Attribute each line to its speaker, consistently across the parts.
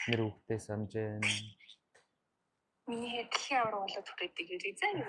Speaker 1: нэр хүүхдээ санаж байна.
Speaker 2: Миний хэд дэлхийн авраг болоод хүрээдэг гэж заа юу?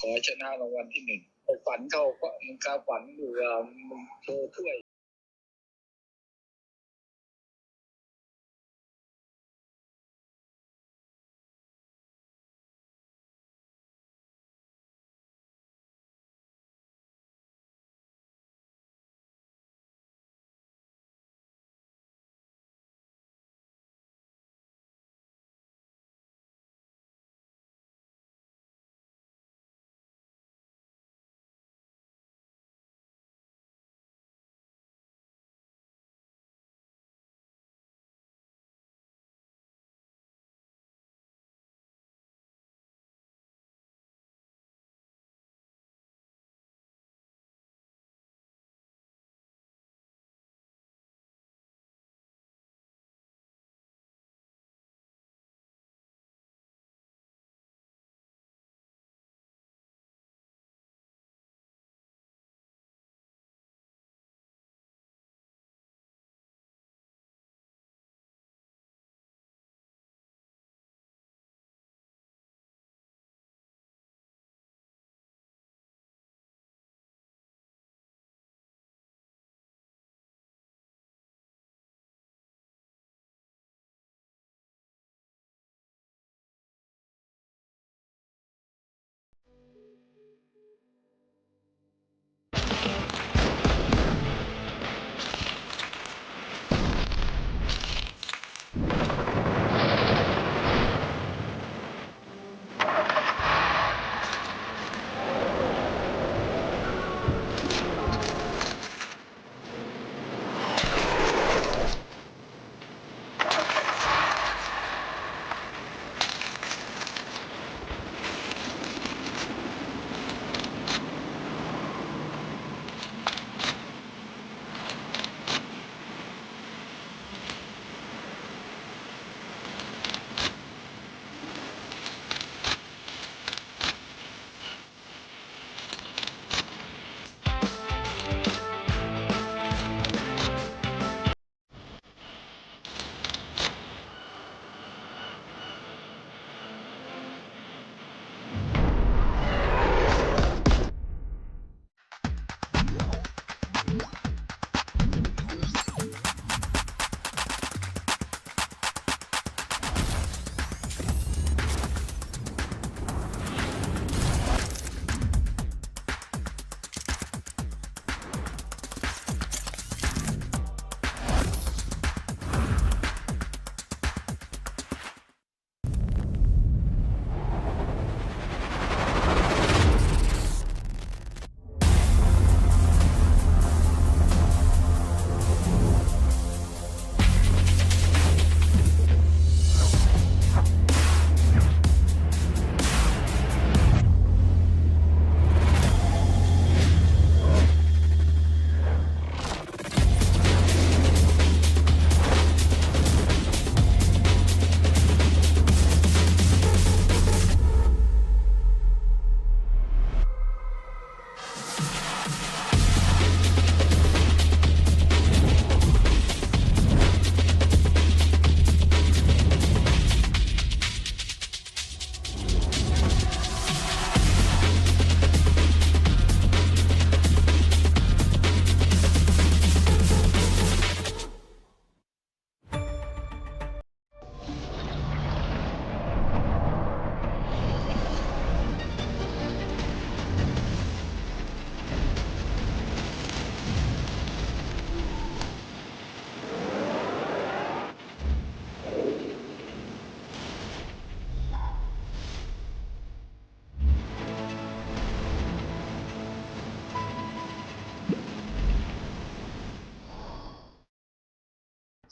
Speaker 3: ขอชนะรางวัลที่1ฝันเข้าฝันอยู่โชว์ถ้วย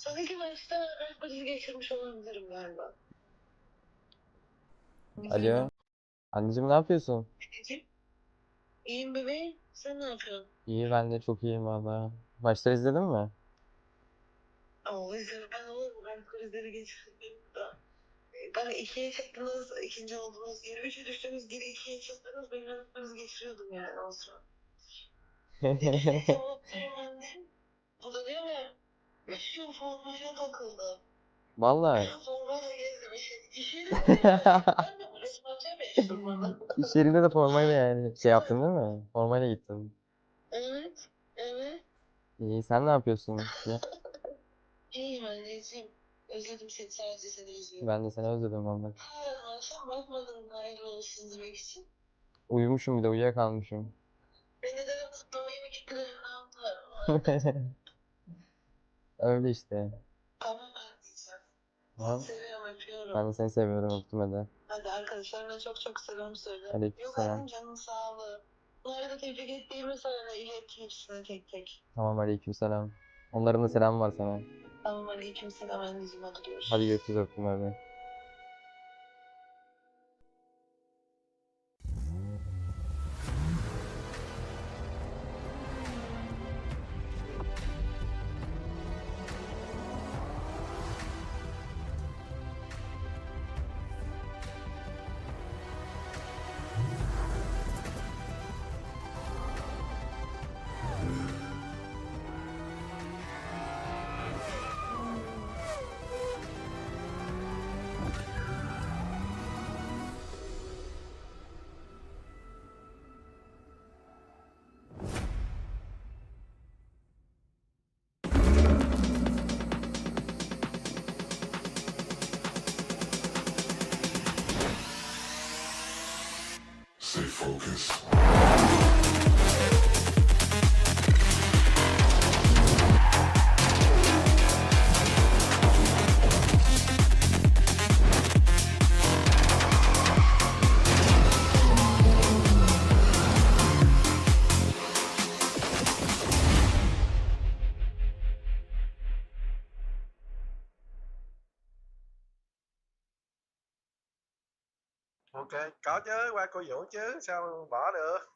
Speaker 2: Son iki maçta krizi geçirmiş olabilirim galiba.
Speaker 1: Alo. Anneciğim ne yapıyorsun?
Speaker 2: İyiyim bebeğim. Sen ne yapıyorsun?
Speaker 1: İyi ben de çok iyiyim valla. Maçları izledin mi?
Speaker 2: O yüzden ben krizleri geçirdim da. Ben ikiye çıktınız, ikinci oldunuz. Geri üçe düştünüz, geri ikiye çıktınız. Ben kriz geçiriyordum yani o sıra. Bu da diyor ya, şu formaya takıldı.
Speaker 1: Valla.
Speaker 2: Formayla gezdim. İş yerinde yani. Ben de bu resmen durmadan.
Speaker 1: İş yerinde de formayla yani şey yaptın değil mi? Formayla gittin.
Speaker 2: Evet, evet.
Speaker 1: İyi sen ne yapıyorsun? Ya,
Speaker 2: İyiyim anneciğim. Özledim seni, sadece seni özlüyorum.
Speaker 1: ben de seni özledim valla.
Speaker 2: Akşam bakmadın hayırlı olsun demek için.
Speaker 1: Uyumuşum bir de uyuyakalmışım.
Speaker 2: Beni de kutlamayı mı gittiler, ne yaptılar?
Speaker 1: Öyle işte.
Speaker 2: Tamam anneciğim.
Speaker 1: Tamam.
Speaker 2: Seviyorum, öpüyorum.
Speaker 1: Ben de seni seviyorum öptüm hadi.
Speaker 2: Hadi arkadaşlarına çok çok selam söyle. Yok
Speaker 1: Aleykümselam.
Speaker 2: annem, canın sağlığı. Bunları da tebrik ettiğimi söyle. İlet hepsine tek tek.
Speaker 1: Tamam aleykümselam. Onların da selamı var sana.
Speaker 2: Tamam, aleykümselam anneciğim, hadi görüşürüz.
Speaker 1: Hadi görüşürüz öptüm hadi.
Speaker 4: Stay focused.
Speaker 5: Ok, có chứ, qua cô Vũ chứ, sao bỏ được.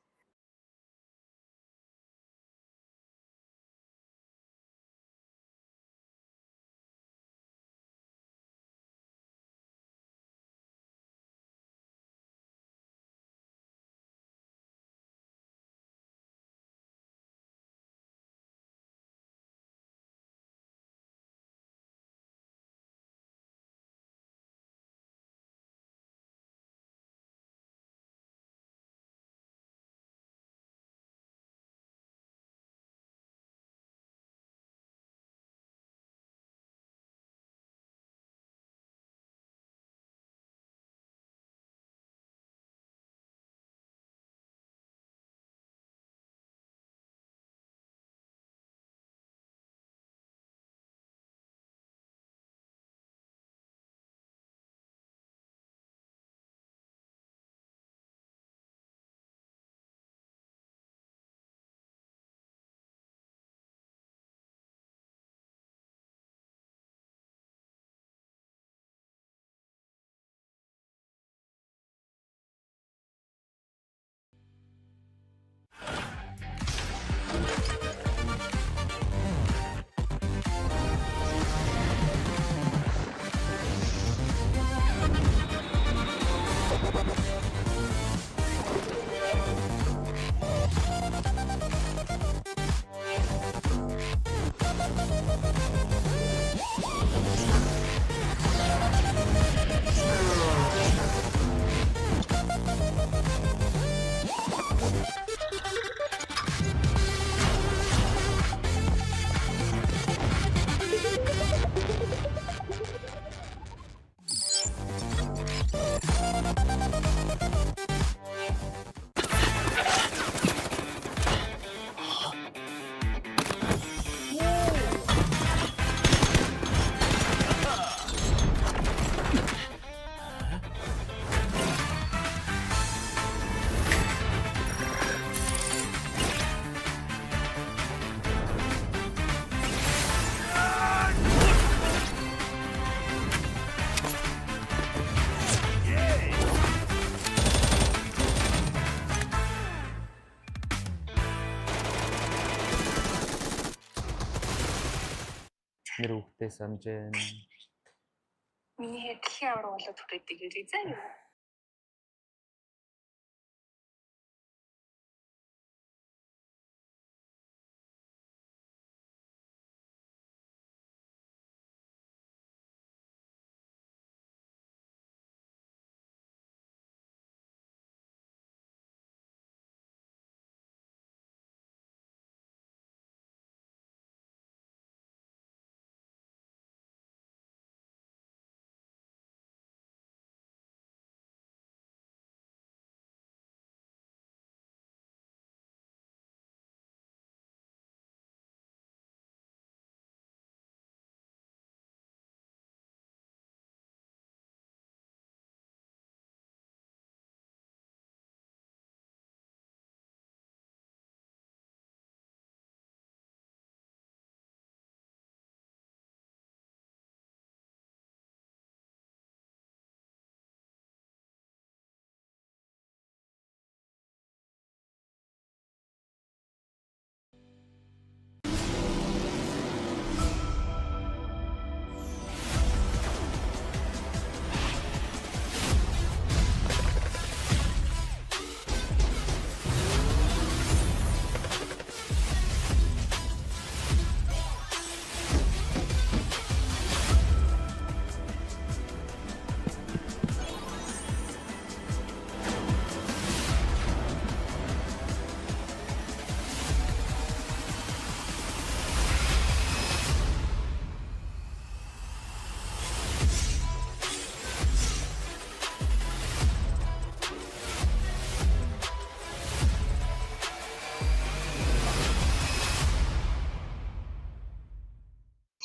Speaker 6: нэр хүүхдээ санаж байна.
Speaker 7: Миний хэд дэлхийн авраг болоод хүрээдэг гэж заа юу?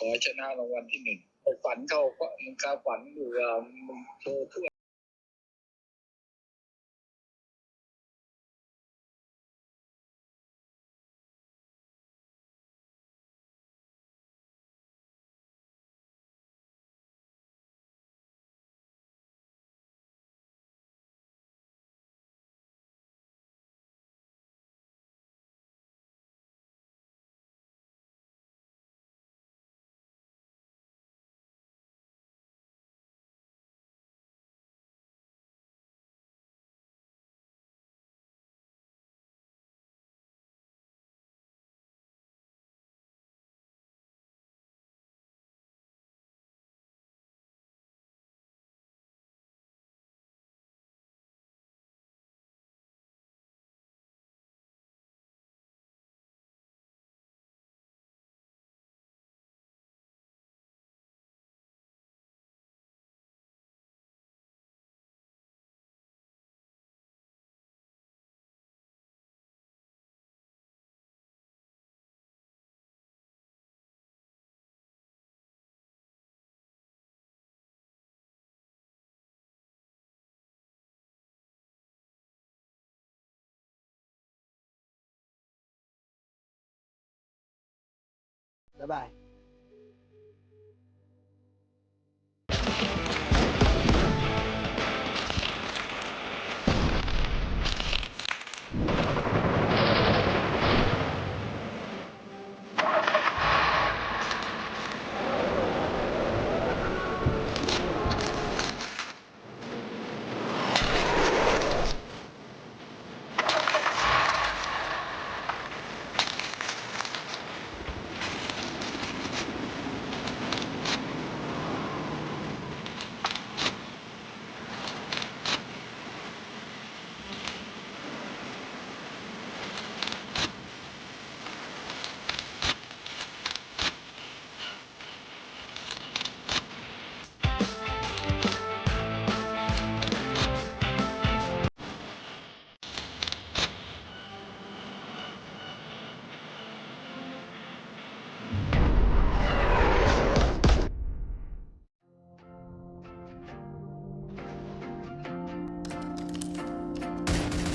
Speaker 3: ขอให้ชนะรางวัลที่หนึ่งฝันเข้าการฝันอยู่โชว์ถ้วย
Speaker 5: Bye bye.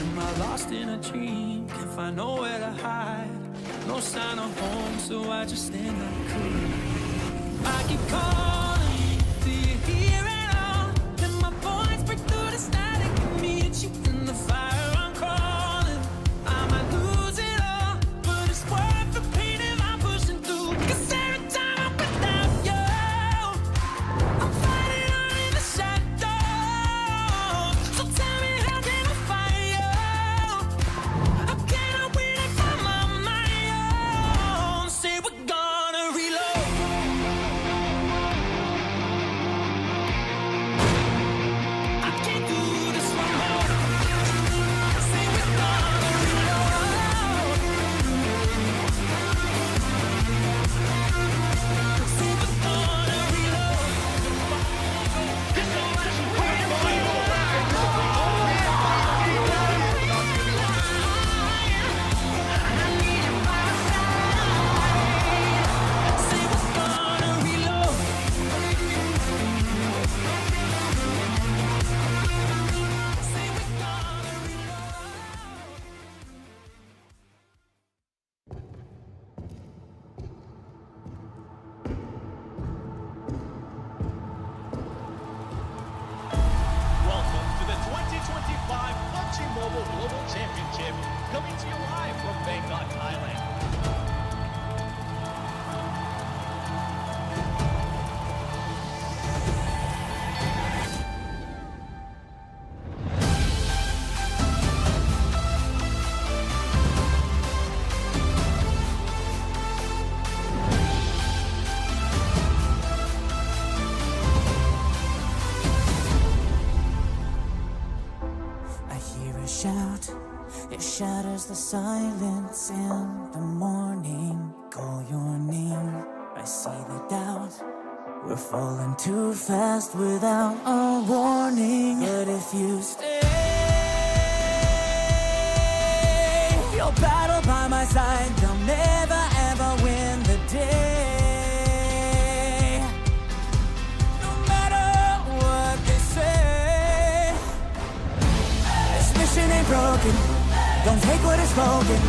Speaker 8: Am I lost in a dream? Can't find nowhere to hide. No sign of home, so I just stand like cool. I keep calling, do you hear it all? Let my voice break through the static and meet you in the fire. I'm crawling, I might lose it all, but it's worth the pain if I'm pushing through. 'Cause every time I'm without
Speaker 6: Championship, coming to you live from Bangkok, Thailand.
Speaker 8: I hear a shout, it shatters the silence in the morning. Call your name, I see the doubt. We're falling too fast without a warning. But if you stay, you'll battle by my side. They'll never ever win the day. No matter what they say, this mission ain't broken. Don't take what is spoken.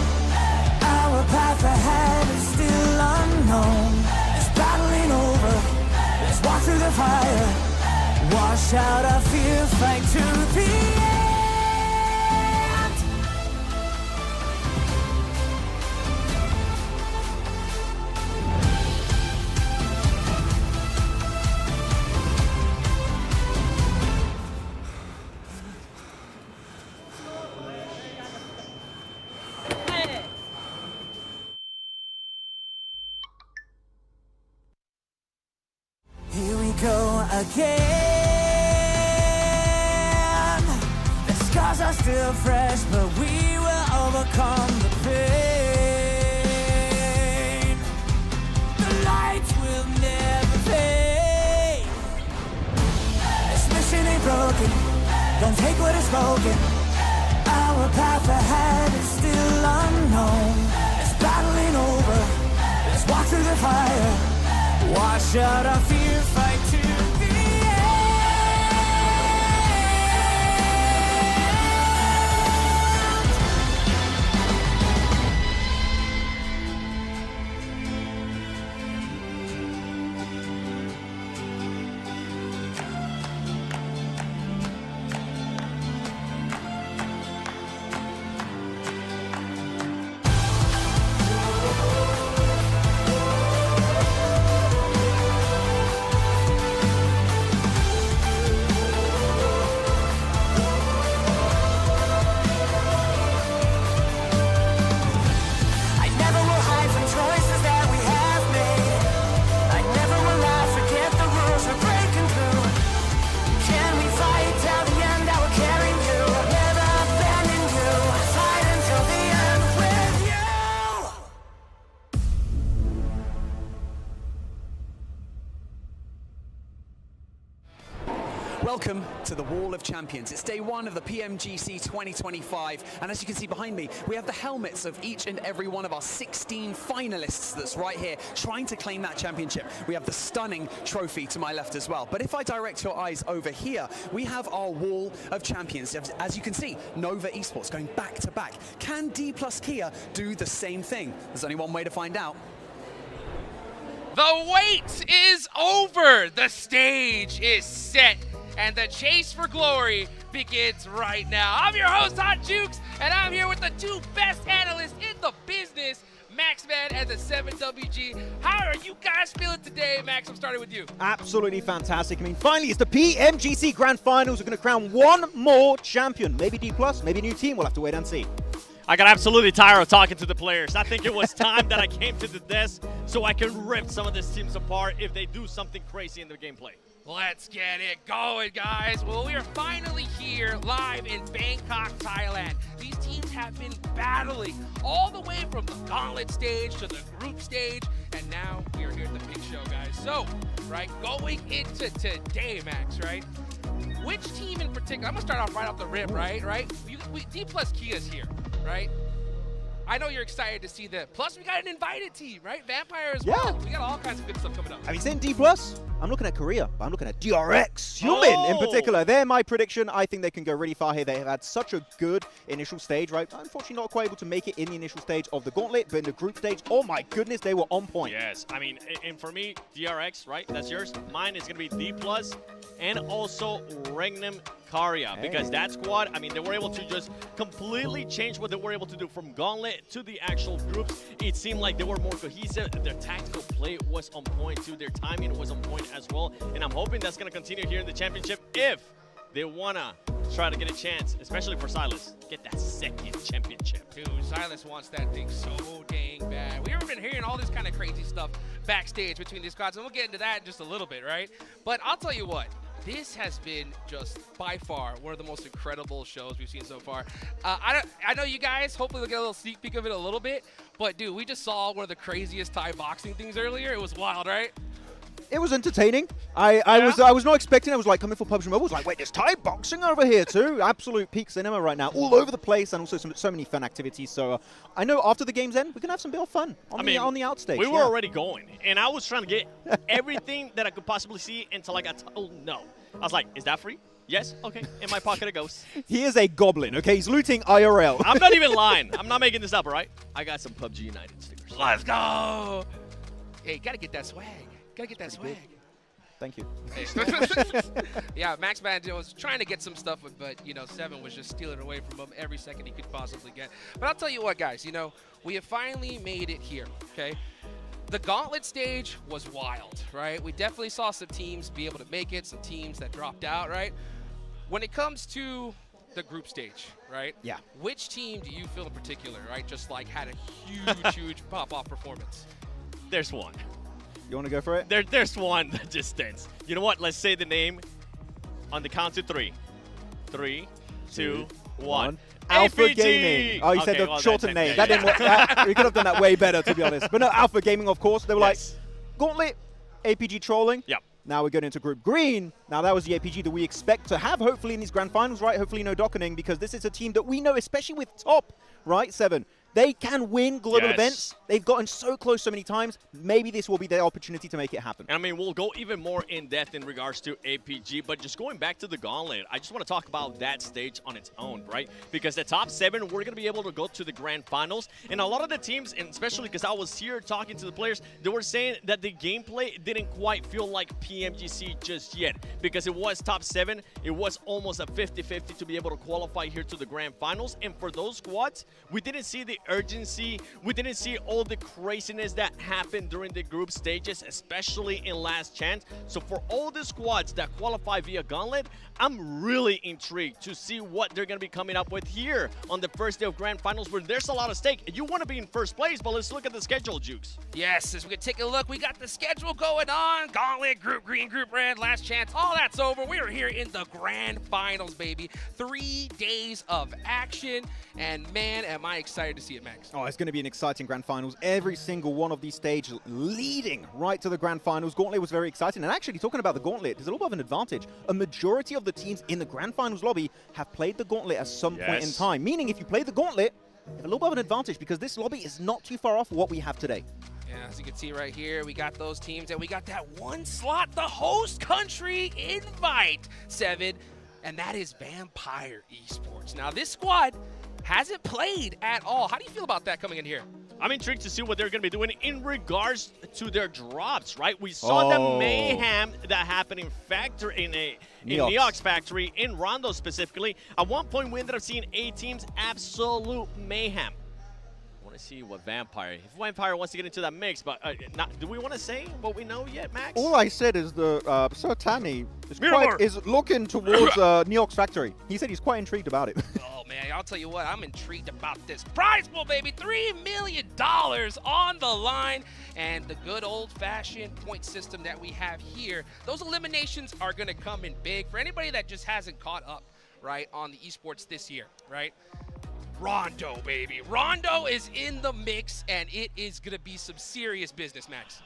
Speaker 8: Our path ahead is still unknown. This battle ain't over. Let's walk through the fire. Wash out our fear. Fight to the end. Here we go again. The scars are still fresh, but we will overcome the pain. The lights will never fade. This mission ain't broken. Don't take what is spoken. Our path ahead is still unknown. This battle ain't over. Let's walk through the fire. Wash out our fear, fight to the end. I never will hide from choices that we have made. I never will not forget the rules we're breaking through. Can we fight till the end? I will carry you. Never abandon you. Fight until the end with you.
Speaker 6: Welcome to the Wall of Champions. It's day one of the PMGC 2025, and as you can see behind me, we have the helmets of each and every one of our 16 finalists that's right here trying to claim that championship. We have the stunning trophy to my left as well. But if I direct your eyes over here, we have our Wall of Champions. As you can see, Nova Esports going back to back. Can D+ Kia do the same thing? There's only one way to find out.
Speaker 9: The wait is over. The stage is set. And the chase for glory begins right now. I'm your host, Hot Jukes, and I'm here with the two best analysts in the business, Maxman and the 7WG. How are you guys feeling today, Max? I'm starting with you.
Speaker 10: Absolutely fantastic. I mean, finally, it's the PMGC Grand Finals. We're going to crown one more champion. Maybe D+, maybe a new team. We'll have to wait and see.
Speaker 11: I got absolutely tired of talking to the players. I think it was time that I came to the desk so I can rip some of these teams apart if they do something crazy in their gameplay.
Speaker 9: Let's get it going, guys. Well, we are finally here live in Bangkok, Thailand. These teams have been battling all the way from the Gauntlet stage to the group stage, and now we are here at the big show, guys. So, right, going into today, Max, right? Which team in particular? I'm gonna start off right off the rip, right? D+ Kia's here, right? I know you're excited to see that. Plus, we got an invited team, right? Vampire as well. We got all kinds of good stuff coming up.
Speaker 10: Have you seen D+? I'm looking at Korea, but I'm looking at DRX, Human in particular. They're my prediction. I think they can go really far here. They have had such a good initial stage, right? Unfortunately, not quite able to make it in the initial stage of the Gauntlet, but in the group stage, oh my goodness, they were on point.
Speaker 11: Yes, I mean, and for me, DRX, right? That's yours. Mine is going to be D+, and also Regnum Karya, because that squad, I mean, they were able to just completely change what they were able to do from Gauntlet to the actual groups. It seemed like they were more cohesive. Their tactical play was on point too. Their timing was on point as well. And I'm hoping that's going to continue here in the championship if they want to try to get a chance, especially for Silas. Get that second championship.
Speaker 9: Dude, Silas wants that thing so dang bad. We've been hearing all this kind of crazy stuff backstage between these squads, and we'll get into that in just a little bit, right? But I'll tell you what. This has been just by far one of the most incredible shows we've seen so far. I know you guys, hopefully we'll get a little sneak peek of it a little bit, but dude, we just saw one of the craziest Thai boxing things earlier. It was wild, right?
Speaker 10: It was entertaining. I was not expecting. I was like coming for PUBG Mobile. I was like, wait, there's Thai boxing over here too. Absolute peak cinema right now, all over the place, and also so many fun activities. So I know after the game's end, we can have some bit of fun on the outstage.
Speaker 11: We were already going, and I was trying to get everything that I could possibly see until I got told no. I was like, is that free? Yes? Okay. In my pocket it goes.
Speaker 10: He is a goblin, okay? He's looting IRL.
Speaker 11: I'm not even lying. I'm not making this up, all right? I got some PUBG United stickers.
Speaker 9: Let's go! Hey, gotta get that swag. Gotta get that swag.
Speaker 10: Thank you.
Speaker 9: Yeah, Max Banjo was trying to get some stuff, but, you know, Seven was just stealing away from him every second he could possibly get. But I'll tell you what, guys, you know, we have finally made it here, okay? The Gauntlet stage was wild, right? We definitely saw some teams be able to make it, some teams that dropped out, right? When it comes to the group stage, right?
Speaker 10: Yeah.
Speaker 9: Which team do you feel in particular, right, just like had a huge, huge pop-off performance?
Speaker 11: There's one.
Speaker 10: You want to go for it?
Speaker 11: There's one that just stands. You know what? Let's say the name on the count to 3. 3, 2, 1.
Speaker 10: Alpha
Speaker 11: APG!
Speaker 10: Gaming. Oh, you said the
Speaker 11: well,
Speaker 10: shortened name.
Speaker 11: yeah,
Speaker 10: That didn't work. We could have done that way better, to be honest. But no, Alpha Gaming, of course. They were like, Gauntlet, APG trolling.
Speaker 11: Yep.
Speaker 10: Now we're going into Group Green. Now that was the APG that we expect to have, hopefully, in these grand finals, right? Hopefully no docketing, because this is a team that we know, especially with Top, right? 7. They can win global events. They've gotten so close so many times. Maybe this will be their opportunity to make it happen.
Speaker 11: I mean, we'll go even more in depth in regards to APG, but just going back to the Gauntlet, I just want to talk about that stage on its own, right? Because the top 7, we're going to be able to go to the grand finals. And a lot of the teams, and especially because I was here talking to the players, they were saying that the gameplay didn't quite feel like PMGC just yet. Because it was top 7, it was almost a 50-50 to be able to qualify here to the grand finals. And for those squads, we didn't see the urgency. We didn't see all the craziness that happened during the group stages, especially in Last Chance. So for all the squads that qualify via Gauntlet, I'm really intrigued to see what they're going to be coming up with here on the first day of Grand Finals, where there's a lot of stake. You want to be in first place, but let's look at the schedule, Jukes.
Speaker 9: Yes, as we can take a look, we got the schedule going on. Gauntlet, Group Green, Group Red, Last Chance, all that's over. We are here in the Grand Finals, baby. 3 days of action, and man, am I excited to see it, Max.
Speaker 10: Oh, it's going to be an exciting Grand Finals. Every single one of these stages leading right to the Grand Finals. Gauntlet was very exciting. And actually, talking about the Gauntlet, there's a little bit of an advantage. A majority of the teams in the Grand Finals lobby have played the Gauntlet at some point in time. Meaning, if you play the Gauntlet, you have a little bit of an advantage because this lobby is not too far off what we have today.
Speaker 9: Yeah, as you can see right here, we got those teams, and we got that one slot, the host country invite, 7, and that is Vampire Esports. Now, this squad hasn't played at all. How do you feel about that coming in here?
Speaker 11: I'm intrigued to see what they're going to be doing in regards to their drops, right? We saw the mayhem that happened in Neox Factory, in Rondo specifically. At one point, we ended up seeing 8 teams, absolute mayhem. I want to see what Vampire, if Vampire wants to get into that mix, but do we want to say what we know yet, Max?
Speaker 10: All I said is the Sir Tanny is looking towards Neox Factory. He said he's quite intrigued about it.
Speaker 9: Oh, man, I'll tell you what, I'm intrigued about this prize pool, baby. $3 million on the line, and the good old-fashioned point system that we have here. Those eliminations are going to come in big for anybody that just hasn't caught up, right, on the esports this year, right? Rondo, baby. Rondo is in the mix, and it is going to be some serious business, Max.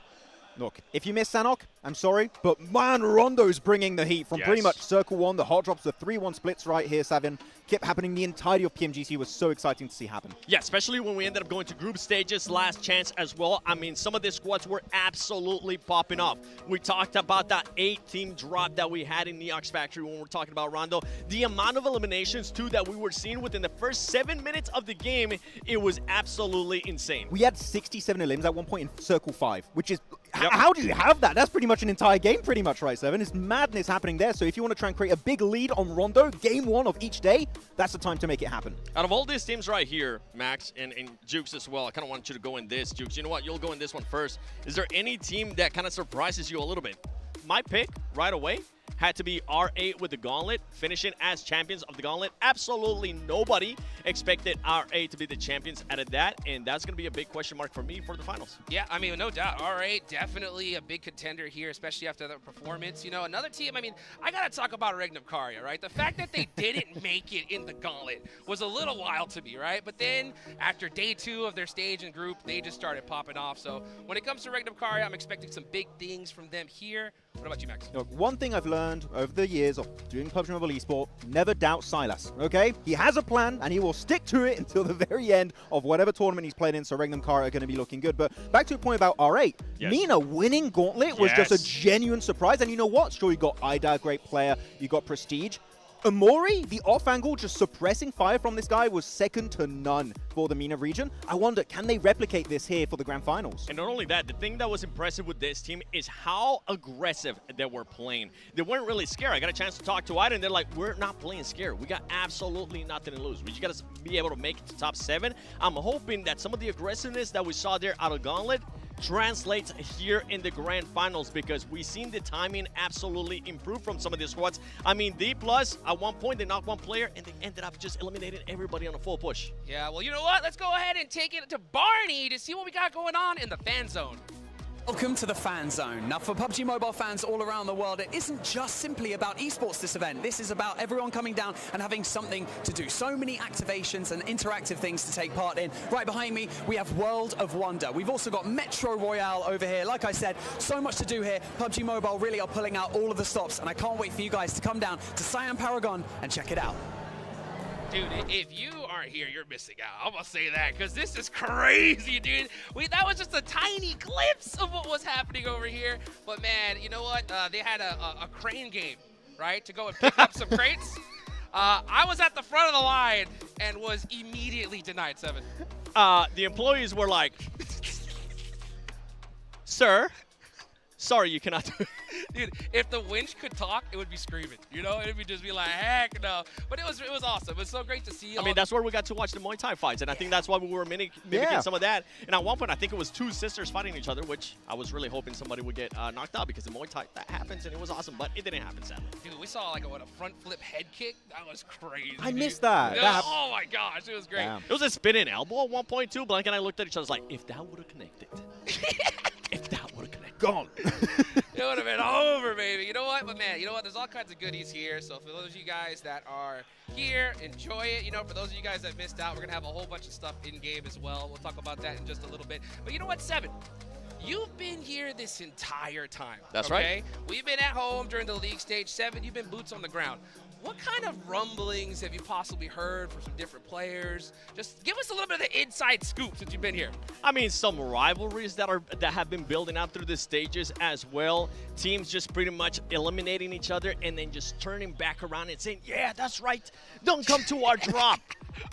Speaker 10: Look, if you miss Sanok, I'm sorry, but man, Rondo's bringing the heat from pretty much Circle 1, the hot drops, the 3-1 splits right here, Savin. Kept happening the entirety of PMGC. Was so exciting to see happen.
Speaker 11: Yeah, especially when we ended up going to group stages, Last Chance as well. I mean, some of the squads were absolutely popping off. We talked about that 8-team drop that we had in Neox Factory when we're talking about Rondo. The amount of eliminations, too, that we were seeing within the first 7 minutes of the game, it was absolutely insane.
Speaker 10: We had 67 elims at one point in Circle 5, which is... How do you have that? That's pretty much an entire game, pretty much, right, Seven? It's madness happening there. So if you want to try and create a big lead on Rondo, game 1 of each day, that's the time to make it happen.
Speaker 11: Out of all these teams right here, Max, and Jukes as well, I kind of want you to go in this. Jukes, you know what? You'll go in this one first. Is there any team that kind of surprises you a little bit? My pick right away had to be R8 with the Gauntlet, finishing as champions of the Gauntlet. Absolutely nobody expected R8 to be the champions out of that, and that's going to be a big question mark for me for the finals.
Speaker 9: Yeah, I mean, no doubt. R8, definitely a big contender here, especially after the performance. You know, another team, I mean, I got to talk about Regnum Karya, right? The fact that they didn't make it in the Gauntlet was a little wild to me, right? But then, after day 2 of their stage and group, they just started popping off. So, when it comes to Regnum Karya, I'm expecting some big things from them here. What about you, Max?
Speaker 10: Look, one thing I've learned over the years of doing PUBG Mobile Esport, never doubt Silas, okay? He has a plan, and he will stick to it until the very end of whatever tournament he's played in, so Regnum Karya are going to be looking good. But back to a point about R8, Mina winning Gauntlet was just a genuine surprise, and you know what? Sure, you got Ida, great player, you got Prestige. Amori, the off angle, just suppressing fire from this guy was second to none for the MENA region. I wonder, can they replicate this here for the Grand Finals?
Speaker 11: And not only that, the thing that was impressive with this team is how aggressive they were playing. They weren't really scared. I got a chance to talk to Ida, and they're like, we're not playing scared. We got absolutely nothing to lose. We just got to be able to make it to top 7. I'm hoping that some of the aggressiveness that we saw there out of Gauntlet translates here in the Grand Finals, because we've seen the timing absolutely improve from some of these squads. I mean, D+, at one point, they knocked one player, and they ended up just eliminating everybody on a full push.
Speaker 9: Yeah, well, you know what? Let's go ahead and take it to Barney to see what we got going on in the fan zone.
Speaker 6: Welcome to the Fan Zone. Now, for PUBG Mobile fans all around the world, it isn't just simply about esports, this event. This is about everyone coming down and having something to do. So many activations and interactive things to take part in. Right behind me, we have World of Wonder. We've also got Metro Royale over here. Like I said, so much to do here. PUBG Mobile really are pulling out all of the stops, and I can't wait for you guys to come down to Cyan Paragon and check it out.
Speaker 9: Dude, if you aren't here, you're missing out. I'm gonna say that, because this is crazy, dude. That was just a tiny glimpse of what was happening over here. But man, you know what? They had a crane game, right, to go and pick up some crates. I was at the front of the line and was immediately denied 7.
Speaker 11: The employees were like, sir, sorry, you cannot do it.
Speaker 9: Dude, if the winch could talk, it would be screaming. You know, it would just be like, heck no. But it was awesome. It was so great to see.
Speaker 11: I mean, that's where we got to watch the Muay Thai fights, and I think that's why we were mimicking some of that. And at one point, I think it was 2 sisters fighting each other, which I was really hoping somebody would get knocked out, because the Muay Thai, that happens, and it was awesome, but it didn't happen, sadly.
Speaker 9: Dude, we saw like a front flip head kick. That was crazy.
Speaker 10: I missed that.
Speaker 9: Oh my gosh, it was great.
Speaker 10: Damn.
Speaker 11: It was a spinning elbow at one point, too. Blank and I looked at each other like, if that would have connected. If that would have connected.
Speaker 10: Gone.
Speaker 9: It would have been over, baby. You know what? But man, you know what? There's all kinds of goodies here. So for those of you guys that are here, enjoy it. You know, for those of you guys that missed out, we're going to have a whole bunch of stuff in-game as well. We'll talk about that in just a little bit. But you know what, 7? You've been here this entire time.
Speaker 11: That's
Speaker 9: okay?
Speaker 11: right.
Speaker 9: We've been at home during the league stage. 7, you've been boots on the ground. What kind of rumblings have you possibly heard from some different players? Just give us a little bit of the inside scoop since you've been here.
Speaker 11: I mean, some rivalries that have been building up through the stages as well. Teams just pretty much eliminating each other and then just turning back around and saying, yeah, that's right, don't come to our drop.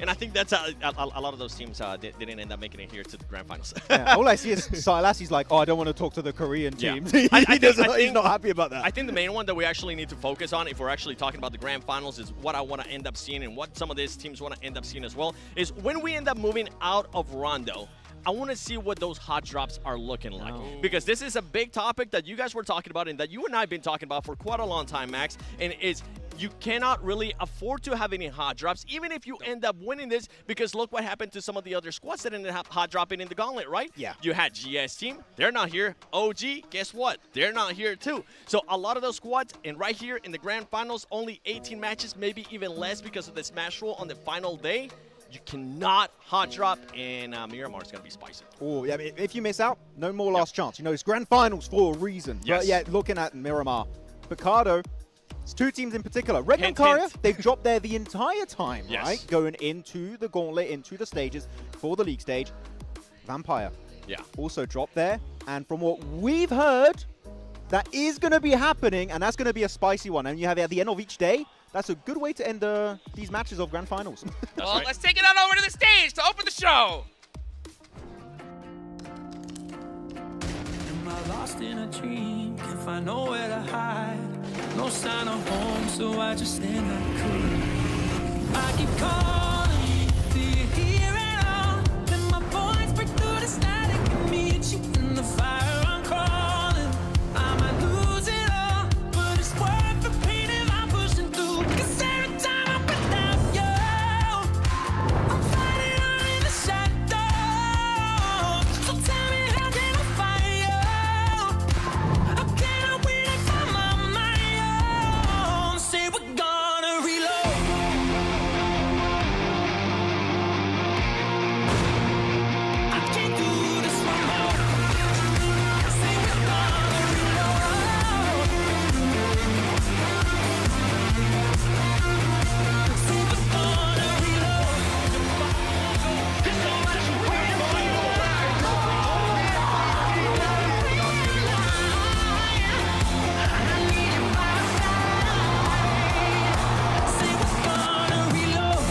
Speaker 11: And I think that's a lot of those teams didn't end up making it here to the Grand Finals.
Speaker 10: Yeah, all I see is Silas. He's like, oh, I don't want to talk to the Korean teams.
Speaker 11: Yeah.
Speaker 10: He's not happy about that.
Speaker 11: I think the main one that we actually need to focus on, if we're actually talking about the Grand Finals, is what I want to end up seeing, and what some of these teams want to end up seeing as well, is when we end up moving out of Rondo, I want to see what those hot drops are looking like. Because this is a big topic that you guys were talking about and that you and I have been talking about for quite a long time, Max, and is you cannot really afford to have any hot drops, even if you end up winning this, because look what happened to some of the other squads that ended up hot dropping in the Gauntlet, right?
Speaker 10: Yeah.
Speaker 11: You had GS team, they're not here. OG, guess what? They're not here too. So a lot of those squads, and right here in the Grand Finals, only 18 matches, maybe even less because of the Smash rule on the final day. You cannot hot drop, and Miramar is going to be spicy.
Speaker 10: Oh, yeah, if you miss out, no more last chance. You know, it's Grand Finals for a reason.
Speaker 11: Yes.
Speaker 10: But yeah, looking at Miramar, Picardo, it's 2 teams in particular. Regnum Karya, they've dropped there the entire time, right? Going into the Gauntlet, into the stages for the league stage. Vampire, also dropped there. And from what we've heard, That is going to be happening, and that's going to be a spicy one. And you have it at the end of each day. That's a good way to end these matches of Grand Finals.
Speaker 9: Well, let's take it on over to the stage to open the show.
Speaker 8: Am I lost in a dream? Can't find nowhere to hide. No sign of home, so I just stand like cool. I keep calling, do you hear it all? Let my voice break through the static and meet you in the fire. I'm crawling, I might lose it all, but it's worth the pain if I'm pushing through. 'Cause every time I'm without you, I'm fighting on in the shadows. So tell me, how can I find you? How can I win if I'm on my own? Say we're gonna reload. I can't do this no more. Say we're gonna reload. Say we're gonna reload. There's so much way to fight. I need you by my side. Say we're gonna reload.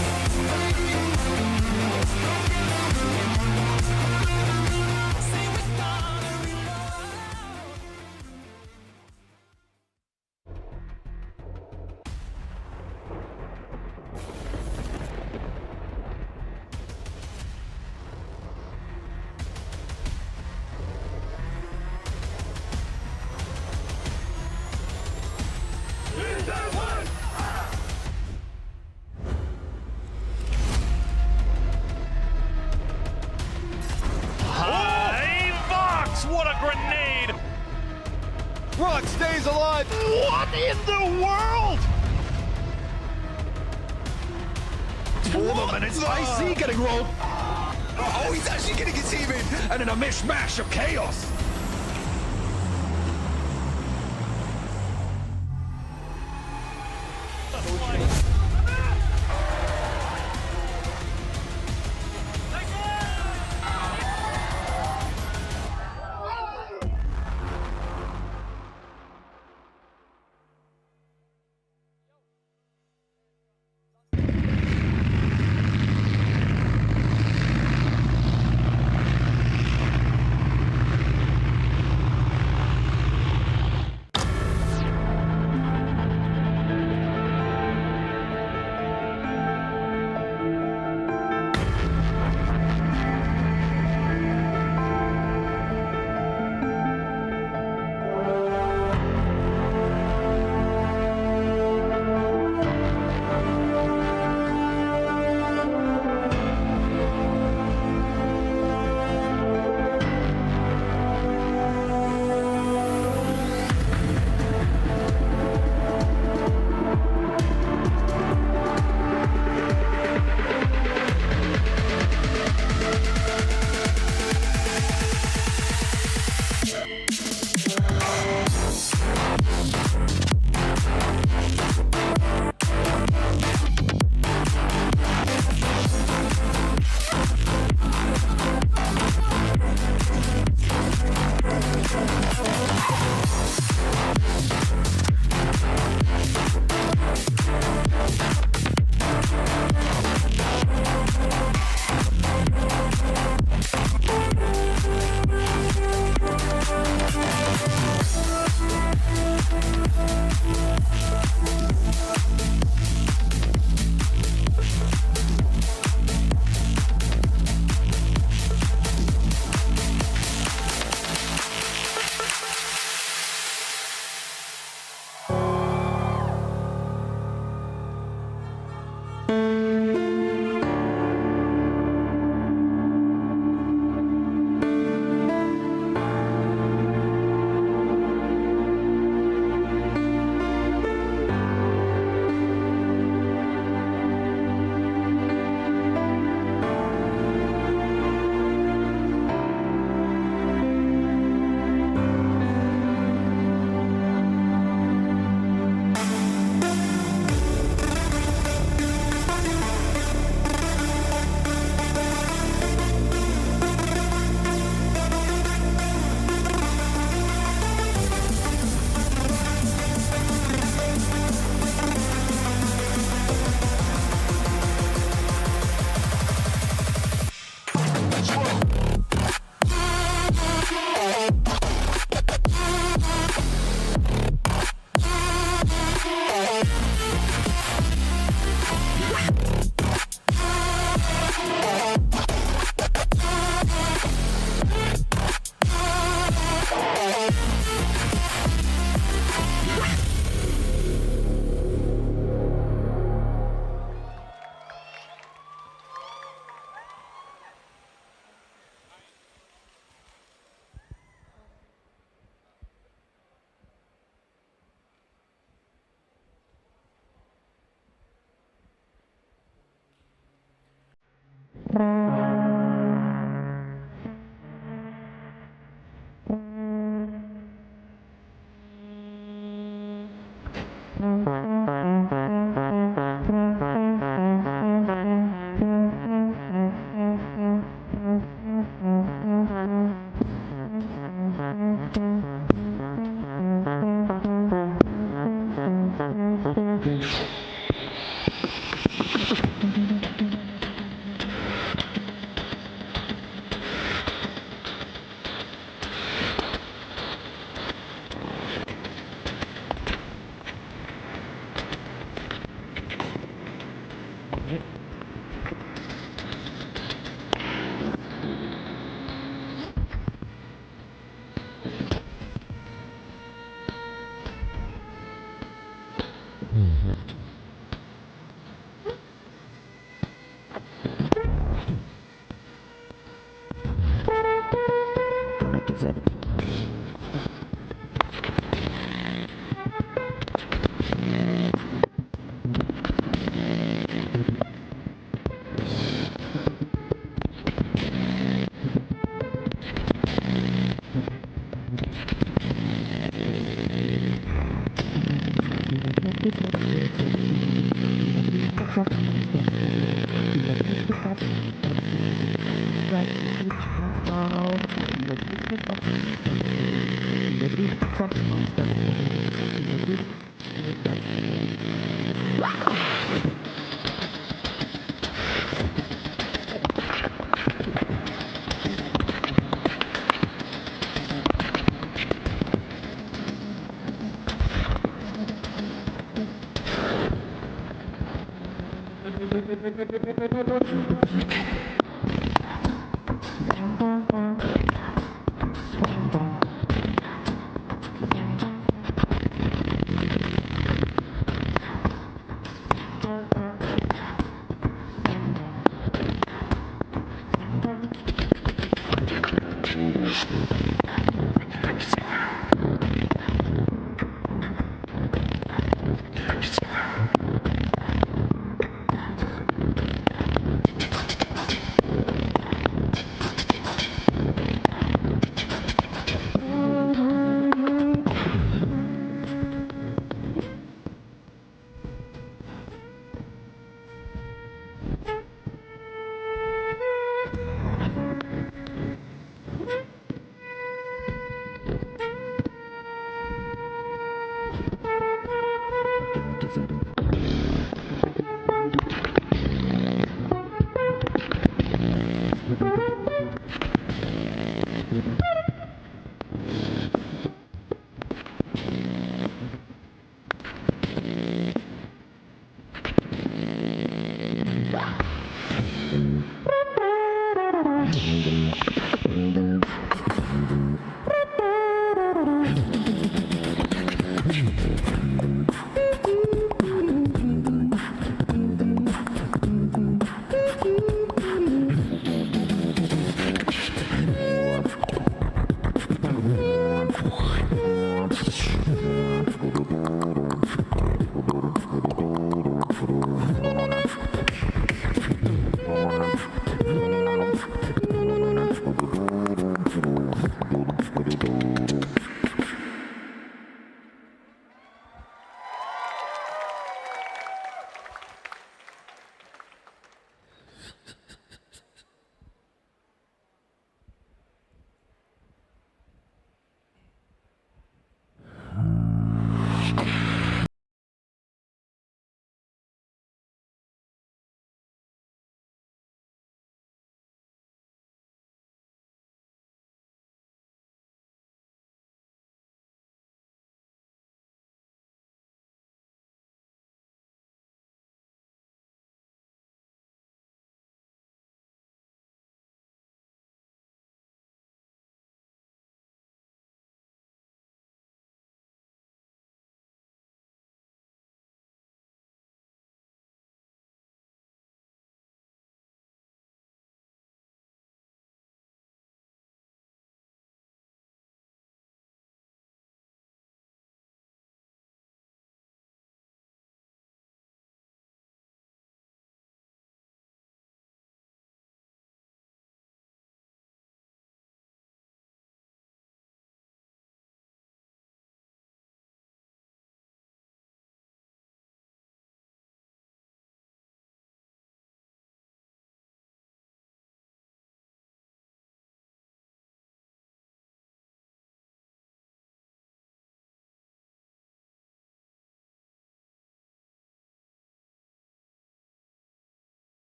Speaker 8: Say we're gonna reload.
Speaker 11: Box, what a grenade! Rock stays alive. What in the world?
Speaker 12: Hold on a minute, I see getting rolled. Oh, he's actually getting his team in, and in a mishmash of chaos.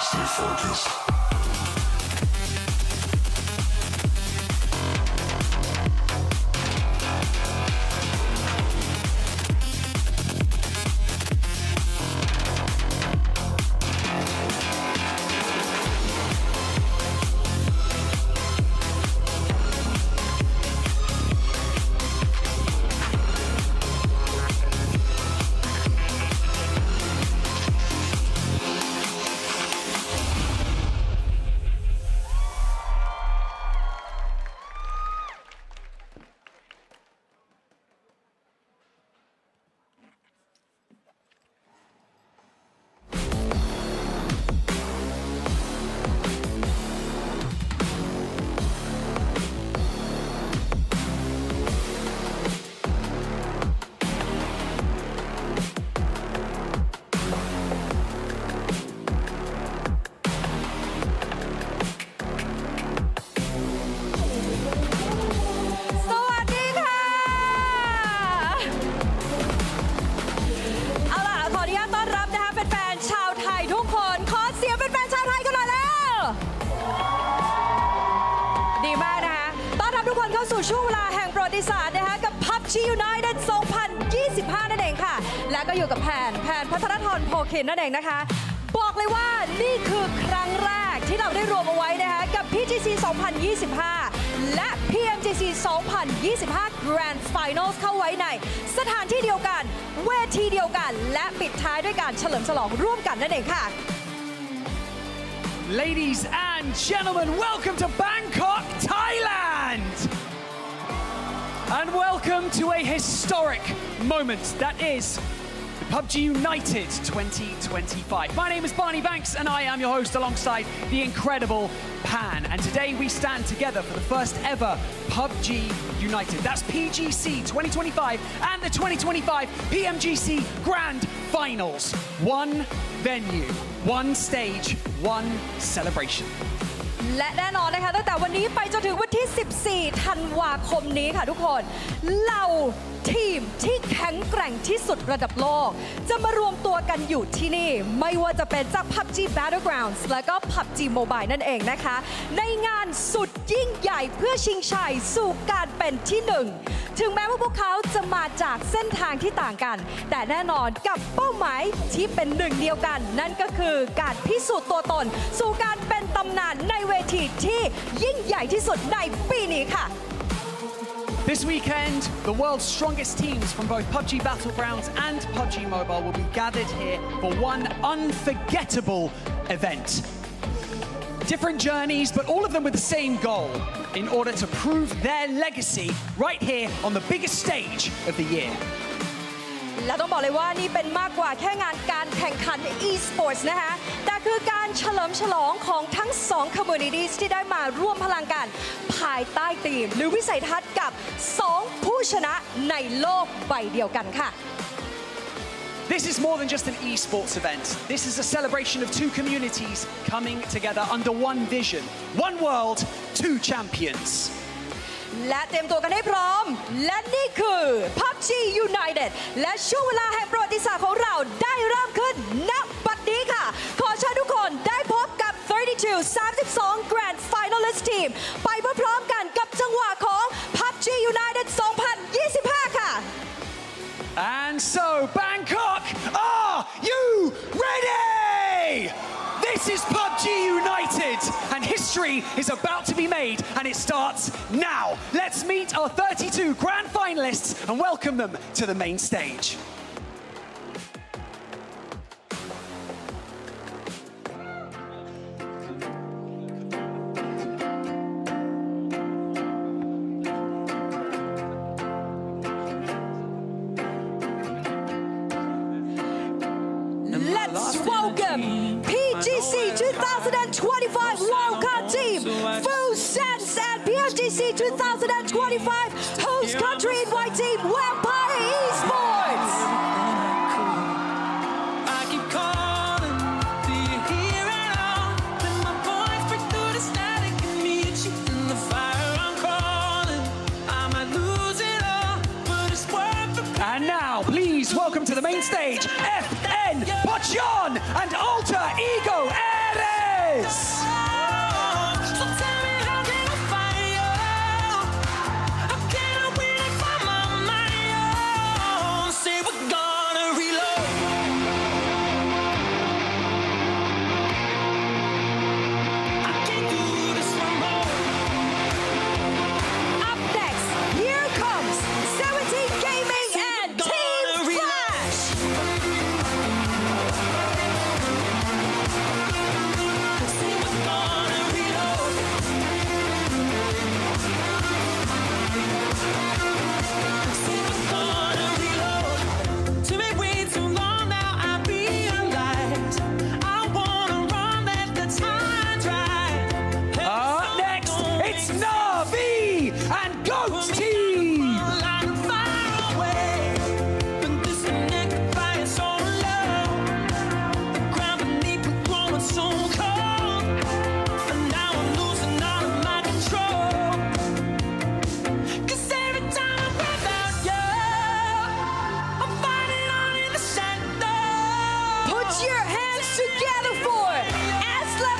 Speaker 4: Stay focused.
Speaker 13: ช่วงเวลาแห่งประวัติศาสตร์นะคะกับ PUBG United 2025 นั่นเองค่ะและก็อยู่กับแผนพัทรธรโพคินนั่นเองนะคะบอกเลยว่านี่คือครั้งแรกที่เราได้รวมเอาไว้นะคะกับ PGC 2025 และ PMGC 2025 Grand Finals เข้าไว้ในสถานที่เดียวกันเวทีเดียวกันและปิดท้ายด้วยการเฉลิมฉลองร่วมกันนั่นเองค่ะ
Speaker 6: Ladies and gentlemen, welcome to Bangkok, Thailand! And welcome to a historic moment that is PUBG United 2025. My name is Barney Banks and I am your host alongside the incredible Pan. And today we stand together for the first ever PUBG United. That's PGC 2025 and the 2025 PMGC Grand Finals. One venue, one stage, one celebration.
Speaker 13: และแน่นอนนะคะตั้งแต่วันนี้ไปจนถึงวันที่ 14 ธันวาคมนี้ค่ะทุกคนเราทีมที่แข็งแกร่งที่สุดระดับโลกจะมารวมตัวกันอยู่ที่นี่ไม่ว่าจะเป็นจาก PUBG Battlegrounds และก็ PUBG Mobile นั่นเองนะคะในงานสุดยิ่งใหญ่เพื่อชิงชัยสู่การเป็นที่หนึ่งถึงแม้ว่าพวกเขาจะมาจากเส้นทางที่ต่างกันแต่แน่นอนกับเป้าหมายที่เป็นหนึ่งเดียวกันนั่นก็คือการพิสูจน์ตัวตนสู่การเป็นตำนานในเวทีที่ยิ่งใหญ่ที่สุดในปีนี้ค่ะ
Speaker 6: This weekend, the world's strongest teams from both PUBG Battlegrounds and PUBG Mobile will be gathered here for one unforgettable event. Different journeys, but all of them with the same goal, in order to prove their legacy right here on the biggest stage of the year.
Speaker 13: และต้องบอกเลยว่านี่เป็นมากกว่าแค่งานการแข่งขัน e-sports นะคะแต่คือการเฉลิมฉลองของทั้ง2 communities ที่ได้มาร่วมพลังกันภายใต้ธีมหรือวิสัยทัศน์กับ2 ผู้ชนะในโลกใบเดียวกันค่ะ
Speaker 6: This is more than just an esports event. This is a celebration of 2 communities coming together under one vision. One world, 2 champions.
Speaker 13: และเตรียมตัวกันให้พร้อมและนี่คือ PUBG United และช่วงเวลาแห่งประวัติศาสตร์ของเราได้เริ่มขึ้นณบัดนี้ค่ะขอเชิญทุกคนได้พบกับ 32 Grand Finalist Team ไปพร้อมๆกันกับจังหวะของ PUBG United 2025 ค่ะ
Speaker 6: And so, Bangkok, are you ready? This is PUBG United, and history is about to be made, and it starts now. Let's meet our 32 grand finalists and welcome them to the main stage.
Speaker 13: Let's welcome PGC 2025 Wildcard Team, Full Sense, and PMGC 2025 Host Country Invite Team, Vampire Esports.
Speaker 8: I keep calling, do you hear it all? Let my voice break through the static and meet you in the fire. I'm crawling, I might lose it all, but it's worth it.
Speaker 6: And now, please welcome to the main stage, FN, Pochon, and Alter Ego Eric!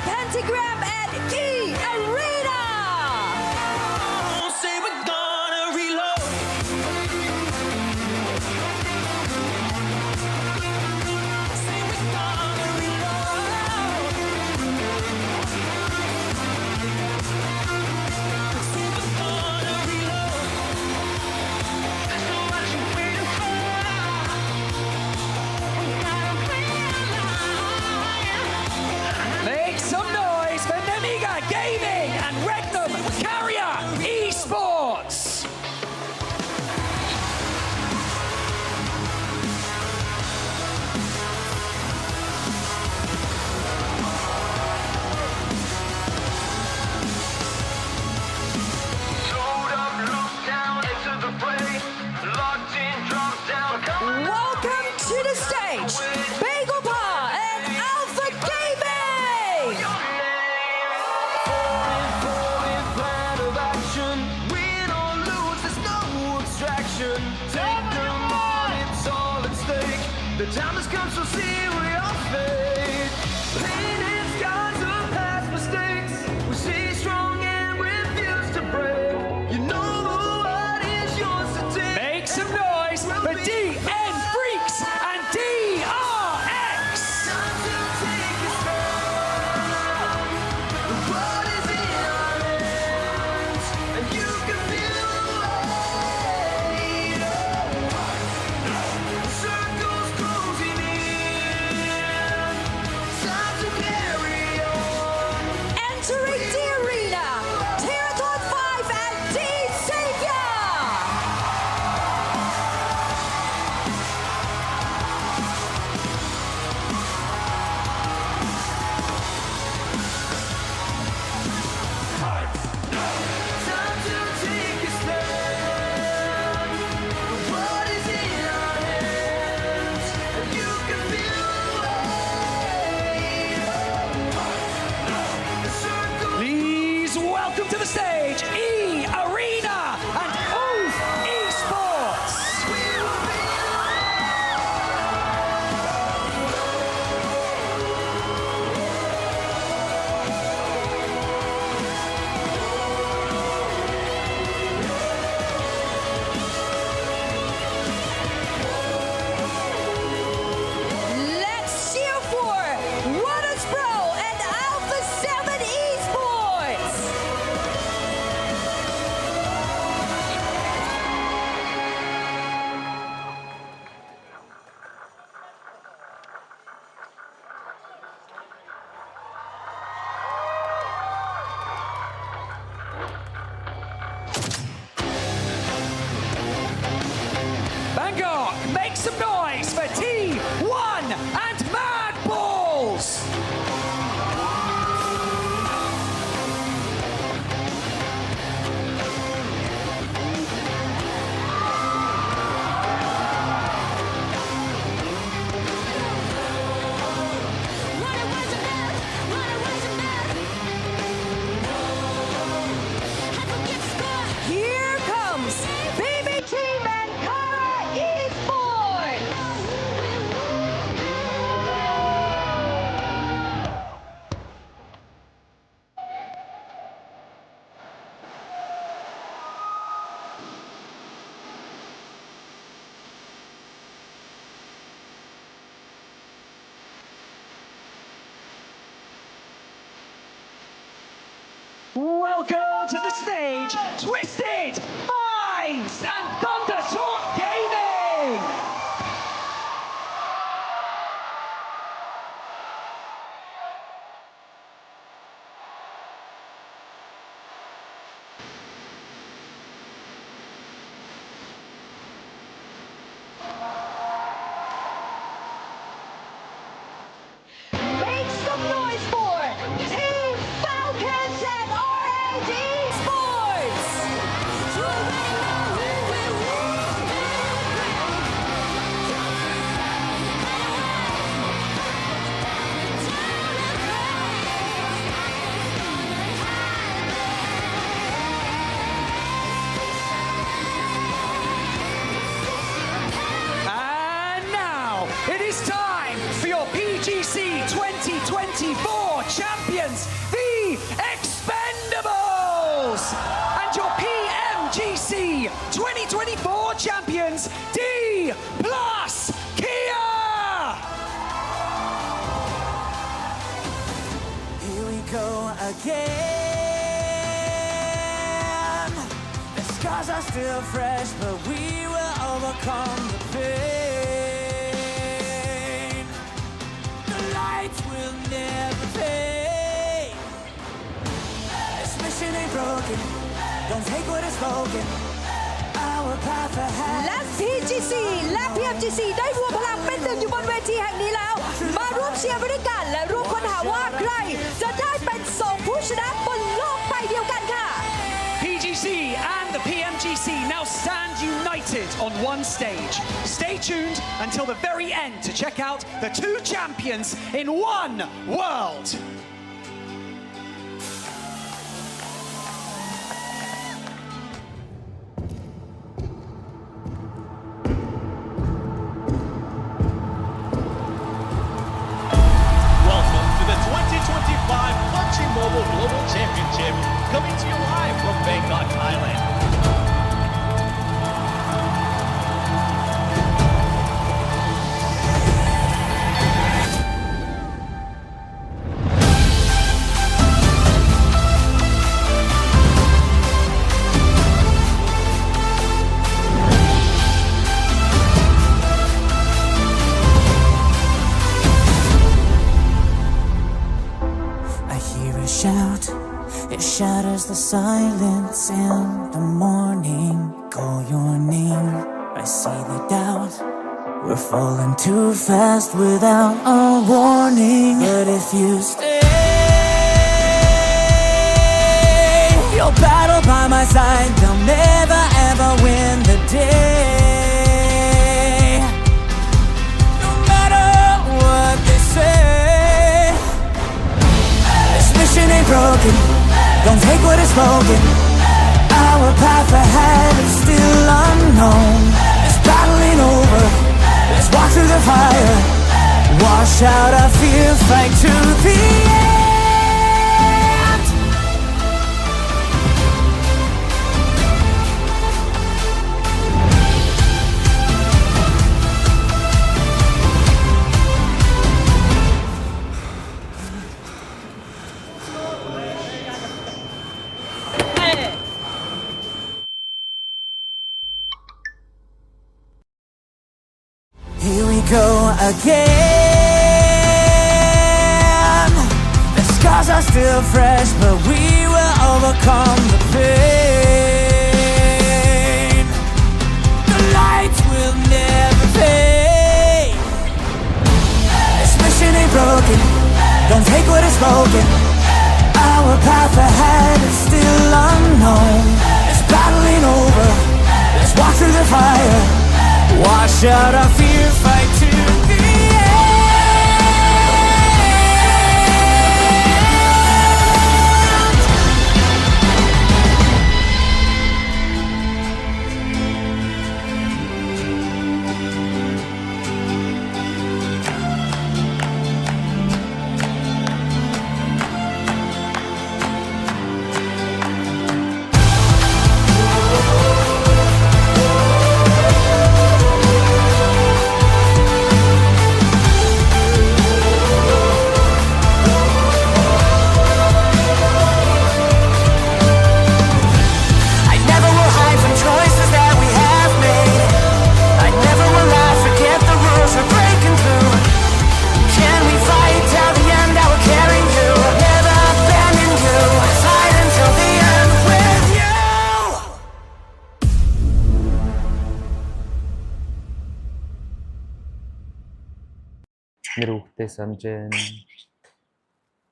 Speaker 13: Pentagram and E Arena.
Speaker 8: Say we're gonna reload. Say we're gonna reload. Say we're gonna reload. So what you waiting for? Make some noise for Nemiga Gaming and Regnum Carrier Esports.
Speaker 13: Welcome to the stage, Bagel Bar and Alpha Gaming.
Speaker 8: The time has come, so see we are fate. Pain and scars of past mistakes. We stay strong and refuse to break. You know what is yours to take. Make some noise for DN Freaks and DRX. Time to take a stand. The world is in our hands, and you can feel the weight. Circles closing in. Time to carry on.
Speaker 13: Entering the arena, Territory 5 and D Savior.
Speaker 8: Time to take a stand. The world is in our hands, and you can feel the weight. Please welcome to the stage E Arena and Oof Esports.
Speaker 13: Let's cheer for Waters Pro and Alpha 7 Esports.
Speaker 8: Bangkok, make some noise for T1 and Mad Balls.
Speaker 13: Here comes BB Team and Kara Esports.
Speaker 8: Welcome to the stage, Twisted Minds and Thunder Talk Gaming.
Speaker 13: Make some noise for Team Falcons and RAD Sports.
Speaker 8: And now it is time for your PGC 2024 Champions champions, the Expendables! And your PMGC 2024 champions, D plus Kia! Here we go again. The scars are still fresh, but we will overcome the pain. The lights will never fade. This mission ain't broken. Don't take what is spoken. Our path ahead.
Speaker 13: และ PGC และ PMGC ได้รวมพลังเป็นหนึ่งอยู่บนเวทีแห่งนี้แล้ว มาร่วมเชียร์ไปด้วยกันและร่วมค้นหาว่าใครจะได้เป็น2ผู้ชนะบนโลกใบเดียวกันค่ะ
Speaker 8: PGC and the PMGC now stand united on one stage. Stay tuned until the very end to check out the two champions in one world.
Speaker 11: Welcome to the 2025 PUBG Mobile Global Championship, coming to you live from Bangkok, Thailand.
Speaker 8: I hear a shout, it shatters the silence in the morning. Call your name, I see the doubt. We're falling too fast without a warning. But if you stay, you'll battle by my side. They'll never ever win the day. No matter what they say, this mission ain't broken. Don't take what is spoken. Our path ahead is still unknown. This battle ain't over. Let's walk through the fire. Wash out our fear, fight to the end. Here we go again. The scars are still fresh, but we will overcome the pain. The lights will never fade. This mission ain't broken. Don't take what is spoken. Our path ahead is still unknown. This battle ain't over. Let's walk through the fire. Wash out our fear, fight to the end.
Speaker 14: Нэрвэгтэй санаж байна.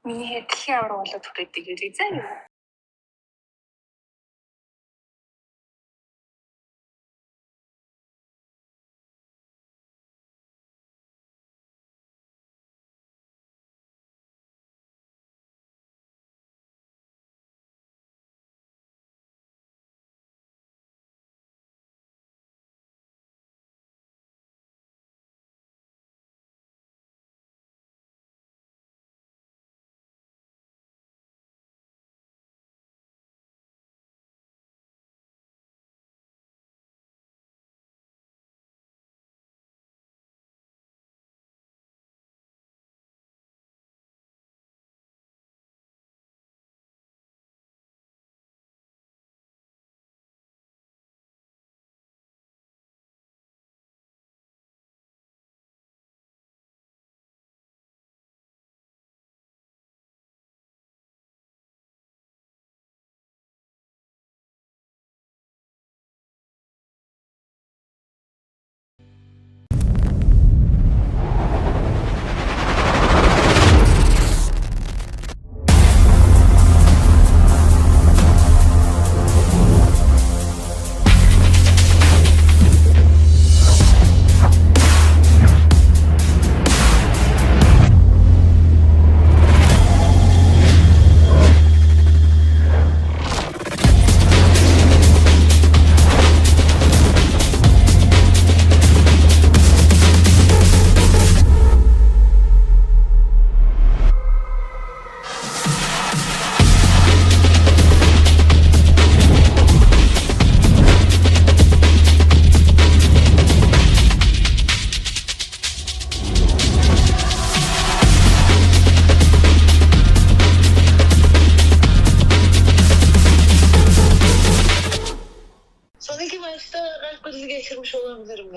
Speaker 7: Миний хэд дэлхийн авраг болоод хүрээдэг гэж үзээ.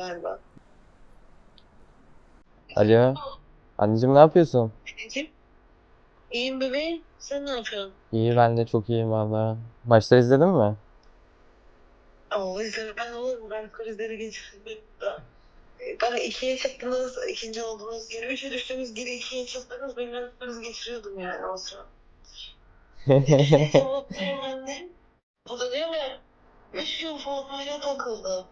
Speaker 2: galiba.
Speaker 1: Alo. Anneciğim ne yapıyorsun?
Speaker 2: Anneciğim. İyiyim bebeğim. Sen ne yapıyorsun?
Speaker 1: İyi ben de çok iyiyim valla. Maçları izledin mi?
Speaker 2: Oo izledim. Ben olur mu? Ben krizleri geçirdim. Bana 2'ye çıktınız, ikinci oldunuz. Geri 3'e düştünüz, geri 2'ye çıktınız. Ben biraz kriz geçiriyordum yani o sıra. Soğukluğum anne. Bu da diyor ya. 3 gün formayla takıldı.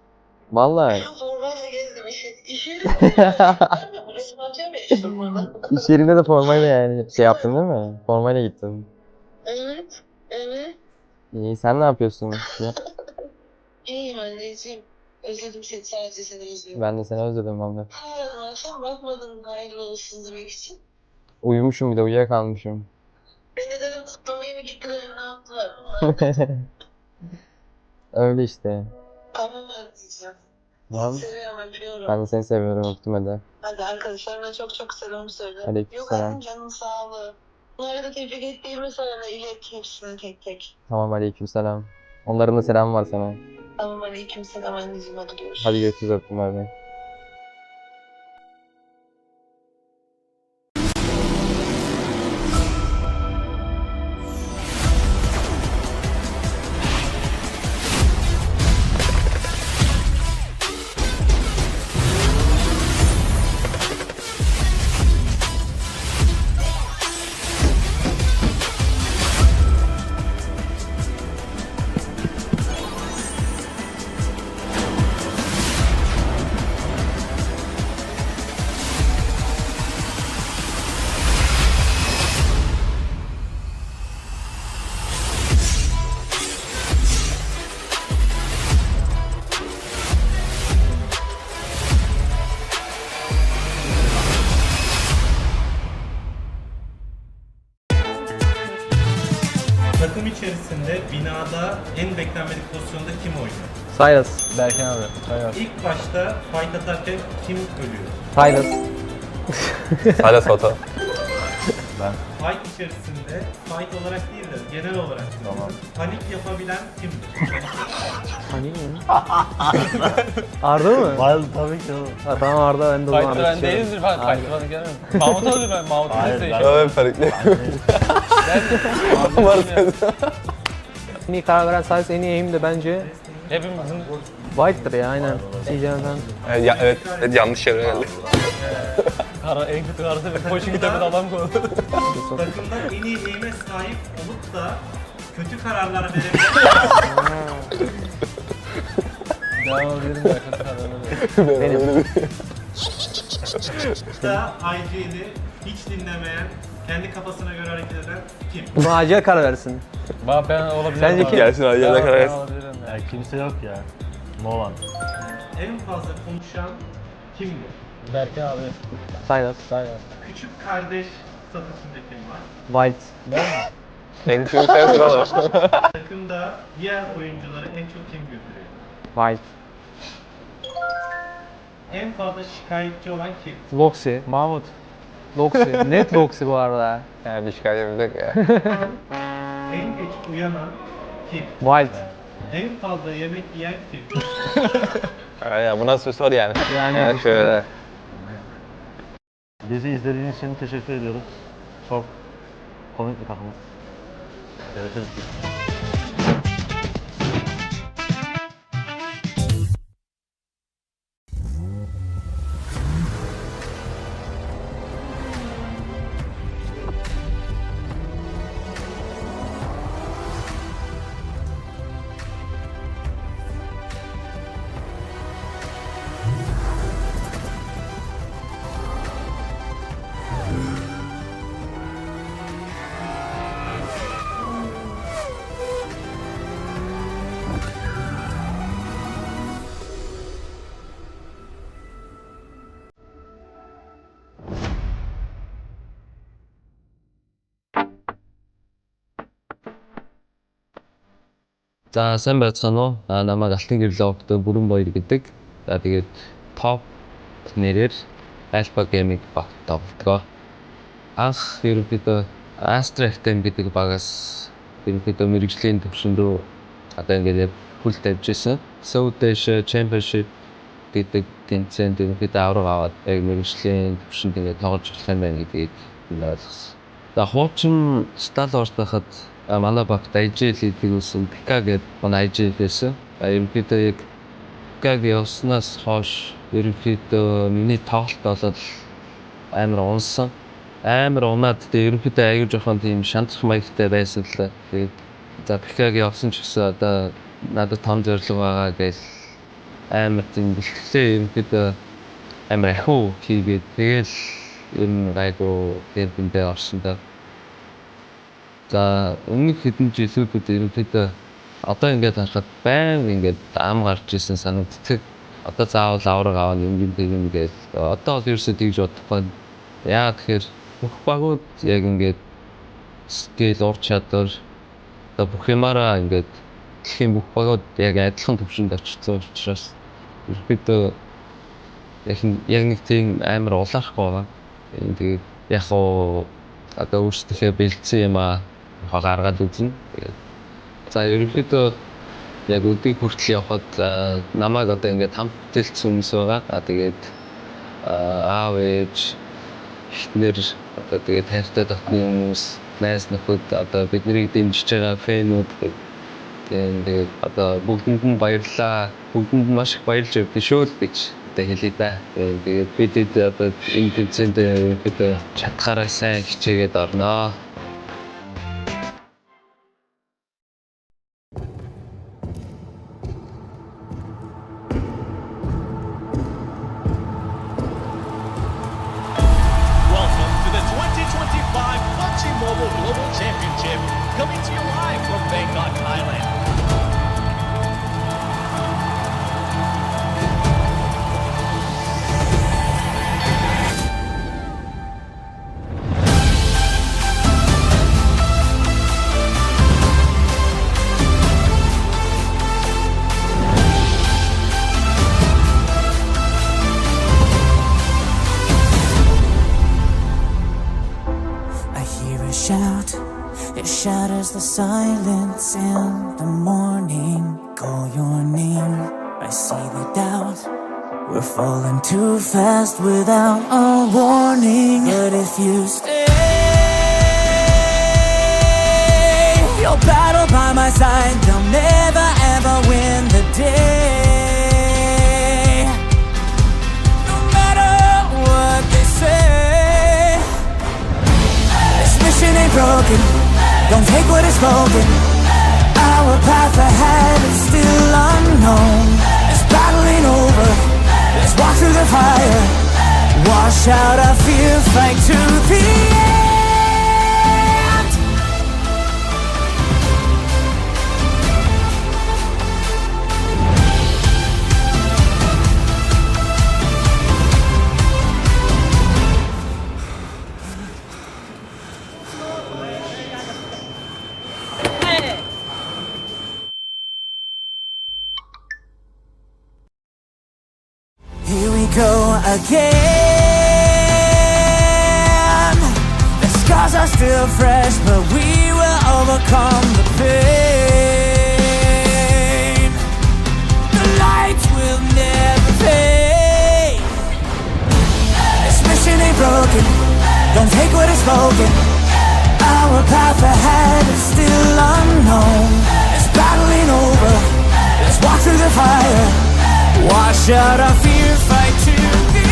Speaker 1: Valla.
Speaker 2: 3 gün formayla gezdim. İş yerinde ben de resim atıyorum ya iş durmadan.
Speaker 1: İş yerinde de formayla yani şey yaptın değil mi? Formayla gittin.
Speaker 2: Evet, evet.
Speaker 1: İyi sen ne yapıyorsun? Ya,
Speaker 2: İyiyim anneciğim. Özledim seni, sadece seni özlüyorum.
Speaker 1: ben de seni özledim valla.
Speaker 2: Ha, sen bakmadın hayırlı olsun demek için.
Speaker 1: Uyumuşum bir de uyuyakalmışım.
Speaker 2: Ben de dedim kutlamaya mı gittiler, ne yaptılar?
Speaker 1: Öyle işte.
Speaker 2: Tamam anneciğim.
Speaker 1: Tamam.
Speaker 2: Seviyorum, öpüyorum.
Speaker 1: Ben de seni seviyorum öptüm hadi.
Speaker 2: Hadi arkadaşlarına çok çok selam söyle.
Speaker 1: Aleykümselam.
Speaker 2: Yok canın sağlığı. Bunları da tebrik ettiğimi sana ilet hepsini tek tek.
Speaker 1: Tamam aleykümselam. Onların da selamı var sana.
Speaker 2: Tamam aleykümselam anneciğim, hadi görüşürüz.
Speaker 1: Hadi görüşürüz öptüm hadi.
Speaker 15: Takım içerisinde binada en beklenmedik pozisyonda kim oynuyor?
Speaker 16: Silas. Berkin abi. Silas.
Speaker 15: İlk başta fight atarken kim ölüyor?
Speaker 16: Silas. Silas Foto. Ben.
Speaker 15: Fight içerisinde fight olarak değil de genel olarak
Speaker 16: Tamam.
Speaker 15: panik yapabilen kimdir?
Speaker 16: Panik mi? Arda mı? Tabii ki oğlum. Tamam Arda, ben de o zaman
Speaker 17: Fighter ben değildir ben. Fighter bana gelmem. Mahmut olur ben. Mahmut'u
Speaker 16: Hayır, ben farklı. En iyi karar veren Silas, en iyi aim de bence
Speaker 17: Hepimizin
Speaker 16: White'dır ya, aynen. CJ'den.
Speaker 18: Evet, yanlış yere geldi.
Speaker 17: en kötü kararı ve koşu kitabını adam koydu.
Speaker 15: Takımda en iyi aim'e sahip olup da kötü kararlar verebilen
Speaker 17: Devam edelim ya, kötü kararları.
Speaker 16: Benim.
Speaker 15: da IG'li hiç dinlemeyen, kendi kafasına göre hareket eden kim?
Speaker 16: Buna acil karar versin.
Speaker 17: Ben olabilirim.
Speaker 16: Sence kim?
Speaker 18: Gelsin abi, yerine karar versin.
Speaker 17: Ya
Speaker 16: Kimse yok ya. No one.
Speaker 15: En fazla konuşan kimdir?
Speaker 17: Berkin abi.
Speaker 16: Silas.
Speaker 15: Küçük kardeş statüsünde kim var?
Speaker 16: White.
Speaker 18: En küçük sensin oğlum.
Speaker 15: Takımda diğer oyuncuları en çok kim güldürüyor?
Speaker 16: White.
Speaker 15: En fazla şikayetçi olan kim?
Speaker 16: Loxy. Mahmut. Loxy. Net Loxy bu arada.
Speaker 18: Yani bir şikayetimiz yok ya.
Speaker 15: En geç uyanan kim?
Speaker 16: White.
Speaker 15: En fazla yemek yiyen kim?
Speaker 18: Ya bu nasıl bir soru yani?
Speaker 16: Yani
Speaker 18: şöyle.
Speaker 16: Bizi izlediğiniz için teşekkür ediyoruz. Çok komik bir takımız. Görüşürüz.
Speaker 14: За сайн байцгаана уу? Намайг Алтан гэрлэгт бүрэн баяр гэдэг. За тэгээд топ нэрээр Alpha Gaming багт тоглодог. Анх ерөнхийдөө Astra FM гэдэг багаас ерөнхийдөө мэрэгжлийн төвшин рүү одоо ингээд хүл тавьж ирсэн. South Asia Championship гэдэг тэмцээнд ерөнхийдөө авраг аваад яг мэргэжлийн төвшөнд ингээд тоглож болох юм байна гэдгийг ойлгосон. За хуучин Star Wars байхад манай багт IGL-ийг үүсэн PK гэдэг манай IGL байсан. Ерөнхийдөө яг PK явснаас хойш ерөнхийдөө миний тоглолт болоод амар унсан. Амар унаад тэгээ ерөнхийдөө аягүй жоохон тийм шанцх маягтай байсан л да. Тэгээд за PK явсан ч гэсэн одоо надад том зорилго байгаа гэж амар тийм бэлтгэлээ ерөнхийдөө амар ахиу хийгээд тэгэл ер нь гайгүй тэрбэндээ орсон даа. За өмнөх хэдэн жилүүд ерөнхийдөө одоо ингээд харахад баян ингээд ам гарч ирсэн санагддаг. Одоо заавал авраг аваад юм гээд одоо бол ерөөсөө тэгж бодохгүй. Яагаад тэгэхээр бүх багууд яг ингээд скил ур чадвар одоо бүх юмараа ингээд дэлхийн бүх багууд яг адилхан төвшөнд очсон учраас ерөнхийдөө яг нэг тийм амар улаарахгүй байгаа. Тэгээд яг оо одоо өөрсдөө бэлдсэн юм гаргаад үзнэ. Тэгээд за ерөнхийдөө яг өдийг хүртэл явхад намайг одоо ингээд хамтэлцсэн хүмүүс байгаа. Тэгээд аав ээж эхнэр одоо тэгээд хайртай дотны хүмүүс найз нөхөд одоо биднийг дэмжиж байгаа фэнүүд тэгээд одоо бүгдэнд нь баярлалаа. Бүгдэнд нь маш их баярлж явдсан шүү л гэж одоо хэлээ да. Тэгээд бид одоо энэ тэмцээнд ерөнхийдөө чадхаараа сайн хичээгээд орноо.
Speaker 8: Welcome to the 2025 PUBG Mobile Global Championship, coming to you live from Bangkok, Thailand.
Speaker 19: I hear a shout, it shatters the silence in the morning. Call your name, I see the doubt. We're falling too fast without a warning. But if you stay, you'll battle by my side. They'll never ever win the day. No matter what they say, this mission ain't broken. Don't take what is spoken. Our path ahead is still unknown. This battle ain't over. Let's walk through the fire. Wash out our fear, fight to the end. Here we go again. The scars are still fresh, but we will overcome the pain. The lights will never fade. This mission ain't broken. Don't take what is spoken. Our path ahead is still unknown. This battle ain't over. Let's walk through the fire. Wash out our fear, fight to the end.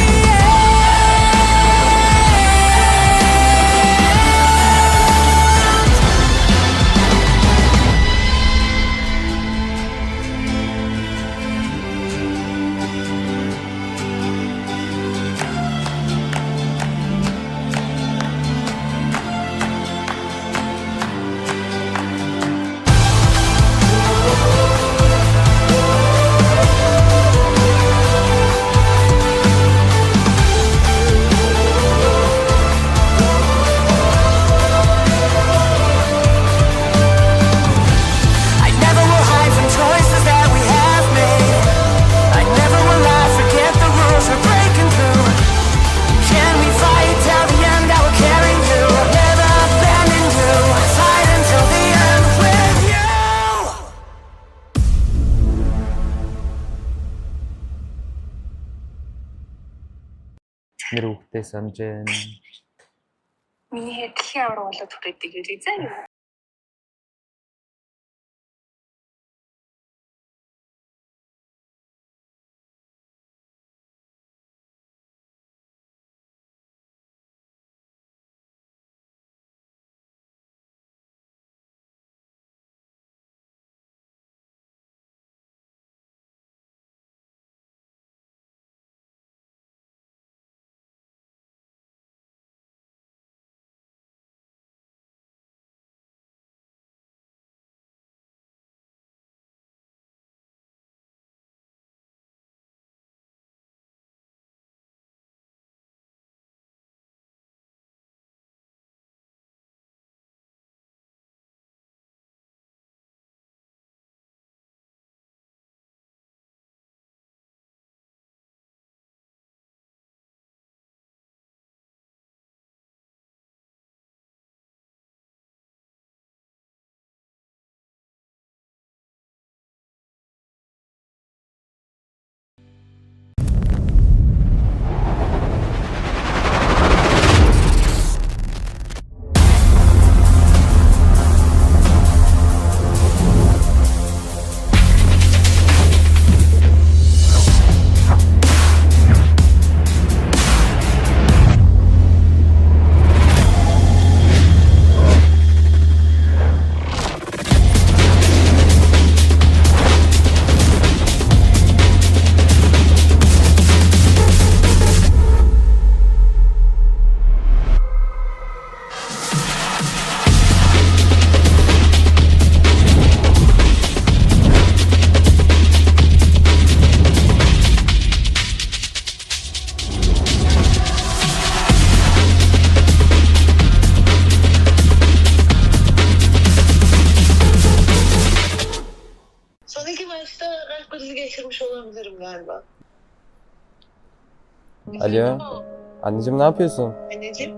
Speaker 14: reworked sanjen.
Speaker 7: มีเหตุที่เราทุกติกิจใจ
Speaker 2: galiba.
Speaker 1: Alo. Anneciğim ne yapıyorsun?
Speaker 2: Anneciğim.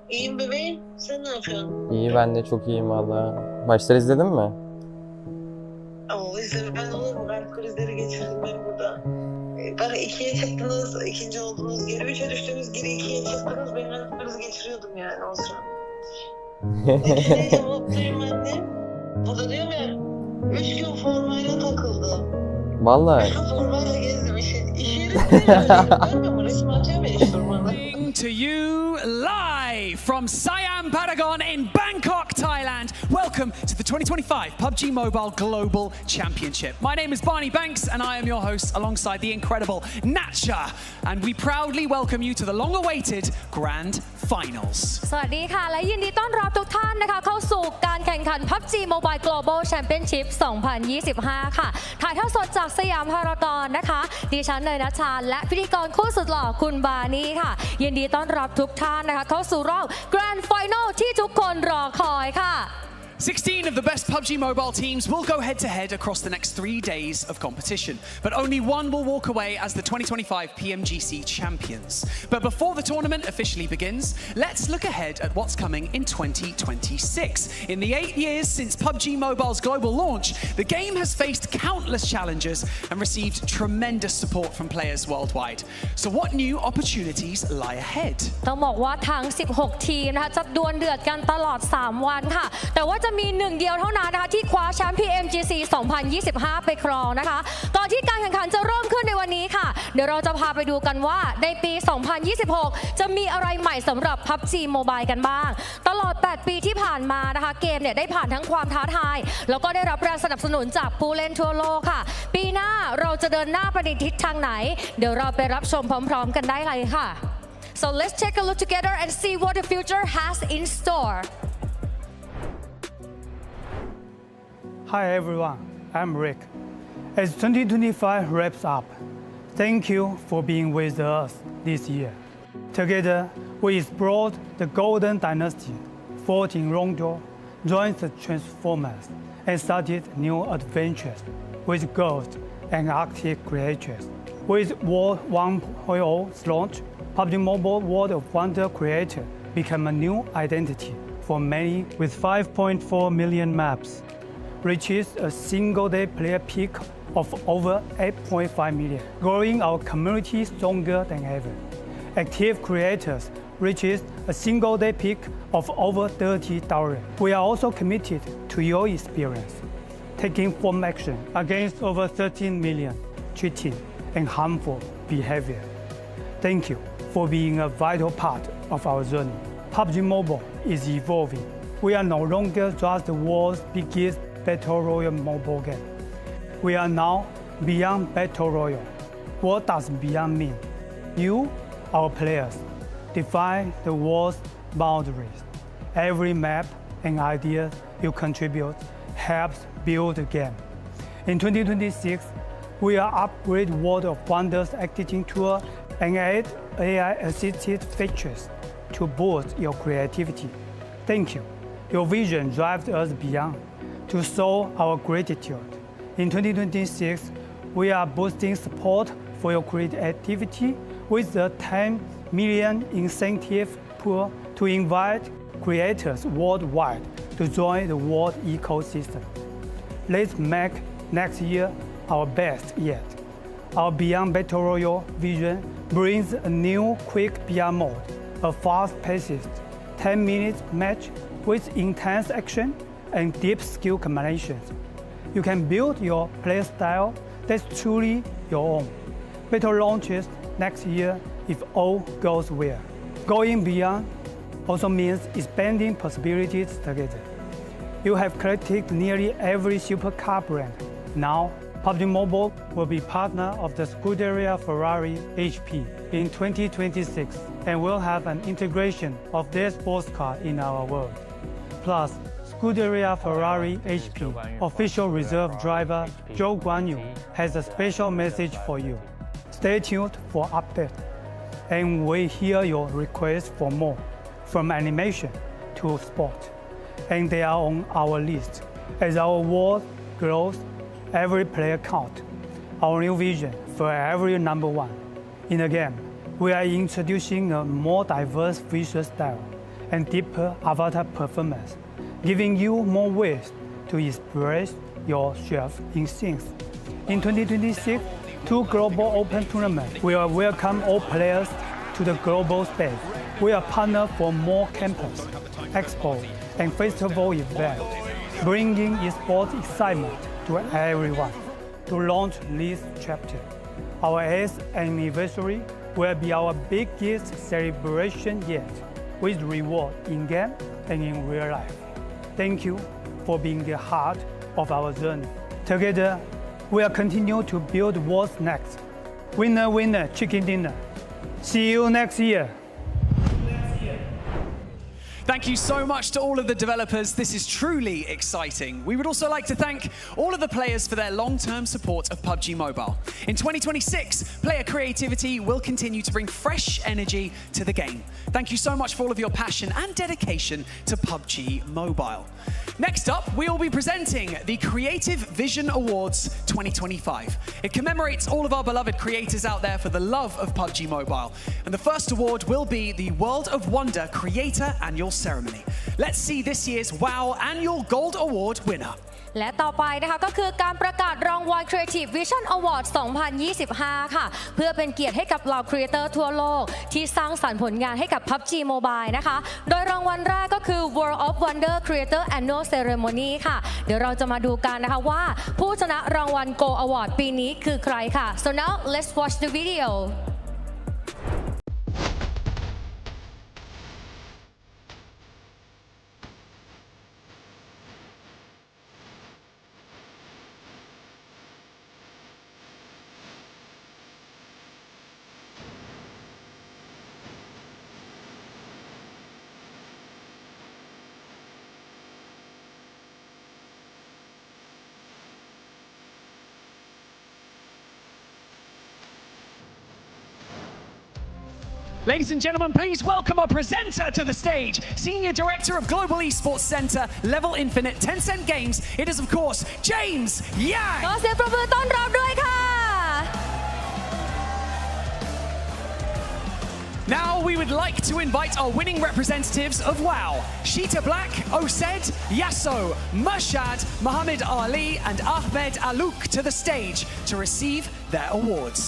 Speaker 2: İyiyim bebeğim. Sen ne yapıyorsun?
Speaker 1: İyi, ben de çok iyiyim valla. Maçları izledin mi?
Speaker 2: Oo izledim. Ben olur mu? Kalp krizleri geçirdim ben burada. Bana 2'ye çıktınız, ikinci oldunuz. Geri 3'e düştünüz, geri 2'ye çıktınız. Ben kalp krizi geçiriyordum yani o sıra. Ne cevaplıyım annem? O da diyorum ya, 3 gün formayla takıldı.
Speaker 1: Vallahi.
Speaker 2: 3 gün formayla gezdim. İş yerinde görmüyor mu? Resim atıyor beni iş formayla.
Speaker 6: To you live from Siam Paragon in Bangkok, Thailand. Welcome to the 2025 PUBG Mobile Global Championship. My name is Barney Banks and I am your host alongside the incredible Natcha. And we proudly welcome you to the long-awaited Grand Finals.
Speaker 13: สวัสดีค่ะและยินดีต้อนรับทุกท่านนะคะเข้าสู่การแข่งขัน PUBG Mobile Global Championship 2025 ค่ะถ่ายทอดสดจากสยามพารากอนนะคะดิฉันเนยณัชชาและพิธีกรคู่สุดหล่อคุณบานี่ค่ะยินดีต้อนรับทุกท่านนะคะเข้าสู่รอบ Grand Final ที่ทุกคนรอคอยค่ะ
Speaker 6: 16 of the best PUBG Mobile teams will go head-to-head across the next 3 days of competition, but only one will walk away as the 2025 PMGC champions. But before the tournament officially begins, let's look ahead at what's coming in 2026. In the 8 years since PUBG Mobile's global launch, the game has faced countless challenges and received tremendous support from players worldwide. So what new opportunities lie ahead?
Speaker 13: ต้องบอกว่าทั้ง 16 ทีมนะคะจะดวลเดือดกันตลอด 3 วันค่ะแต่ว่าจะมีหนึ่งเดียวเท่านั้นนะคะที่คว้าแชมป์ PMGC 2025 ไปครองนะคะก่อนที่การแข่งขันจะเริ่มขึ้นในวันนี้ค่ะเดี๋ยวเราจะพาไปดูกันว่าในปี 2026 จะมีอะไรใหม่สำหรับ PUBG Mobile กันบ้างตลอด 8 ปีที่ผ่านมานะคะเกมเนี่ยได้ผ่านทั้งความท้าทายแล้วก็ได้รับแรงสนับสนุนจากผู้เล่นทั่วโลกค่ะปีหน้าเราจะเดินหน้าไปในทิศทางไหนเดี๋ยวเราไปรับชมพร้อมๆกันได้เลยค่ะ So let's take a look together and see what the future has in store.
Speaker 20: Hi everyone, I'm Rick. As 2025 wraps up, thank you for being with us this year. Together, we explored the Golden Dynasty, fought in Rongzhou, joined the Transformers, and started new adventures with Ghost and Arctic creatures. With World 1.0's launch, PUBG Mobile World of Wonder Creator became a new identity for many with 5.4 million maps. Reaches a single-day player peak of over 8.5 million, growing our community stronger than ever. active creators reaches a single-day peak of over 30,000. We are also committed to your experience, taking firm action against over 13 million cheating and harmful behavior. Thank you for being a vital part of our journey. PUBG Mobile is evolving. We are no longer just the world's biggest Battle Royale mobile game. We are now beyond Battle Royale. What does beyond mean? You, our players, define the world's boundaries. Every map and idea you contribute helps build the game. In 2026, we are upgrade World of Wonders editing tool and add AI-assisted features to boost your creativity. Thank you. Your vision drives us beyond to show our gratitude. In 2026, we are boosting support for your creativity with the 10 million incentive pool to invite creators worldwide to join the world ecosystem. Let's make next year our best yet. Our Beyond Battle Royale vision brings a new quick BR mode, a fast-paced 10-minute match with intense action and deep skill combinations. You can build your play style that's truly your own. Battle launches next year if all goes well. Going beyond also means expanding possibilities together. You have collected nearly every supercar brand. Now, PUBG Mobile will be partner of the Scuderia Ferrari HP in 2026 and will have an integration of their sports car in our world. Plus, Scuderia Ferrari HP official reserve driver Zhou Guanyu has a special message for you. Stay tuned for updates, and we hear your requests for more, from animation to sport, and they are on our list. As our world grows, every player counts. Our new vision for every number one. In the game, we are introducing a more diverse visual style and deeper avatar performance, giving you more ways to express yourself in scenes. In 2026, 2 global open tournaments will welcome all players to the global stage. We are partner for more campus, expo, and festival events, bringing esports excitement to everyone. To launch this chapter, our 8th anniversary will be our biggest celebration yet, with reward in-game and in real life. Thank you for being the heart of our journey. Together, we'll continue to build what's next. Winner, winner, chicken dinner. See you next year.
Speaker 6: Thank you so much to all of the developers. This is truly exciting. We would also like to thank all of the players for their long-term support of PUBG Mobile. In 2026, player creativity will continue to bring fresh energy to the game. Thank you so much for all of your passion and dedication to PUBG Mobile. Next up, we will be presenting the Creative Vision Awards 2025. It commemorates all of our beloved creators out there for the love of PUBG Mobile. And the first award will be the World of Wonder Creator Annual Ceremony. Let's see this year's WoW Annual Gold Award winner.
Speaker 13: และต่อไปนะคะก็คือการประกาศรางวัล Creative Vision Award 2025 ค่ะเพื่อเป็นเกียรติให้กับเหล่าครีเอเตอร์ทั่วโลกที่สร้างสรรค์ผลงานให้กับ PUBG Mobile นะคะโดยรางวัลแรกก็คือ World of Wonder Creator Annual Ceremony ค่ะเดี๋ยวเราจะมาดูกันนะคะว่าผู้ชนะรางวัล Gold Award ปีนี้คือใครค่ะ so now let's watch the video
Speaker 6: Ladies and gentlemen, please welcome our presenter to the stage, Senior Director of Global Esports Center, Level Infinite, Tencent Games. It is, of course, James Yang.
Speaker 13: ขอเสียงปรบมือต้อนรับด้วยค่ะ
Speaker 6: Now we would like to invite our winning representatives of WoW, Sheeta Black, Osed, Yasso, Murshad, Muhammad Ali, and Ahmed Alouk to the stage to receive their awards.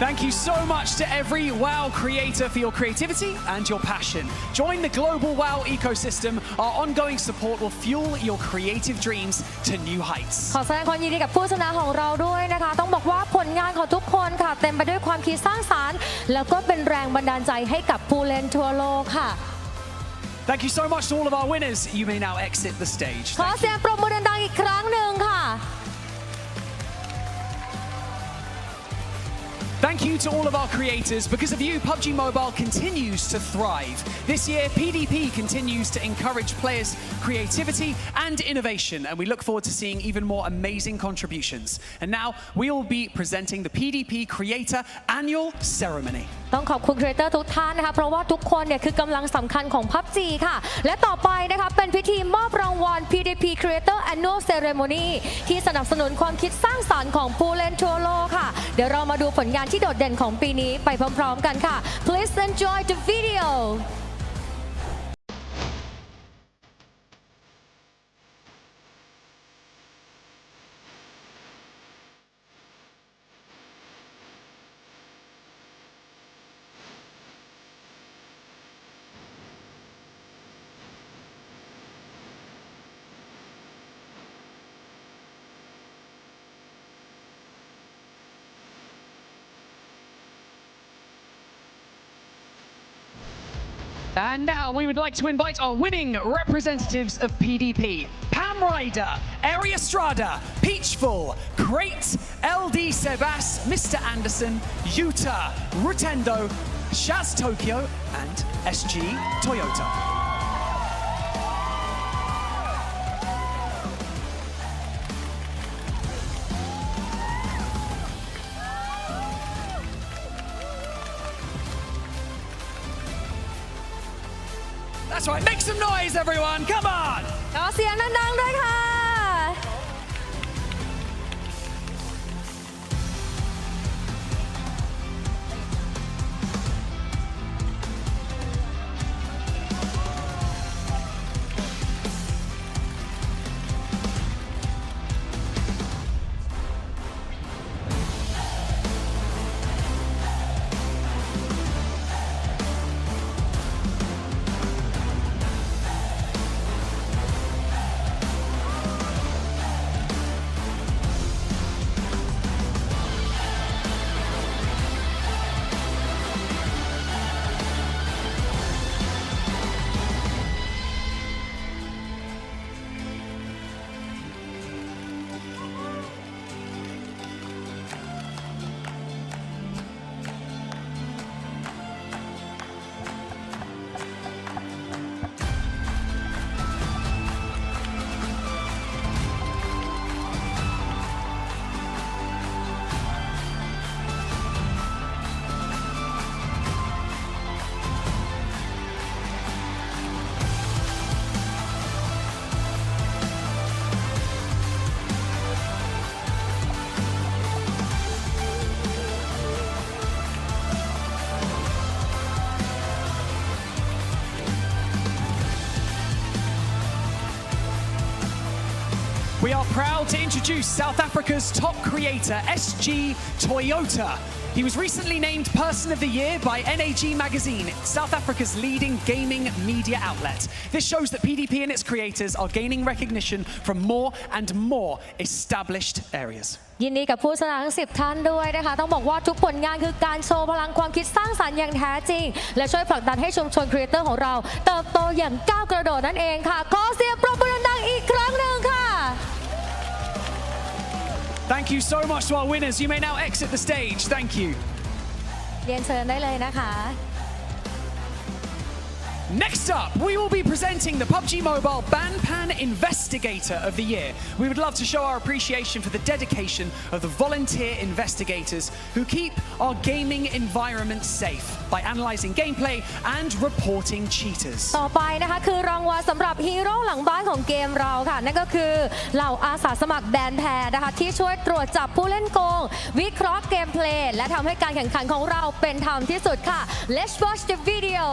Speaker 6: Thank you so much to every WoW creator for your creativity and your passion. Join the global WoW ecosystem. Our ongoing support will fuel your creative dreams to new heights.
Speaker 13: ขอแสดงความยินดีกับผู้ชนะของเราด้วยนะคะต้องบอกว่าผลงานของทุกคนค่ะเต็มไปด้วยความคิดสร้างสรรค์แล้วก็เป็นแรงบันดาลใจให้กับผู้เล่นทั่วโลกค่ะ
Speaker 6: Thank you so much to all of our winners. You may now exit the stage.
Speaker 13: ขอเสียงปรบมือดังๆอีกครั้งหนึ่งค่ะ
Speaker 6: Thank you to all of our creators. Because of you, PUBG Mobile continues to thrive. This year, PDP continues to encourage players' creativity and innovation, and we look forward to seeing even more amazing contributions. And now, we will be presenting the PDP Creator Annual Ceremony.
Speaker 13: ต้องขอบคุณครีเอเตอร์ทุกท่านนะคะเพราะว่าทุกคนเนี่ยคือกำลังสำคัญของ PUBG ค่ะและต่อไปนะคะเป็นพิธีมอบรางวัล PDP Creator Annual Ceremony ที่สนับสนุนความคิดสร้างสรรค์ของผู้เล่นทั่วโลกค่ะเดี๋ยวเรามาดูผลงานที่โดดเด่นของปีนี้ไปพร้อมๆกันค่ะ Please enjoy the video
Speaker 6: And now we would like to invite our winning representatives of PDP. Pam Ryder, Ari Estrada, Peachful, Crate, LD Sebas, Mr. Anderson, Yuta, Rutendo, Shaz Tokyo, and SG Toyota. That's right, make some noise everyone, come on!
Speaker 13: ขอเสียงดังๆด้วยค่ะ
Speaker 6: We are proud to introduce South Africa's top creator, SG Toyota. He was recently named Person of the Year by NAG Magazine, South Africa's leading gaming media outlet. This shows that PDP and its creators are gaining recognition from more and more established areas.
Speaker 13: ยินดีกับผู้ชนะทั้ง10ท่านด้วยนะคะต้องบอกว่าทุกผลงานคือการโชว์พลังความคิดสร้างสรรค์อย่างแท้จริงและช่วยผลักดันให้ชุมชนครีเอเตอร์ของเราเติบโตอย่างก้าวกระโดดนั่นเองค่ะขอเสียงปรบมือดังๆอีกครั้งหนึ่งค่ะ
Speaker 6: Thank you so much to our winners. You may now exit the stage. Thank you.
Speaker 13: เรียนเชิญได้เลยนะคะ
Speaker 6: Next up, we will be presenting the PUBG Mobile Banpan Investigator of the Year. We would love to show our appreciation for the dedication of the volunteer investigators who keep our gaming environment safe by analyzing gameplay and reporting cheaters.
Speaker 13: ต่อไปนะคะคือรางวัลสำหรับฮีโร่หลังบ้านของเกมเราค่ะนั่นก็คือเหล่าอาสาสมัครแบนแพรนะคะที่ช่วยตรวจจับผู้เล่นโกงวิเคราะห์เกมเพลย์และทำให้การแข่งขันของเราเป็นธรรมที่สุดค่ะ Let's watch the video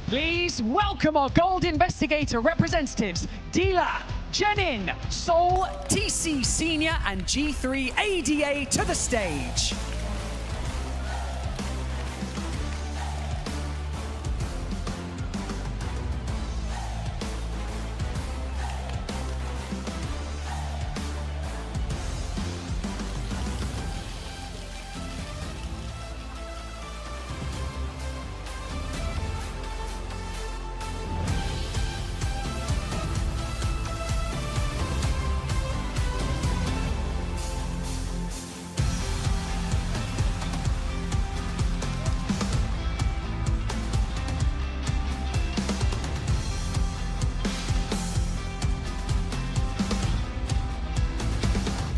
Speaker 21: Please welcome our Gold Investigator representatives, Dila, Jenin, Seoul, TC Senior, and G3 ADA to the stage.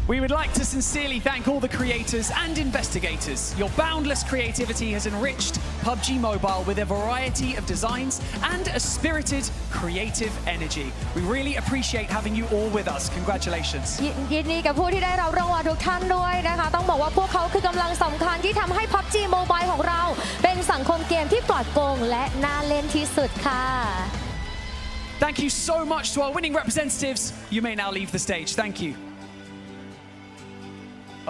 Speaker 21: We would like to sincerely thank all the creators and investigators. Your boundless creativity has enriched PUBG Mobile with a variety of designs and a spirited, creative energy. We really appreciate having you all with us. Congratulations.
Speaker 13: ยินดีกับผู้ที่ได้รับรางวัลทุกท่านด้วยนะคะต้องบอกว่าพวกเขาคือกำลังสำคัญที่ทำให้ PUBG Mobile ของเราเป็นสังคมเกมที่ปลอดโปร่งและน่าเล่นที่สุดค่ะ
Speaker 21: Thank you so much to our winning representatives. You may now leave the stage. Thank you.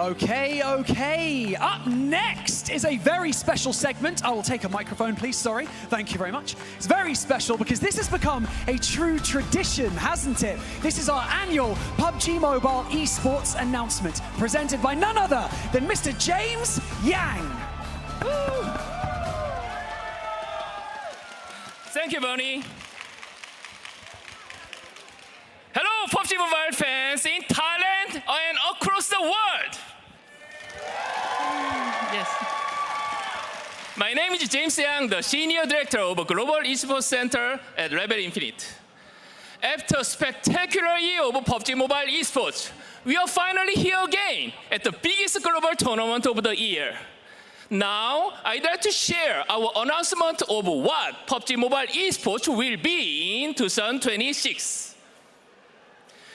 Speaker 21: Okay. Up next is a very special segment. I will take a microphone, please. Sorry. Thank you very much. It's very special because this has become a true tradition, hasn't it? This is our annual PUBG Mobile esports announcement, presented by none other than Mr. James Yang.
Speaker 22: Thank you, Bonnie. Hello, PUBG Mobile fans in Thailand and across the world. Yes. My name is James Yang, the Senior Director of Global Esports Center at Rebel Infinite. After a spectacular year of PUBG Mobile esports, we are finally here again at the biggest global tournament of the year. Now, I'd like to share our announcement of what PUBG Mobile esports will be in 2026.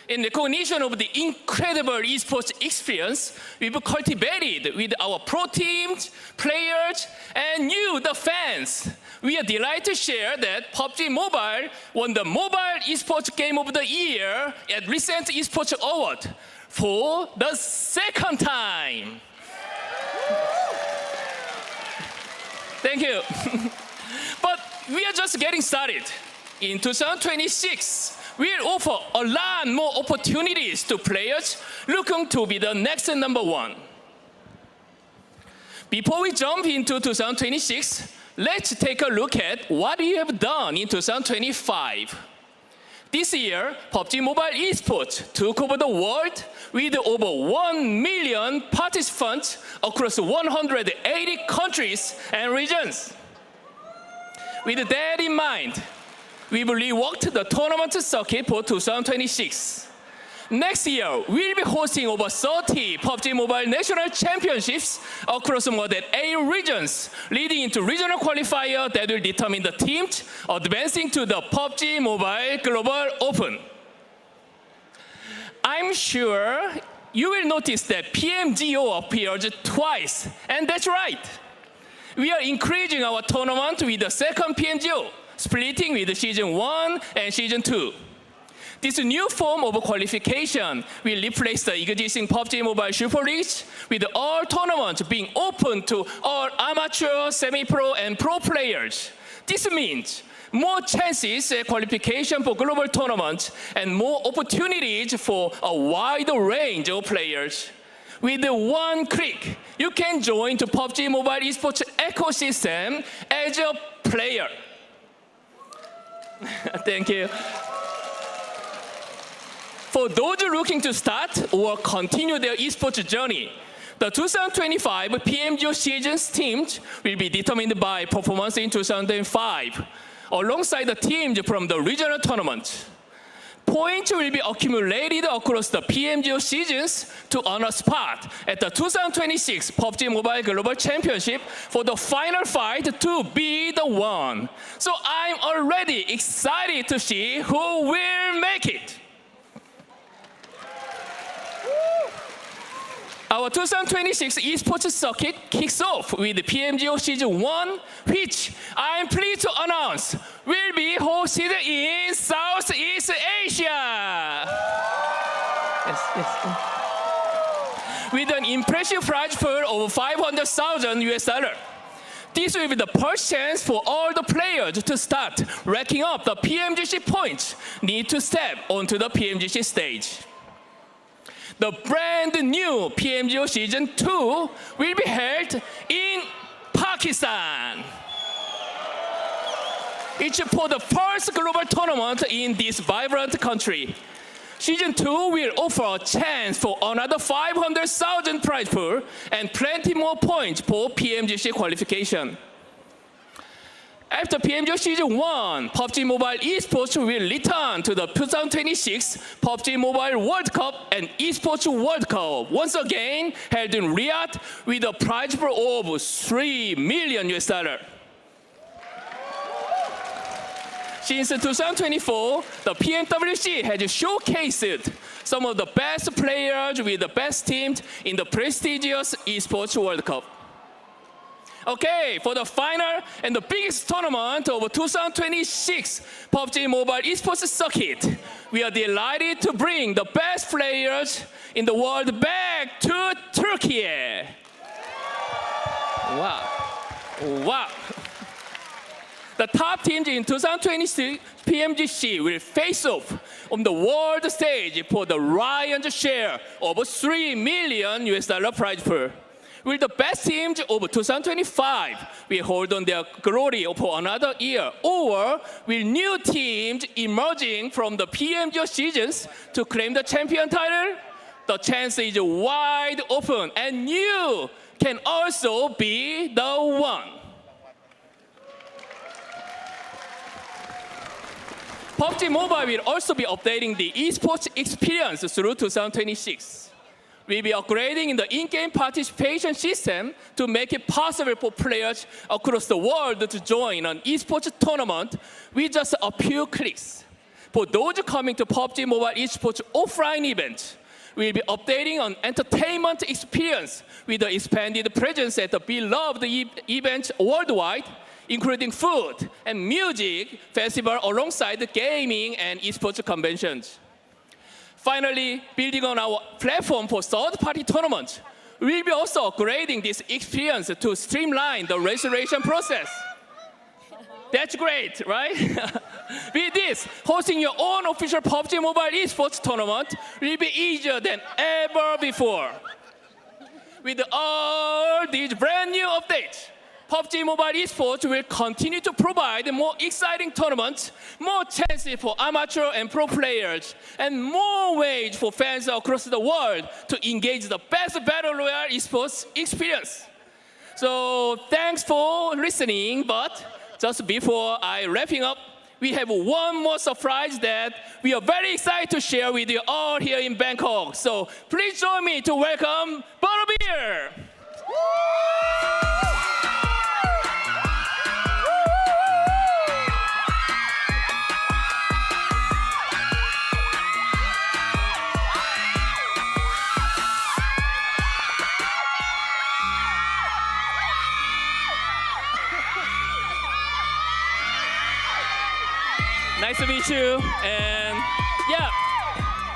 Speaker 22: In recognition of the incredible esports experience we've cultivated with our pro teams, players, and you, the fans, we are delighted to share that PUBG Mobile won the Mobile Esports Game of the Year at recent Esports Award for the second time. Thank you. But we are just getting started. In 2026, we'll offer a lot more opportunities to players looking to be the next number one. Before we jump into 2026, let's take a look at what we have done in 2025. This year, PUBG Mobile Esports took over the world with over 1 million participants across 180 countries and regions. With that in mind, we've reworked the tournament circuit for 2026. Next year, we'll be hosting over 30 PUBG Mobile National Championships across more than 8 regions, leading into regional qualifier that will determine the teams advancing to the PUBG Mobile Global Open. I'm sure you will notice that PMGO appears twice, and that's right. We are increasing our tournament with the second PMGO, splitting with Season 1 and Season 2. This new form of qualification will replace the existing PUBG Mobile Super Leagues, with all tournaments being open to all amateur, semi-pro, and pro players. This means more chances at qualification for global tournaments and more opportunities for a wide range of players. With one click, you can join the PUBG Mobile Esports ecosystem as a player. Thank you. For those looking to start or continue their esports journey, the 2025 PMGO seasons teams will be determined by performance in 2005, alongside the teams from the regional tournament. Points will be accumulated across the PMGO seasons to earn a spot at the 2026 PUBG Mobile Global Championship for the final fight to be the one. So I'm already excited to see who will make it. Our 2026 esports circuit kicks off with PMGO Season 1, which I'm pleased to announce will be hosted in Southeast Asia. With an impressive prize pool of $500,000. This will be the first chance for all the players to start racking up the PMGC points need to step onto the PMGC stage. The brand new PMGO Season 2 will be held in Pakistan. It's for the first global tournament in this vibrant country. Season 2 will offer a chance for another 500,000 prize pool and plenty more points for PMGC qualification. After PMGC Season 1, PUBG Mobile Esports will return to the 2026 PUBG Mobile World Cup and Esports World Cup, once again held in Riyadh with a prize pool of $3 million. Since 2024, the PMWC has showcased some of the best players with the best teams in the prestigious Esports World Cup. Okay, for the final and the biggest tournament of 2026 PUBG Mobile Esports Circuit, we are delighted to bring the best players in the world back to Turkey. Wow. Wow. The top teams in 2026 PMGC will face off on the world stage for the lion's share of $3 million prize pool. Will the best teams of 2025 will hold on their glory for another year, or will new teams emerging from the PMGO seasons to claim the champion title? The chance is wide open, and you can also be the one. PUBG Mobile will also be updating the esports experience through 2026. We'll be upgrading in the in-game participation system to make it possible for players across the world to join an esports tournament with just a few clicks. For those coming to PUBG Mobile Esports offline events, we'll be updating an entertainment experience with the expanded presence at the beloved events worldwide, including food and music festival alongside the gaming and esports conventions. Finally, building on our platform for third-party tournaments, we'll be also upgrading this experience to streamline the registration process. That's great, right? With this, hosting your own official PUBG Mobile Esports tournament will be easier than ever before. With all these brand new updates, PUBG Mobile Esports will continue to provide more exciting tournaments, more chances for amateur and pro players, and more ways for fans across the world to engage the best Battle Royale esports experience. So thanks for listening, but just before I wrapping up, we have one more surprise that we are very excited to share with you all here in Bangkok. So please join me to welcome Butterbeer. Nice to meet you, and yeah,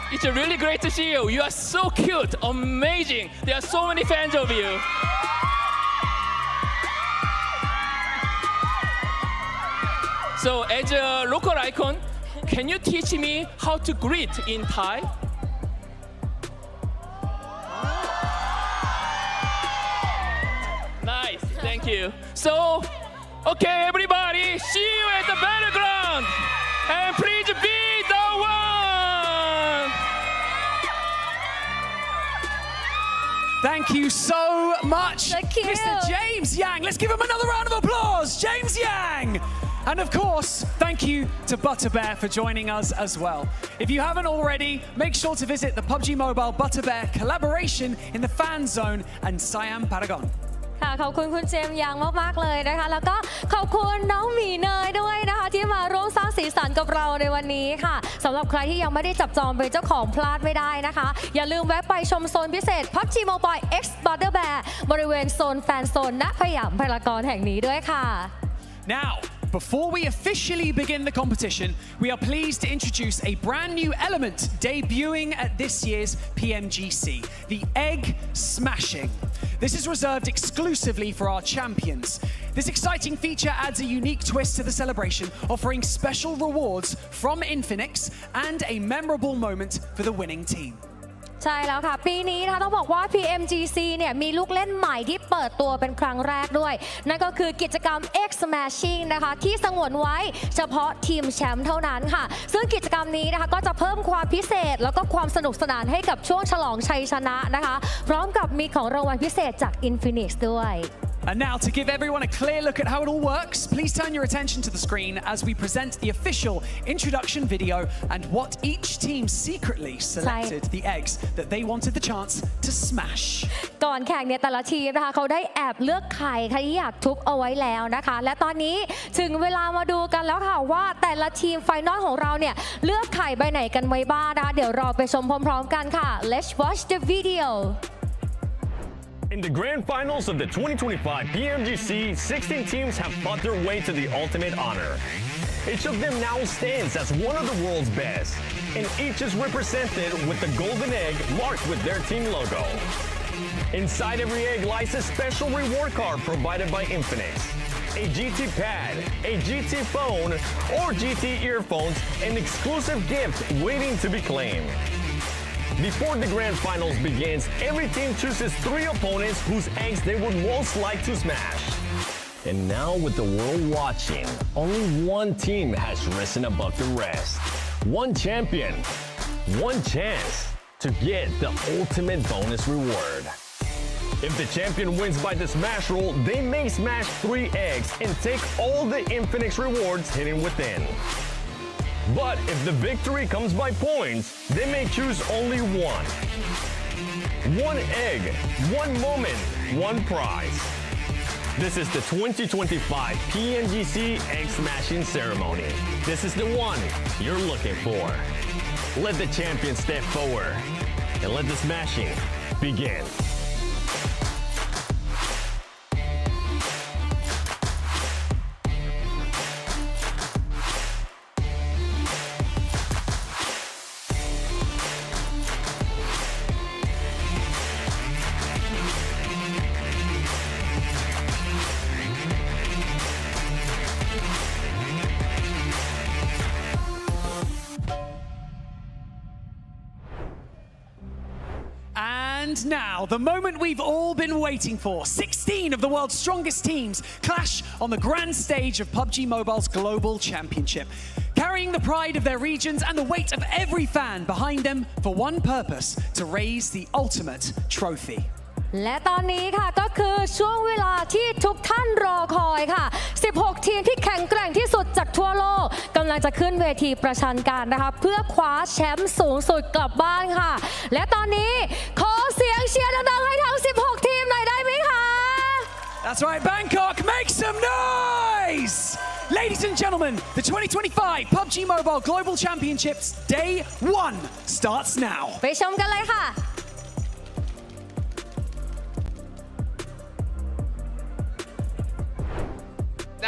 Speaker 22: it's really great to see you. You are so cute, amazing. There are so many fans of you. So as a local icon, can you teach me how to greet in Thai? Nice, thank you. So, okay, everybody, see you at the battleground. And please be the one!
Speaker 21: Thank you so much,
Speaker 13: Thank you.
Speaker 21: Mr. James Yang. Let's give him another round of applause, James Yang. And of course, thank you to Butterbeer for joining us as well. If you haven't already, make sure to visit the PUBG Mobile Butterbeer collaboration in the Fan Zone and Siam Paragon.
Speaker 13: ค่ะขอบคุณคุณเจมส์ยังมากๆเลยนะคะแล้วก็ขอบคุณน้องหมีเนยด้วยนะคะที่มาร่วมสร้างสีสันกับเราในวันนี้ค่ะสำหรับใครที่ยังไม่ได้จับจองเป็นเจ้าของพลาดไม่ได้นะคะอย่าลืมแวะไปชมโซนพิเศษ PUBG Mobile X Border Bear บริเวณโซนแฟนโซนณสยามพารากอนแห่งนี้ด้วยค่ะ
Speaker 21: Now, before we officially begin the competition, we are pleased to introduce a brand new element debuting at this year's PMGC, the Egg Smashing. This is reserved exclusively for our champions. This exciting feature adds a unique twist to the celebration, offering special rewards from Infinix and a memorable moment for the winning team.
Speaker 13: ใช่แล้วค่ะปีนี้นะคะต้องบอกว่า PMGC เนี่ยมีลูกเล่นใหม่ที่เปิดตัวเป็นครั้งแรกด้วยนั่นก็คือกิจกรรม X Smashing นะคะที่สงวนไว้เฉพาะทีมแชมป์เท่านั้นค่ะซึ่งกิจกรรมนี้นะคะก็จะเพิ่มความพิเศษแล้วก็ความสนุกสนานให้กับช่วงฉลองชัยชนะนะคะพร้อมกับมีของรางวัลพิเศษจาก Infinix ด้วย
Speaker 21: And now, to give everyone a clear look at how it all works, please turn your attention to the screen as we present the official introduction video and what each team secretly selected the eggs that they wanted the chance to smash.
Speaker 13: ก่อนแข่งเนี่ยแต่ละทีมนะคะเขาได้แอบเลือกไข่ที่อยากทุบเอาไว้แล้วนะคะและตอนนี้ถึงเวลามาดูกันแล้วค่ะว่าแต่ละทีมไฟนอลของเราเนี่ยเลือกไข่ใบไหนกันไว้บ้างนะคะเดี๋ยวรอไปชมพร้อมๆกันค่ะ Let's watch the video.
Speaker 3: In the grand finals of the 2025 PMGC, 16 teams have fought their way to the ultimate honor. Each of them now stands as one of the world's best, and each is represented with the golden egg marked with their team logo. Inside every egg lies a special reward card provided by Infinix, a GT pad, a GT phone, or GT earphones, an exclusive gift waiting to be claimed. Before the grand finals begins, every team chooses 3 opponents whose eggs they would most like to smash. And now with the world watching, only one team has risen above the rest. One champion, one chance to get the ultimate bonus reward. If the champion wins by the smash roll, they may smash 3 eggs and take all the Infinix rewards hidden within. But if the victory comes by points, they may choose only one. One egg, one moment, one prize. This is the 2025 PMGC Egg Smashing Ceremony. This is the one you're looking for. Let the champion step forward and let the smashing begin.
Speaker 21: And now, the moment we've all been waiting for. 16 of the world's strongest teams clash on the grand stage of PUBG Mobile's Global Championship, carrying the pride of their regions and the weight of every fan behind them for one purpose, to raise the ultimate trophy.
Speaker 13: และตอนนี้ค่ะก็คือช่วงเวลาที่ทุกท่านรอคอยค่ะ 16 ทีมที่แข็งแกร่งที่สุดจากทั่วโลกกำลังจะขึ้นเวทีประชันกันนะคะเพื่อคว้าแชมป์สูงสุดกลับบ้านค่ะและตอนนี้ขอเสียงเชียร์ดังๆให้ทั้ง 16 ทีมหน่อยได้ไหมคะ
Speaker 21: That's right, Bangkok, make some noise! Ladies and gentlemen, the 2025 PUBG Mobile Global Championships Day 1 starts now.
Speaker 13: ไปชมกันเลยค่ะ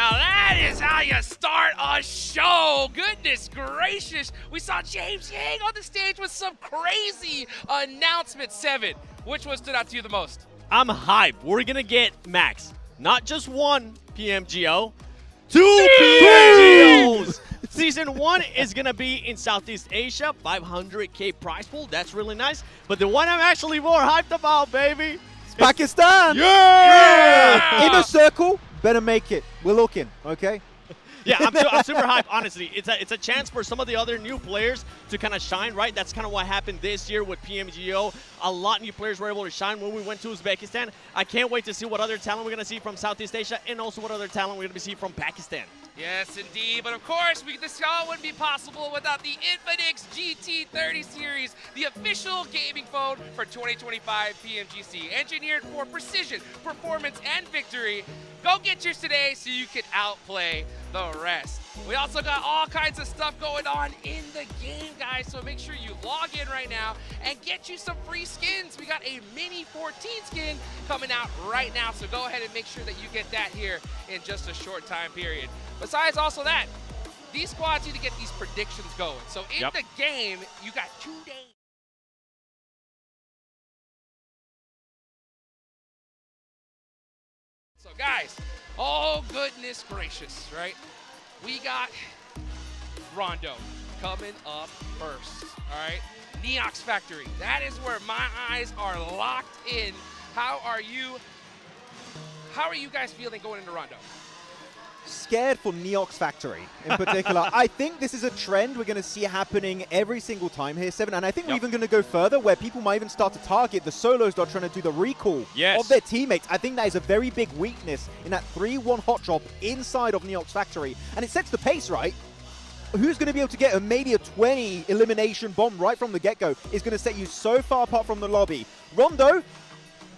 Speaker 9: Now that is how you start a show. Goodness gracious. We saw James Yang on the stage with some crazy announcements. 7, which one stood out to you the most?
Speaker 11: I'm hyped. We're going to get Max. Not just one PMGO, 2 PMGOs. Season 1 is going to be in Southeast Asia, 500K prize pool. That's really nice. But the one I'm actually more hyped about, baby.
Speaker 10: Pakistan!
Speaker 11: Yeah!
Speaker 10: Inner circle, better make it. We're looking, okay?
Speaker 11: Yeah, I'm super hyped, honestly. It's a chance for some of the other new players to kind of shine, right? That's kind of what happened this year with PMGO. A lot of new players were able to shine when we went to Uzbekistan. I can't wait to see what other talent we're going to see from Southeast Asia and also what other talent we're going to see from Pakistan.
Speaker 9: Yes, indeed. But of course, this all wouldn't be possible without the Infinix GT30 series, the official gaming phone for 2025 PMGC. Engineered for precision, performance, and victory. Go get yours today so you can outplay the rest. We also got all kinds of stuff going on in the game, guys, so make sure you log in right now and get you some free skins. We got a mini 14 skin coming out right now, so go ahead and make sure that you get that here in just a short time period. Besides also that, these squads need to get these predictions going. So in the game, you got 2 days. So guys, oh goodness gracious, right? We got Rondo coming up first, all right? Neox Factory, that is where my eyes are locked in. How are you guys feeling going into Rondo?
Speaker 10: Scared for Neox Factory in particular. I think this is a trend we're going to see happening every single time here, Seven. And I think we're even going to go further where people might even start to target the solos that are trying to do the recall of their teammates. I think that is a very big weakness in that 3-1 hot drop inside of Neox Factory. And it sets the pace, right? Who's going to be able to get maybe a 20 elimination bomb right from the get-go is going to set you so far apart from the lobby. Rondo,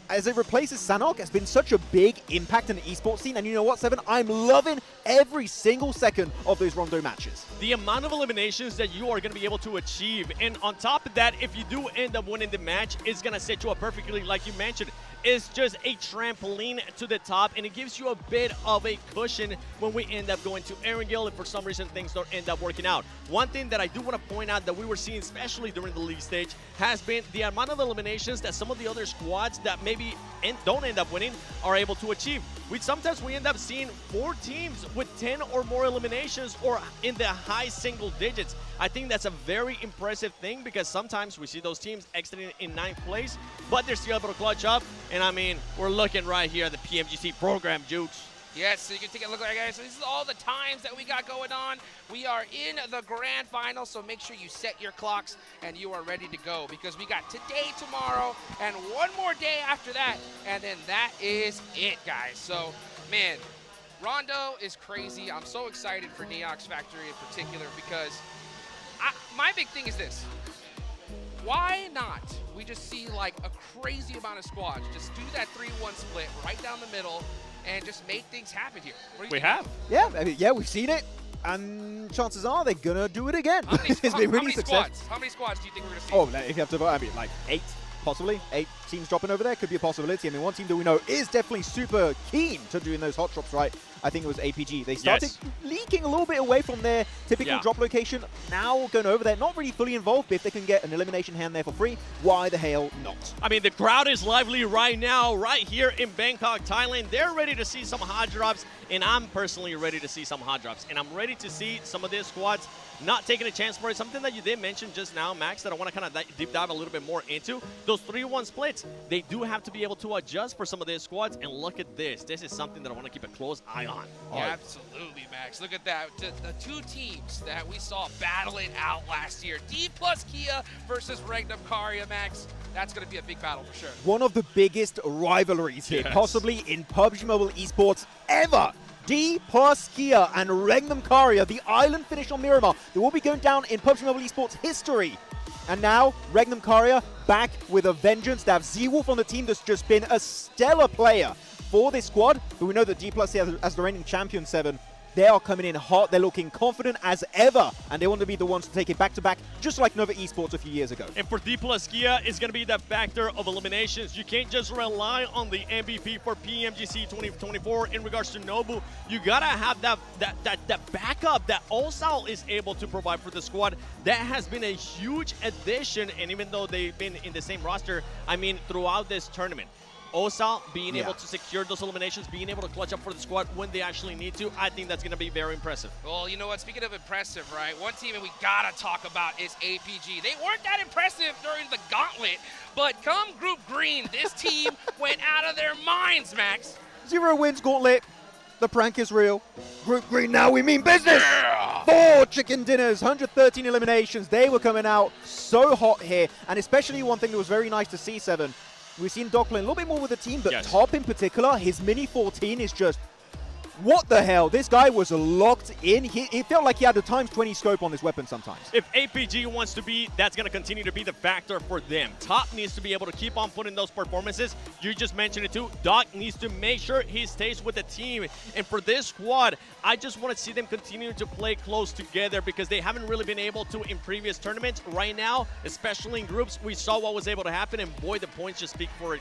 Speaker 10: as it replaces Sanok, has been such a big impact in the esports scene. And you know what, Seven? I'm loving every single second of those Rondo matches.
Speaker 11: The amount of eliminations that you are going to be able to achieve. And on top of that, if you do end up winning the match, it's going to set you up perfectly, like you mentioned. It's just a trampoline to the top, and it gives you a bit of a cushion when we end up going to Erangel if for some reason things don't end up working out. One thing that I do want to point out that we were seeing, especially during the league stage, has been the amount of eliminations that some of the other squads that maybe don't end up winning are able to achieve. Sometimes we end up seeing 4 teams with 10 or more eliminations or in the high single digits. I think that's a very impressive thing because sometimes we see those teams exiting in 9th place, but they're still able to clutch up. And I mean, we're looking right here at the PMGC program, Jukes.
Speaker 9: Yes, so you can take a look at it, guys. So this is all the times that we got going on. We are in the grand final, so make sure you set your clocks and you are ready to go because we got today, tomorrow, and one more day after that, and then that is it, guys. So, man, Rondo is crazy. I'm so excited for Neox Factory in particular because my big thing is this. Why not we just see like a crazy amount of squads, just do that 3-1 split right down the middle and just make things happen here?
Speaker 11: We have.
Speaker 10: Yeah, I mean, yeah, we've seen it. And chances are they're going to do it again. It's been really successful.
Speaker 9: How many squads do you think we're going to see?
Speaker 10: Oh, if you have to vote, I mean, like 8, possibly. 8 teams dropping over there could be a possibility. I mean, one team that we know is definitely super keen to doing those hot drops, right? I think it was APG. They started leaking a little bit away from their typical drop location. Now going over there, not really fully involved, but if they can get an elimination hand there for free, why the hell not?
Speaker 11: I mean, the crowd is lively right now, right here in Bangkok, Thailand. They're ready to see some hot drops, and I'm personally ready to see some hot drops. And I'm ready to see some of these squads not taking a chance for it. Something that you did mention just now, Max, that I want to kind of deep dive a little bit more into. Those 3-1 splits, they do have to be able to adjust for some of these squads. And look at this. This is something that I want to keep a close eye on.
Speaker 9: Yeah, absolutely, Max. Look at that. The 2 teams that we saw battling out last year. D plus Kia versus Regnum Karia, Max. That's going to be a big battle for sure.
Speaker 10: One of the biggest rivalries here, possibly in PUBG Mobile esports ever. D plus Kia and Regnum Karia, the island finish on Miramar. They will be going down in PUBG Mobile esports history. And now, Regnum Karia back with a vengeance. They have Z-Wolf on the team that's just been a stellar player for this squad. But we know that D plus Kia, as the reigning champion, 7, they are coming in hot. They're looking confident as ever. And they want to be the ones to take it back-to-back, just like Nova Esports a few years ago.
Speaker 11: And for D plus Kia, it's going to be that factor of eliminations. You can't just rely on the MVP for PMGC 2024 in regards to Nobu. You got to have that backup that Osal is able to provide for the squad. That has been a huge addition. And even though they've been in the same roster, I mean, throughout this tournament, Osal being able to secure those eliminations, being able to clutch up for the squad when they actually need to, I think that's going to be very impressive.
Speaker 9: Well, you know what? Speaking of impressive, right? One team that we got to talk about is APG. They weren't that impressive during the Gauntlet, but come Group Green, this team went out of their minds, Max.
Speaker 10: 0 wins, Gauntlet. The prank is real. Group green, now we mean business. 4 chicken dinners, 113 eliminations. They were coming out so hot here. And especially one thing that was very nice to see, Seven. We've seen Gauntlet a little bit more with the team, but Top in particular, his Mini 14 is just... What the hell? This guy was locked in. It felt like he had a ×20 scope on this weapon sometimes.
Speaker 11: If APG wants to be, that's going to continue to be the factor for them. Top needs to be able to keep on putting those performances. You just mentioned it too. Doc needs to make sure he stays with the team. And for this squad, I just want to see them continue to play close together because they haven't really been able to in previous tournaments. Right now, especially in groups, we saw what was able to happen, and boy, the points just speak for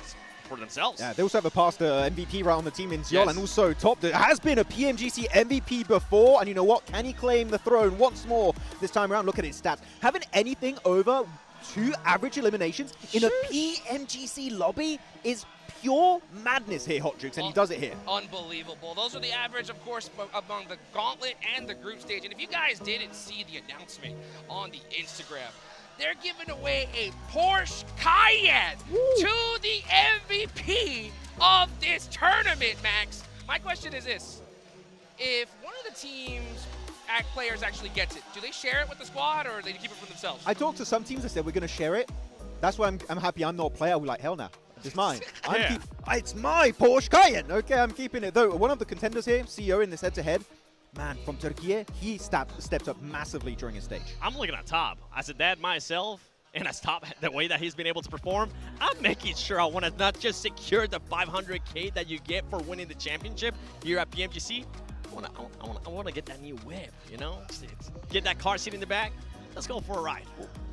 Speaker 11: themselves.
Speaker 10: Yeah, they also have a past MVP right on the team in Ziol, and also Top has been a PMGC MVP before, and you know what? Can he claim the throne once more this time around? Look at his stats. Having anything over 2 average eliminations in a PMGC lobby is pure madness here, Hot Jukes, and he does it here.
Speaker 9: Unbelievable. Those are the average, of course, among the Gauntlet and the group stage. And if you guys didn't see the announcement on the Instagram, they're giving away a Porsche Cayenne to the MVP of this tournament, Max. My question is this. If one of the team's players actually gets it, do they share it with the squad or do they keep it for themselves?
Speaker 10: I talked to some teams that said we're going to share it. That's why I'm happy I'm not a player. We're like, hell no. It's mine. It's my Porsche Cayenne. Okay, I'm keeping it. Though one of the contenders here, CEO in this head-to-head, man, from Turkey, he stepped up massively during his stage.
Speaker 11: I'm looking at Top. As a dad myself, and as Top, the way that he's been able to perform, I'm making sure I want to not just secure the 500K that you get for winning the championship here at PMGC. I want to get that new whip, you know? Get that car seat in the back. Let's go for a ride.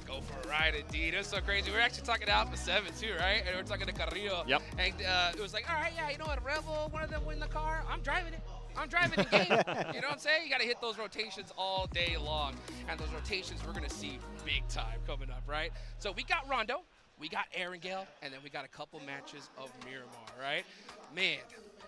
Speaker 9: Go for a ride, indeed. It was so crazy. We were actually talking to Alpha 7 too, right? And we were talking to Carrillo.
Speaker 11: Yep.
Speaker 9: And it was like, all right, yeah, you know what, Rebel, one of them win the car. I'm driving it. I'm driving the game. You know what I'm saying? You got to hit those rotations all day long. And those rotations we're going to see big time coming up, right? So we got Rondo, we got Erangel, and then we got a couple matches of Miramar, right? Man,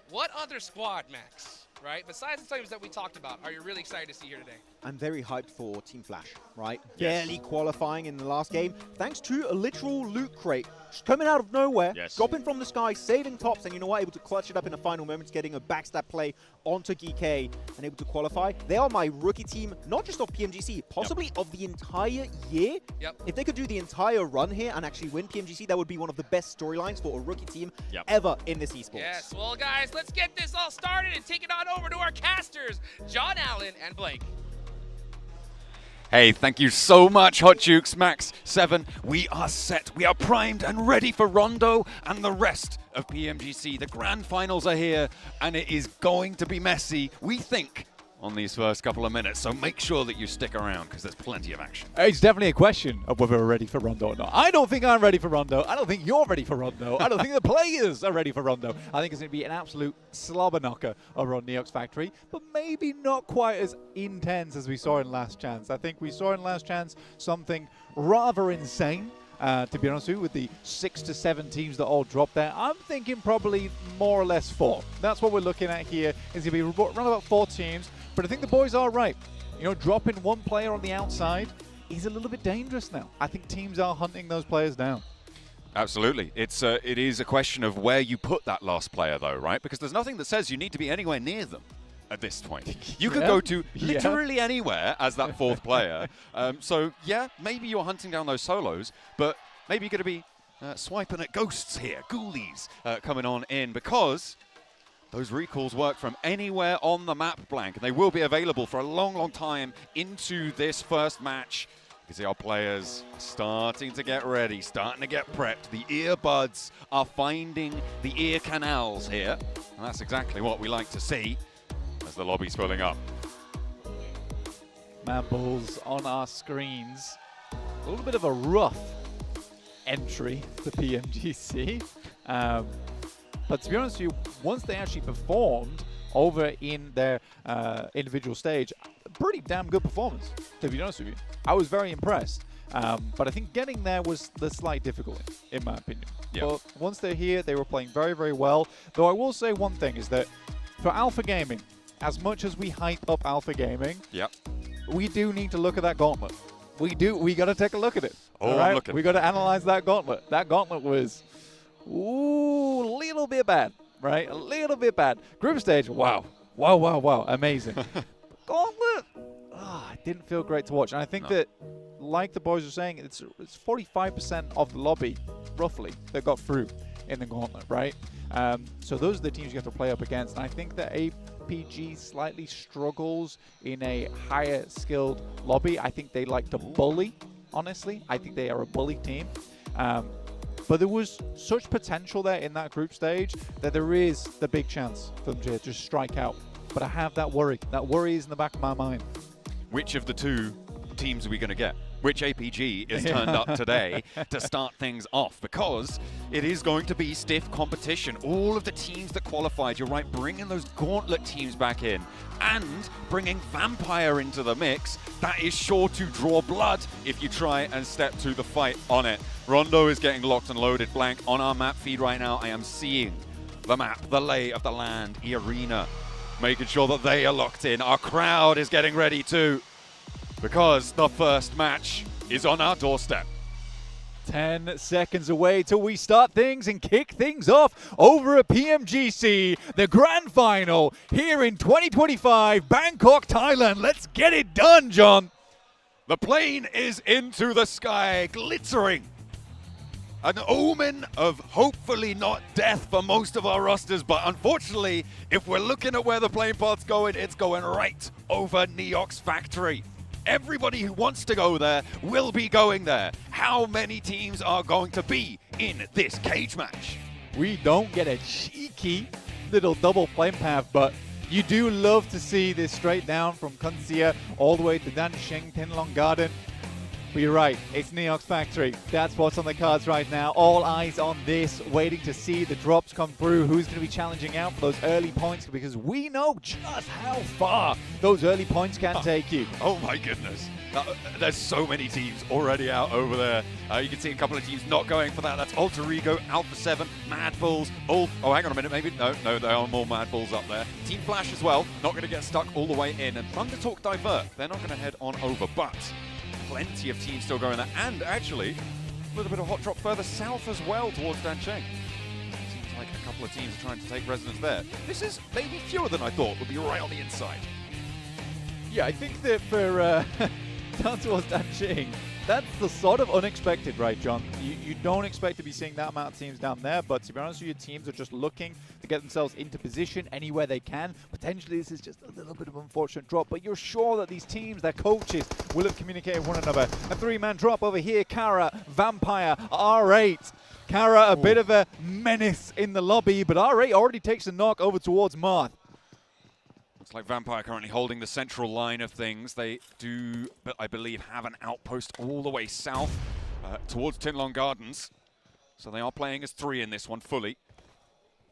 Speaker 9: what other squad, Max, right? Besides the teams that we talked about, are you really excited to see here today?
Speaker 10: I'm very hyped for Team Flash, right? Yes. Barely qualifying in the last game, thanks to a literal loot crate just coming out of nowhere, dropping from the sky, saving Tops, and you know what, able to clutch it up in the final moments, getting a backstab play onto GK and able to qualify. They are my rookie team, not just of PMGC, possibly of the entire year. If they could do the entire run here and actually win PMGC, that would be one of the best storylines for a rookie team ever in this esports.
Speaker 9: Yes, well guys, let's get this all started and take it on over to our casters, John Allen and Blake.
Speaker 5: Hey, thank you so much, Hot Jukes, Max, 7. We are set. We are primed and ready for Rondo and the rest of PMGC. The grand finals are here, and it is going to be messy, we think, on these first couple of minutes. So make sure that you stick around, because there's plenty of action.
Speaker 12: It's definitely a question of whether we're ready for Rondo or not. I don't think I'm ready for Rondo. I don't think you're ready for Rondo. I don't think the players are ready for Rondo. I think it's going to be an absolute slobber knocker over on Neox Factory, but maybe not quite as intense as we saw in Last Chance. I think we saw in Last Chance something rather insane. To be honest with you, with the 6 to 7 teams that all dropped there, I'm thinking probably more or less 4. That's what we're looking at here. It's going to be around about 4 teams, but I think the boys are right. You know, dropping one player on the outside is a little bit dangerous now. I think teams are hunting those players down.
Speaker 5: Absolutely. It is a question of where you put that last player, though, right? Because there's nothing that says you need to be anywhere near them at this point. You could go to literally anywhere as that 4th player. So, yeah, maybe you're hunting down those solos, but maybe you're going to be swiping at ghosts here, ghoulies coming on in, because those recalls work from anywhere on the map, Blank, and they will be available for a long, long time into this first match. You can see our players are starting to get ready, starting to get prepped. The earbuds are finding the ear canals here, and that's exactly what we like to see as the lobby's filling up.
Speaker 12: Man balls on our screens. A little bit of a rough entry to PMGC. But to be honest with you, once they actually performed over in their individual stage, pretty damn good performance, to be honest with you. I was very impressed. But I think getting there was the slight difficulty, in my opinion. But once they're here, they were playing very, very well. Though I will say one thing is that for Alpha Gaming, as much as we hype up Alpha Gaming, we do need to look at that Gauntlet. We do. We got to take a look at it.
Speaker 5: Oh,
Speaker 12: right?
Speaker 5: I'm looking.
Speaker 12: We got to analyze that Gauntlet. That Gauntlet was, a little bit bad, right? A little bit bad. Group stage, wow. Wow, wow, wow. Amazing. Gauntlet! It didn't feel great to watch. And I think that, like the boys were saying, it's 45% of the lobby, roughly, that got through in the Gauntlet, right? So those are the teams you have to play up against. And I think that APG slightly struggles in a higher skilled lobby. I think they like to bully, honestly. I think they are a bully team. But there was such potential there in that group stage that there is the big chance for them to just strike out. But I have that worry. That worry is in the back of my mind.
Speaker 5: Which of the two teams are we going to get? Which APG is turned up today to start things off? Because it is going to be stiff competition. All of the teams that qualified, you're right, bringing those Gauntlet teams back in and bringing Vampire into the mix, that is sure to draw blood if you try and step to the fight on it. Rondo is getting locked and loaded blank on our map feed right now. I am seeing the map, the lay of the land, arena, making sure that they are locked in. Our crowd is getting ready too, because the first match is on our doorstep.
Speaker 12: 10 seconds away till we start things and kick things off over at PMGC, the grand final here in 2025, Bangkok, Thailand. Let's get it done, John.
Speaker 5: The plane is into the sky, glittering. An omen of hopefully not death for most of our rosters, but unfortunately, if we're looking at where the plane path's going, it's going right over Neox Factory. Everybody who wants to go there will be going there. How many teams are going to be in this cage match?
Speaker 12: We don't get a cheeky little double plane path, but you do love to see this straight down from Kunsia all the way to Dansheng Tinlong Garden. But you're right, it's Neox Factory. That's what's on the cards right now. All eyes on this, waiting to see the drops come through. Who's going to be challenging out for those early points? Because we know just how far those early points can take you.
Speaker 5: Oh my goodness. There's so many teams already out over there. You can see a couple of teams not going for that. That's Alter Ego, Alpha 7, Mad Bulls, Ulf. Oh, hang on a minute, maybe. No, there are more Mad Bulls up there. Team Flash as well, not going to get stuck all the way in. And Thunder Talk Divert, they're not going to head on over, but plenty of teams still going there, and actually a little bit of hot drop further south as well towards Dansheng. Seems like a couple of teams are trying to take residence there. This is maybe fewer than I thought would be right on the inside.
Speaker 12: Yeah, I think that for down towards Dansheng, that's the sort of unexpected, right, John? You don't expect to be seeing that amount of teams down there, but to be honest with you, teams are just looking to get themselves into position anywhere they can. Potentially, this is just a little bit of an unfortunate drop, but you're sure that these teams, their coaches, will have communicated with one another. A three-man drop over here, Kara, Vampire, R8. Kara, a bit of a menace in the lobby, but R8 already takes a knock over towards Marth.
Speaker 5: Looks like Vampire currently holding the central line of things. They do, I believe, have an outpost all the way south towards Tinlong Gardens. So they are playing as 3 in this one fully.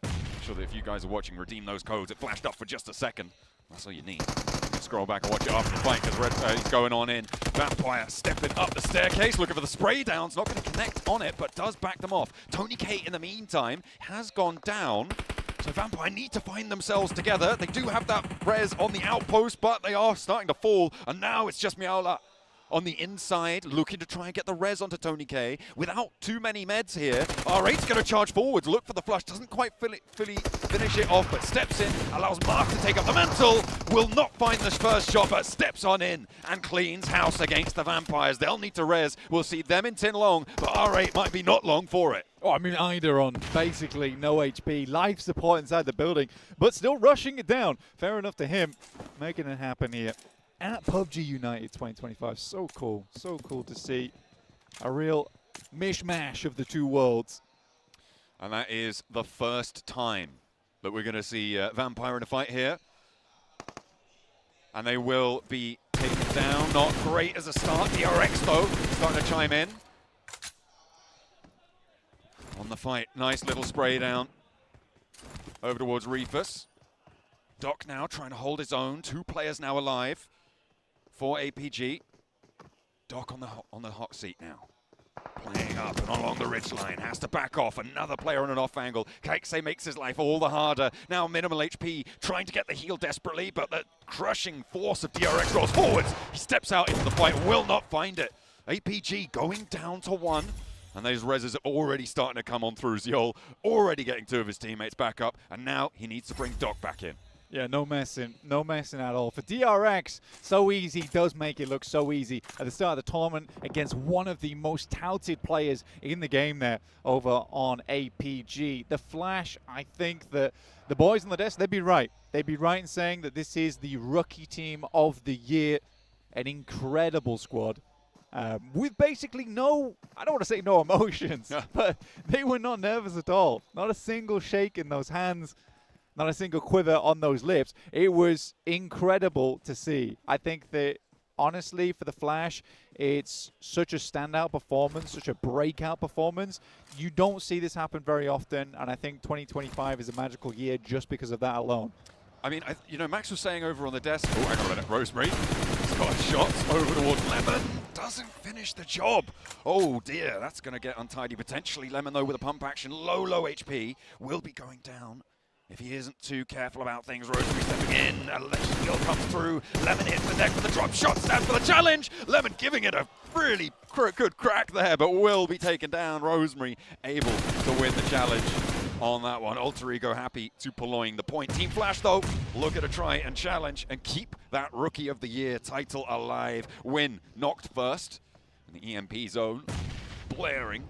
Speaker 5: Make sure that if you guys are watching, redeem those codes. It flashed up for just a second. That's all you need. You can scroll back and watch it after the fight because Red is going on in. Vampire stepping up the staircase, looking for the spray downs. Not going to connect on it, but does back them off. Tony K, in the meantime, has gone down. So Vampire need to find themselves together. They do have that res on the outpost, but they are starting to fall. And now it's just Miaola on the inside, looking to try and get the res onto Tony K. Without too many meds here, R8's going to charge forwards, look for the flush. Doesn't quite fully finish it off, but steps in, allows Mark to take up the mantle. Will not find this first shot, but steps on in and cleans house against the Vampires. They'll need to res. We'll see them in Tinlong, but R8 might be not long for it.
Speaker 12: Oh, I mean, either on basically no HP, life support inside the building, but still rushing it down. Fair enough to him, making it happen here at PUBG United 2025. So cool to see a real mishmash of the two worlds.
Speaker 5: And that is the first time that we're going to see Vampire in a fight here. And they will be taken down. Not great as a start. The RX, though, starting to chime in. On the fight, nice little spray down. Over towards Reefus. Doc now trying to hold his own. 2 players now alive for APG. Doc on the hot seat now. Playing up and along the ridgeline. Has to back off. Another player on an off angle. Kaikse makes his life all the harder. Now minimal HP. Trying to get the heal desperately, but the crushing force of DRX rolls forwards. He steps out into the fight. Will not find it. APG going down to 1. And those reses are already starting to come on through. Ziol already getting 2 of his teammates back up. And now he needs to bring Doc back in.
Speaker 12: Yeah, no messing at all. For DRX, so easy, does make it look so easy at the start of the tournament against one of the most touted players in the game there over on APG. The Flash, I think that the boys on the desk, they'd be right. They'd be right in saying that this is the rookie team of the year. An incredible squad. With basically no, I don't want to say no emotions, but they were not nervous at all. Not a single shake in those hands. Not a single quiver on those lips. It was incredible to see. I think that, honestly, for the Flash, it's such a standout performance, such a breakout performance. You don't see this happen very often, and I think 2025 is a magical year just because of that alone.
Speaker 5: I mean, you know, Max was saying over on the desk, oh, hang on a minute, Rosemary. He's got shots over towards Lemon. Doesn't finish the job. Oh, dear, that's going to get untidy potentially. Lemon, though, with a pump action, low HP, will be going down. If he isn't too careful about things, Rosemary stepping in, Electric Skill comes through, Lemon hits the deck with the drop shot, stands for the challenge, Lemon giving it a really good crack there, but will be taken down. Rosemary able to win the challenge on that one. Alter Ego happy to purloin the point. Team Flash, though, look at a try and challenge and keep that Rookie of the Year title alive. Win knocked first in the EMP zone, blaring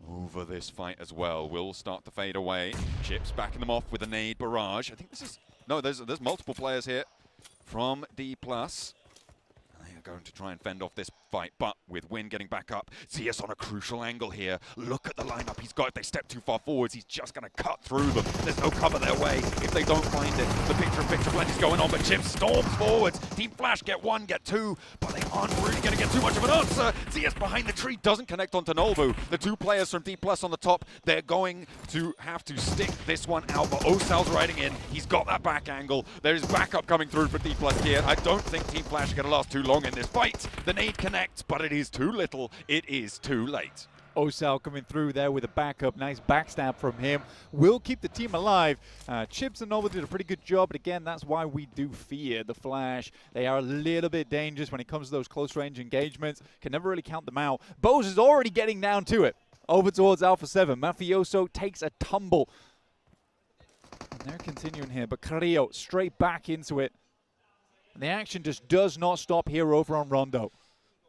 Speaker 5: over this fight as well. Will start to fade away. Chips backing them off with a nade barrage. I think this is, no, there's multiple players here from D+. They are going to try and fend off this fight, but with Win getting back up, Zeus on a crucial angle here. Look at the lineup he's got. If they step too far forwards, he's just going to cut through them. There's no cover their way if they don't find it. The picture-in-picture blend is going on, but Chip storms forwards. Team Flash get one, get two, but they aren't really going to get too much of an answer. Zeus behind the tree doesn't connect onto Nolbu. The two players from D+ on the top, they're going to have to stick this one out, but Osal's riding in. He's got that back angle. There is backup coming through for D+ here. I don't think Team Flash are going to last too long in this fight. The nade connects, but it is too little. It is too late.
Speaker 12: Osal coming through there with a backup. Nice backstab from him. Will keep the team alive. Chips and Nova did a pretty good job, but again, that's why we do fear the Flash. They are a little bit dangerous when it comes to those close-range engagements. Can never really count them out. Bose is already getting down to it. Over towards Alpha 7. Mafioso takes a tumble. And they're continuing here, but Carrillo straight back into it. And the action just does not stop here over on Rondo.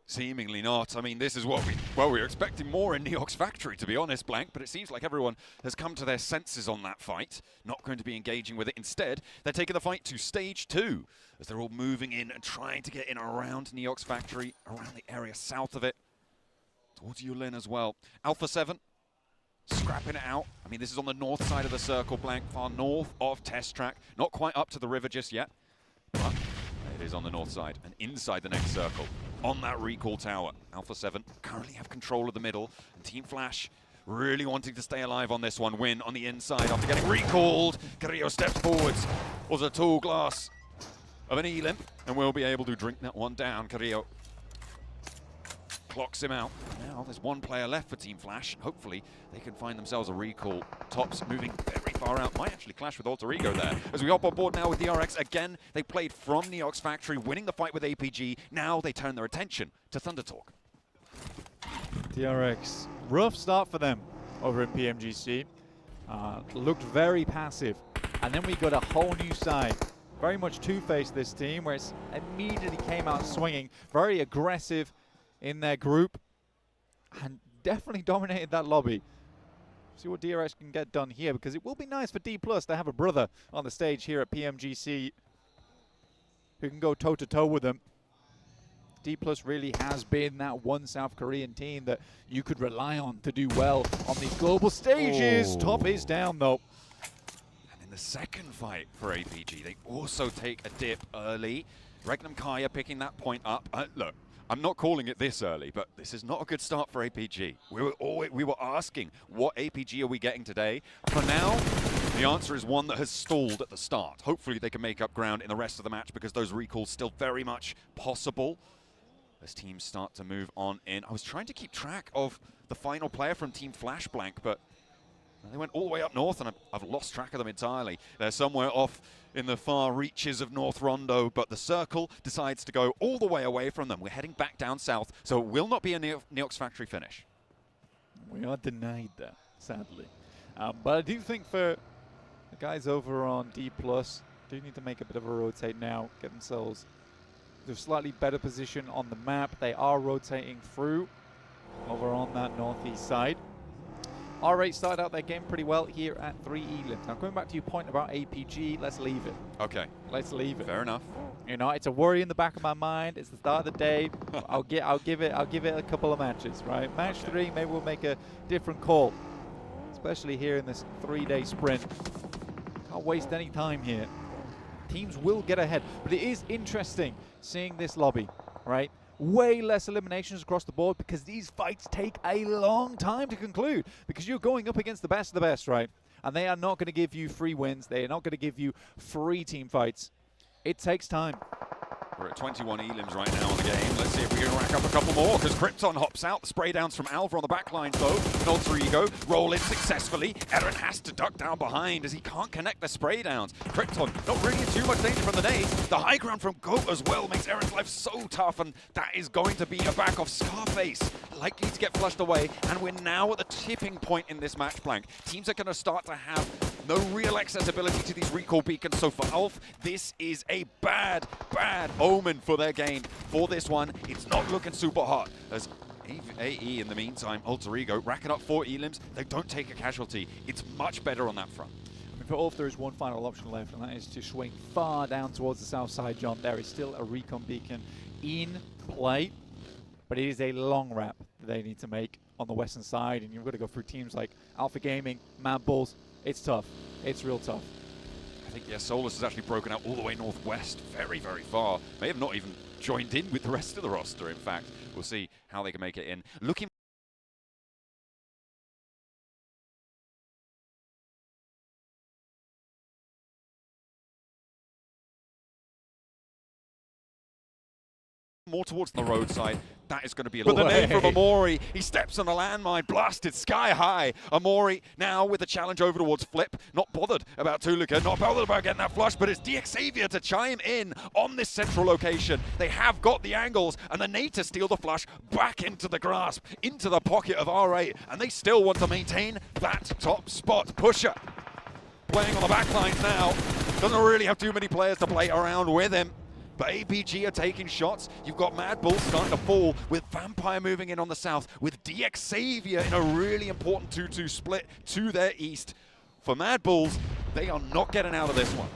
Speaker 5: Seemingly not. I mean, this is what we were expecting more in Neox Factory, to be honest, Blank, but it seems like everyone has come to their senses on that fight. Not going to be engaging with it. Instead, they're taking the fight to stage 2, as they're all moving in and trying to get in around Neox Factory, around the area south of it, towards Yulin as well. Alpha 7, scrapping it out. I mean, this is on the north side of the circle, Blank, far north of Test Track. Not quite up to the river just yet, but it is on the north side and inside the next circle. On that recall tower, Alpha 7 currently have control of the middle, and Team Flash really wanting to stay alive on this one. Win on the inside after getting recalled. Carrillo steps forwards. Was a tall glass of an E-limp, and will be able to drink that one down. Carrillo clocks him out. Now there's one player left for Team Flash. Hopefully they can find themselves a recall. Tops moving very far out. Might actually clash with Alter Ego there. As we hop on board now with DRX. Again, they played from Neox Factory, winning the fight with APG. Now they turn their attention to Thunder Talk.
Speaker 12: DRX, rough start for them over in PMGC. Looked very passive. And then we got a whole new side. Very much two-faced this team, where it's immediately came out swinging. Very aggressive in their group, and definitely dominated that lobby. See what DRX can get done here, because it will be nice for D+ to have a brother on the stage here at PMGC who can go toe-to-toe with them. D+ really has been that one South Korean team that you could rely on to do well on these global stages. Oh. Top is down, though.
Speaker 5: And in the second fight for APG, they also take a dip early. Regnum Kaya picking that point up. Look, I'm not calling it this early, but this is not a good start for APG. We were asking, what APG are we getting today? For now, the answer is one that has stalled at the start. Hopefully they can make up ground in the rest of the match, because those recalls still very much possible as teams start to move on in. I was trying to keep track of the final player from Team Flash, Blank, but they went all the way up north, and I've lost track of them entirely. They're somewhere off in the far reaches of North Rondo, but the circle decides to go all the way away from them. We're heading back down south, so it will not be a Neox Factory finish.
Speaker 12: We are denied that, sadly. But I do think for The guys over on D+ do need to make a bit of a rotate now, get themselves to a slightly better position on the map. They are rotating through over on that northeast side. R8 started out their game pretty well here at 3 elims. Now, going back to your point about APG, let's leave it.
Speaker 5: Okay.
Speaker 12: Let's leave it.
Speaker 5: Fair enough.
Speaker 12: You know, it's a worry in the back of my mind. It's the start of the day. I'll give it a couple of matches, right? Match 3, maybe we'll make a different call, especially here in this 3-day sprint. Can't waste any time here. Teams will get ahead, but it is interesting seeing this lobby, right? Way less eliminations across the board because these fights take a long time to conclude because you're going up against the best of the best, right? And they are not going to give you free wins. They are not going to give you free team fights. It takes time.
Speaker 5: We're at 21 elims right now in the game. Let's see if we can rack up a couple more, because Krypton hops out. The spray downs from Alva on the back line, though. An Alter Ego roll in successfully. Eren has to duck down behind as he can't connect the spray downs. Krypton not really in too much danger from the nades. The high ground from Goat as well makes Eren's life so tough, and that is going to be a back off Scarface. Likely to get flushed away, and we're now at the tipping point in this match blank. Teams are going to start to have no real accessibility to these recall beacons, so for Alf, this is a bad omen for their game. For this one, it's not looking super hot, as AE in the meantime, Alter Ego, racking up 4 elims. They don't take a casualty. It's much better on that front.
Speaker 12: I mean, for Alf, there is one final option left, and that is to swing far down towards the south side, John. There is still a recon beacon in play, but it is a long wrap that they need to make on the western side, and you've got to go through teams like Alpha Gaming, Mad Bulls. It's tough. It's real tough.
Speaker 5: I think, yeah, Solus has actually broken out all the way northwest, very, very far. May have not even joined in with the rest of the roster, in fact. We'll see how they can make it in. Looking more towards the roadside. That is going to be a little name from Amori. He steps on a landmine, blasted sky high. Amori now with a challenge over towards Flip. Not bothered about Tulika, not bothered about getting that flush, but it's DXavier to chime in on this central location. They have got the angles, and the nade to steal the flush back into the grasp, into the pocket of R8, and they still want to maintain that top spot. Pusher playing on the back lines now. Doesn't really have too many players to play around with him. But APG are taking shots. You've got Mad Bull starting to fall with Vampire moving in on the south, with DXavier in a really important 2-2 split to their east. For Mad Bulls, they are not getting out of this one.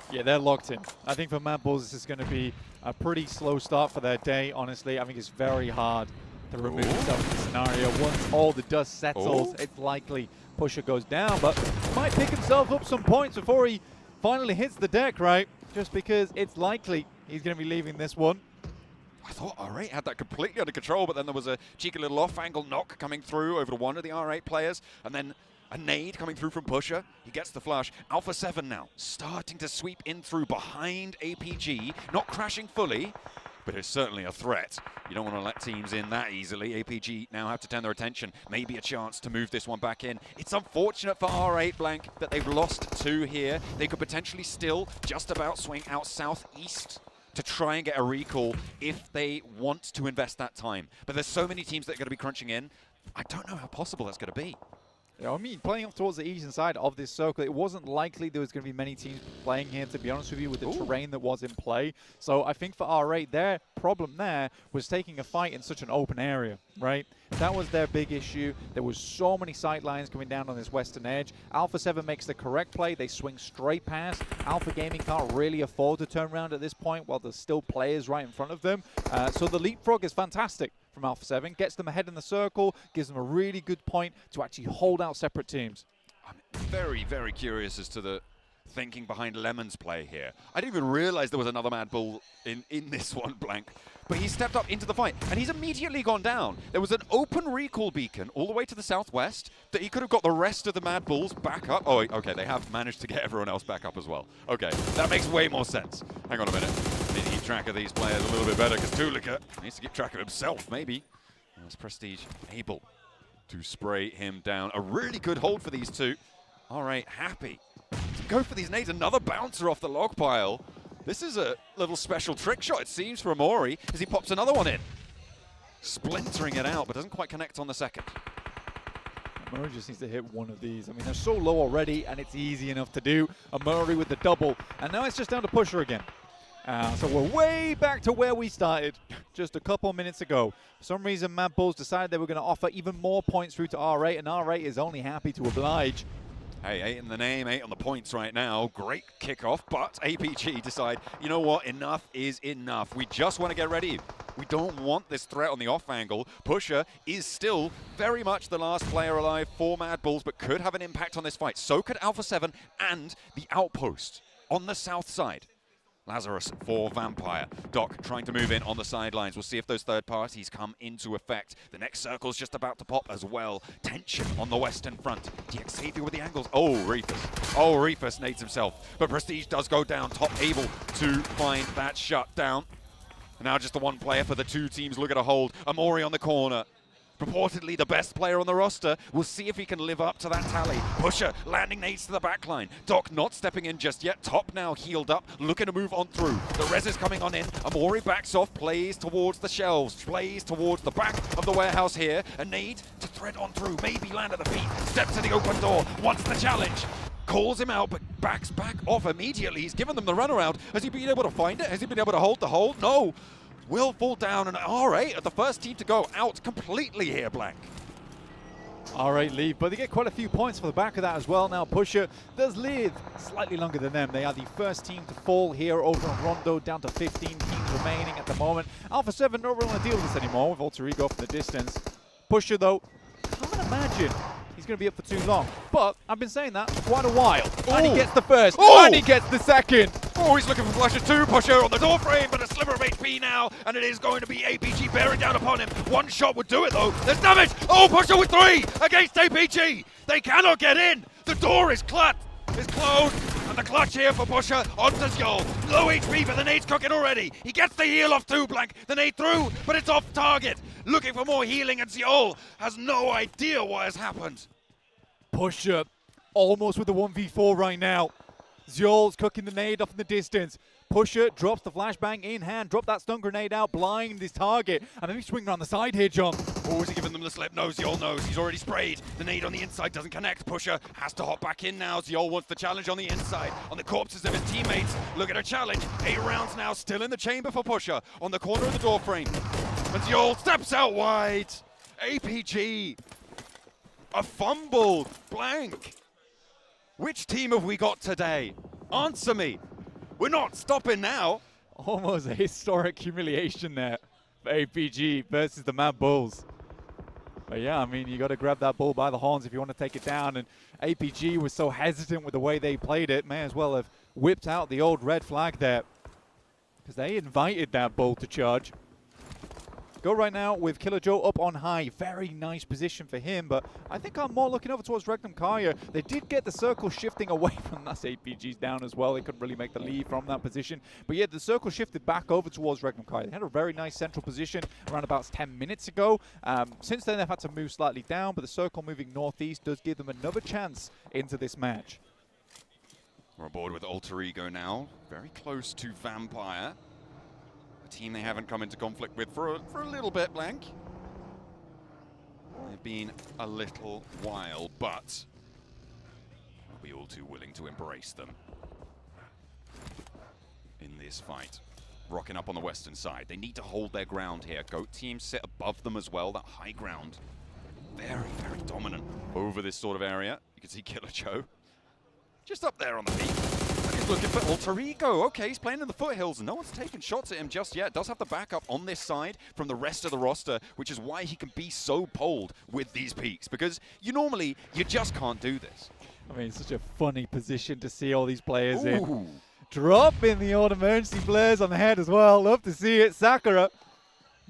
Speaker 12: Yeah, they're locked in. I think for Mad Bulls, this is going to be a pretty slow start for their day, honestly. I think it's very hard to remove himself from the scenario. Once all the dust settles, it's likely Pusher goes down, but might pick himself up some points before he finally hits the deck, right? Just because it's likely he's going to be leaving this one.
Speaker 5: I thought R8 had that completely under control, but then there was a cheeky little off-angle knock coming through over to one of the R8 players, and then a nade coming through from Pusher. He gets the flush. Alpha 7 now starting to sweep in through behind APG, not crashing fully, but it's certainly a threat. You don't want to let teams in that easily. APG now have to turn their attention. Maybe a chance to move this one back in. It's unfortunate for R8 Blank that they've lost 2 here. They could potentially still just about swing out southeast to try and get a recall if they want to invest that time. But there's so many teams that are going to be crunching in. I don't know how possible that's going to be.
Speaker 12: Yeah, I mean, playing up towards the eastern side of this circle, it wasn't likely there was going to be many teams playing here, to be honest with you, with the terrain that was in play. So I think for R8, their problem there was taking a fight in such an open area, right? That was their big issue. There was so many sight lines coming down on this western edge. Alpha 7 makes the correct play. They swing straight past. Alpha Gaming can't really afford to turn around at this point while there's still players right in front of them. So the leapfrog is fantastic from Alpha 7, gets them ahead in the circle, gives them a really good point to actually hold out separate teams.
Speaker 5: I'm very, very curious as to the thinking behind Lemon's play here. I didn't even realize there was another Mad Bull in this one, Blank. But he stepped up into the fight, and he's immediately gone down. There was an open recall beacon all the way to the southwest that he could have got the rest of the Mad Bulls back up. Oh, okay, they have managed to get everyone else back up as well. Okay, that makes way more sense. Hang on a minute. Need to keep track of these players a little bit better, because Tulika needs to keep track of himself, maybe. As Prestige able to spray him down. A really good hold for these two. All right, happy to go for these nades. Another bouncer off the log pile. This is a little special trick shot, it seems, for Amori, as he pops another one in. Splintering it out, but doesn't quite connect on the second.
Speaker 12: Murray just needs to hit one of these. I mean, they're so low already, and it's easy enough to do. A Murray with the double, and now it's just down to Pusher again. So we're way back to where we started just a couple minutes ago. For some reason, Mad Bulls decided they were going to offer even more points through to R8, and R8 is only happy to oblige.
Speaker 5: Hey, 8 in the name, 8 on the points right now. Great kickoff, but APG decide, you know what, enough is enough. We just want to get ready. We don't want this threat on the off angle. Pusher is still very much the last player alive for Mad Bulls, but could have an impact on this fight. So could Alpha 7 and the Outpost on the south side. Lazarus for Vampire. Doc trying to move in on the sidelines. We'll see if those third parties come into effect. The next circle's just about to pop as well. Tension on the western front. DX Xavier with the angles. Oh, Reefus. Oh, Reefus nades himself. But Prestige does go down. Top able to find that shutdown. Now just the one player for the two teams. Look at a hold. Amori on the corner. Purportedly the best player on the roster. We'll see if he can live up to that tally. Pusher landing nades to the backline. Doc not stepping in just yet. Top now healed up, looking to move on through. The res is coming on in. Amori backs off, plays towards the shelves, plays towards the back of the warehouse here. A nade to thread on through, maybe land at the feet. Steps to the open door, wants the challenge. Calls him out, but backs back off immediately. He's given them the runaround. Has he been able to find it? Has he been able to hold the hold? No. Will fall down, and R8 are the first team to go out completely here, Blank.
Speaker 12: R8 leave, but they get quite a few points for the back of that as well. Now Pusher does live slightly longer than them. They are the first team to fall here over on Rondo, down to 15 teams remaining at the moment. Alpha 7 don't really want to deal with this anymore with Alter Ego from the distance. Pusher, though, can't imagine he's going to be up for too long. But I've been saying that for quite a while. Ooh. And he gets the first, and he gets the second.
Speaker 5: Oh, he's looking for flashes too. Pusher on the door frame, but a sliver of HP now, and it is going to be APG bearing down upon him. One shot would do it, though. There's damage. Oh, Pusher with 3 against APG. They cannot get in. The door is closed. And the clutch here for Pusher onto Zjol. Low HP, but the nade's cooking already. He gets the heal off too, Blank. The nade through, but it's off target. Looking for more healing, and Zjol has no idea what has happened.
Speaker 12: Pusher almost with the 1v4 right now. Zjol's cooking the nade off in the distance. Pusher drops the flashbang in hand, drop that stun grenade out, blind his target, and then he's swinging around the side here, John.
Speaker 5: Oh, is he giving them the slip? No, Zjol knows. He's already sprayed. The nade on the inside doesn't connect. Pusher has to hop back in now. Zjol wants the challenge on the inside, on the corpses of his teammates. Look at a challenge. 8 rounds now, still in the chamber for Pusher, on the corner of the door frame. And Zjol steps out wide. APG. A fumble. Blank. Which team have we got today? Answer me. We're not stopping now.
Speaker 12: Almost a historic humiliation there for APG versus the Mad Bulls. But yeah, I mean, you got to grab that bull by the horns if you want to take it down. And APG was so hesitant with the way they played it. May as well have whipped out the old red flag there, because they invited that bull to charge. Go right now with Killer Joe up on high. Very nice position for him, but I think I'm more looking over towards Regnum Kaya. They did get the circle shifting away from that. APG's down as well. They couldn't really make the lead from that position. But yeah, the circle shifted back over towards Regnum Kaya. They had a very nice central position around about 10 minutes ago. Since then, they've had to move slightly down, but the circle moving northeast does give them another chance into this match.
Speaker 5: We're aboard with Alter Ego now. Very close to Vampire. A team they haven't come into conflict with for a little bit, Blank. They've been a little while, but we'll be all too willing to embrace them in this fight. Rocking up on the western side. They need to hold their ground here. Goat team sit above them as well. That high ground, very, very dominant over this sort of area. You can see Killer Joe just up there on the peak. He's looking for Alter Ego. Okay, he's playing in the foothills. No one's taken shots at him just yet. Does have the backup on this side from the rest of the roster, which is why he can be so bold with these peaks, because you just can't do this.
Speaker 12: I mean, it's such a funny position to see all these players in. Dropping the old emergency flares on the head as well. Love to see it. Sakura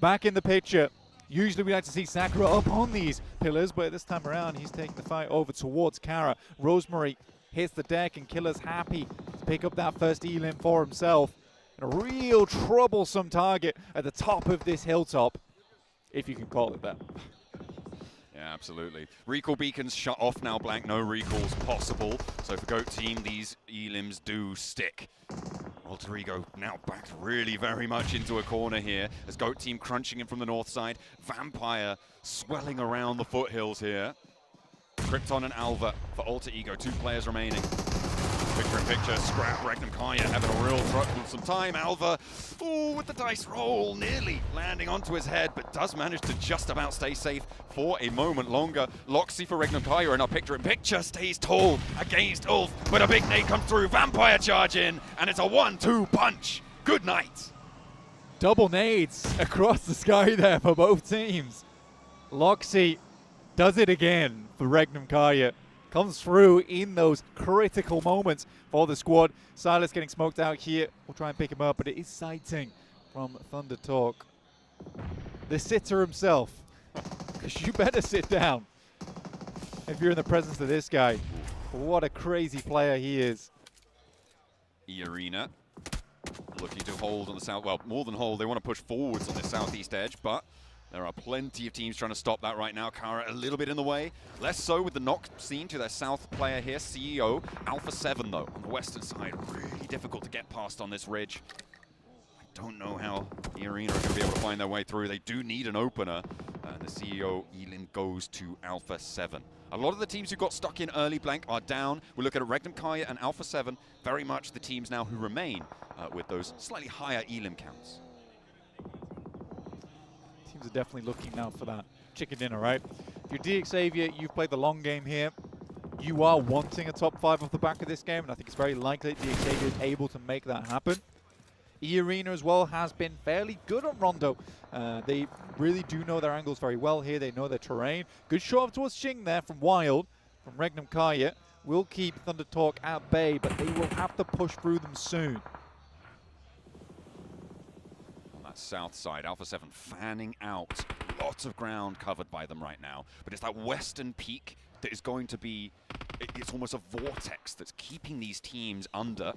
Speaker 12: back in the picture. Usually we like to see Sakura up on these pillars, but this time around he's taking the fight over towards Kara. Rosemary hits the deck, and Killer's happy to pick up that first elim for himself. And a real troublesome target at the top of this hilltop, if you can call it that.
Speaker 5: Yeah, absolutely. Recall beacons shut off now, Blank. No recalls possible. So for Goat Team, these elims do stick. Alter Ego now backed really very much into a corner here as Goat Team crunching in from the north side. Vampire swelling around the foothills here. Krypton and Alva for Alter Ego, 2 players remaining. Picture in picture, scrap, Regnum Kaya having a real truck with some time. Alva, ooh, with the dice roll, nearly landing onto his head, but does manage to just about stay safe for a moment longer. Loxy for Regnum Kaya in our picture in picture stays tall against Ulf, but a big nade comes through, Vampire charge in, and it's a 1-2 punch. Good night.
Speaker 12: Double nades across the sky there for both teams. Loxy does it again for Regnum Kaya. Comes through in those critical moments for the squad. Silas getting smoked out here. We'll try and pick him up, but it is sighting from Thunder Talk. The sitter himself. Because you better sit down if you're in the presence of this guy. What a crazy player he is.
Speaker 5: E-Arena looking to hold on the south, well, more than hold, they want to push forwards on the southeast edge, but there are plenty of teams trying to stop that right now. Kara a little bit in the way. Less so with the knock seen to their south player here, CEO. Alpha 7, though, on the western side. Really difficult to get past on this ridge. I don't know how the Arena are going to be able to find their way through. They do need an opener. And the CEO, Elin, goes to Alpha 7. A lot of the teams who got stuck in early blank are down. We look at Regnum Kaya and Alpha 7. Very much the teams now who remain with those slightly higher elim counts.
Speaker 12: Teams are definitely looking now for that chicken dinner, right? If you're DXavier, you've played the long game here. You are wanting a top 5 off the back of this game, and I think it's very likely that DXavier is able to make that happen. E-Arena as well has been fairly good on Rondo. They really do know their angles very well here. They know their terrain. Good shot towards Xing there from Wild, from Regnum Kaya. Will keep Thunder Talk at bay, but they will have to push through them soon.
Speaker 5: South side, Alpha 7 fanning out. Lots of ground covered by them right now. But it's that western peak that is going to be, it's almost a vortex that's keeping these teams under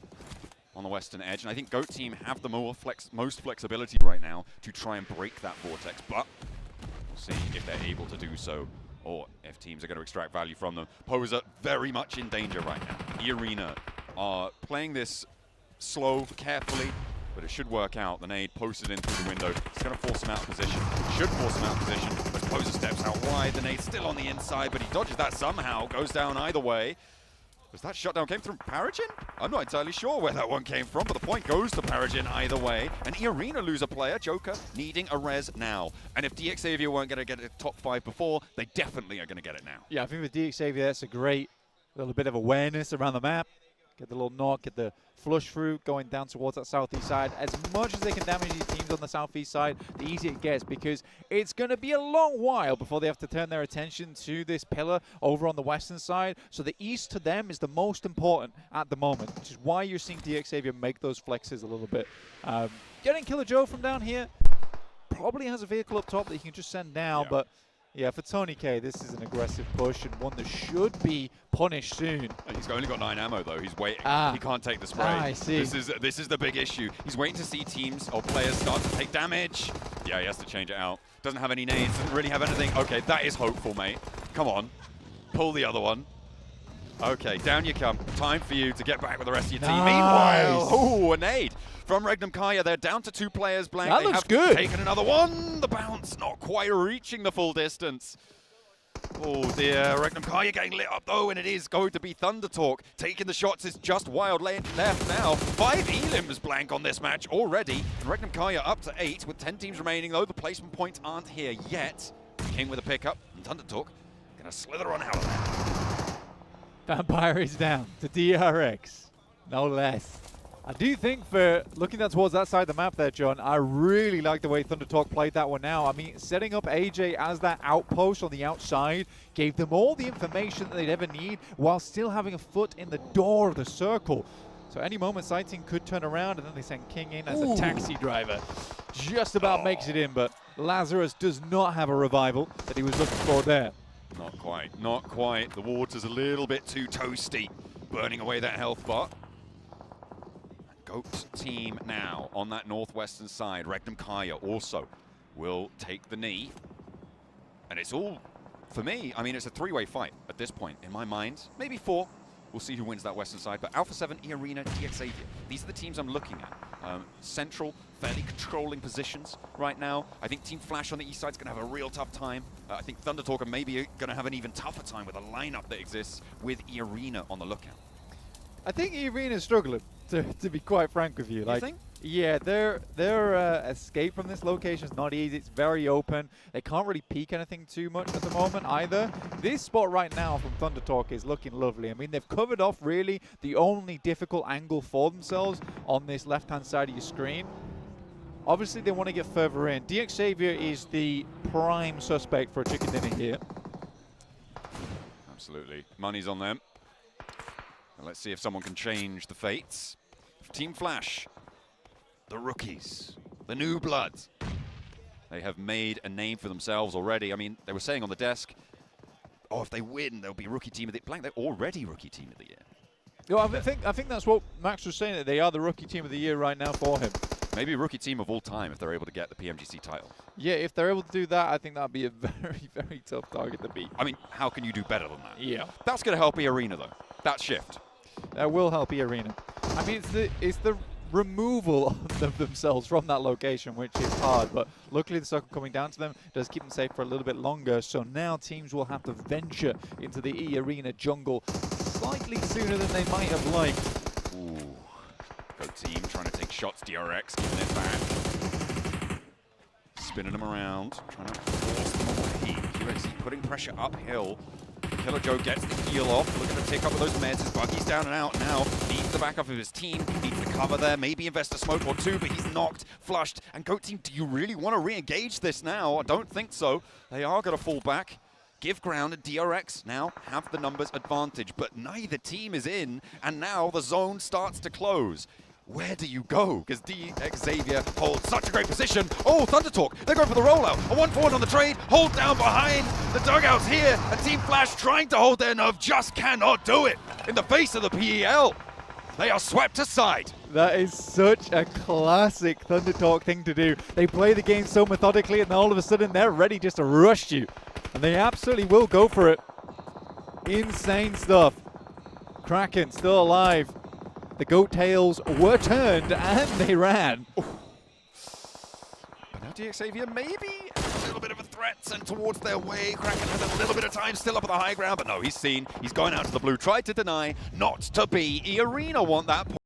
Speaker 5: on the western edge. And I think GOAT team have the most flexibility right now to try and break that vortex. But we'll see if they're able to do so or if teams are going to extract value from them. Poser very much in danger right now. E-Arena are playing this slow, carefully, but it should work out. The nade posted in through the window. It's going to force him out of position. Should force him out of position. As Poser steps out wide, the nade's still on the inside, but he dodges that somehow. Goes down either way. Was that shutdown came from Paragin? I'm not entirely sure where that one came from, but the point goes to Paragin either way. And E-Arena lose a player, Joker, needing a res now. And if DXavier weren't going to get a top 5 before, they definitely are going to get it now.
Speaker 12: Yeah, I think with DXavier, that's a great little bit of awareness around the map. Get the little knock, get the flush through, going down towards that southeast side. As much as they can damage these teams on the southeast side, the easier it gets, because it's going to be a long while before they have to turn their attention to this pillar over on the western side. So the east to them is the most important at the moment, which is why you're seeing DXavier make those flexes a little bit. Getting Killer Joe from down here probably has a vehicle up top that he can just send down, but yeah, for Tony K, this is an aggressive push and one that should be punished soon.
Speaker 5: He's only got 9 ammo though. He's waiting. He can't take the spray.
Speaker 12: I see.
Speaker 5: This is the big issue. He's waiting to see teams or players start to take damage. Yeah, he has to change it out. Doesn't have any nades. Doesn't really have anything. Okay, that is hopeful, mate. Come on, pull the other one. Okay, down you come. Time for you to get back with the rest of your team. Meanwhile, oh, a nade from Regnum Kaya. They're down to 2 players blank.
Speaker 12: That looks good.
Speaker 5: Taken another one. The bounce not quite reaching the full distance. Oh dear, Regnum Kaya getting lit up though, and it is going to be Thunder Talk. Taking the shots is just Wild left now. 5 elims blank on this match already. And Regnum Kaya up to 8 with 10 teams remaining though. The placement points aren't here yet. King with a pickup, and Thunder Talk gonna slither on out of there.
Speaker 12: Vampire is down to DRX, no less. I do think for looking towards that side of the map there, John, I really like the way Thunder Talk played that one now. I mean, setting up AJ as that outpost on the outside gave them all the information that they'd ever need while still having a foot in the door of the circle. So any moment, Sighting could turn around, and then they send King in as a taxi driver. Just about makes it in, but Lazarus does not have a revival that he was looking for there.
Speaker 5: Not quite, not quite. The water's a little bit too toasty, burning away that health bar. GOAT team now on that northwestern side. Regnum Kaya also will take the knee. And it's all, for me, I mean, it's a 3-way fight at this point, in my mind. Maybe 4. We'll see who wins that Western side. But Alpha 7, E-Arena, DX Xavier. These are the teams I'm looking at. Central, fairly controlling positions right now. I think Team Flash on the east side is going to have a real tough time. I think Thunder Talker may be going to have an even tougher time with a lineup that exists with E-Arena on the lookout.
Speaker 12: I think E-Arena is struggling, to be quite frank with you.
Speaker 5: You think?
Speaker 12: Yeah, their escape from this location is not easy. It's very open. They can't really peek anything too much at the moment either. This spot right now from Thunder Talk is looking lovely. I mean, they've covered off really the only difficult angle for themselves on this left-hand side of your screen. Obviously, they want to get further in. DX Xavier is the prime suspect for a chicken dinner here.
Speaker 5: Absolutely. Money's on them. And let's see if someone can change the fates. Team Flash, the rookies, the new bloods. They have made a name for themselves already. I mean, they were saying on the desk, oh, if they win, they'll be rookie team of the year. They're already rookie team of the year.
Speaker 12: Yo, I think that's what Max was saying, that they are the rookie team of the year right now for him.
Speaker 5: Maybe rookie team of all time if they're able to get the PMGC title.
Speaker 12: Yeah, if they're able to do that, I think that'd be a very, very tough target to beat.
Speaker 5: I mean, how can you do better than that?
Speaker 12: Yeah.
Speaker 5: That's going to help E-Arena, though. That shift.
Speaker 12: That will help E-Arena. I mean, it's the removal of themselves from that location, which is hard, but luckily the circle coming down to them does keep them safe for a little bit longer, so now teams will have to venture into the E-Arena jungle slightly sooner than they might have liked.
Speaker 5: Ooh. Go team trying to take shots, DRX giving it back. Spinning them around, trying to force them away. QXC putting pressure uphill. Killer Joe gets the heal off, looking to take up with those meds. His buggy's down and out now. Needs the backup of his team, needs the cover there, maybe invest a smoke or two, but he's knocked, flushed. And Goat Team, do you really want to re-engage this now? I don't think so. They are going to fall back. Give ground, and DRX now have the numbers advantage, but neither team is in, and now the zone starts to close. Where do you go? Because DX Xavier holds such a great position. Oh, Thunder Talk, they're going for the rollout. A 1-forward on the trade, hold down behind. The dugouts here, and Team Flash trying to hold their nerve, just cannot do it. In the face of the PEL, they are swept aside.
Speaker 12: That is such a classic Thunder Talk thing to do. They play the game so methodically, and all of a sudden they're ready just to rush you. And they absolutely will go for it. Insane stuff. Kraken still alive. The goat tails were turned and they ran.
Speaker 5: But now DX Xavier maybe a little bit of a threat sent towards their way. Kraken has a little bit of time still up at the high ground, but no, he's seen. He's going out to the blue, tried to deny, not to be. E-Arena want that point.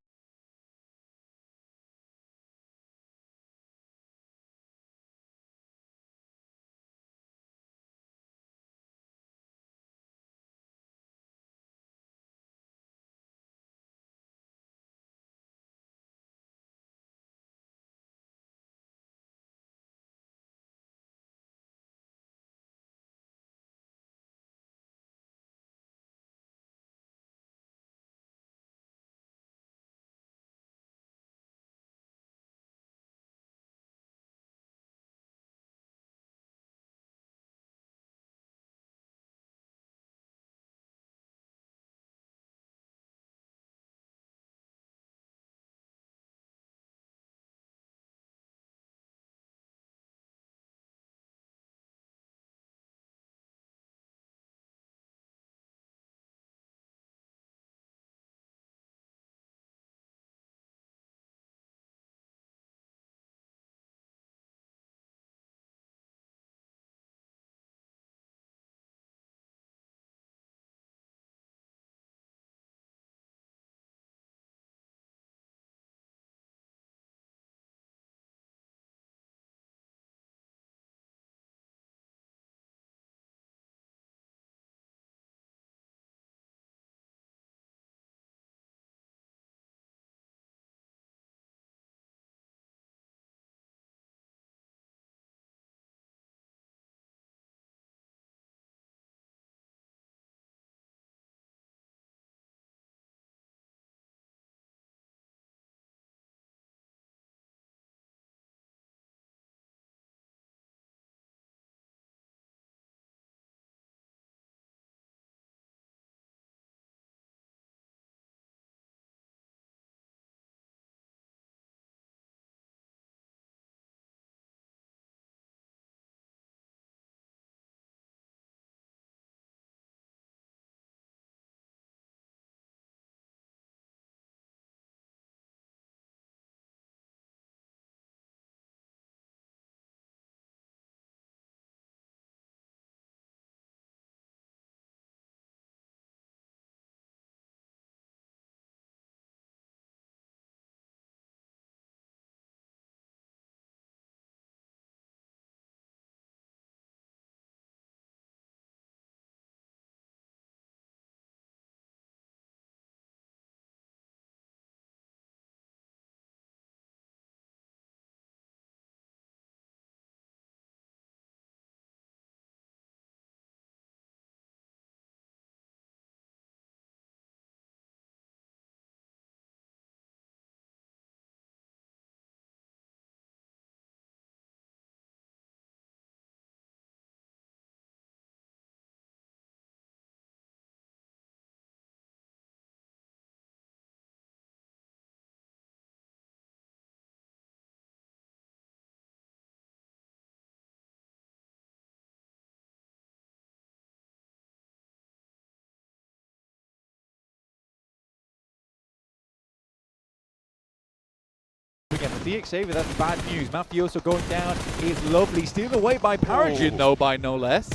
Speaker 12: DXavier, that's bad news. Mafioso going down is lovely. Stealed away by Paragin, though, by no less.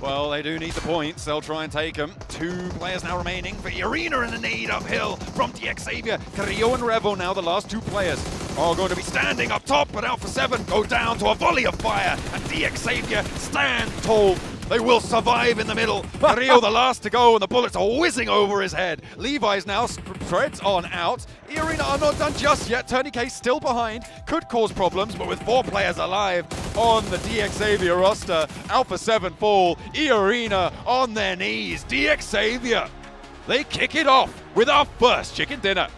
Speaker 5: Well, they do need the points. They'll try and take them. 2 players now remaining for Arena in the nade uphill from DXavier. Carrillo and Revo now the last 2 players are going to be standing up top, but Alpha 7 go down to a volley of fire, and DXavier stand tall. They will survive in the middle. Carrillo the last to go, and the bullets are whizzing over his head. Levi's now treads on out. Arena are not done just yet. Tourniquet still behind. Could cause problems, but with 4 players alive on the DXavier roster, Alpha 7 fall. Arena on their knees. DXavier, they kick it off with our first chicken dinner.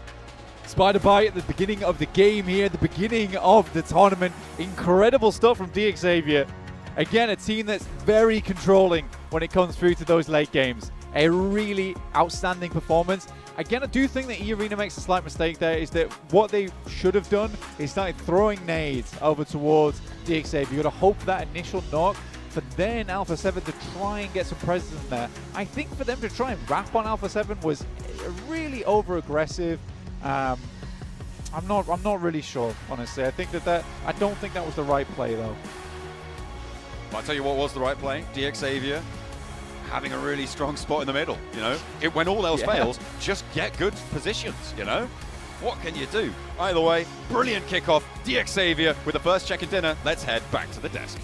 Speaker 12: Spider Bite at the beginning of the game here, the beginning of the tournament. Incredible stuff from DXavier. Again, a team that's very controlling when it comes through to those late games. A really outstanding performance. Again, I do think that Arena makes a slight mistake there, is that what they should have done is started throwing nades over towards DXavier. You got to hope for that initial knock, for then Alpha 7 to try and get some presence in there. I think for them to try and wrap on Alpha 7 was really over-aggressive. I'm not really sure, honestly. I don't think that was the right play, though.
Speaker 5: I'll tell you what was the right play. DXavier having a really strong spot in the middle, you know. When all else fails, just get good positions, you know. What can you do? Either way, brilliant kickoff. DXavier with the first chicken dinner. Let's head back to the desk.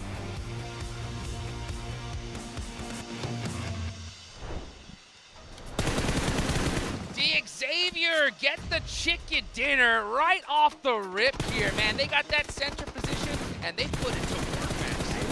Speaker 9: DXavier get the chicken dinner right off the rip here, man. They got that center position, and they put it to work.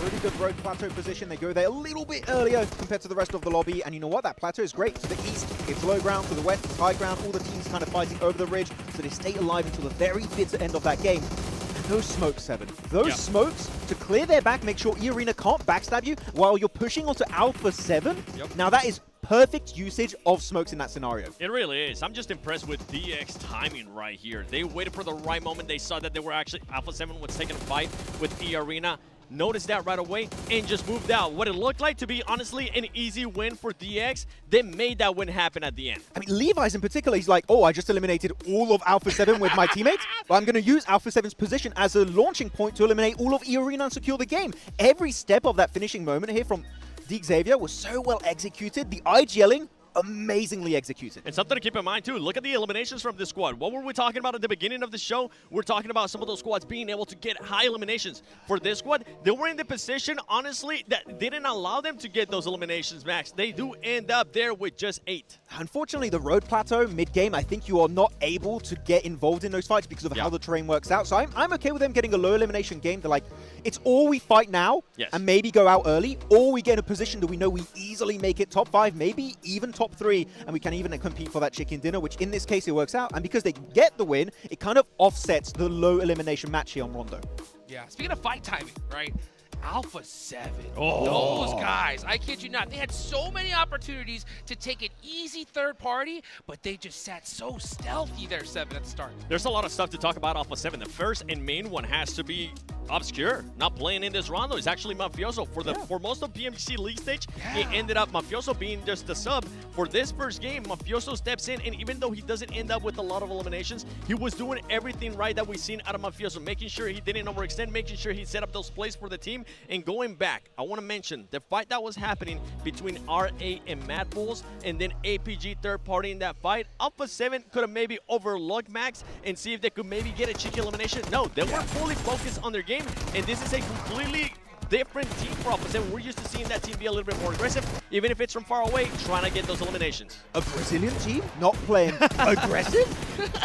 Speaker 10: Really good road plateau position. They go there a little bit earlier compared to the rest of the lobby. And you know what? That plateau is great. To the east, it's low ground. To the west, it's high ground. All the teams kind of fighting over the ridge. So they stay alive until the very bitter end of that game. And those smokes, Seven. Those smokes to clear their back, make sure Arena can't backstab you while you're pushing onto Alpha 7. Now that is perfect usage of smokes in that scenario.
Speaker 11: It really is. I'm just impressed with DX timing right here. They waited for the right moment. They saw that they were actually Alpha 7 was taking a fight with Arena. Noticed that right away and just moved out. What it looked like to be, honestly, an easy win for DX, they made that win happen at the end.
Speaker 10: I mean, Levi's in particular, he's like, oh, I just eliminated all of Alpha 7 with my teammates, but I'm going to use Alpha 7's position as a launching point to eliminate all of Arena and secure the game. Every step of that finishing moment here from DXavier was so well executed. The IGLing, amazingly executed.
Speaker 11: And something to keep in mind too, look at the eliminations from this squad. What were we talking about at the beginning of the show? We're talking about some of those squads being able to get high eliminations. For this squad, they were in the position, honestly, that didn't allow them to get those eliminations, Max. They do end up there with just 8.
Speaker 10: Unfortunately, the road plateau mid-game, I think you are not able to get involved in those fights because of how the terrain works out. So I'm okay with them getting a low elimination game. They're like, it's all we fight now and maybe go out early, or we get in a position that we know we easily make it top 5, maybe even top 3, and we can even compete for that chicken dinner, which in this case it works out. And because they get the win, it kind of offsets the low elimination match here on Rondo.
Speaker 9: Yeah, speaking of fight timing, right? Alpha 7. Those guys, I kid you not, they had so many opportunities to take an easy third party, but they just sat so stealthy there, 7 at the start.
Speaker 11: There's a lot of stuff to talk about Alpha 7. The first and main one has to be Obscure. Not playing in this round though. It's actually Mafioso. For most of PMGC league stage, it ended up Mafioso being just the sub. For this first game, Mafioso steps in, and even though he doesn't end up with a lot of eliminations, he was doing everything right that we've seen out of Mafioso, making sure he didn't overextend, making sure he set up those plays for the team. And going back, I want to mention the fight that was happening between RA and Mad Bulls, and then APG third party in that fight. Alpha 7 could have maybe overlooked Max and see if they could maybe get a cheeky elimination. No, they were fully focused on their game, and this is a completely different team for Alpha 7. We're used to seeing that team be a little bit more aggressive, even if it's from far away, trying to get those eliminations.
Speaker 10: A Brazilian team not playing aggressive?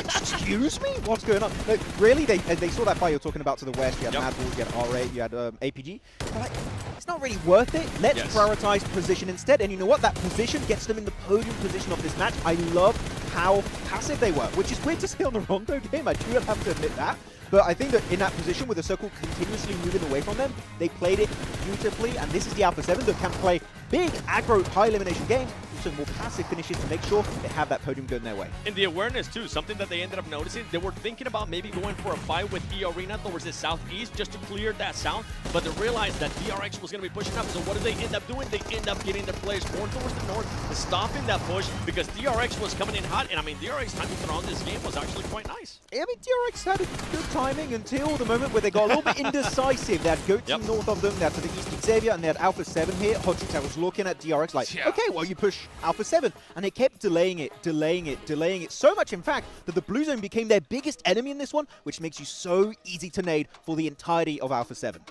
Speaker 10: Excuse me? What's going on? Look, really, they saw that fight you're talking about to the west. You had Mad Bulls, you had RA, you had APG. Like, it's not really worth it. Let's prioritize position instead. And you know what? That position gets them in the podium position of this match. I love how passive they were, which is weird to see on the Rondo game. I do have to admit that. But I think that in that position with the circle continuously moving away from them, they played it beautifully, and this is the Alpha 7 that can play big aggro high elimination game, also more passive finishes to make sure they have that podium going their way.
Speaker 11: And the awareness too, something that they ended up noticing, they were thinking about maybe going for a fight with E Arena towards the southeast just to clear that south, but they realized that DRX was going to be pushing up, so what did they end up doing? They end up getting their players more towards the north, stopping that push because DRX was coming in hot, and I mean, DRX timing around this game was actually quite nice.
Speaker 10: I mean, DRX had a good timing until the moment where they got a little bit indecisive. They had Goat Team north of them, they had to the east Xavier, and they had Alpha 7 here. Hodrix, I was looking at DRX like, okay, well, you push Alpha 7, and they kept delaying it so much, in fact, that the Blue Zone became their biggest enemy in this one, which makes you so easy to nade for the entirety of Alpha 7.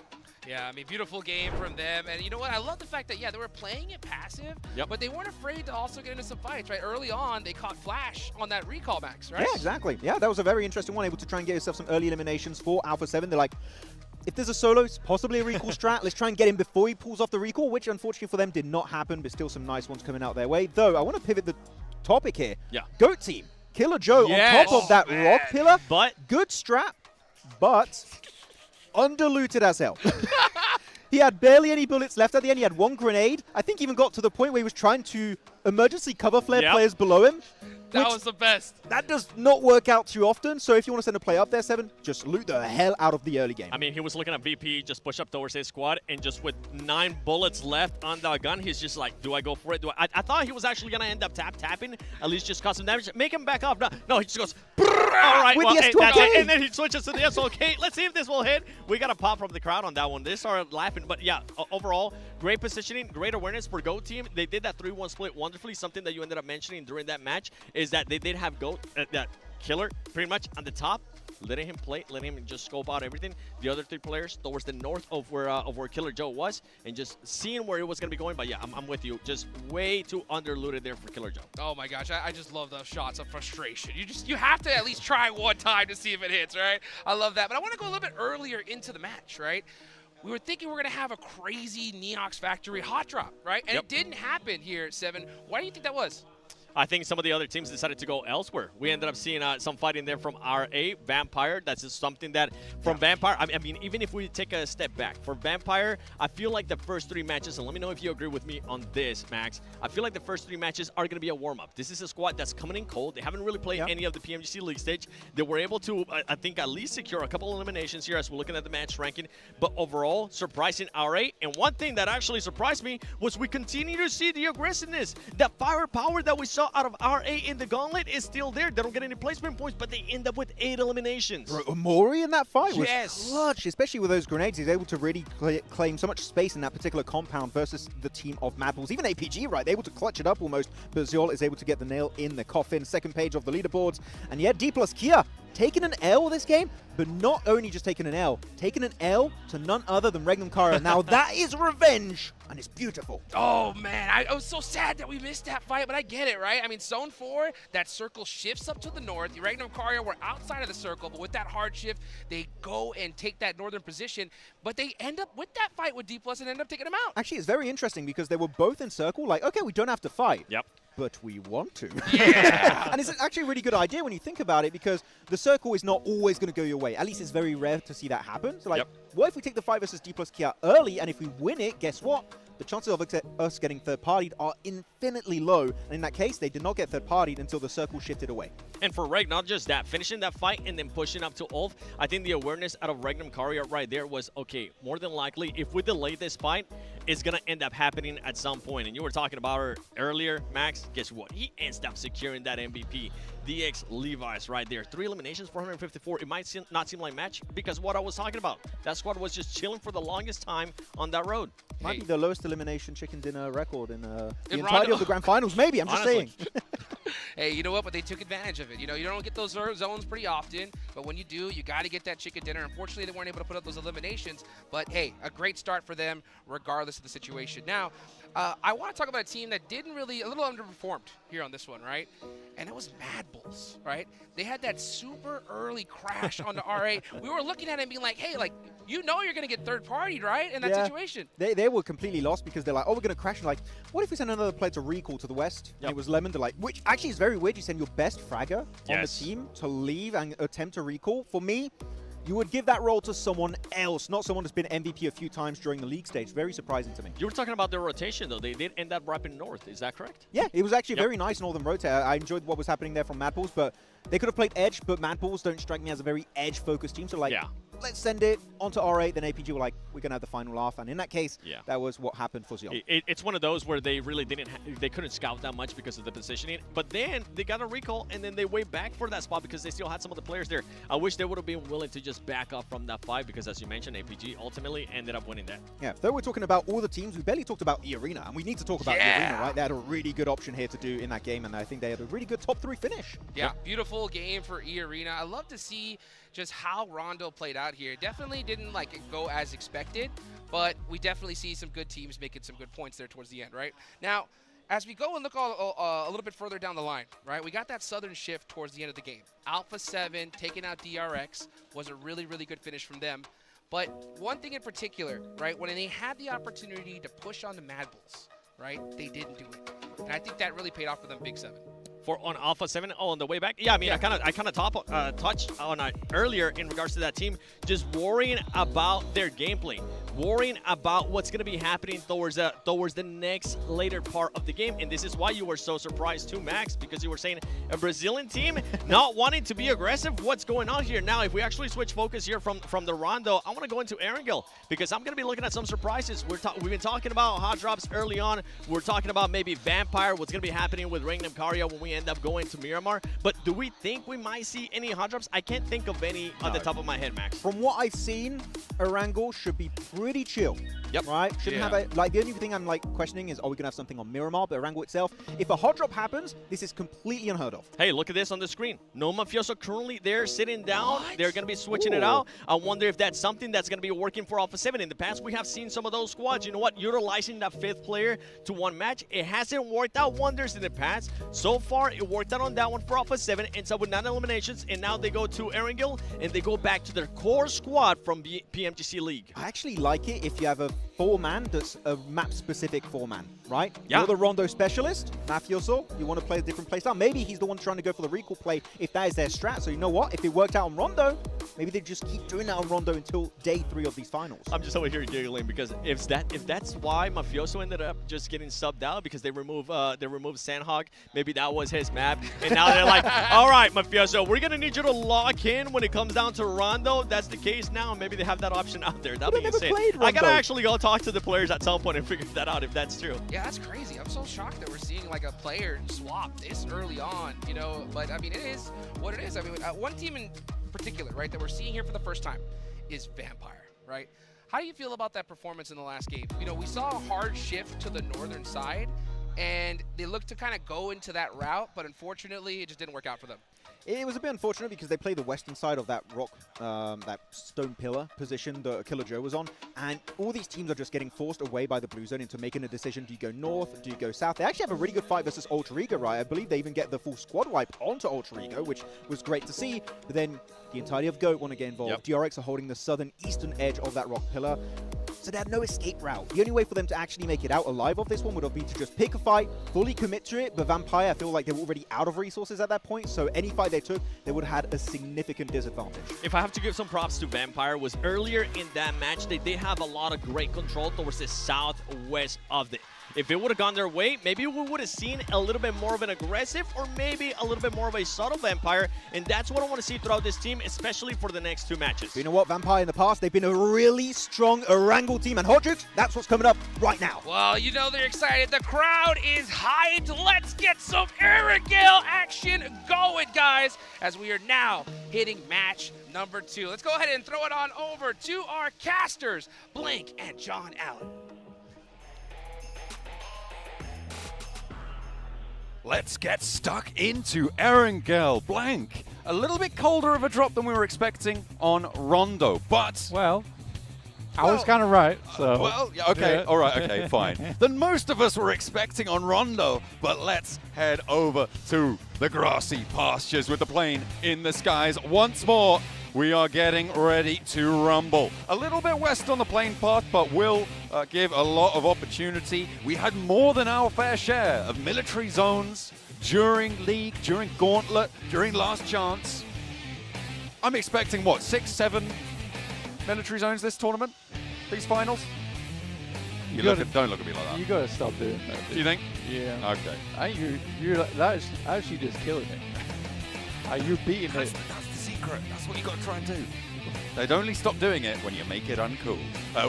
Speaker 9: Yeah, I mean, beautiful game from them. And you know what? I love the fact that, they were playing it passive, but they weren't afraid to also get into some fights, right? Early on, they caught Flash on that recall max, right?
Speaker 10: Yeah, exactly. Yeah, that was a very interesting one, able to try and get yourself some early eliminations for Alpha 7. They're like, if there's a solo, it's possibly a recall strat. Let's try and get him before he pulls off the recall, which unfortunately for them did not happen, but still some nice ones coming out their way. Though, I want to pivot the topic here.
Speaker 11: Yeah.
Speaker 10: Goat Team, Killer Joe on top of that rock pillar.
Speaker 11: But
Speaker 10: good strat, but underlooted as hell. He had barely any bullets left at the end. He had one grenade. I think he even got to the point where he was trying to emergency cover flare players below him.
Speaker 9: That was the best.
Speaker 10: That does not work out too often. So if you want to send a play up there, Seven, just loot the hell out of the early game.
Speaker 11: I mean, he was looking at VP, just push up towards his squad, and just with 9 bullets left on the gun, he's just like, do I go for it? I thought he was actually going to end up tapping, at least just cause some damage. Make him back up. No, he just goes, all right,
Speaker 10: with
Speaker 11: well,
Speaker 10: the S12K.
Speaker 11: and then he switches to the SOK. Let's see if this will hit. We got a pop from the crowd on that one. They started laughing, but yeah, overall, great positioning, great awareness for Go Team. They did that 3-1 split wonderfully. Something that you ended up mentioning during that match is that they did have that Killer pretty much on the top, letting him play, letting him just scope out everything. The other 3 players towards the north of where Killer Joe was, and just seeing where it was going to be going. But yeah, I'm with you. Just way too underlooted there for Killer Joe.
Speaker 9: Oh my gosh, I just love those shots of frustration. You have to at least try one time to see if it hits, right? I love that. But I want to go a little bit earlier into the match, right? We were thinking we were going to have a crazy Neox Factory hot drop, right? And it didn't happen here, Seven. Why do you think that was?
Speaker 11: I think some of the other teams decided to go elsewhere. We ended up seeing some fighting there from RA, Vampire. That's just something that from Vampire, I mean, even if we take a step back, for Vampire, I feel like the first 3 matches, and let me know if you agree with me on this, Max, I feel like the first 3 matches are going to be a warm-up. This is a squad that's coming in cold. They haven't really played any of the PMGC League stage. They were able to, I think, at least secure a couple eliminations here as we're looking at the match ranking. But overall, surprising RA. And one thing that actually surprised me was we continue to see the aggressiveness. That firepower that we saw out of RA in the Gauntlet is still there. They don't get any placement points, but they end up with 8 eliminations.
Speaker 10: Bro, Mori in that fight was clutch, especially with those grenades. He's able to really claim so much space in that particular compound versus the team of Madballs. Even APG, right? They're able to clutch it up almost, but Ziol is able to get the nail in the coffin. Second page of the leaderboards. And yeah, D plus Kia taking an L this game, but not only just taking an L to none other than Regnum Kara. Now that is revenge, and it's beautiful.
Speaker 9: Oh man, I was so sad that we missed that fight, but I get it, right? I mean, Zone 4, that circle shifts up to the north. The Regnum Kara were outside of the circle, but with that hard shift, they go and take that northern position, but they end up with that fight with D+ and end up taking them out.
Speaker 10: Actually, it's very interesting because they were both in circle, like, okay, we don't have to fight.
Speaker 11: Yep.
Speaker 10: But we want to.
Speaker 9: Yeah.
Speaker 10: And it's actually a really good idea when you think about it, because the circle is not always going to go your way. At least it's very rare to see that happen. So like, what if we take the fight versus D+ Kia early, and if we win it, guess what? The chances of us getting third-partied are infinitely low. And in that case, they did not get third-partied until the circle shifted away.
Speaker 11: And for Reg, not just that, finishing that fight and then pushing up to Ulf, I think the awareness out of Regnum Kara right there was, okay, more than likely, if we delay this fight, it's going to end up happening at some point. And you were talking about her earlier, Max. Guess what? He ends up securing that MVP. DX Levi's right there. 3 eliminations, 454. It might not seem like match because what I was talking about. That squad was just chilling for the longest time on that road.
Speaker 10: Might be the lowest elimination chicken dinner record in the entirety of the grand finals. Maybe, I'm just saying.
Speaker 9: Hey, you know what? But they took advantage of it. You know, you don't get those zones pretty often, but when you do, you got to get that chicken dinner. Unfortunately, they weren't able to put up those eliminations, but hey, a great start for them regardless of the situation. Now, I want to talk about a team that didn't really, a little underperformed here on this one, right? And it was Madballs, right? They had that super early crash on the RA. We were looking at it and being like, hey, like, you know you're going to get third-partied, right, in that situation.
Speaker 10: They were completely lost because they're like, oh, we're going to crash. And like, what if we send another player to recall to the west? And it was Lemon. They're like, which actually is very weird. You send your best fragger on the team to leave and attempt to recall. For me, you would give that role to someone else, not someone who's been MVP a few times during the league stage. Very surprising to me.
Speaker 11: You were talking about their rotation, though. They did end up wrapping north. Is that correct?
Speaker 10: Yeah, it was actually a very nice northern rotate. I enjoyed what was happening there from Mad Bulls, but they could have played Edge, but Mad Bulls don't strike me as a very Edge-focused team. So, like, let's send it onto R8. Then APG were like, we're going to have the final laugh. And in that case, that was what happened for Zeal.
Speaker 11: It's one of those where they really they couldn't scout that much because of the positioning. But then they got a recall, and then they went back for that spot because they still had some of the players there. I wish they would have been willing to just back up from that fight because, as you mentioned, APG ultimately ended up winning that.
Speaker 10: Yeah, though we're talking about all the teams, we barely talked about E-Arena. And we need to talk about E-Arena, right? They had a really good option here to do in that game, and I think they had a really good top 3 finish.
Speaker 9: Yeah, beautiful game for E-Arena. I love to see just how Rondo played out here. Definitely didn't go as expected, but we definitely see some good teams making some good points there towards the end, right? Now, as we go and look a little bit further down the line, right, we got that southern shift towards the end of the game. Alpha 7 taking out DRX was a really, really good finish from them. But one thing in particular, right, when they had the opportunity to push on the Mad Bulls, right, they didn't do it. And I think that really paid off for them, Big 7.
Speaker 11: On Alpha 7, on the way back? Yeah, I mean, I kind of touched on it earlier in regards to that team, just worrying about their gameplay, worrying about what's going to be happening towards the next later part of the game. And this is why you were so surprised too, Max, because you were saying a Brazilian team not wanting to be aggressive. What's going on here? Now, if we actually switch focus here from the Rondo, I want to go into Erangel because I'm going to be looking at some surprises. We've been talking about hot drops early on. We're talking about maybe Vampire, what's going to be happening with Ringnam Karya when we end up going to Miramar. But do we think we might see any hot drops? I can't think of any on the top of my head, Max.
Speaker 10: From what I've seen, Erangel should be pretty chill. Yep. Right? Shouldn't have the only thing I'm questioning is, are we going to have something on Miramar? But Erangel itself, if a hot drop happens, this is completely unheard of.
Speaker 11: Hey, look at this on the screen. No Mafioso currently there sitting down. They're going to be switching it out. I wonder if that's something that's going to be working for Alpha 7. In the past, we have seen some of those squads, you know what, utilizing that 5th player to one match. It hasn't worked out wonders in the past. So far, it worked out on that one for Alpha 7. Ends up with 9 eliminations, and now they go to Erangel, and they go back to their core squad from PMGC League.
Speaker 10: I actually like it if you have a 4-man that's a map-specific 4-man, right?
Speaker 11: Yeah.
Speaker 10: You're the Rondo specialist, Mafioso, you want to play a different playstyle. Maybe he's the one trying to go for the recall play if that is their strat. So you know what? If it worked out on Rondo, maybe they just keep doing that on Rondo until day 3 of these finals.
Speaker 11: I'm just over here giggling because if that's why Mafioso ended up just getting subbed out because they removed Sandhog, maybe that was his map, and now they're like, all right, Mafioso, we're gonna need you to lock in when it comes down to Rondo. That's the case now. Maybe they have that option out there. That'd be insane. I gotta actually go talk to the players at some point and figure that out if that's true.
Speaker 9: Yeah, that's crazy. I'm so shocked that we're seeing a player swap this early on, you know. But I mean, it is what it is. I mean, one team in particular, right, that we're seeing here for the first time is Vampire, right? How do you feel about that performance in the last game? You know, we saw a hard shift to the northern side, and they looked to kind of go into that route, but unfortunately, it just didn't work out for them.
Speaker 10: It was a bit unfortunate because they played the western side of that rock, that stone pillar position that Killer Joe was on, and all these teams are just getting forced away by the blue zone into making a decision. Do you go north? Do you go south? They actually have a really good fight versus Ultra Ego, right? I believe they even get the full squad wipe onto Ultra Ego, which was great to see, but then the entirety of GOAT want to get involved. DRX are holding the southern eastern edge of that rock pillar. So they had no escape route. The only way for them to actually make it out alive of this one would have been to just pick a fight, fully commit to it. But Vampire, I feel like they were already out of resources at that point. So any fight they took, they would have had a significant disadvantage.
Speaker 11: If I have to give some props to Vampire, was earlier in that match, they did have a lot of great control towards the southwest of the... If it would have gone their way, maybe we would have seen a little bit more of an aggressive or maybe a little bit more of a subtle Vampire. And that's what I want to see throughout this team, especially for the next 2 matches.
Speaker 10: You know what, Vampire in the past, they've been a really strong Erangel team. And Hodrick, that's what's coming up right now.
Speaker 9: Well, you know they're excited. The crowd is hyped. Let's get some Erangel action going, guys, as we are now hitting match number 2. Let's go ahead and throw it on over to our casters, Blink and John Allen.
Speaker 5: Let's get stuck into Erangel. Blank. A little bit colder of a drop than we were expecting on Rondo, but...
Speaker 12: Well, I was kind of right, so...
Speaker 5: Well, yeah, okay,
Speaker 12: yeah.
Speaker 5: all right, okay, fine. Than most of us were expecting on Rondo, but let's head over to the grassy pastures with the plane in the skies once more. We are getting ready to rumble. A little bit west on the plane path, but will give a lot of opportunity. We had more than our fair share of military zones during League, during Gauntlet, during Last Chance. I'm expecting, what, 6, 7 military zones this tournament? These finals? Don't look at me like that.
Speaker 12: You gotta stop doing that.
Speaker 5: Do you think?
Speaker 12: Yeah.
Speaker 5: Okay.
Speaker 12: I think you're that's actually just killing it. You're beating it.
Speaker 5: That's the secret. That's what you got to try and do. They'd only stop doing it when you make it uncool.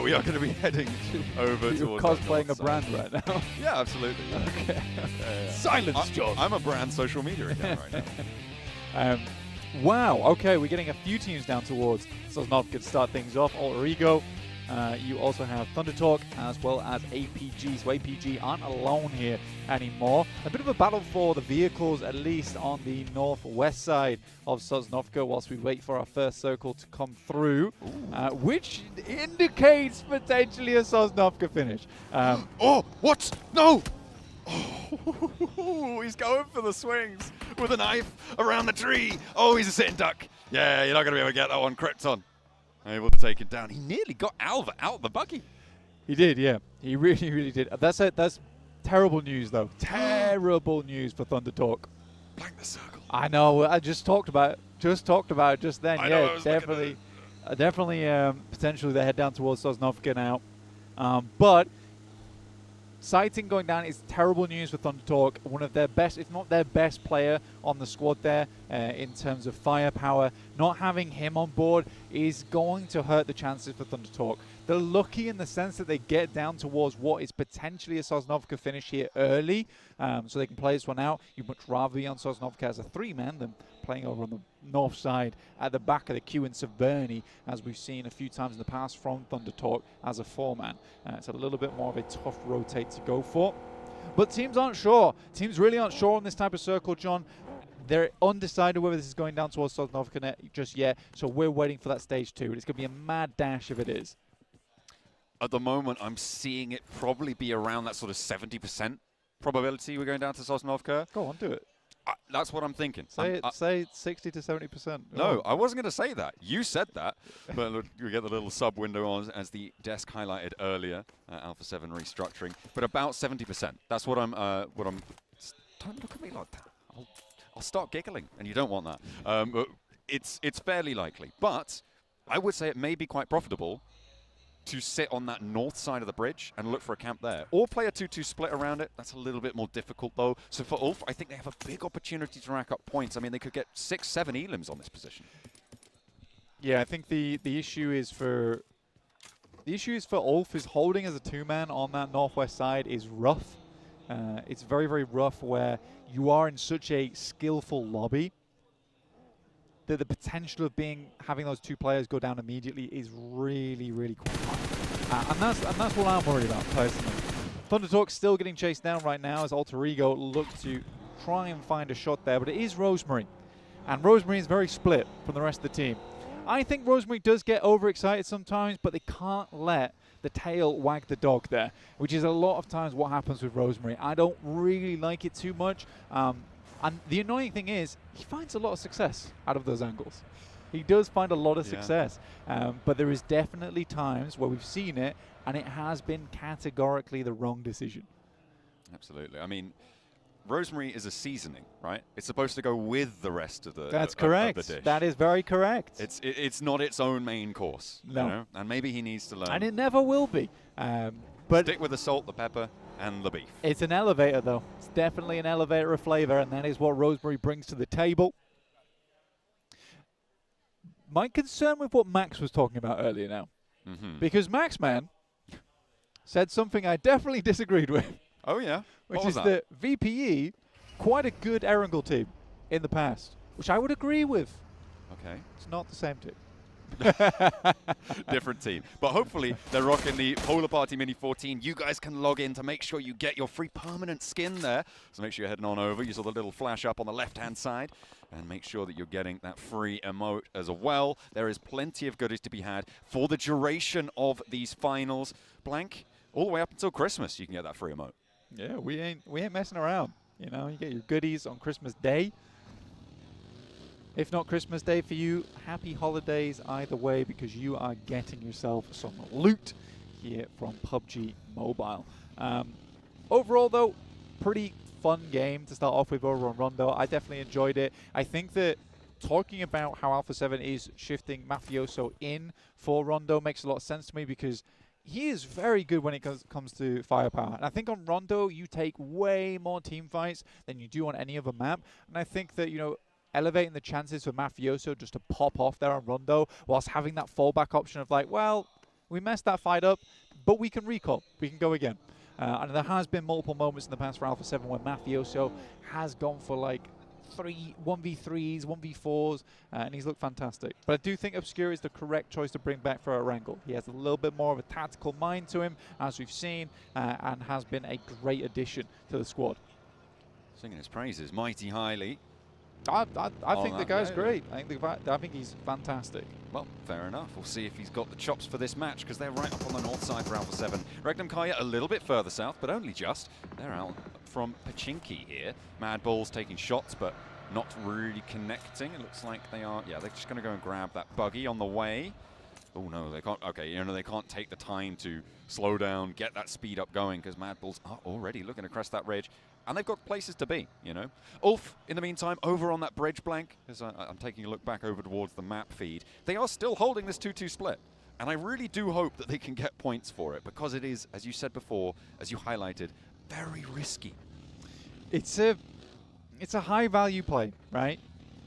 Speaker 5: We are going to be heading over
Speaker 12: You're
Speaker 5: towards
Speaker 12: cosplaying a brand right now.
Speaker 5: Yeah, absolutely. Yeah.
Speaker 12: Okay.
Speaker 5: Yeah.
Speaker 12: Silence, John.
Speaker 5: I'm a brand social media account right now.
Speaker 12: Wow. Okay, we're getting a few teams down towards Sosnovka to start things off. Alter Ego. You also have Thunder Talk as well as APG. So APG aren't alone here anymore. A bit of a battle for the vehicles, at least on the northwest side of Sosnovka, whilst we wait for our first circle to come through, which indicates potentially a Sosnovka finish.
Speaker 5: Oh, what? No! Oh, he's going for the swings with a knife around the tree. Oh, he's a sitting duck. Yeah, you're not going to be able to get that one. Krypton able to take it down. He nearly got Alva out of the buggy.
Speaker 12: He did, yeah. He really, really did. That's it. That's terrible news, though. Terrible news for Thunder Talk.
Speaker 5: Blank the circle.
Speaker 12: I know. I just talked about it. Just then.
Speaker 5: I
Speaker 12: yeah,
Speaker 5: know,
Speaker 12: definitely. Potentially they head down towards Sosnovka now. But Sighting going down is terrible news for Thunder Talk. One of their best, if not their best player on the squad there in terms of firepower. Not having him on board is going to hurt the chances for Thunder Talk. They're lucky in the sense that they get down towards what is potentially a Sosnovka finish here early, so they can play this one out. You'd much rather be on Sosnovka as a 3-man than playing over on the north side at the back of the queue in Severny, as we've seen a few times in the past from Thunder Talk as a 4-man. It's a little bit more of a tough rotate to go for. But teams aren't sure. Teams really aren't sure on this type of circle, John. They're undecided whether this is going down towards Sosnovka just yet, so we're waiting for that stage 2. It's going to be a mad dash if it is.
Speaker 5: At the moment, I'm seeing it probably be around that sort of 70% probability we're going down to Sosnovka.
Speaker 12: Go on, do it.
Speaker 5: That's what I'm thinking.
Speaker 12: Say 60 to 70%.
Speaker 5: No, I wasn't going to say that. You said that. But look, we get the little sub window on as the desk highlighted earlier. Alpha 7 restructuring. But about 70%. That's what I'm. Don't look at me like that. I'll start giggling, and you don't want that. But it's fairly likely. But I would say it may be quite profitable to sit on that north side of the bridge and look for a camp there. Or play a 2-2 split around it. That's a little bit more difficult, though. So for Ulf, I think they have a big opportunity to rack up points. I mean, they could get 6, 7 elims on this position.
Speaker 12: Yeah, I think the issue is for Ulf is holding as a 2-man on that northwest side is rough. It's very, very rough where you are in such a skillful lobby that the potential of having those 2 players go down immediately is really, really quite high. And that's what I'm worried about, personally. Thunder Talk's still getting chased down right now as Alter Ego look to try and find a shot there, but it is Rosemary. And Rosemary is very split from the rest of the team. I think Rosemary does get overexcited sometimes, but they can't let the tail wag the dog there, which is a lot of times what happens with Rosemary. I don't really like it too much. And the annoying thing is, he finds a lot of success out of those angles. He does find a lot of success. But there is definitely times where we've seen it, and it has been categorically the wrong decision.
Speaker 5: Absolutely. I mean, Rosemary is a seasoning, right? It's supposed to go with the rest of the
Speaker 12: That's correct.
Speaker 5: Of the dish.
Speaker 12: That is very correct.
Speaker 5: It's not its own main course.
Speaker 12: No.
Speaker 5: You know? And maybe he needs to learn.
Speaker 12: And it never will be. But
Speaker 5: stick with the salt, the pepper, and the beef.
Speaker 12: It's an elevator, though. It's definitely an elevator of flavor, and that is what Rosemary brings to the table. My concern with what Max was talking about earlier now, because Max, man, said something I definitely disagreed with.
Speaker 5: Oh, yeah?
Speaker 12: Which is that VPE, quite a good Erangel team in the past, which I would agree with.
Speaker 5: Okay.
Speaker 12: It's not the same team.
Speaker 5: Different team. But hopefully they're rocking the Polar Party Mini 14. You guys can log in to make sure you get your free permanent skin there. So make sure you're heading on over. You saw the little flash up on the left-hand side. And make sure that you're getting that free emote as well. There is plenty of goodies to be had for the duration of these finals. Blank, all the way up until Christmas, you can get that free emote.
Speaker 12: Yeah, we ain't messing around. You know, you get your goodies on Christmas Day. If not Christmas Day for you, happy holidays either way, because you are getting yourself some loot here from PUBG Mobile. Overall, though, pretty fun game to start off with over on Rondo. I definitely enjoyed it. I think that talking about how Alpha 7 is shifting Mafioso in for Rondo makes a lot of sense to me, because he is very good when it comes to firepower. And I think on Rondo, you take way more team fights than you do on any other map. And I think that, you know, elevating the chances for Mafioso just to pop off there on Rondo, whilst having that fallback option of like, well, we messed that fight up, but we can recall. We can go again. And there has been multiple moments in the past for Alpha 7 where Mafioso has gone for like 1v3s, 1v4s, and he's looked fantastic. But I do think Obscure is the correct choice to bring back for Erangel. He has a little bit more of a tactical mind to him, as we've seen, and has been a great addition to the squad.
Speaker 5: Singing his praises mighty highly.
Speaker 12: I think the guy's great. I think he's fantastic.
Speaker 5: Well, fair enough. We'll see if he's got the chops for this match, because they're right up on the north side for Alpha 7. Regnum Kaya a little bit further south, but only just. They're out from Pachinki here. Mad Bull's taking shots, but not really connecting. It looks like they are, yeah, they're just going to go and grab that buggy on the way. Oh no, they can't, okay, you know, they can't take the time to slow down, get that speed up going, because Mad Bulls are already looking to crest that ridge. And they've got places to be, you know. Ulf, in the meantime, over on that bridge blank, as I'm taking a look back over towards the map feed, they are still holding this 2-2 split. And I really do hope that they can get points for it, because it is, as you said before, as you highlighted, very risky.
Speaker 12: It's a high value play, right?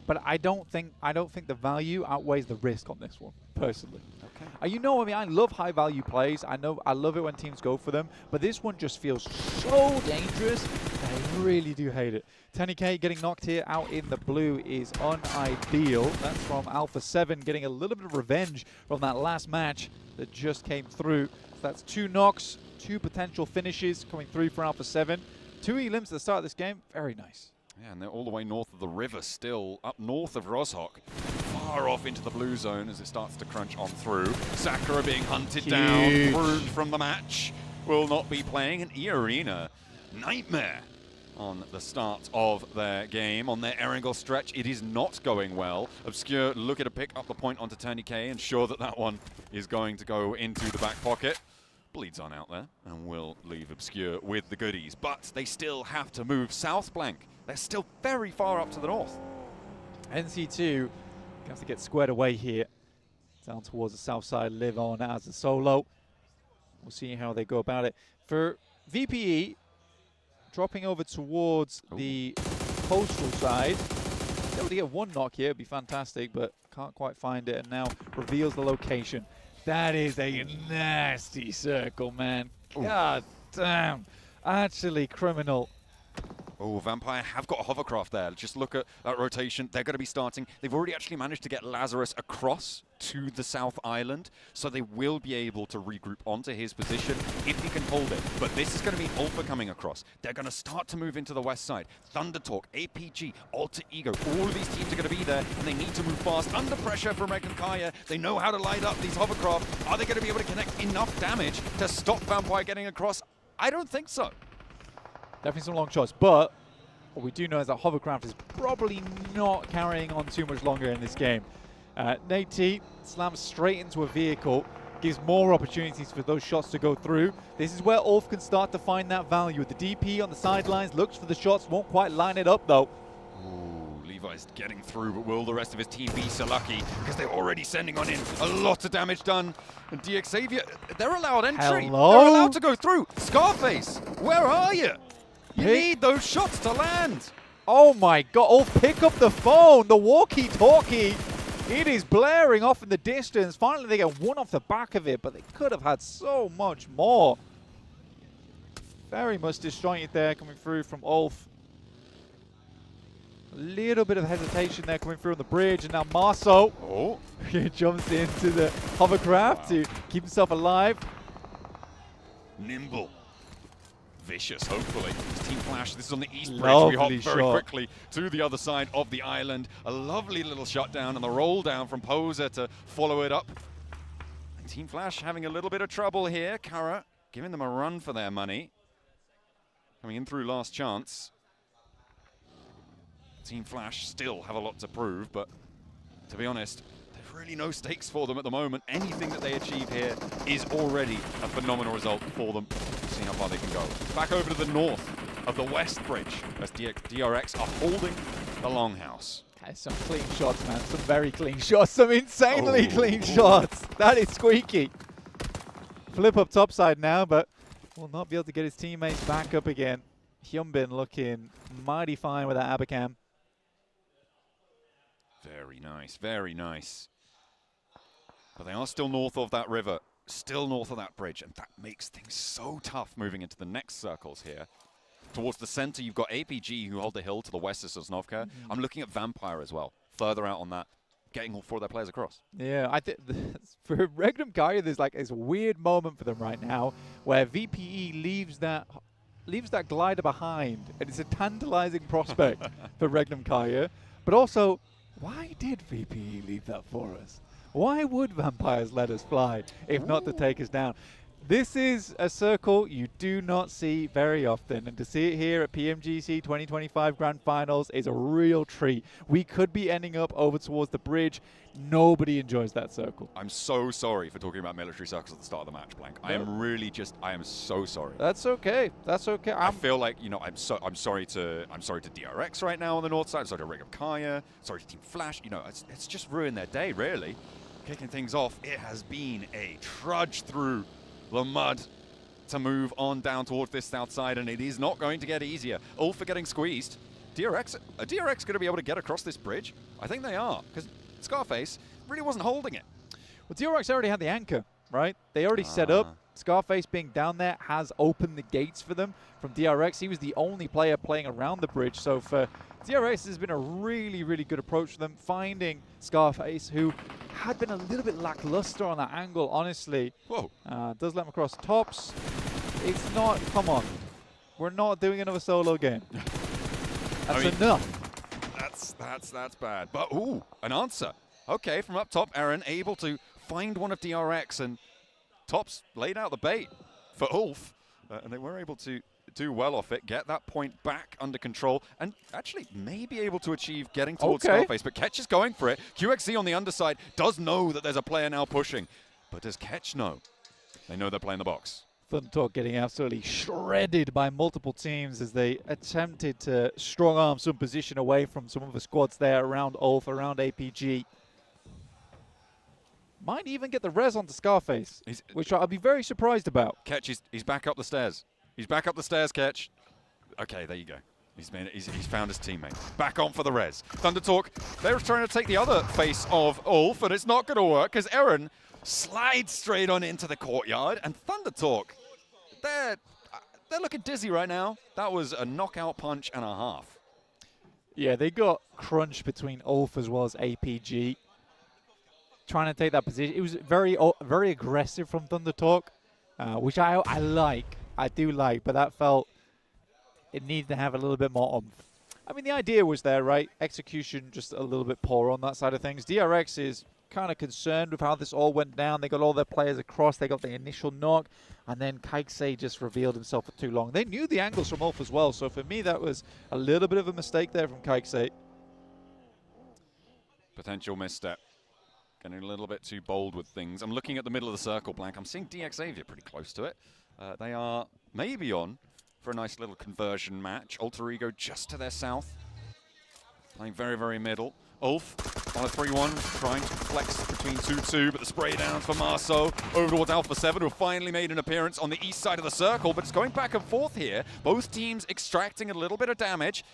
Speaker 12: But I don't think the value outweighs the risk on this one, personally. Okay. You know, I mean, I love high value plays. I love it when teams go for them, but this one just feels so dangerous. I really do hate it. 10K getting knocked here out in the blue is unideal. That's from Alpha 7 getting a little bit of revenge from that last match that just came through. So that's 2 knocks, 2 potential finishes coming through for Alpha 7. 2 elims at the start of this game. Very nice.
Speaker 5: Yeah, and they're all the way north of the river still, up north of Roshok. Far off into the blue zone as it starts to crunch on through. Sakura being hunted down, removed from the match. Will not be playing an E-Arena. Nightmare on the start of their game. On their Erangel stretch, it is not going well. Obscure looking to pick up the point onto Turney-K, ensure that that one is going to go into the back pocket. Bleeds on out there and will leave Obscure with the goodies. But they still have to move south blank. They're still very far up to the north.
Speaker 12: NC2 have to get squared away here. Down towards the south side, live on as a solo. We'll see how they go about it. For VPE, dropping over towards the coastal side. They would get 1 knock here, it'd be fantastic, but can't quite find it, and now reveals the location. That is a nasty circle, man. God damn. Actually criminal.
Speaker 5: Oh, Vampire have got a hovercraft there. Just look at that rotation. They're going to be starting. They've already actually managed to get Lazarus across to the South Island, so they will be able to regroup onto his position if he can hold it. But this is going to be Alpha coming across. They're going to start to move into the west side. Thunder Talk, APG, Alter Ego, all of these teams are going to be there, and they need to move fast. Under pressure from Regnum Kaya. They know how to light up these hovercraft. Are they going to be able to connect enough damage to stop Vampire getting across? I don't think so.
Speaker 12: Definitely some long shots, but what we do know is that hovercraft is probably not carrying on too much longer in this game. Nate T slams straight into a vehicle, gives more opportunities for those shots to go through. This is where Ulf can start to find that value. The DP on the sidelines looks for the shots, won't quite line it up though.
Speaker 5: Ooh, Levi's getting through, but will the rest of his team be so lucky? Because they're already sending on in a lot of damage done. And DX Xavier, they're allowed entry.
Speaker 12: Hello?
Speaker 5: They're allowed to go through. Scarface, where are you? You need those shots to land.
Speaker 12: Oh my god, Ulf, pick up the phone, the walkie-talkie. It is blaring off in the distance. Finally, they get 1 off the back of it, but they could have had so much more. Very much disjointed there coming through from Ulf. A little bit of hesitation there coming through on the bridge, and now Marceau jumps into the hovercraft to keep himself alive.
Speaker 5: Nimble. Vicious, hopefully. Team Flash, this is on the east bridge. We hop very quickly to the other side of the island. A lovely little shutdown and the roll down from Poser to follow it up. And Team Flash having a little bit of trouble here. Kara giving them a run for their money. Coming in through last chance. Team Flash still have a lot to prove, but to be honest, there's really no stakes for them at the moment. Anything that they achieve here is already a phenomenal result for them. See how far they can go. Back over to the north of the west bridge as DRX are holding the longhouse.
Speaker 12: Some clean shots, man. Some very clean shots. Some insanely clean shots. That is squeaky. Flip up topside now, but will not be able to get his teammates back up again. Hyunbin looking mighty fine with that Abacam.
Speaker 5: Very nice, very nice. But they are still north of that river, still north of that bridge, and that makes things so tough moving into the next circles here. Towards the center, you've got APG who hold the hill to the west of Sosnovka. I'm looking at Vampire as well, further out on that, getting all 4 of their players across.
Speaker 12: Yeah, I think for Regnum Kaya, there's like this weird moment for them right now where VPE leaves that glider behind, and it's a tantalizing prospect for Regnum Kaya. But also, why did VPE leave that for us? Why would Vampires let us fly if not to take us down? This is a circle you do not see very often, and to see it here at PMGC 2025 Grand Finals is a real treat. We could be ending up over towards the bridge. Nobody enjoys that circle.
Speaker 5: I'm so sorry for talking about military circles at the start of the match, Blank. I am really I am so sorry.
Speaker 12: That's okay. That's okay.
Speaker 5: I feel like, you know, I'm sorry to DRX right now on the north side. I'm sorry to Regnum Kaya. Sorry to Team Flash. You know, it's just ruined their day, really. Kicking things off, it has been a trudge through the mud to move on down towards this south side, and it is not going to get easier. Ulf are getting squeezed. Are DRX going to be able to get across this bridge? I think they are, because Scarface really wasn't holding it.
Speaker 12: Well, DRX already had the anchor, right? They already set up. Scarface being down there has opened the gates for them. From DRX, he was the only player playing around the bridge. So for DRX, has been a really, really good approach for them, finding Scarface, who had been a little bit lackluster on that angle, honestly.
Speaker 5: Whoa.
Speaker 12: Does let him across tops. It's not, come on. We're not doing another solo game. That's enough.
Speaker 5: That's bad. But, ooh, an answer. Okay, from up top, Aaron able to find one of DRX, and Tops laid out the bait for Ulf, and they were able to do well off it, get that point back under control, and actually may be able to achieve getting towards Scarface. But Ketch is going for it. QXC on the underside does know that there's a player now pushing. But does Ketch know? They know they're playing the box.
Speaker 12: Thundertalk getting absolutely shredded by multiple teams as they attempted to strong-arm some position away from some of the squads there around Ulf, around APG. Might even get the res onto Scarface, which I'll be very surprised about.
Speaker 5: Ketch, he's back up the stairs. He's back up the stairs, Ketch. Okay, there you go. He's found his teammate. Back on for the res. Thundertalk, they're trying to take the other face of Ulf, and it's not going to work because Eren slides straight on into the courtyard, and Thundertalk, they're looking dizzy right now. That was a knockout punch and a half.
Speaker 12: Yeah, they got crunched between Ulf as well as APG. Trying to take that position. It was very aggressive from Thundertalk, which I like. I do like, but that felt it needed to have a little bit more oomph. I mean, the idea was there, right? Execution just a little bit poor on that side of things. DRX is kind of concerned with how this all went down. They got all their players across. They got the initial knock, and then Kaiksei just revealed himself for too long. They knew the angles from Ulf as well, so for me, that was a little bit of a mistake there from Kaiksei.
Speaker 5: Potential misstep. Getting a little bit too bold with things. I'm looking at the middle of the circle, Blank. I'm seeing DXavier pretty close to it. They are maybe on for a nice little conversion match. Alter Ego just to their south. Playing very, very middle. Ulf on a 3-1, trying to flex between 2-2, but the spray down for Marceau over towards Alpha 7, who finally made an appearance on the east side of the circle, but it's going back and forth here. Both teams extracting a little bit of damage,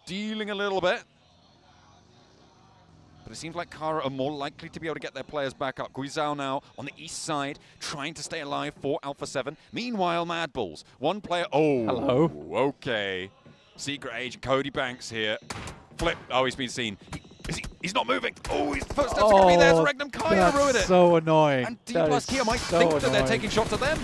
Speaker 5: dealing a little bit. But it seems like Kara are more likely to be able to get their players back up. Guizhou now on the east side, trying to stay alive for Alpha 7. Meanwhile, Mad Bulls, one player. Oh,
Speaker 12: hello.
Speaker 5: Okay. Secret agent Cody Banks here. Flip. Oh, he's been seen. He's not moving. Oh, his footsteps are going to be there. So Regnum Kaya ruin it.
Speaker 12: That's so annoying.
Speaker 5: And D plus Kia might think that they're taking shots at them.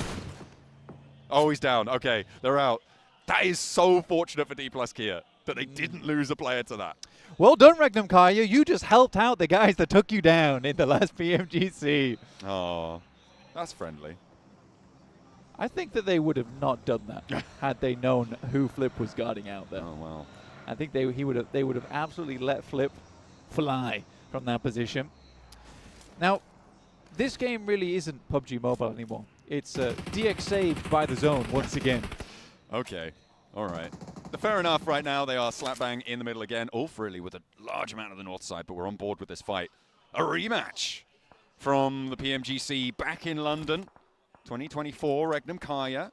Speaker 5: Oh, he's down. Okay, they're out. That is so fortunate for D plus Kia that they didn't lose a player to that.
Speaker 12: Well done, Regnum Kaya. You just helped out the guys that took you down in the last PMGC.
Speaker 5: Oh, that's friendly.
Speaker 12: I think that they would have not done that had they known who Flip was guarding out there.
Speaker 5: Oh, wow.
Speaker 12: I think they would have absolutely let Flip fly from that position. Now, this game really isn't PUBG Mobile anymore. It's DX saved by the zone once again.
Speaker 5: Okay, all right. Fair enough right now. They are slap bang in the middle again. Ulf really with a large amount of the north side, but we're on board with this fight. A rematch from the PMGC back in London. 2024, Regnum Kaya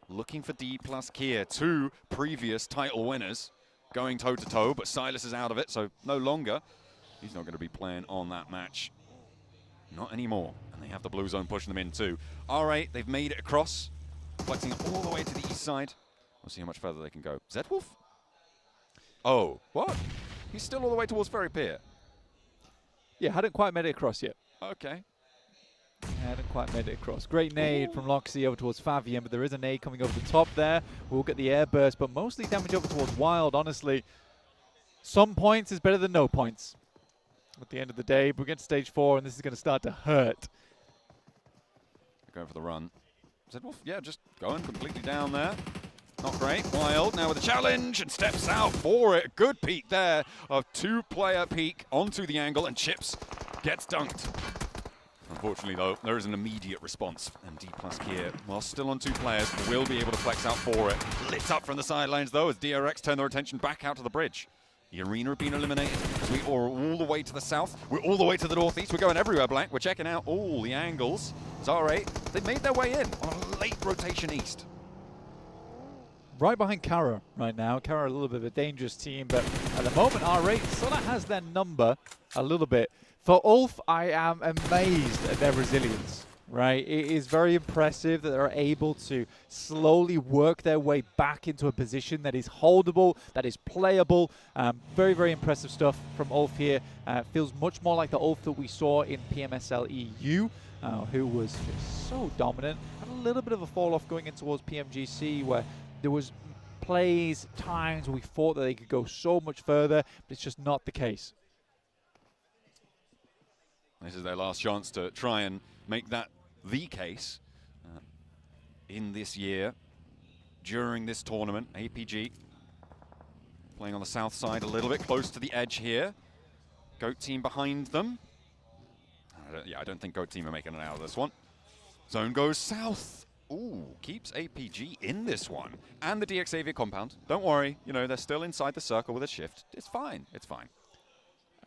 Speaker 5: looking for D plus Kier. 2 previous title winners going toe-to-toe, but Silas is out of it, so no longer. He's not going to be playing on that match. Not anymore. And they have the blue zone pushing them in too. R8, they've made it across, flexing all the way to the east side. We'll see how much further they can go. Zedwolf? Oh, what? He's still all the way towards Ferry Pier.
Speaker 12: Yeah, hadn't quite made it across yet.
Speaker 5: Okay.
Speaker 12: Hadn't quite made it across. Great nade from Loxy over towards Favian, but there is a nade coming over the top there. We'll get the air burst, but mostly damage over towards Wild, honestly. Some points is better than no points. At the end of the day, we get to stage 4, and this is going to start to hurt.
Speaker 5: Going for the run. Zedwolf, yeah, just going completely down there. Not great. Wild now with a challenge and steps out for it. Good peek there of 2-player peek onto the angle, and Chips gets dunked. Unfortunately, though, there is an immediate response, and D plus Kier, while still on 2 players, will be able to flex out for it. Lit up from the sidelines, though, as DRX turn their attention back out to the bridge. The arena have been eliminated. We are all the way to the south. We're all the way to the northeast. We're going everywhere, Blank. We're checking out all the angles. Zara, they've made their way in on a late rotation east.
Speaker 12: Right behind Kara right now. Kara a little bit of a dangerous team, but at the moment R8 sort of has their number a little bit. For Ulf, I am amazed at their resilience, right? It is very impressive that they're able to slowly work their way back into a position that is holdable, that is playable. Very, very impressive stuff from Ulf here. Feels much more like the Ulf that we saw in PMSL EU, who was just so dominant. Had a little bit of a fall off going in towards PMGC, where there was plays, times we thought that they could go so much further, but it's just not the case.
Speaker 5: This is their last chance to try and make that the case in this year, during this tournament. APG playing on the south side a little bit, close to the edge here. Goat team behind them. I don't think Goat team are making it out of this one. Zone goes south. Ooh, keeps APG in this one. And the DX Xavier compound. Don't worry, you know, they're still inside the circle with a shift. It's fine, it's fine.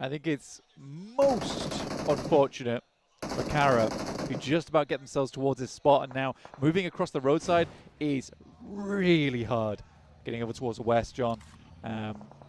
Speaker 12: I think it's most unfortunate for Kara, who just about get themselves towards this spot, and now moving across the roadside is really hard. Getting over towards the west, John.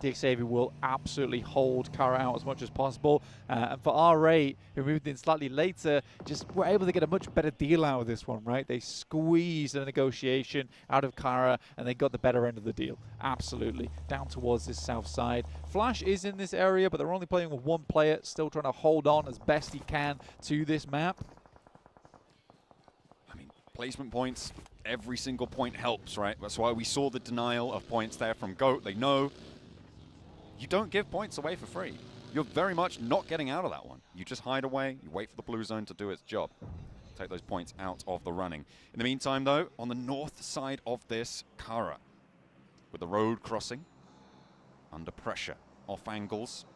Speaker 12: DX Xavier will absolutely hold Kara out as much as possible. And for R8, who moved in slightly later, just were able to get a much better deal out of this one, right? They squeezed a negotiation out of Kara, and they got the better end of the deal. Absolutely. Down towards this south side. Flash is in this area, but they're only playing with 1 player, still trying to hold on as best he can to this map.
Speaker 5: I mean, placement points, every single point helps, right? That's why we saw the denial of points there from Goat. They know you don't give points away for free. You're very much not getting out of that one. You just hide away, you wait for the blue zone to do its job. Take those points out of the running. In the meantime, though, on the north side of this, Kara, with the road crossing, under pressure, off angles.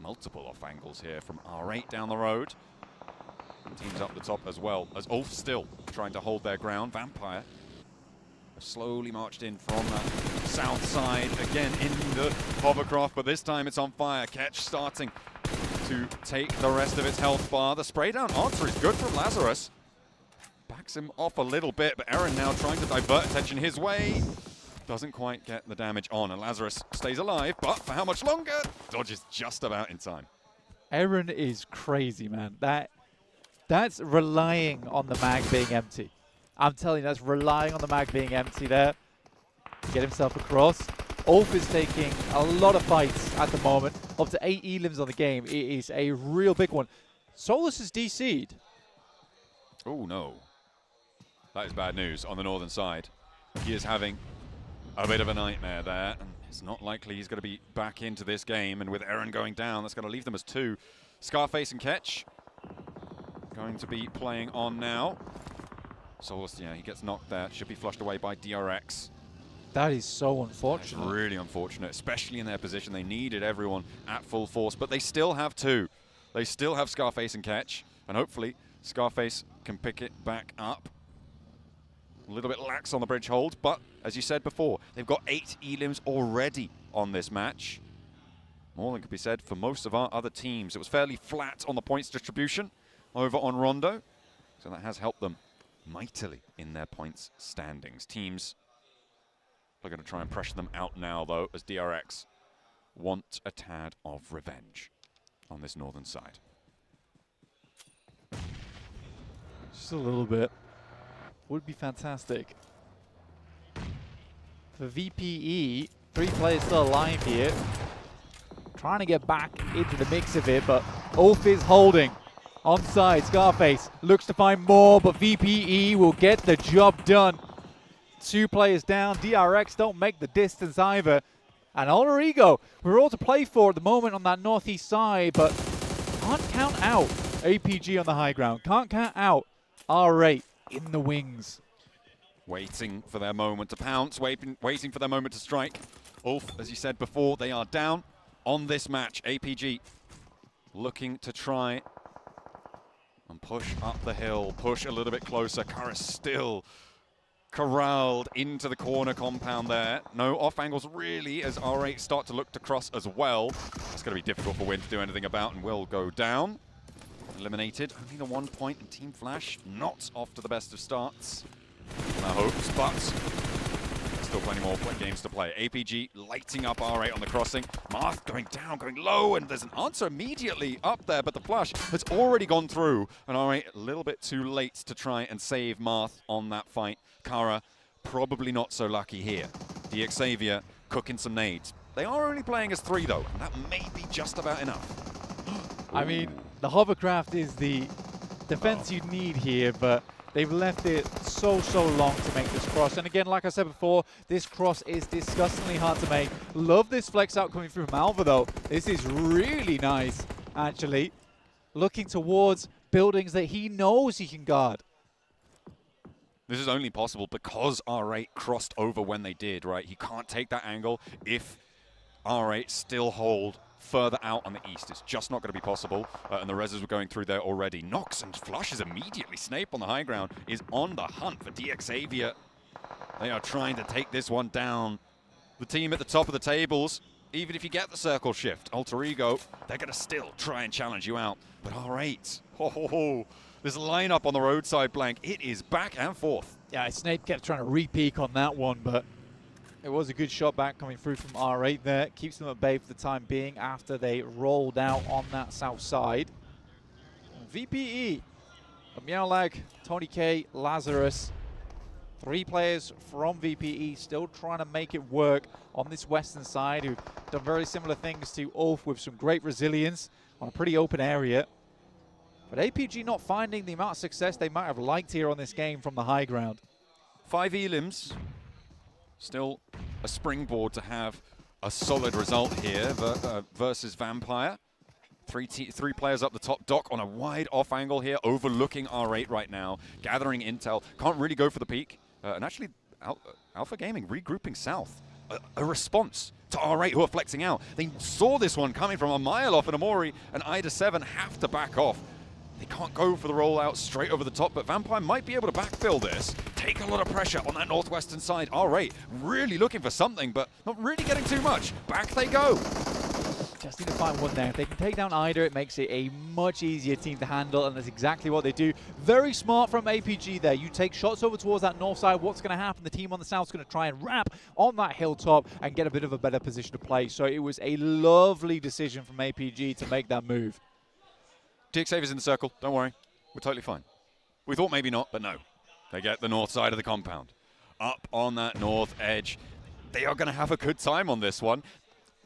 Speaker 5: Multiple off angles here from R8 down the road. And teams up the top as well, as Ulf still trying to hold their ground. Vampire have slowly marched in from that south side, again in the hovercraft, but this time it's on fire. Ketch starting to take the rest of its health bar. The spray down answer is good from Lazarus. Backs him off a little bit, but Eren now trying to divert attention his way. Doesn't quite get the damage on, and Lazarus stays alive, but for how much longer? Dodges just about in time.
Speaker 12: Eren is crazy, man. That's relying on the mag being empty. I'm telling you, that's relying on the mag being empty there to get himself across. Ulf is taking a lot of fights at the moment. Up to 8 elims on the game. It is a real big one. Solus is DC'd.
Speaker 5: Oh, no. That is bad news on the northern side. He is having a bit of a nightmare there, and it's not likely he's going to be back into this game, and with Eren going down, that's going to leave them as 2. Scarface and Ketch going to be playing on now. Solus, yeah, he gets knocked there. Should be flushed away by DRX.
Speaker 12: That is so unfortunate.
Speaker 5: That's really unfortunate, especially in their position. They needed everyone at full force, but they still have 2. They still have Scarface and Ketch, and hopefully Scarface can pick it back up. A little bit lax on the bridge hold, but as you said before, they've got 8 elims already on this match. More than could be said for most of our other teams. It was fairly flat on the points distribution over on Rondo, so that has helped them mightily in their points standings. Teams are going to try and pressure them out now, though, as DRX want a tad of revenge on this northern side.
Speaker 12: Just a little bit. Would be fantastic. For VPE, 3 players still alive here. Trying to get back into the mix of it, but Ulf is holding. Onside, Scarface looks to find more, but VPE will get the job done. 2 players down. DRX don't make the distance either. And Alter Ego, we're all to play for at the moment on that northeast side, but can't count out APG on the high ground. Can't count out R8 in the wings.
Speaker 5: Waiting for their moment to pounce, waiting for their moment to strike. Ulf, as you said before, they are down on this match. APG looking to try and push up the hill, push a little bit closer. Kara still corralled into the corner compound there. No off angles really as R8 start to look to cross as well. It's going to be difficult for Win to do anything about and will go down. Eliminated, only the 1 point in Team Flash, not off to the best of starts. Our hopes, but still plenty more games to play. APG lighting up R8 on the crossing. Marth going down, going low, and there's an answer immediately up there, but the flash has already gone through, and R8 a little bit too late to try and save Marth on that fight. Kara probably not so lucky here. DXavier cooking some nades. They are only playing as 3 though, and that may be just about enough.
Speaker 12: I mean, the hovercraft is the defense you need here, but they've left it so long to make this cross. And again, like I said before, this cross is disgustingly hard to make. Love this flex out coming through from Alva, though. This is really nice, actually. Looking towards buildings that he knows he can guard.
Speaker 5: This is only possible because R8 crossed over when they did, right? He can't take that angle if R8 still hold further out on the east. It's just not going to be possible, and the reses were going through there already. Nox and flushes immediately. Snape on the high ground is on the hunt for DXavier. They are trying to take this one down. The team at the top of the tables, even if you get the circle shift, Alter Ego, they're going to still try and challenge you out. But R8, this lineup on the roadside blank, it is back and forth.
Speaker 12: Yeah, Snape kept trying to re-peek on that one, but it was a good shot back coming through from R8 there. Keeps them at bay for the time being after they rolled out on that south side. VPE, Meowlag, Tony K, Lazarus. 3 players from VPE still trying to make it work on this western side, who've done very similar things to Ulf with some great resilience on a pretty open area. But APG not finding the amount of success they might have liked here on this game from the high ground.
Speaker 5: 5 elims. Still a springboard to have a solid result here versus Vampire. Three players up the top. Doc on a wide off angle here, overlooking R8 right now, gathering intel. Can't really go for the peak. And actually, Alpha Gaming regrouping south. A response to R8 who are flexing out. They saw this one coming from a mile off, and Amori and Ida7 have to back off. They can't go for the rollout straight over the top, but Vampire might be able to backfill this. Take a lot of pressure on that northwestern side. R8 really looking for something, but not really getting too much. Back they go.
Speaker 12: Just need to find one there. If they can take down Ida, it makes it a much easier team to handle, and that's exactly what they do. Very smart from APG there. You take shots over towards that north side. What's going to happen? The team on the south is going to try and wrap on that hilltop and get a bit of a better position to play. So it was a lovely decision from APG to make that move.
Speaker 5: DXavia's in the circle. Don't worry. We're totally fine. We thought maybe not, but no. They get the north side of the compound. Up on that north edge. They are going to have a good time on this one.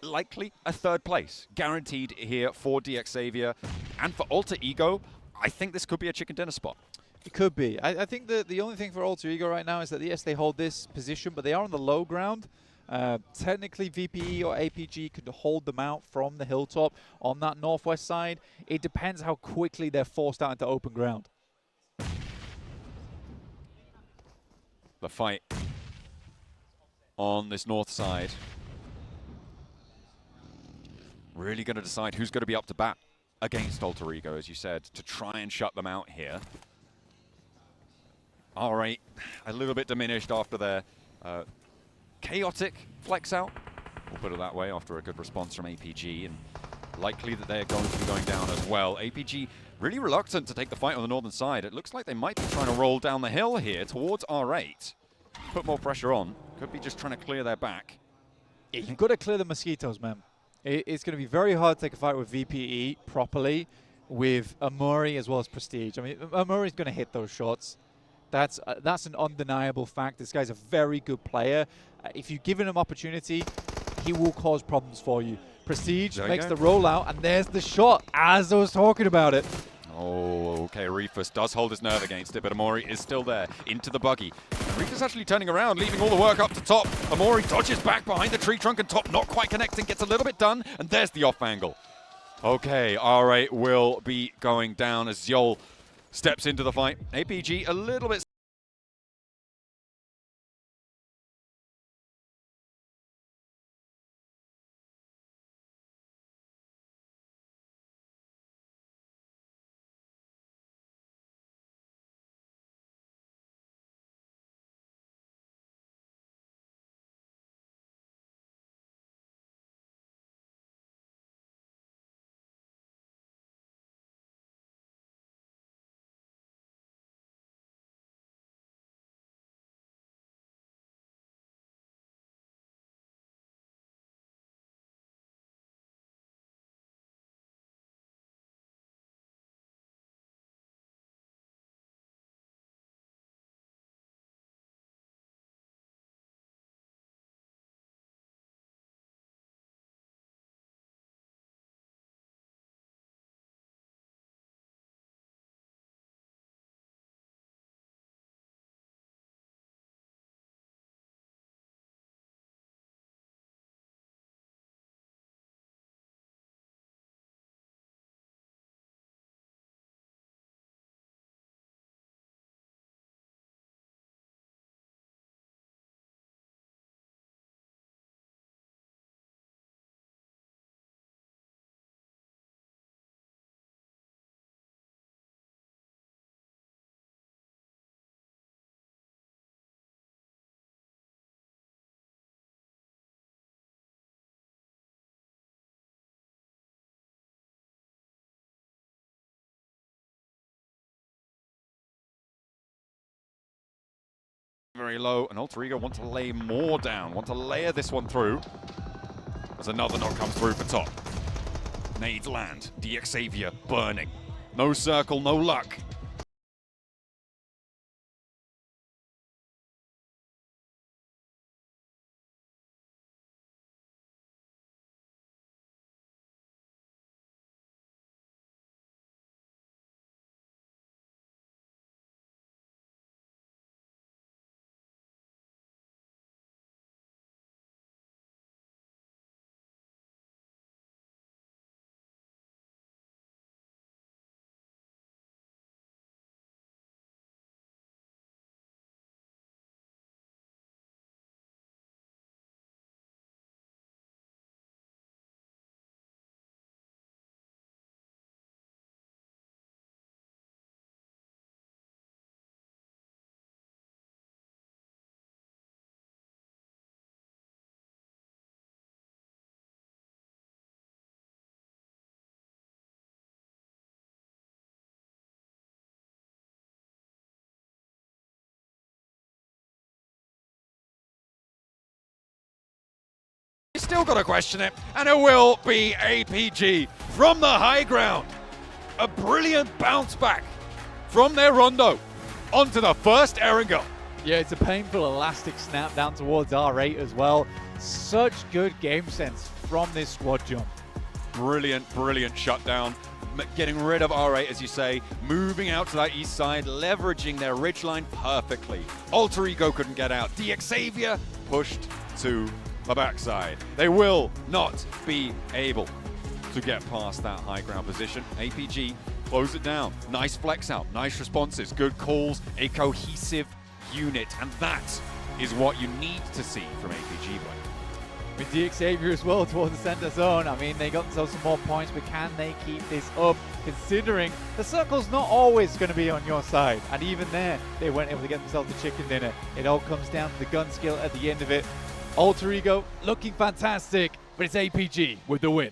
Speaker 5: Likely a 3rd place. Guaranteed here for DXavia. And for Alter Ego, I think this could be a chicken dinner spot.
Speaker 12: It could be. I think the only thing for Alter Ego right now is that, yes, they hold this position, but they are on the low ground. Technically, VPE or APG could hold them out from the hilltop on that northwest side. It depends how quickly they're forced out into open ground.
Speaker 5: The fight on this north side. Really going to decide who's going to be up to bat against Alter Ego, as you said, to try and shut them out here. All right, a little bit diminished after their chaotic flex out. We'll put it that way, after a good response from APG, and likely that they're going to be going down as well. APG really reluctant to take the fight on the northern side. It looks like they might be trying to roll down the hill here towards R8. Put more pressure on. Could be just trying to clear their back.
Speaker 12: Yeah, you've got to clear the mosquitoes, man. It's going to be very hard to take a fight with VPE properly, with Amuri as well as Prestige. I mean, Amuri's going to hit those shots. That's an undeniable fact. This guy's a very good player. If you give him an opportunity, he will cause problems for you. Prestige makes the rollout, and there's the shot, as I was talking about it.
Speaker 5: Oh, okay, Reefus does hold his nerve against it, but Amori is still there, into the buggy. Reefus actually turning around, leaving all the work up to top. Amori dodges back behind the tree trunk, and top not quite connecting, gets a little bit done, and there's the off angle. Okay, R8 will be going down as Yol steps into the fight. APG a little bit... Very low, and Alter Ego want to lay more down, want to layer this one through. As another knock comes through for top. Nades land, DXavier burning. No circle, no luck. Still got to question it, and it will be APG from the high ground. A brilliant bounce back from their rondo onto the first Erangel.
Speaker 12: Yeah, it's a painful elastic snap down towards R8 as well. Such good game sense from this squad jump.
Speaker 5: Brilliant, brilliant shutdown. Getting rid of R8, as you say, moving out to that east side, leveraging their ridgeline perfectly. Alter Ego couldn't get out. DXavier pushed to the backside. They will not be able to get past that high ground position. APG close it down. Nice flex out, nice responses, good calls, a cohesive unit, and that is what you need to see from APG.
Speaker 12: With Xavier as well towards the center zone. I mean, they got themselves some more points, but can they keep this up, considering the circle's not always going to be on your side? And even there, they weren't able to get themselves a chicken dinner. It all comes down to the gun skill at the end of it. Alter Ego looking fantastic, but it's APG with the win.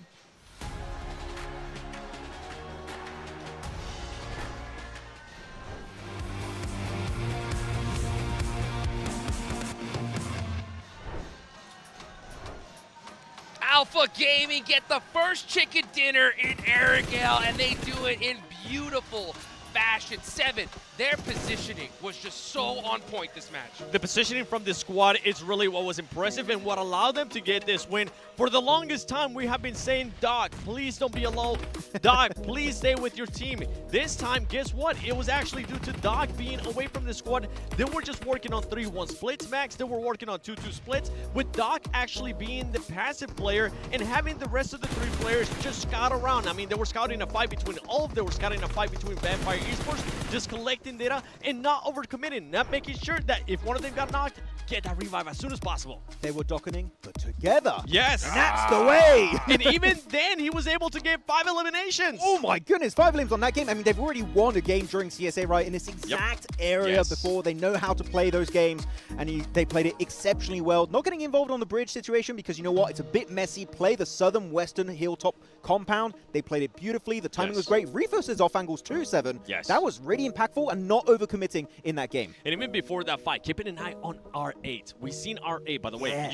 Speaker 9: Alpha Gaming get the first chicken dinner in Arigale, and they do it in beautiful fashion. 7, their positioning was just so on point this match.
Speaker 11: The positioning from this squad is really what was impressive and what allowed them to get this win. For the longest time, we have been saying, Doc, please don't be alone. Doc, please stay with your team. This time, guess what? It was actually due to Doc being away from the squad. They were just working on 3-1 splits, Max. They were working on 2-2 splits, with Doc actually being the passive player and having the rest of the 3 players just scout around. I mean, they were scouting a fight between all of them. They were scouting a fight between Vampire Esports, just collecting data and not overcommitting, not making sure that if one of them got knocked, get that revive as soon as possible.
Speaker 10: They were docketing, but together.
Speaker 11: Yes.
Speaker 10: And that's the way.
Speaker 11: And even then, he was able to get 5 eliminations.
Speaker 10: Oh my goodness, 5 elims on that game. I mean, they've already won a game during CSA, right, in this exact area before. They know how to play those games, and they played it exceptionally well. Not getting involved on the bridge situation because, you know what, it's a bit messy. Play the southern western hilltop compound. They played it beautifully. The timing was great. Refos is off angles too, 7.
Speaker 11: Yes.
Speaker 10: That was really impactful and not overcommitting in that game.
Speaker 11: And even before that fight, keeping an eye on R8. We've seen R8, by the way.
Speaker 10: Yes.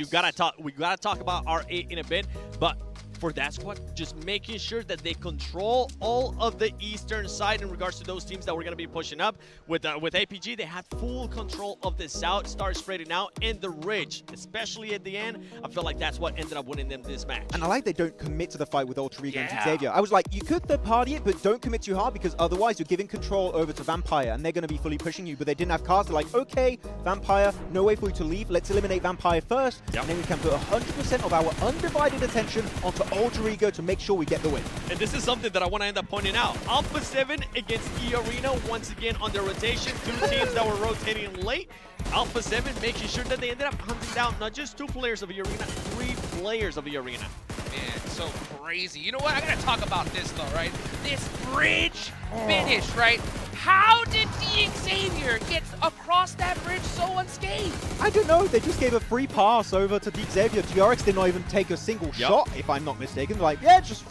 Speaker 11: We gotta talk about R8 in a bit, but for that squad, just making sure that they control all of the eastern side in regards to those teams that we're going to be pushing up. With APG, they had full control of the south, start spreading out, and the ridge, especially at the end. I feel like that's what ended up winning them this match.
Speaker 10: And I like they don't commit to the fight with Alter Ego and Xavier. I was like, you could third party it, but don't commit too hard because otherwise you're giving control over to Vampire and they're going to be fully pushing you. But they didn't have cars. They're like, okay, Vampire, no way for you to leave. Let's eliminate Vampire first. And then we can put 100% of our undivided attention onto Alter Ego to make sure we get the win.
Speaker 11: And this is something that I want to end up pointing out. Alpha 7 against E-Arena, once again on their rotation. 2 teams that were rotating late. Alpha 7 making sure that they ended up hunting down not just 2 players of E-Arena, 3 players of E-Arena.
Speaker 9: Man, so crazy. You know what? I gotta talk about this though, right? This bridge finish, right? How did Xavier get across that bridge so unscathed?
Speaker 10: I don't know. They just gave a free pass over to Xavier. DRX did not even take a single shot, if I'm not mistaken. They're like, just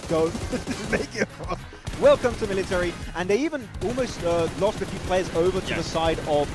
Speaker 10: go. Make it across. Welcome to military. And they even almost lost a few players over to the side of,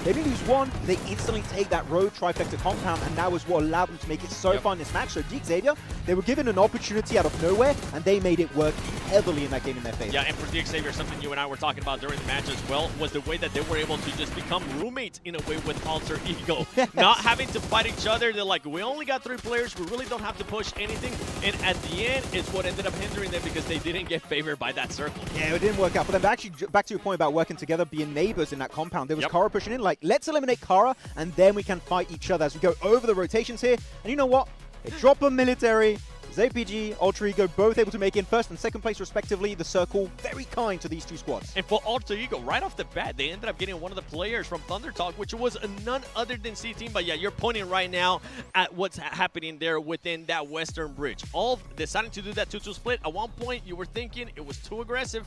Speaker 10: they didn't lose 1. They instantly take that road trifecta compound, and that was what allowed them to make it so fun in this match. So Xavier, they were given an opportunity out of nowhere, and they made it work heavily in that game in their favor.
Speaker 11: Yeah, and for Xavier, something you and I were talking about during the match as well was the way that they were able to just become roommates in a way with Alter Ego. Not having to fight each other. They're like, we only got 3 players. We really don't have to push anything. And at the end, it's what ended up hindering them because they didn't get favored by that circle.
Speaker 10: Yeah, it didn't work out for them. But actually, back to your point about working together, being neighbors in that compound, there was Kara pushing in, like, let's eliminate Kara, and then we can fight each other as we go over the rotations here. And you know what? They drop a military. APG, Alter Ego, both able to make in first and second place respectively. The circle, very kind to these 2 squads.
Speaker 11: And for Alter Ego, right off the bat, they ended up getting one of the players from Thunder Talk, which was none other than C-Team. But yeah, you're pointing right now at what's happening there within that western bridge. All deciding to do that 2-2 split. At one point, you were thinking it was too aggressive.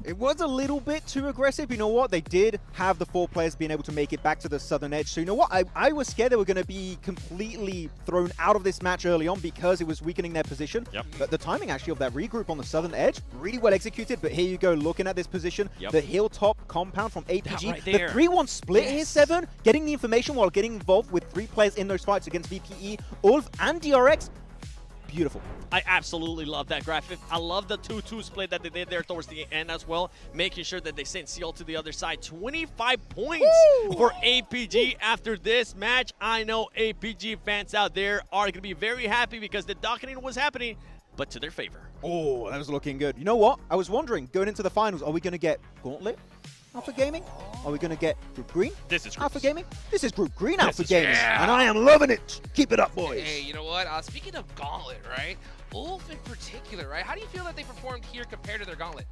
Speaker 10: It was a little bit too aggressive. You know what? They did have the 4 players being able to make it back to the southern edge. So you know what? I was scared they were going to be completely thrown out of this match early on because it was weakening their position. But the timing actually of that regroup on the southern edge, really well executed. But here you go, looking at this position, the hilltop compound from APG.
Speaker 11: Right
Speaker 10: the 3-1 split here, 7, getting the information while getting involved with 3 players in those fights against VPE, Ulf, and DRX. Beautiful.
Speaker 11: I absolutely love that graphic. I love the 2-2 split that they did there towards the end as well, making sure that they sent Seal to the other side. 25 points for APG after this match. I know APG fans out there are going to be very happy because the docketing was happening, but to their favor.
Speaker 10: Oh, that was looking good. You know what? I was wondering, going into the finals, are we going to get Gauntlet Alpha Gaming? Are we going to get Group Green?
Speaker 11: This is
Speaker 10: Alpha Gaming. This is Group Green Alpha Gaming. And I am loving it. Keep it up, boys.
Speaker 9: Hey, you know what? Speaking of Gauntlet, right? Ulf in particular, right? How do you feel that they performed here compared to their Gauntlet?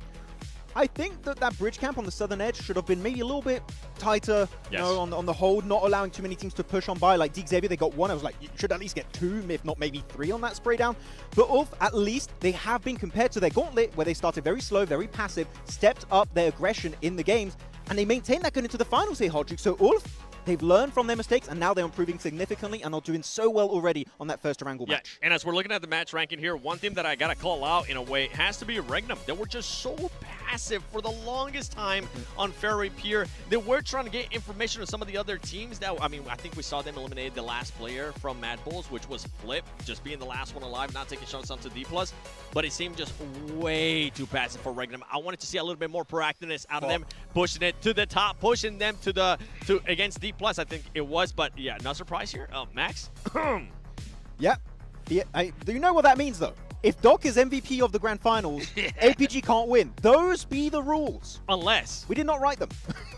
Speaker 10: I think that that bridge camp on the southern edge should have been maybe a little bit tighter, you
Speaker 11: Yes.
Speaker 10: know, on the hold, not allowing too many teams to push on by. Like Xavier, they got one. I was like, you should at least get two, if not maybe three on that spray down. But Ulf, at least they have been compared to their Gauntlet, where they started very slow, very passive, stepped up their aggression in the games, and they maintained that going into the finals here, Hodrick. So Ulf, they've learned from their mistakes, and now they're improving significantly and are doing so well already on that first Erangel match.
Speaker 11: And as we're looking at the match ranking here, one thing that I got to call out in a way has to be Regnum. They were just so passive for the longest time on Ferry Pier. They were trying to get information on some of the other teams that, I mean, I think we saw them eliminate the last player from Mad Bulls, which was Flip, just being the last one alive, not taking shots onto D+. But it seemed just way too passive for Regnum. I wanted to see a little bit more proactiveness out of them, pushing it to the top, pushing them to against D+, I think it was. But yeah, no surprise here. Max?
Speaker 10: Yeah. Do you know what that means, though? If Doc is MVP of the Grand Finals, APG can't win. Those be the rules.
Speaker 11: Unless.
Speaker 10: We did not write them.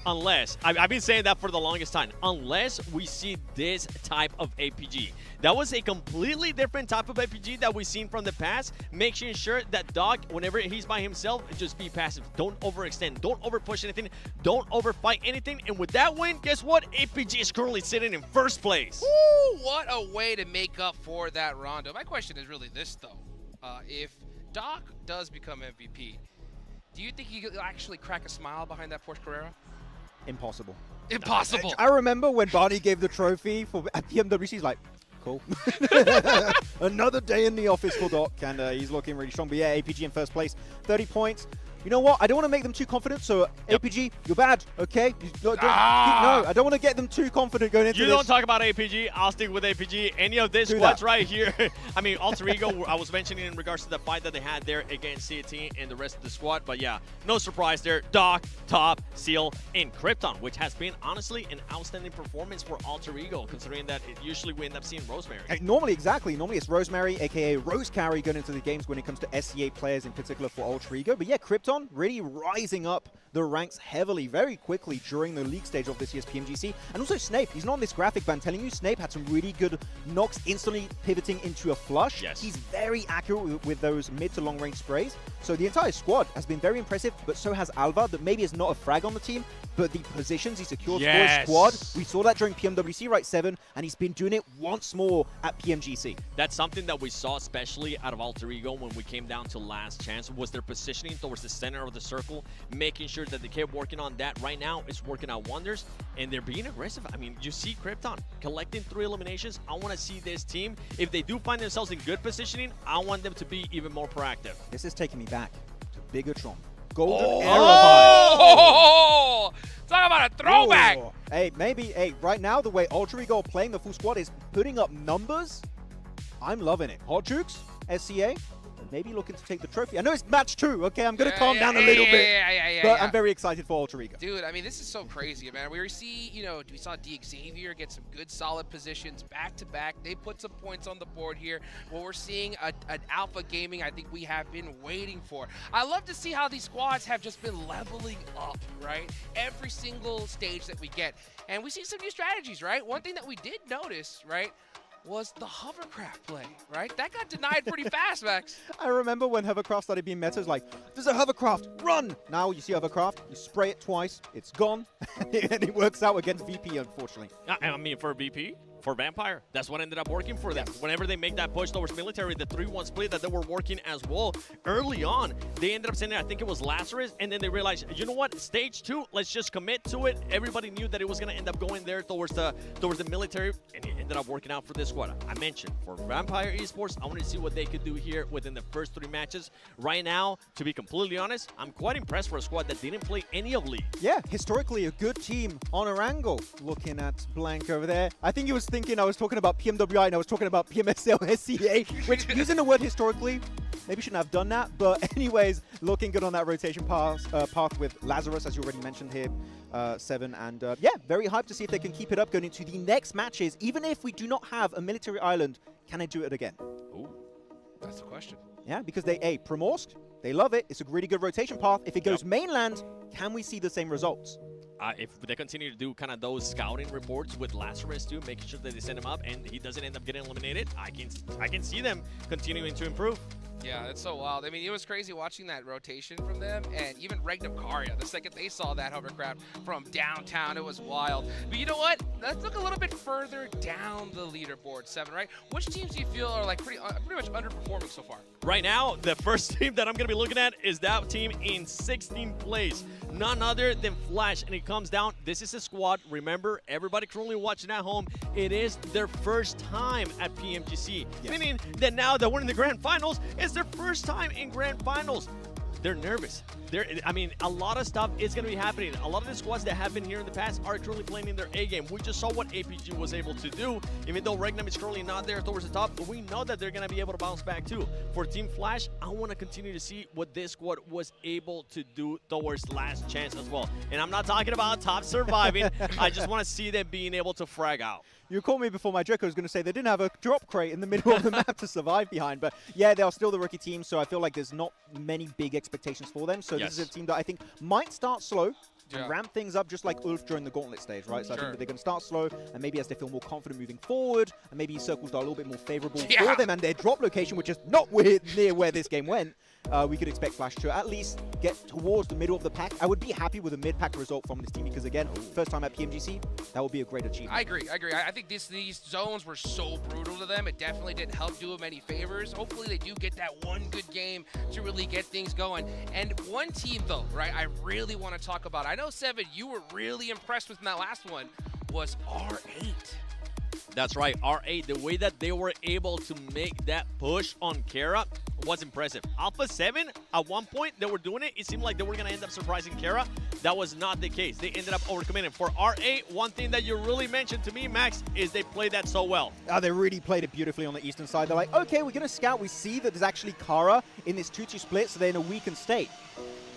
Speaker 11: Unless. I've been saying that for the longest time. Unless we see this type of APG. That was a completely different type of APG that we've seen from the past. Making sure that Doc, whenever he's by himself, just be passive. Don't overextend. Don't overpush anything. Don't overfight anything. And with that win, guess what? APG is currently sitting in first place.
Speaker 9: Ooh, what a way to make up for that Rondo. My question is really this, though. If Doc does become MVP, do you think he could actually crack a smile behind that Porsche Carrera?
Speaker 10: Impossible.
Speaker 9: Impossible.
Speaker 10: I remember when Barney gave the trophy for at PMWC, he's like, cool. Another day in the office for Doc, and he's looking really strong. But yeah, APG in first place, 30 points. You know what? I don't want to make them too confident, so APG, you're bad, okay? No, I don't want to get them too confident going into this.
Speaker 11: You don't talk about APG, I'll stick with APG. Any of this squads right here. I mean, Alter Ego, I was mentioning in regards to the fight that they had there against CT and the rest of the squad. But yeah, no surprise there. Doc, Top, Seal, and Krypton, which has been, honestly, an outstanding performance for Alter Ego, considering that usually we end up seeing Rosemary.
Speaker 10: Normally it's Rosemary, a.k.a. Rose Carry, going into the games when it comes to SCA players in particular for Alter Ego. But yeah, Krypton really rising up the ranks heavily, very quickly during the league stage of this year's PMGC. And also Snape, he's not on this graphic, but I'm telling you, Snape had some really good knocks instantly pivoting into a flush.
Speaker 11: Yes.
Speaker 10: He's very accurate with those mid to long range sprays. So the entire squad has been very impressive, but so has Alva, that maybe is not a frag on the team, but the positions he secures for his squad, we saw that during PMWC, right, 7, and he's been doing it once more at PMGC.
Speaker 11: That's something that we saw, especially out of Alter Ego when we came down to last chance, was their positioning towards the center of the circle, making sure that they kept working on that. Right now, it's working out wonders, and they're being aggressive. I mean, you see Krypton collecting 3 eliminations. I want to see this team, if they do find themselves in good positioning, I want them to be even more proactive.
Speaker 10: This is taking me back to Bigatron. Golden Arrow.
Speaker 9: Oh! Talk about a throwback!
Speaker 10: Ooh. Hey, right now, the way Alter Ego are playing the full squad is putting up numbers. I'm loving it. Hot Jukes, SCA, maybe looking to take the trophy. I know it's match 2, okay? I'm going to calm down a little bit. But I'm very excited for Alter Ego.
Speaker 9: Dude, I mean, this is so crazy, man. We see, we saw Xavier get some good, solid positions back-to-back. They put some points on the board here. What we're seeing, an Alpha Gaming I think we have been waiting for. I love to see how these squads have just been leveling up, right? Every single stage that we get. And we see some new strategies, right? One thing that we did notice, right, was the hovercraft play, right? That got denied pretty fast, Max.
Speaker 10: I remember when hovercraft started being meta, it was like, there's a hovercraft, run! Now you see hovercraft, you spray it twice, it's gone, and it works out against VP, unfortunately.
Speaker 11: I mean, for VP, for Vampire, that's what ended up working for them. Whenever they make that push towards military, the 3-1 split that they were working as well, early on, they ended up sending, I think it was Lazarus, and then they realized, you know what, stage 2, let's just commit to it. Everybody knew that it was going to end up going there towards the military, and it ended up working out for this squad. I mentioned, for Vampire Esports, I want to see what they could do here within the first 3 matches. Right now, to be completely honest, I'm quite impressed for a squad that didn't play any of League.
Speaker 10: Yeah, historically a good team on Erangel. Looking at Blank over there. I think he was thinking I was talking about PMWI and I was talking about PMSL SCA, which using the word historically, maybe shouldn't have done that. But anyways, looking good on that rotation path with Lazarus, as you already mentioned here, 7. And yeah, very hyped to see if they can keep it up going into the next matches. Even if we do not have a military island, can they do it again?
Speaker 9: Ooh, that's the question.
Speaker 10: Yeah, because Primorsk, they love it. It's a really good rotation path. If it goes mainland, can we see the same results?
Speaker 11: If they continue to do kind of those scouting reports with Lazarus too, making sure that they send him up and he doesn't end up getting eliminated, I can see them continuing to improve.
Speaker 9: Yeah, it's so wild. I mean, it was crazy watching that rotation from them, and even Regnum Karya, the second they saw that hovercraft from downtown, it was wild. But you know what? Let's look a little bit further down the leaderboard, Seven, right? Which teams do you feel are like pretty much underperforming so far?
Speaker 11: Right now, the first team that I'm going to be looking at is that team in 16th place. None other than Flash, and it comes down, this is a squad. Remember, everybody currently watching at home, it is their first time at PMGC. Yes. Meaning that now that we're in the Grand Finals, it's their first time in Grand Finals. They're nervous. I mean, a lot of stuff is going to be happening. A lot of the squads that have been here in the past are currently playing in their A game. We just saw what APG was able to do. Even though Regnum is currently not there towards the top, but we know that they're going to be able to bounce back too. For Team Flash, I want to continue to see what this squad was able to do towards last chance as well. And I'm not talking about top surviving. I just want to see them being able to frag out.
Speaker 10: You called me before my joke. I was going to say they didn't have a drop crate in the middle of the map to survive behind. But yeah, they are still the rookie team, so I feel like there's not many big expectations for them. So this is a team that I think might start slow and ramp things up just like Ulf during the Gauntlet stage, right? So I think that they're going to start slow, and maybe as they feel more confident moving forward, and maybe circles are a little bit more favorable for them, and their drop location, which is not near where this game went, we could expect Flash to at least get towards the middle of the pack. I would be happy with a mid-pack result from this team because, again, first time at PMGC, that would be a great achievement.
Speaker 9: I agree. I think these zones were so brutal to them. It definitely didn't help do them any favors. Hopefully they do get that one good game to really get things going. And one team, though, right, I really want to talk about. I know, Seven, you were really impressed with in that last one, was R8.
Speaker 11: That's right, R8, the way that they were able to make that push on Kara was impressive. Alpha 7, at one point, they were doing it seemed like they were going to end up surprising Kara. That was not the case. They ended up overcommitting. For R8, one thing that you really mentioned to me, Max, is they played that so well.
Speaker 10: They really played it beautifully on the eastern side. They're like, okay, we're going to scout. We see that there's actually Kara in this 2-2 split, so they're in a weakened state.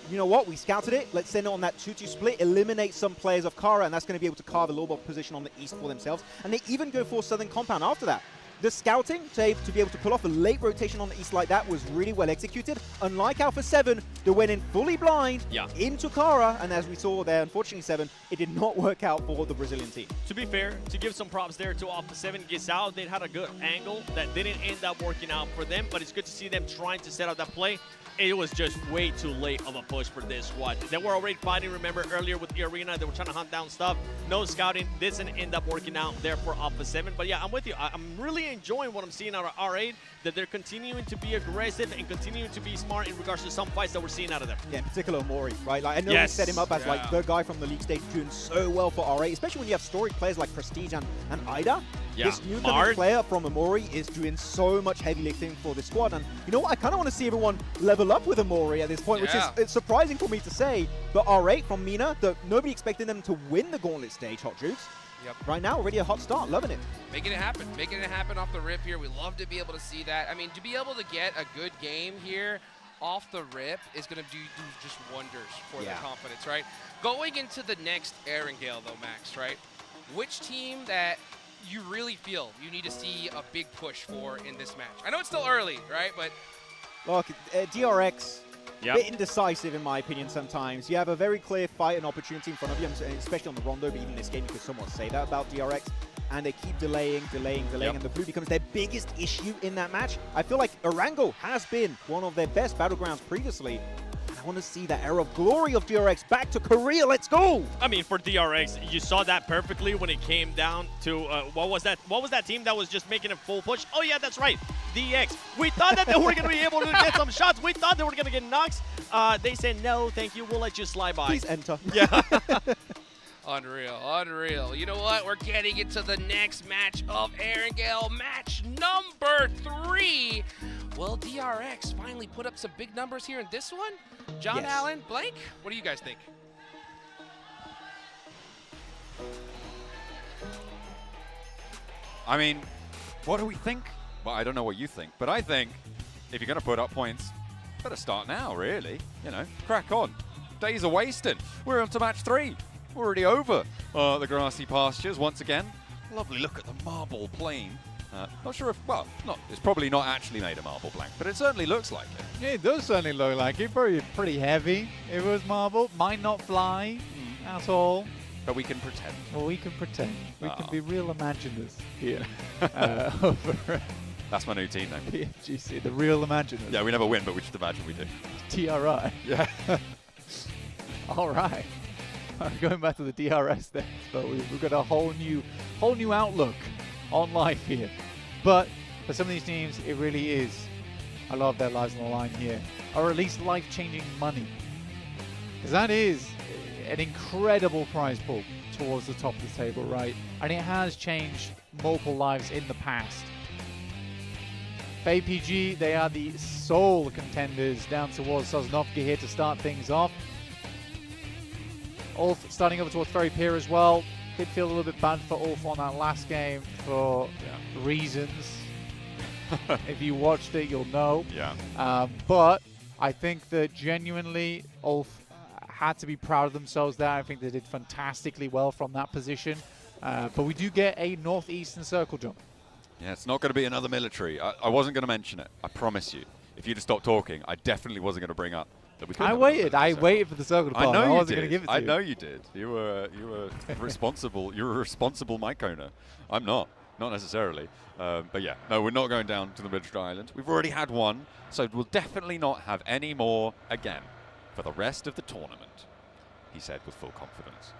Speaker 10: You know what? We scouted it. Let's send it on that 2-2 split, eliminate some players of Kara, and that's going to be able to carve a little bit of position on the east for themselves. And they even go for Southern Compound after that. The scouting to be able to pull off a late rotation on the east like that was really well executed. Unlike Alpha 7, they went in fully blind into Kara, and as we saw there, unfortunately, 7, it did not work out for the Brazilian team.
Speaker 11: To be fair, to give some props there to Alpha 7, Gisao, they had a good angle that didn't end up working out for them, but it's good to see them trying to set up that play. It was just way too late of a push for this squad. They were already fighting, remember, earlier with the arena. They were trying to hunt down stuff. No scouting. This didn't end up working out there for Alpha 7. But yeah, I'm with you. I'm really enjoying what I'm seeing out of R8, that they're continuing to be aggressive and continuing to be smart in regards to some fights that we're seeing out of them.
Speaker 10: Yeah, in particular Mori, right? Like, I know we set him up as like the guy from the league stage doing so well for R8, especially when you have storied players like Prestige and Ida.
Speaker 11: Yeah.
Speaker 10: This new player from Amori is doing so much heavy lifting for the squad. And you know what? I kind of want to see everyone level up with Amori at this point, which is it's surprising for me to say. But R8 from Mina, nobody expected them to win the Gauntlet stage, Hot Jukes.
Speaker 9: Yep.
Speaker 10: Right now, already a hot start. Loving it.
Speaker 9: Making it happen. Making it happen off the rip here. We love to be able to see that. I mean, to be able to get a good game here off the rip is going to do just wonders for the confidence, right? Going into the next Erangel, though, Max, right? Which team that you really feel you need to see a big push for in this match? I know it's still early, right? But
Speaker 10: look, DRX, a bit indecisive in my opinion sometimes. You have a very clear fight and opportunity in front of you, especially on the Rondo, but even in this game you could somewhat say that about DRX. And they keep delaying, and the blue becomes their biggest issue in that match. I feel like Erangel has been one of their best battlegrounds previously. I want to see that era of glory of DRX back to Korea. Let's go!
Speaker 11: I mean, for DRX, you saw that perfectly when it came down to what was that? What was that team that was just making a full push? Oh yeah, that's right, DX. We thought that they were going to be able to get some shots. We thought they were going to get knocks. They said no, thank you. We'll let you slide by.
Speaker 10: Please enter.
Speaker 11: Yeah.
Speaker 9: Unreal, unreal. You know what? We're getting into the next match of Erangel, match number 3. Will DRX finally put up some big numbers here in this one? John Allen, Blank, what do you guys think?
Speaker 5: I mean, what do we think? Well, I don't know what you think, but I think if you're going to put up points, better start now, really. You know, crack on. Days are wasted. We're on to match 3. We're already over the grassy pastures once again. Lovely look at the marble plain. Not sure if, well, it's probably not actually made of marble, Blank, but it certainly looks like it.
Speaker 12: Yeah, it does certainly look like it. Pretty heavy. If it was marble, might not fly at all.
Speaker 5: But we can pretend.
Speaker 12: Well, we can pretend. We can be real imaginers here.
Speaker 5: That's my new team name.
Speaker 12: PMGC, the real imaginers.
Speaker 5: Yeah, we never win, but we just imagine we do.
Speaker 12: TRI.
Speaker 5: Yeah.
Speaker 12: All right. Going back to the DRS then, so we've got a whole new outlook on life here. But for some of these teams, it really is a lot of their lives on the line here, or at least life-changing money. Because that is an incredible prize pool towards the top of the table, right? And it has changed multiple lives in the past. For APG, they are the sole contenders down towards Sosnovka here to start things off. Ulf starting over towards Ferry Pier as well. Did feel a little bit bad for Ulf on that last game for reasons. If you watched it, you'll know.
Speaker 5: Yeah.
Speaker 12: But I think that genuinely Ulf had to be proud of themselves there. I think they did fantastically well from that position. But we do get a northeastern circle jump.
Speaker 5: Yeah, it's not going to be another military. I wasn't going to mention it. I promise you. If you'd have stopped talking, I definitely wasn't going to bring up that we couldn't.
Speaker 12: I waited for the circle to pass.
Speaker 5: I know
Speaker 12: I
Speaker 5: you
Speaker 12: wasn't going to
Speaker 5: did.
Speaker 12: give it to you.
Speaker 5: I know you did. You were responsible. You're a responsible mic owner. I'm not necessarily. But yeah, no, we're not going down to the military island. We've already had one, so we'll definitely not have any more again for the rest of the tournament, he said with full confidence.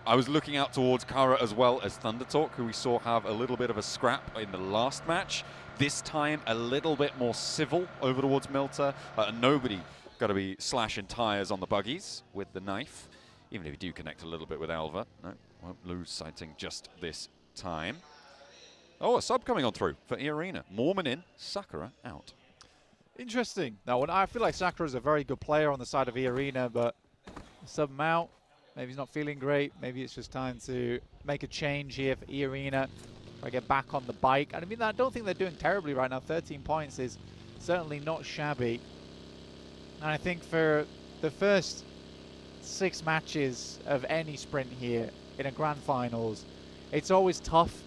Speaker 5: I was looking out towards Kara as well as Thunder Talk, who we saw have a little bit of a scrap in the last match. This time, a little bit more civil over towards Milta. Nobody got to be slashing tires on the buggies with the knife, even if you do connect a little bit with Alva. No, won't lose sighting just this time. Oh, a sub coming on through for E-Arena. Mormon in, Sakura out.
Speaker 12: Interesting. Now, I feel like Sakura is a very good player on the side of E-Arena, but sub him out. Maybe he's not feeling great. Maybe it's just time to make a change here for E-Arena. I get back on the bike. And I mean, I don't think they're doing terribly right now. 13 points is certainly not shabby. And I think for the first 6 matches of any sprint here in a grand finals, it's always tough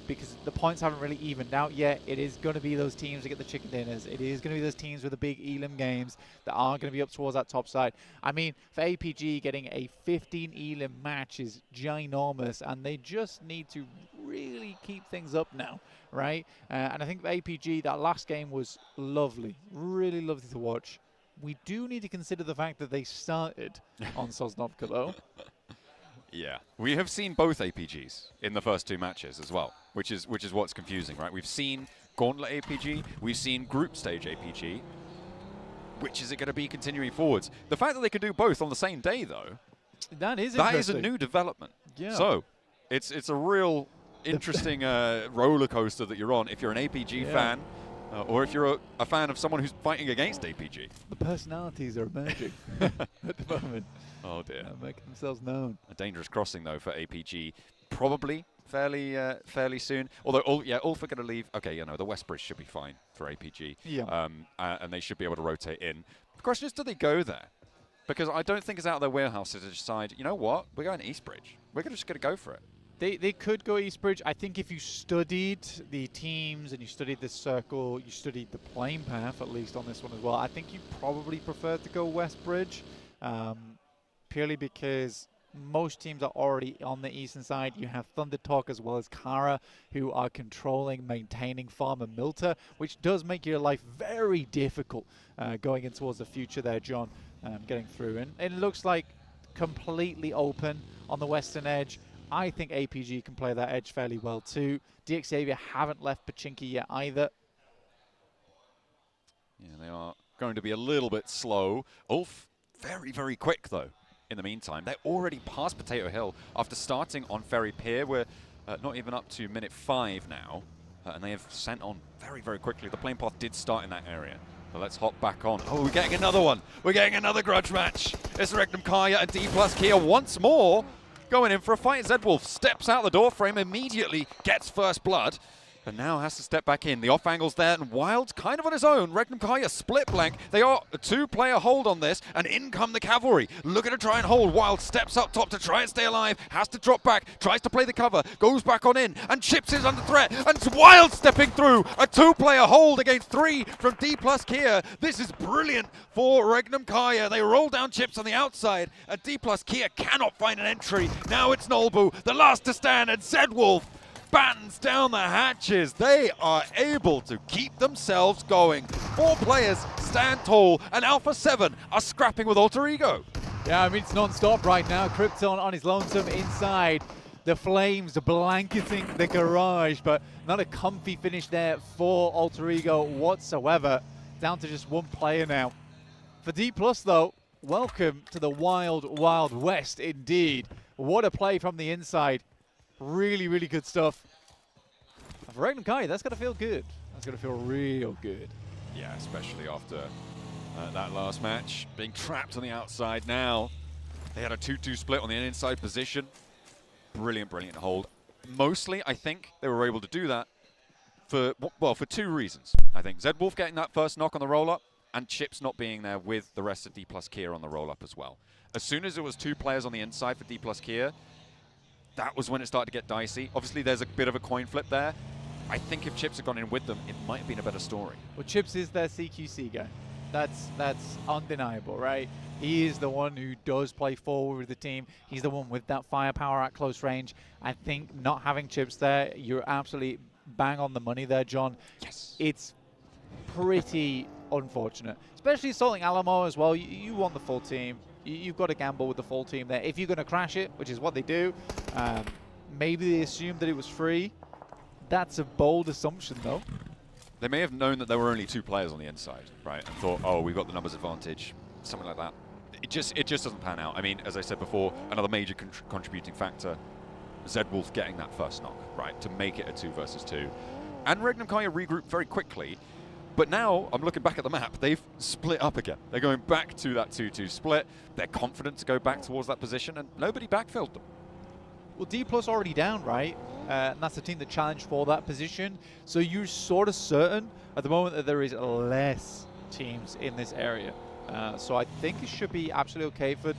Speaker 12: because the points haven't really evened out yet. It is going to be those teams that get the chicken dinners. It is going to be those teams with the big elim games that are going to be up towards that top side. I mean, for APG, getting a 15 elim match is ginormous, and they just need to really keep things up now, right? And I think for APG, that last game was lovely, really lovely to watch. We do need to consider the fact that they started on Sosnovka, though.
Speaker 5: Yeah, we have seen both APGs in the first 2 matches as well, which is what's confusing, right? We've seen Gauntlet APG, we've seen Group Stage APG. Which is it going to be continuing forwards? The fact that they could do both on the same day, though,
Speaker 12: that is
Speaker 5: a new development.
Speaker 12: Yeah.
Speaker 5: So it's a real interesting roller coaster that you're on if you're an APG fan. Or if you're a fan of someone who's fighting against APG.
Speaker 12: The personalities are emerging at the moment.
Speaker 5: Oh dear.
Speaker 12: Making themselves known.
Speaker 5: A dangerous crossing though for APG, probably fairly soon. Although Ulf are going to leave. Okay, the West Bridge should be fine for APG.
Speaker 12: Yeah.
Speaker 5: And they should be able to rotate in. The question is, do they go there? Because I don't think it's out of their warehouse to decide, you know what, we're going to East Bridge. We're just going to go for it.
Speaker 12: They could go East Bridge. I think if you studied the teams and you studied the circle, you studied the playing path, at least on this one as well, I think you probably prefer to go West Bridge, purely because most teams are already on the eastern side. You have Thunder Talk as well as Kara, who are controlling, maintaining Farm and Milta, which does make your life very difficult going in towards the future there, John, getting through. And it looks like completely open on the western edge. I think APG can play that edge fairly well too. DXavia haven't left Pachinki yet either.
Speaker 5: Yeah, they are going to be a little bit slow. Ulf, very, very quick though. In the meantime, they're already past Potato Hill after starting on Ferry Pier. We're not even up to minute 5 now. And they have sent on very, very quickly. The plane path did start in that area. So let's hop back on. Oh, we're getting another one. We're getting another grudge match. It's Regnum Kaya and D+ Kia once more. Going in for a fight. Zedwolf steps out the door frame, immediately gets first blood, and now has to step back in. The off angle's there, and Wild kind of on his own. Regnum Kaya split blank. They are a 2-player hold on this, and in come the cavalry. Looking to try and hold. Wild steps up top to try and stay alive, has to drop back, tries to play the cover, goes back on in, and Chips is under threat, and it's Wild stepping through. A 2-player hold against 3 from D+ Kia. This is brilliant for Regnum Kaya. They roll down Chips on the outside, and D+ Kia cannot find an entry. Now it's Nolbu, the last to stand, and Zedwolf battens down the hatches. They are able to keep themselves going. 4 players stand tall, and Alpha 7 are scrapping with Alter Ego.
Speaker 12: Yeah, I mean, it's non-stop right now. Krypton on his lonesome inside. The flames blanketing the garage, but not a comfy finish there for Alter Ego whatsoever. Down to just 1 player now. For D+, though, welcome to the wild, wild west indeed. What a play from the inside. Really, really good stuff. And for Regnum Kai, that's got to feel good. That's going to feel real good.
Speaker 5: Yeah, especially after that last match. Being trapped on the outside now. They had a 2-2 split on the inside position. Brilliant, brilliant hold. Mostly, I think they were able to do that for 2 reasons. I think Zed Wolf getting that first knock on the roll-up, and Chips not being there with the rest of D+ Kia on the roll-up as well. As soon as it was 2 players on the inside for D+ Kia, that was when it started to get dicey. Obviously, there's a bit of a coin flip there. I think if Chips had gone in with them, it might have been a better story.
Speaker 12: Well, Chips is their CQC guy. That's undeniable, right? He is the one who does play forward with the team. He's the one with that firepower at close range. I think not having Chips there, you're absolutely bang on the money there, John.
Speaker 5: Yes.
Speaker 12: It's pretty unfortunate, especially Salting Alamo as well. You want the full team. You've got to gamble with the full team there. If you're going to crash it, which is what they do, maybe they assumed that it was free. That's a bold assumption, though.
Speaker 5: They may have known that there were only 2 players on the inside, right? And thought, oh, we've got the numbers advantage, something like that. It just doesn't pan out. I mean, as I said before, another major contributing factor, Zed Wolf getting that first knock, right, to make it a 2 versus 2. And Regnum Kai regrouped very quickly. But now, I'm looking back at the map, they've split up again. They're going back to that 2-2 split. They're confident to go back towards that position, and nobody backfilled them.
Speaker 12: Well, D+ already down, right? And that's the team that challenged for that position. So you're sort of certain at the moment that there is less teams in this area. So I think it should be absolutely okay for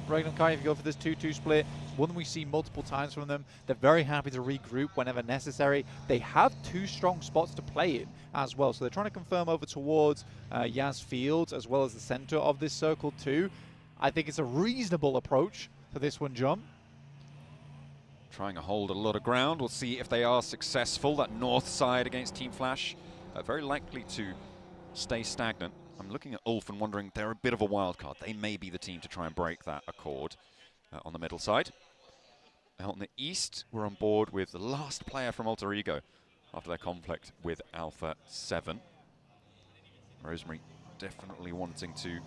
Speaker 12: Regnum Kai if you go for this 2-2 split. It's one that we see multiple times from them. They're very happy to regroup whenever necessary. They have 2 strong spots to play in as well. So they're trying to confirm over towards Yas Fields as well as the center of this circle too. I think it's a reasonable approach for this one, John.
Speaker 5: Trying to hold a lot of ground. We'll see if they are successful. That north side against Team Flash, very likely to stay stagnant. I'm looking at Ulf and wondering, they're a bit of a wild card. They may be the team to try and break that accord on the middle side. Out in the east, we're on board with the last player from Alter Ego after their conflict with Alpha 7. Rosemary definitely wanting to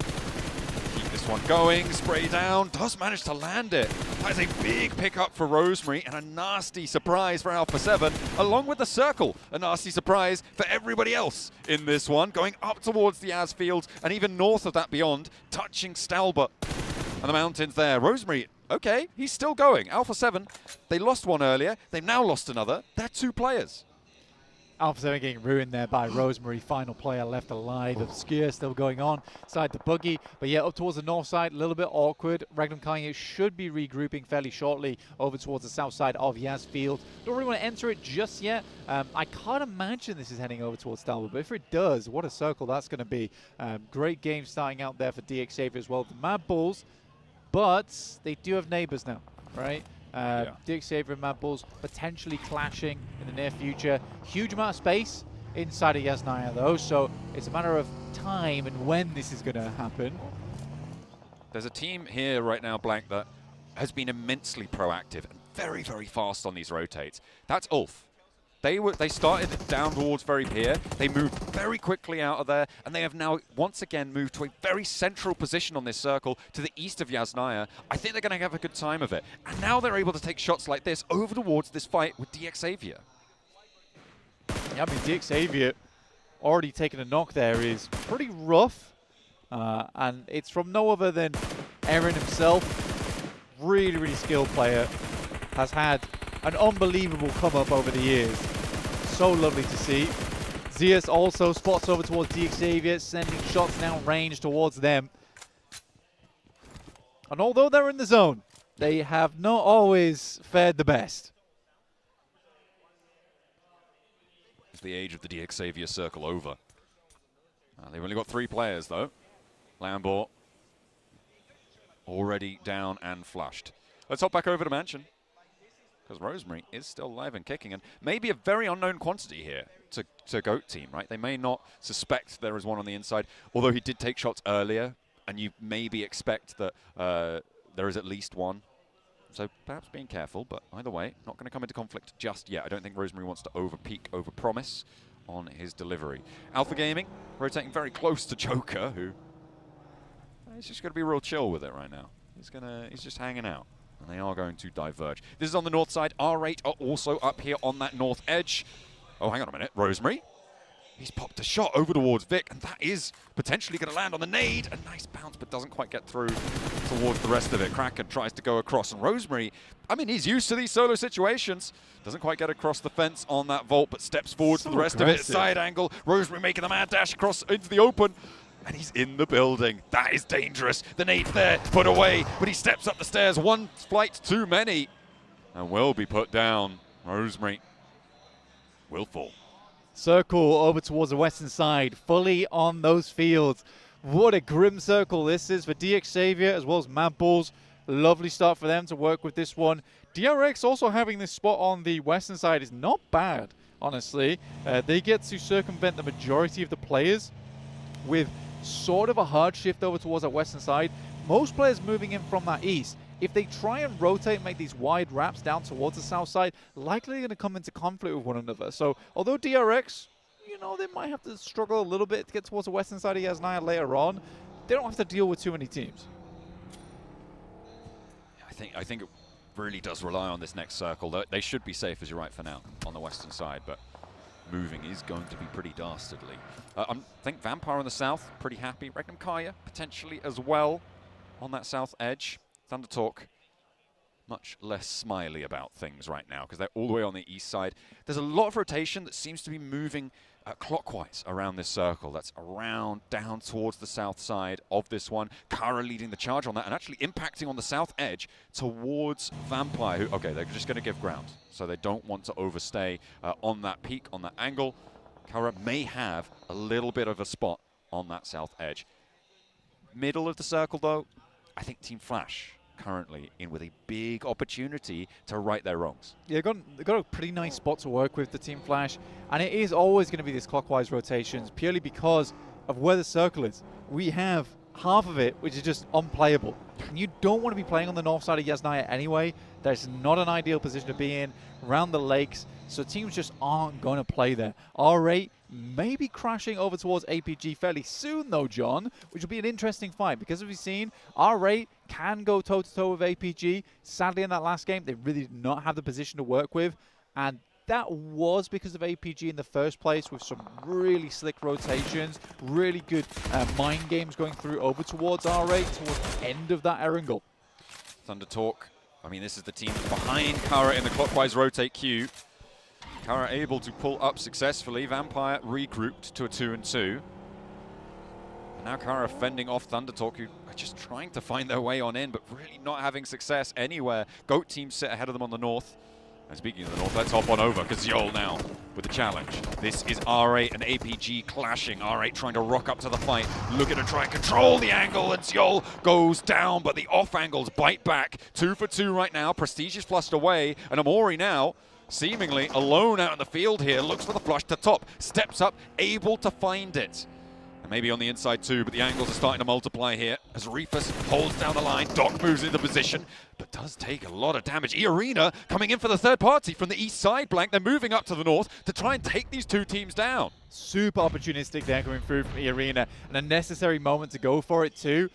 Speaker 5: keep this one going. Spray down, does manage to land it. That is a big pickup for Rosemary and a nasty surprise for Alpha 7, along with the circle. A nasty surprise for everybody else in this one, going up towards the Asfields and even north of that beyond, touching Stalbert and the mountains there. Rosemary, okay, he's still going. Alpha 7, they lost one earlier. They've now lost another. They're 2 players.
Speaker 12: Alpha 7 getting ruined there by Rosemary. Final player left alive. Obscure still going on side the buggy. But yeah, up towards the north side, a little bit awkward. Regnum Kai should be regrouping fairly shortly over towards the south side of Yas Field. Don't really want to enter it just yet. I can't imagine this is heading over towards Stalbert, but if it does, what a circle that's going to be. Great game starting out there for DX Xavier as well. The Mad Bulls, but they do have neighbors now, right? DX Xavier and Mad Bulls potentially clashing in the near future. Huge amount of space inside of Yasnaya though, so it's a matter of time and when this is going to happen.
Speaker 5: There's a team here right now, Blank, that has been immensely proactive and very, very fast on these rotates. That's Ulf. They started down towards very pier. They moved very quickly out of there, and they have now once again moved to a very central position on this circle to the east of Yasnaya. I think they're going to have a good time of it. And now they're able to take shots like this over towards this fight with DX Xavier.
Speaker 12: Yeah, I mean, DX Xavier already taking a knock there is pretty rough. And it's from no other than Aaron himself. Really, really skilled player. Has had an unbelievable come up over the years. So lovely to see. Zeus also spots over towards DX Xavier, sending shots down range towards them. And although they're in the zone, they have not always fared the best.
Speaker 5: Is the age of the DX Xavier circle over? They've only got 3 players though. Lambert already down and flushed. Let's hop back over to Mansion. because Rosemary is still alive and kicking, and maybe a very unknown quantity here to Goat Team, right? They may not suspect there is one on the inside, although he did take shots earlier, and you maybe expect that there is at least one. So perhaps being careful, but either way, not going to come into conflict just yet. I don't think Rosemary wants to over-peak, over-promise on his delivery. Alpha Gaming rotating very close to Joker, who he's just going to be real chill with it right now. He's just hanging out, and they are going to diverge. This is on the north side. R8 are also up here on that north edge. Oh, hang on a minute. Rosemary. He's popped a shot over towards Vic, and that is potentially going to land on the nade. A nice bounce, but doesn't quite get through towards the rest of it. Kraken tries to go across, and Rosemary, I mean, he's used to these solo situations. Doesn't quite get across the fence on that vault, but steps forward for the rest of it. Side angle. Rosemary making the mad dash across into the open, and he's in the building. That is dangerous. The nade's there, put away, but he steps up the stairs. One flight too many, and will be put down. Rosemary will fall.
Speaker 12: Circle over towards the western side, fully on those fields. What a grim circle this is for DX Xavier as well as Mad Balls. Lovely start for them to work with this one. DRX also having this spot on the western side is not bad, honestly. They get to circumvent the majority of the players with sort of a hard shift over towards that western side. Most players moving in from that east. If they try and rotate, make these wide wraps down towards the south side, likely they're going to come into conflict with one another. So, although DRX, you know, they might have to struggle a little bit to get towards the western side of Yasnaya later on, they don't have to deal with too many teams.
Speaker 5: I think it really does rely on this next circle. They should be safe, as you're right, for now, on the western side, but moving is going to be pretty dastardly. I think Vampire on the south, pretty happy. Reckon Kaya, potentially as well, on that south edge. Thunder Talk, much less smiley about things right now because they're all the way on the east side. There's a lot of rotation that seems to be moving clockwise around this circle. That's around, down towards the south side of this one. Kara leading the charge on that and actually impacting on the south edge towards Vampire, who, okay, they're just going to give ground. So they don't want to overstay on that peak, on that angle. Kara may have a little bit of a spot on that south edge. Middle of the circle, though, I think Team Flash currently in with a big opportunity to right their wrongs.
Speaker 12: Yeah, they've got a pretty nice spot to work with, the Team Flash, and it is always going to be this clockwise rotations purely because of where the circle is. We have half of it which is just unplayable. And you don't want to be playing on the north side of Yasnaya anyway. That's not an ideal position to be in, around the lakes, so teams just aren't going to play there. R8 may be crashing over towards APG fairly soon though, John, which will be an interesting fight because as we've seen, R8 can go toe-to-toe with APG. Sadly, in that last game, they really did not have the position to work with, and that was because of APG in the first place with some really slick rotations, really good mind games going through over towards R8 towards the end of that Erangel.
Speaker 5: Thunder Talk, I mean, this is the team behind Kara in the clockwise rotate queue. Kara able to pull up successfully. Vampire regrouped to a 2-2. And now Kara fending off Thunder Talk, who are just trying to find their way on in, but really not having success anywhere. Goat team sit ahead of them on the north. And speaking of the north, let's hop on over, because Yol now with the challenge. This is R8 and APG clashing. R8 trying to rock up to the fight, looking to try and control the angle, and Yol goes down, but the off angles bite back. 2 for 2 right now. Prestige is flushed away, and Amori now seemingly alone out in the field here, looks for the flush to top, steps up, able to find it. And maybe on the inside too, but the angles are starting to multiply here as Reefus holds down the line. Doc moves into position, but does take a lot of damage. E-Arena coming in for the third party from the east side blank. They're moving up to the north to try and take these two teams down.
Speaker 12: Super opportunistic there coming through from E-Arena, and a necessary moment to go for it too.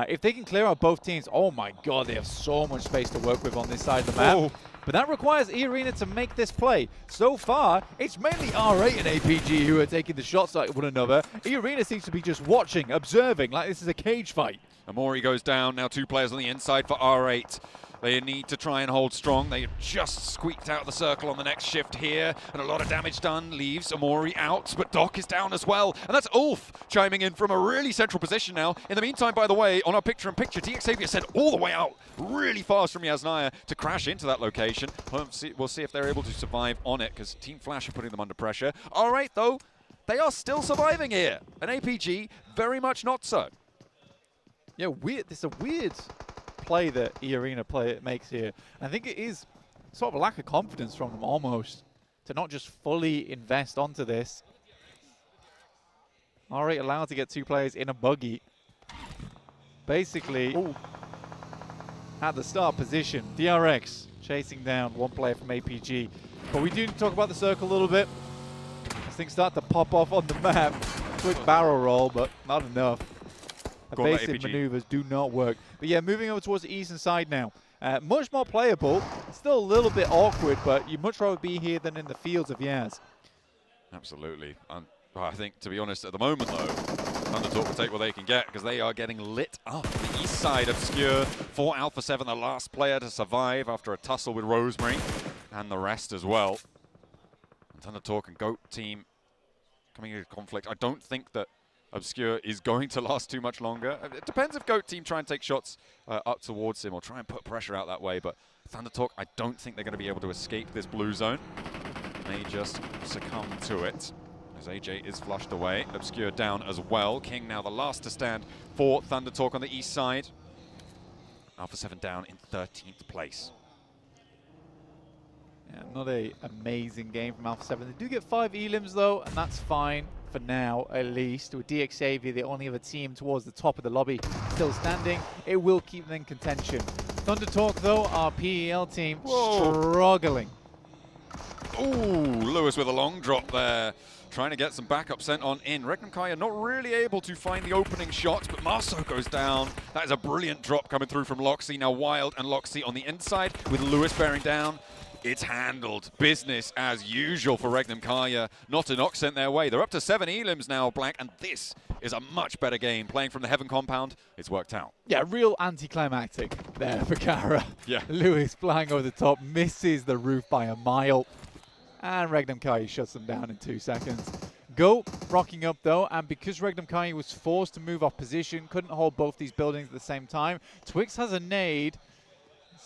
Speaker 12: If they can clear out both teams, oh my god, they have so much space to work with on this side of the map.
Speaker 5: Oh.
Speaker 12: But that requires E-Arena to make this play. So far, it's mainly R8 and APG who are taking the shots at one another. E-Arena seems to be just watching, observing, like this is a cage fight.
Speaker 5: Amori goes down, now 2 players on the inside for R8. They need to try and hold strong. They just squeaked out the circle on the next shift here, and a lot of damage done. Leaves Amori out, but Doc is down as well. And that's Ulf chiming in from a really central position now. In the meantime, by the way, on our picture-in-picture, DX Xavier sent all the way out really fast from Yasnaya to crash into that location. We'll see if they're able to survive on it, because Team Flash are putting them under pressure. All right, though, they are still surviving here. And APG, very much not so.
Speaker 12: Yeah, weird. This is a weird play that E-Arena makes here. I think it is sort of a lack of confidence from them almost to not just fully invest onto this. Already allowed to get 2 players in a buggy. Basically, at the start position, DRX chasing down 1 player from APG. But we do need to talk about the circle a little bit. As things start to pop off on the map. Quick barrel roll, but not enough. Evasive maneuvers do not work. But yeah, moving over towards the eastern side now. Much more playable. Still a little bit awkward, but you'd much rather be here than in the fields of Yaz.
Speaker 5: Absolutely. I think, to be honest, at the moment, though, Thundertalk will take what they can get because they are getting lit up. The east side, Obscure, for Alpha 7, the last player to survive after a tussle with Rosemary, and the rest as well. And Thundertalk and Goat Team coming into conflict. I don't think that Obscure is going to last too much longer. It depends if Goat Team try and take shots up towards him or try and put pressure out that way, but Thundertalk, I don't think they're going to be able to escape this blue zone. May just succumb to it. As AJ is flushed away, Obscure down as well. King now the last to stand for Thundertalk on the east side. Alpha 7 down in 13th place.
Speaker 12: Yeah, not a amazing game from Alpha 7. They do get 5 elims though, and that's fine for now, at least. With DXavier, the only other team towards the top of the lobby, still standing. It will keep them in contention. Thundertalk though, our PEL team, struggling.
Speaker 5: Ooh, Lewis with a long drop there. Trying to get some backup sent on in. Regnum Kaya not really able to find the opening shots, but Marceau goes down. That is a brilliant drop coming through from Loxy. Now Wild and Loxy on the inside with Lewis bearing down. It's handled. Business as usual for Regnum Kaya. Not an ox sent their way. They're up to 7 elims now, Black, and this is a much better game. Playing from the Heaven compound, it's worked out.
Speaker 12: Yeah, real anticlimactic there for Kara.
Speaker 5: Yeah.
Speaker 12: Lewis flying over the top, misses the roof by a mile. And Regnum Kai shuts them down in 2 seconds. Go rocking up though, and because Regnum Kai was forced to move off position, couldn't hold both these buildings at the same time. Twix has a nade.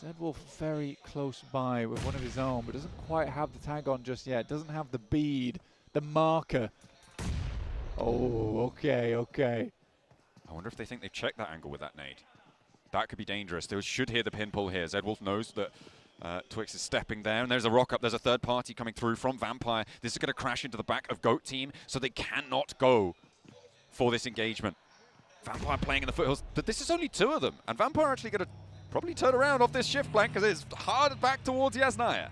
Speaker 12: Zedwolf very close by with one of his own, but doesn't quite have the tag on just yet. Doesn't have the bead, the marker. Oh, okay, okay.
Speaker 5: I wonder if they think they've checked that angle with that nade. That could be dangerous. They should hear the pin pull here. Zedwolf knows that Twix is stepping down. There's a rock up. There's a third party coming through from Vampire. This is going to crash into the back of Goat Team, so they cannot go for this engagement. Vampire playing in the foothills. But this is only 2 of them, and Vampire actually going to probably turn around off this shift flank because it's hard back towards Yasnaya.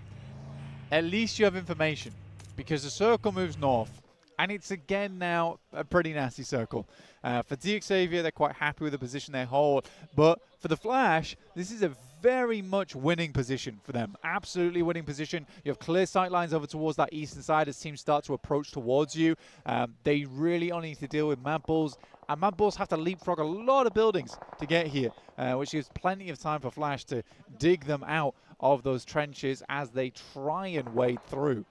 Speaker 12: At least you have information, because the circle moves north, and it's again now a pretty nasty circle. For DXavier, they're quite happy with the position they hold, but for the Flash, this is a very much winning position for them. Absolutely winning position. You have clear sight lines over towards that eastern side as teams start to approach towards you. They really only need to deal with Mad Bulls, and Mad Bulls have to leapfrog a lot of buildings to get here, which gives plenty of time for Flash to dig them out of those trenches as they try and wade through.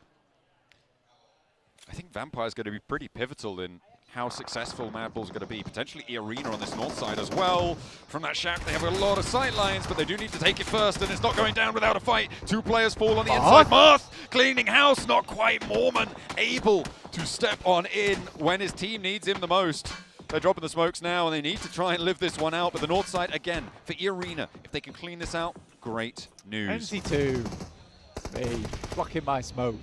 Speaker 5: I think Vampire is going to be pretty pivotal in how successful Mad Bulls are going to be. Potentially E-Arena on this north side as well. From that shack, they have a lot of sight lines, but they do need to take it first, and it's not going down without a fight. 2 players fall on the inside. Marth cleaning house, not quite. Mormon able to step on in when his team needs him the most. They're dropping the smokes now, and they need to try and live this one out. But the north side, again, for E-Arena, if they can clean this out, great news.
Speaker 12: NC2, me, blocking my smoke.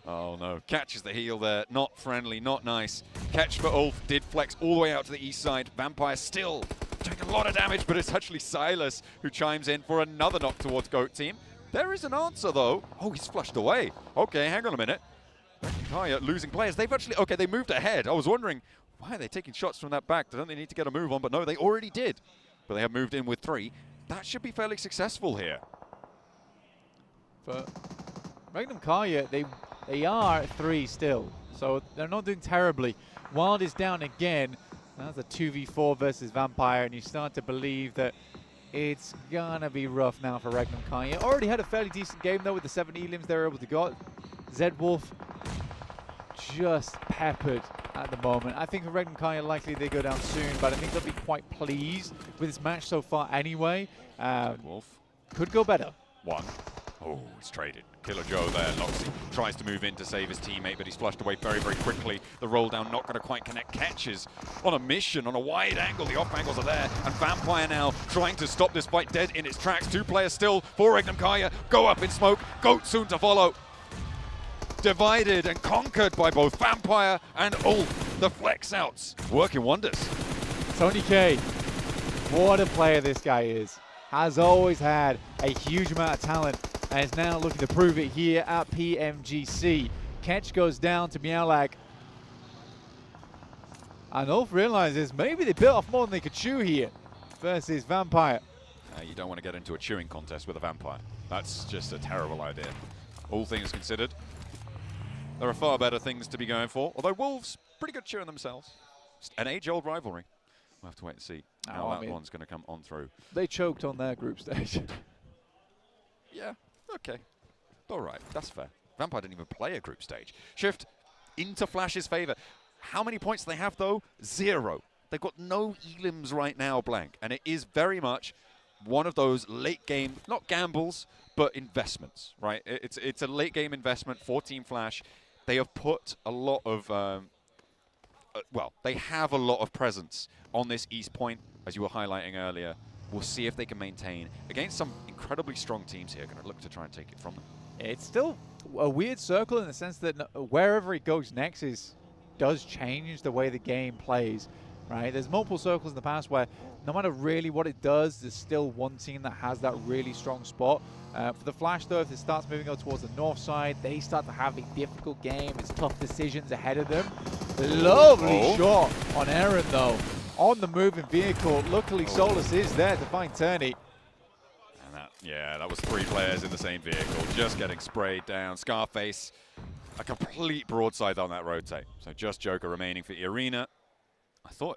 Speaker 5: Oh no, catches the heel there. Not friendly, not nice. Catch for Ulf, did flex all the way out to the east side. Vampire still doing a lot of damage, but it's actually Silas who chimes in for another knock towards Goat Team. There is an answer though. Oh, he's flushed away. Okay, hang on a minute. Kaya losing players. They've actually, okay, they moved ahead. I was wondering, why are they taking shots from that back? Don't they need to get a move on? But no, they already did. But they have moved in with 3. That should be fairly successful here.
Speaker 12: For Regnum Kaya, they are at 3 still, so they're not doing terribly. Wild is down again. That's a 2v4 versus Vampire, and you start to believe that it's gonna be rough now for Regnum Kaya. Already had a fairly decent game though with the 7 elims they were able to get. Zedwolf just peppered at the moment. I think for Regnum Kaya, likely they go down soon, but I think they'll be quite pleased with this match so far anyway.
Speaker 5: Zedwolf
Speaker 12: could go better.
Speaker 5: 1. Oh, it's traded. Killer Joe there. Loxy tries to move in to save his teammate, but he's flushed away very, very quickly. The roll down not going to quite connect. Catches on a mission, on a wide angle. The off angles are there. And Vampire now trying to stop this fight dead in its tracks. 2 players still for Regnum Kaya. Go up in smoke. Goat soon to follow. Divided and conquered by both Vampire and Ulf. The flex outs working wonders.
Speaker 12: Tony K, what a player this guy is. Has always had a huge amount of talent and is now looking to prove it here at PMGC. Catch goes down to Miaulak. And Ulf realizes maybe they bit off more than they could chew here versus Vampire.
Speaker 5: You don't want to get into a chewing contest with a Vampire. That's just a terrible idea. All things considered, there are far better things to be going for. Although Wolves, pretty good chewing themselves. An age-old rivalry. We'll have to wait and see how that one's going to come on through.
Speaker 12: They choked on their group stage.
Speaker 5: Yeah, okay. All right, that's fair. Vampire didn't even play a group stage. Shift into Flash's favor. How many points do they have, though? 0. They've got no elims right now, Blank. And it is very much one of those late game, not gambles, but investments, right? It's a late game investment for Team Flash. They have put a lot of, well, they have a lot of presence on this East Point, as you were highlighting earlier. We'll see if they can maintain against some incredibly strong teams here. Going to look to try and take it from them.
Speaker 12: It's still a weird circle in the sense that wherever it goes next does change the way the game plays, right? There's multiple circles in the past where no matter really what it does, there's still one team that has that really strong spot. For the Flash, though, if it starts moving up towards the north side, they start to have a difficult game. It's tough decisions ahead of them. Lovely shot on Aaron, though. On the moving vehicle. Luckily, Solus is there to find Turney.
Speaker 5: And that was 3 players in the same vehicle, just getting sprayed down. Scarface, a complete broadside on that rotate. So just Joker remaining for the arena. I thought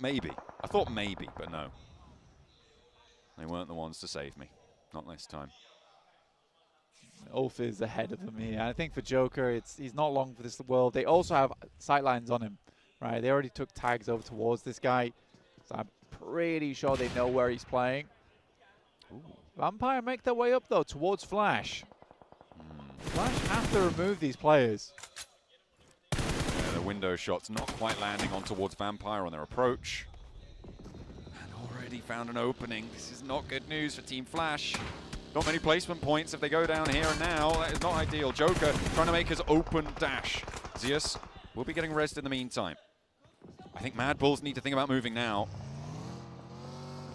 Speaker 5: maybe, but no. They weren't the ones to save me. Not this time.
Speaker 12: Ulf is ahead of him here. I think for Joker, he's not long for this world. They also have sightlines on him, right? They already took tags over towards this guy, so I'm pretty sure they know where he's playing. Ooh. Vampire make their way up, though, towards Flash. Flash have to remove these players.
Speaker 5: Yeah, the window shots not quite landing on towards Vampire on their approach. Already found an opening. This is not good news for Team Flash. Not many placement points if they go down here and now. That is not ideal. Joker trying to make his open dash. Zeus will be getting rezzed in the meantime. I think Mad Bulls need to think about moving now.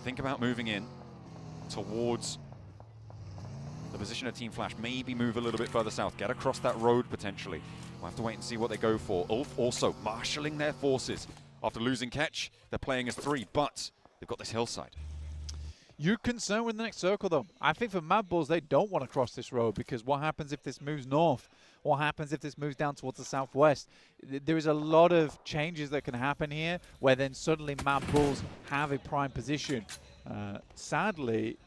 Speaker 5: Think about moving in towards the position of Team Flash. Maybe move a little bit further south. Get across that road potentially. We'll have to wait and see what they go for. Ulf also marshalling their forces. After losing Catch, they're playing as 3, but they've got this hillside.
Speaker 12: You're concerned with the next circle, though. I think for Mad Bulls, they don't want to cross this road because what happens if this moves north? What happens if this moves down towards the southwest? There is a lot of changes that can happen here where then suddenly Mad Bulls have a prime position. Sadly,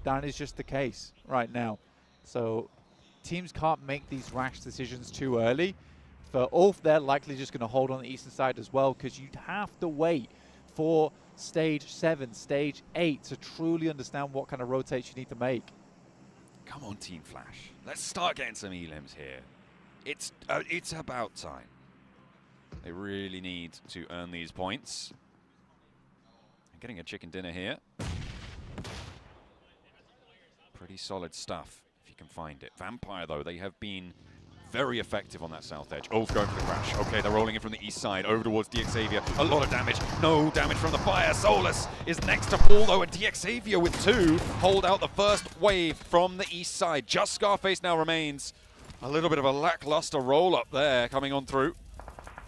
Speaker 12: that is just the case right now. So teams can't make these rash decisions too early. For Ulf, they're likely just going to hold on the eastern side as well because you'd have to wait for Stage 7, Stage 8 to truly understand what kind of rotates you need to make.
Speaker 5: Come on, Team Flash. Let's start getting some elims here. It's about time. They really need to earn these points. I'm getting a chicken dinner here. Pretty solid stuff, if you can find it. Vampire, though, they have been very effective on that south edge. Ulf going for the crash. Okay, they're rolling in from the east side, over towards DxAvia. A lot of damage. No damage from the fire. Solus is next to fall, though, and DxAvia with 2 hold out the first wave from the east side. Just Scarface now remains. A little bit of a lackluster roll up there coming on through.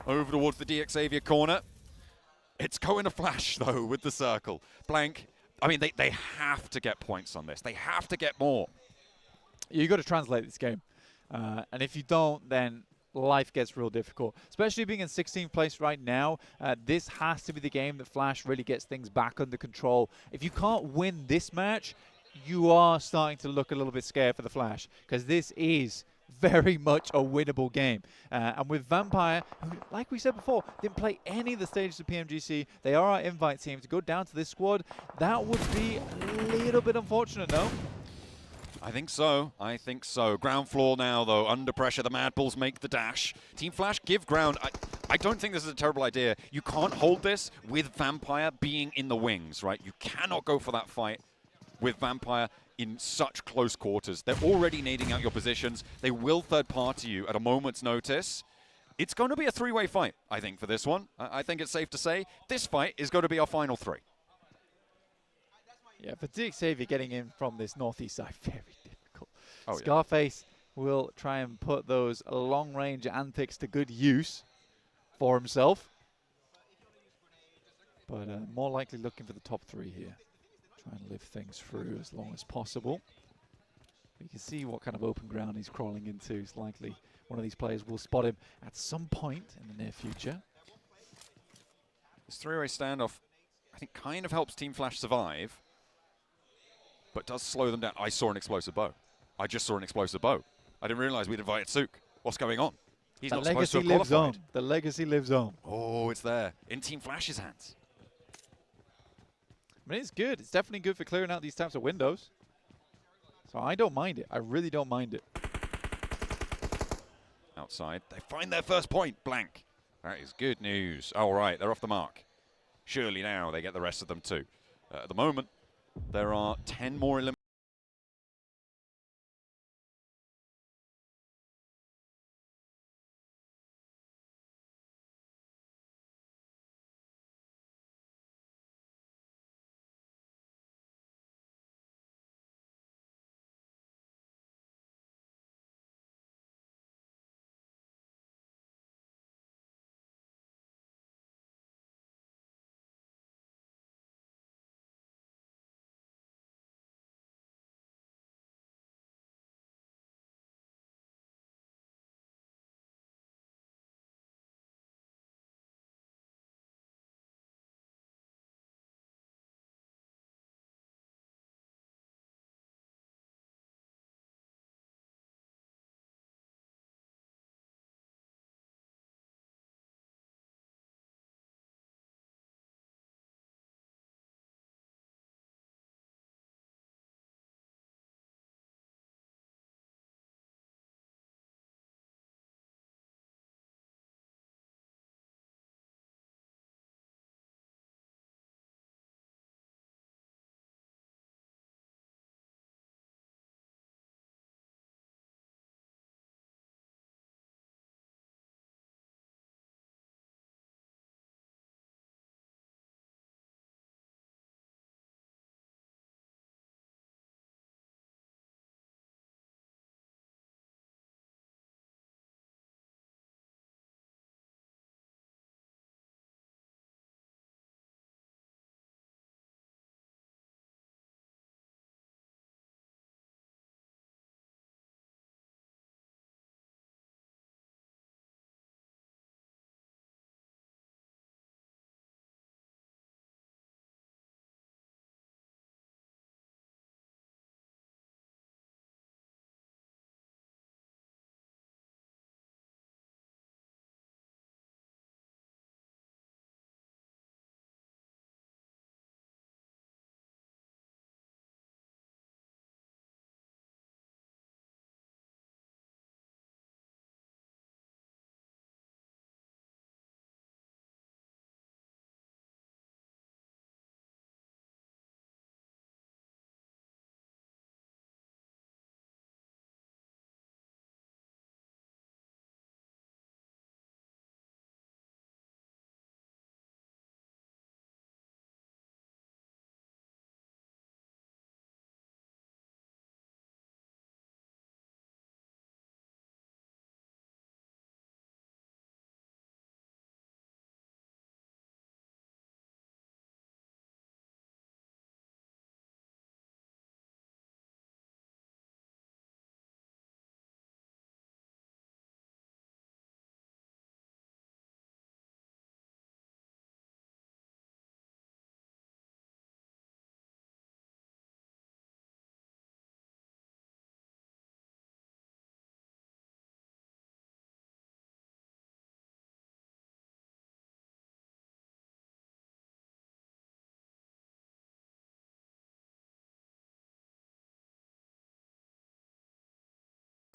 Speaker 5: Over towards the DxAvia corner. It's going to Flash, though, with the circle. Blank. I mean, they have to get points on this. They have to get more.
Speaker 12: You've got to translate this game. And if you don't, then life gets real difficult. Especially being in 16th place right now, this has to be the game that Flash really gets things back under control. If you can't win this match, you are starting to look a little bit scared for the Flash, because this is very much a winnable game. And with Vampire, who, like we said before, didn't play any of the stages of PMGC, they are our invite team. To go down to this squad, that would be a little bit unfortunate, no?
Speaker 5: I think so. I think so. Ground floor now, though. Under pressure, the Mad Bulls make the dash. Team Flash give ground. I don't think this is a terrible idea. You can't hold this with Vampire being in the wings, right? You cannot go for that fight with Vampire in such close quarters. They're already nading out your positions. They will third-party you at a moment's notice. It's going to be a three-way fight, I think, for this one. I think it's safe to say this fight is going to be our final three.
Speaker 12: Yeah, for Dig Xavier getting in from this northeast side, very difficult.
Speaker 5: Oh,
Speaker 12: Scarface will try and put those long-range antics to good use for himself. But more likely looking for the top three here. Try and live things through as long as possible. You can see what kind of open ground he's crawling into. It's likely one of these players will spot him at some point in the near future.
Speaker 5: This three-way standoff, I think, kind of helps Team Flash survive, but does slow them down. I saw an explosive bow. I just saw an explosive bow. I didn't realize we'd invited Sook. What's going on? He's not supposed to have qualified.
Speaker 12: The legacy lives on.
Speaker 5: Oh, it's there. In Team Flash's hands.
Speaker 12: I mean, it's good. It's definitely good for clearing out these types of windows. So I don't mind it. I really don't mind it.
Speaker 5: Outside. They find their first point. Blank. That is good news. All right, they're off the mark. Surely now they get the rest of them too. At the moment, there are 10 more eliminations.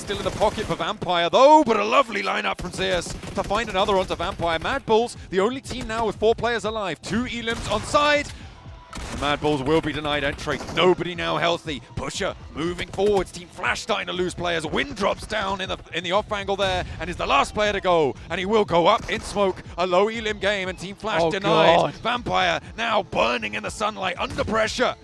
Speaker 5: still in the pocket for Vampire, though, but a lovely lineup from Zeus to find another onto Vampire. Mad Bulls, the only team now with 4 players alive. 2 Elims on side. The Mad Bulls will be denied entry. Nobody now healthy. Pusher moving forwards. Team Flash starting to lose players. Wind drops down in the off angle there and is the last player to go. And he will go up in smoke. A low Elim game and Team Flash denied.
Speaker 12: God.
Speaker 5: Vampire now burning in the sunlight under pressure.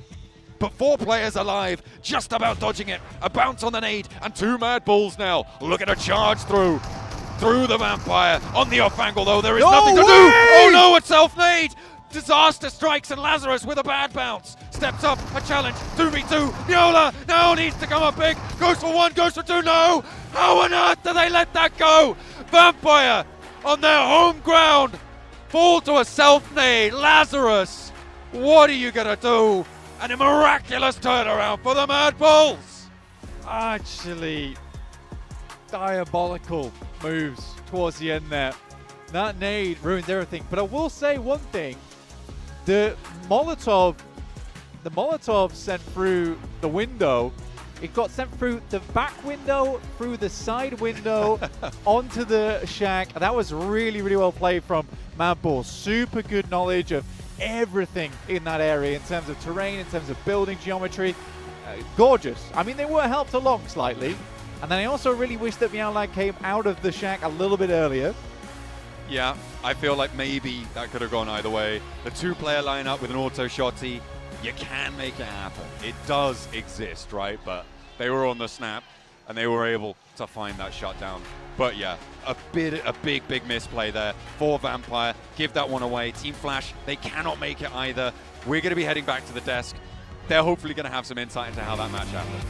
Speaker 5: But 4 players alive, just about dodging it. A bounce on the nade and 2 Mad Bulls now. Look at a charge through the Vampire. On the off angle though, there is nothing to do. Oh no, it's self-made. Disaster strikes and Lazarus with a bad bounce. Steps up, a challenge, 2v2. Nyola now needs to come up big. Goes for 1, goes for 2, no! How on earth do they let that go? Vampire on their home ground fall to a self-nade. Lazarus, what are you gonna do? And a miraculous turnaround for the Mad Bulls.
Speaker 12: Actually, diabolical moves towards the end there. That nade ruined everything. But I will say one thing. The Molotov sent through the window. It got sent through the back window, through the side window, onto the shack. That was really, really well played from Mad Bulls. Super good knowledge of everything in that area in terms of terrain, in terms of building geometry. Gorgeous. I mean, they were helped along slightly. And then I also really wish that Meowlag came out of the shack a little bit earlier.
Speaker 5: Yeah, I feel like maybe that could have gone either way. The 2-player lineup with an auto shotty, you can make it happen. It does exist, right? But they were on the snap and they were able to find that shutdown. But yeah, a big misplay there for Vampire. Give that one away. Team Flash, they cannot make it either. We're going to be heading back to the desk. They're hopefully going to have some insight into how that match happened.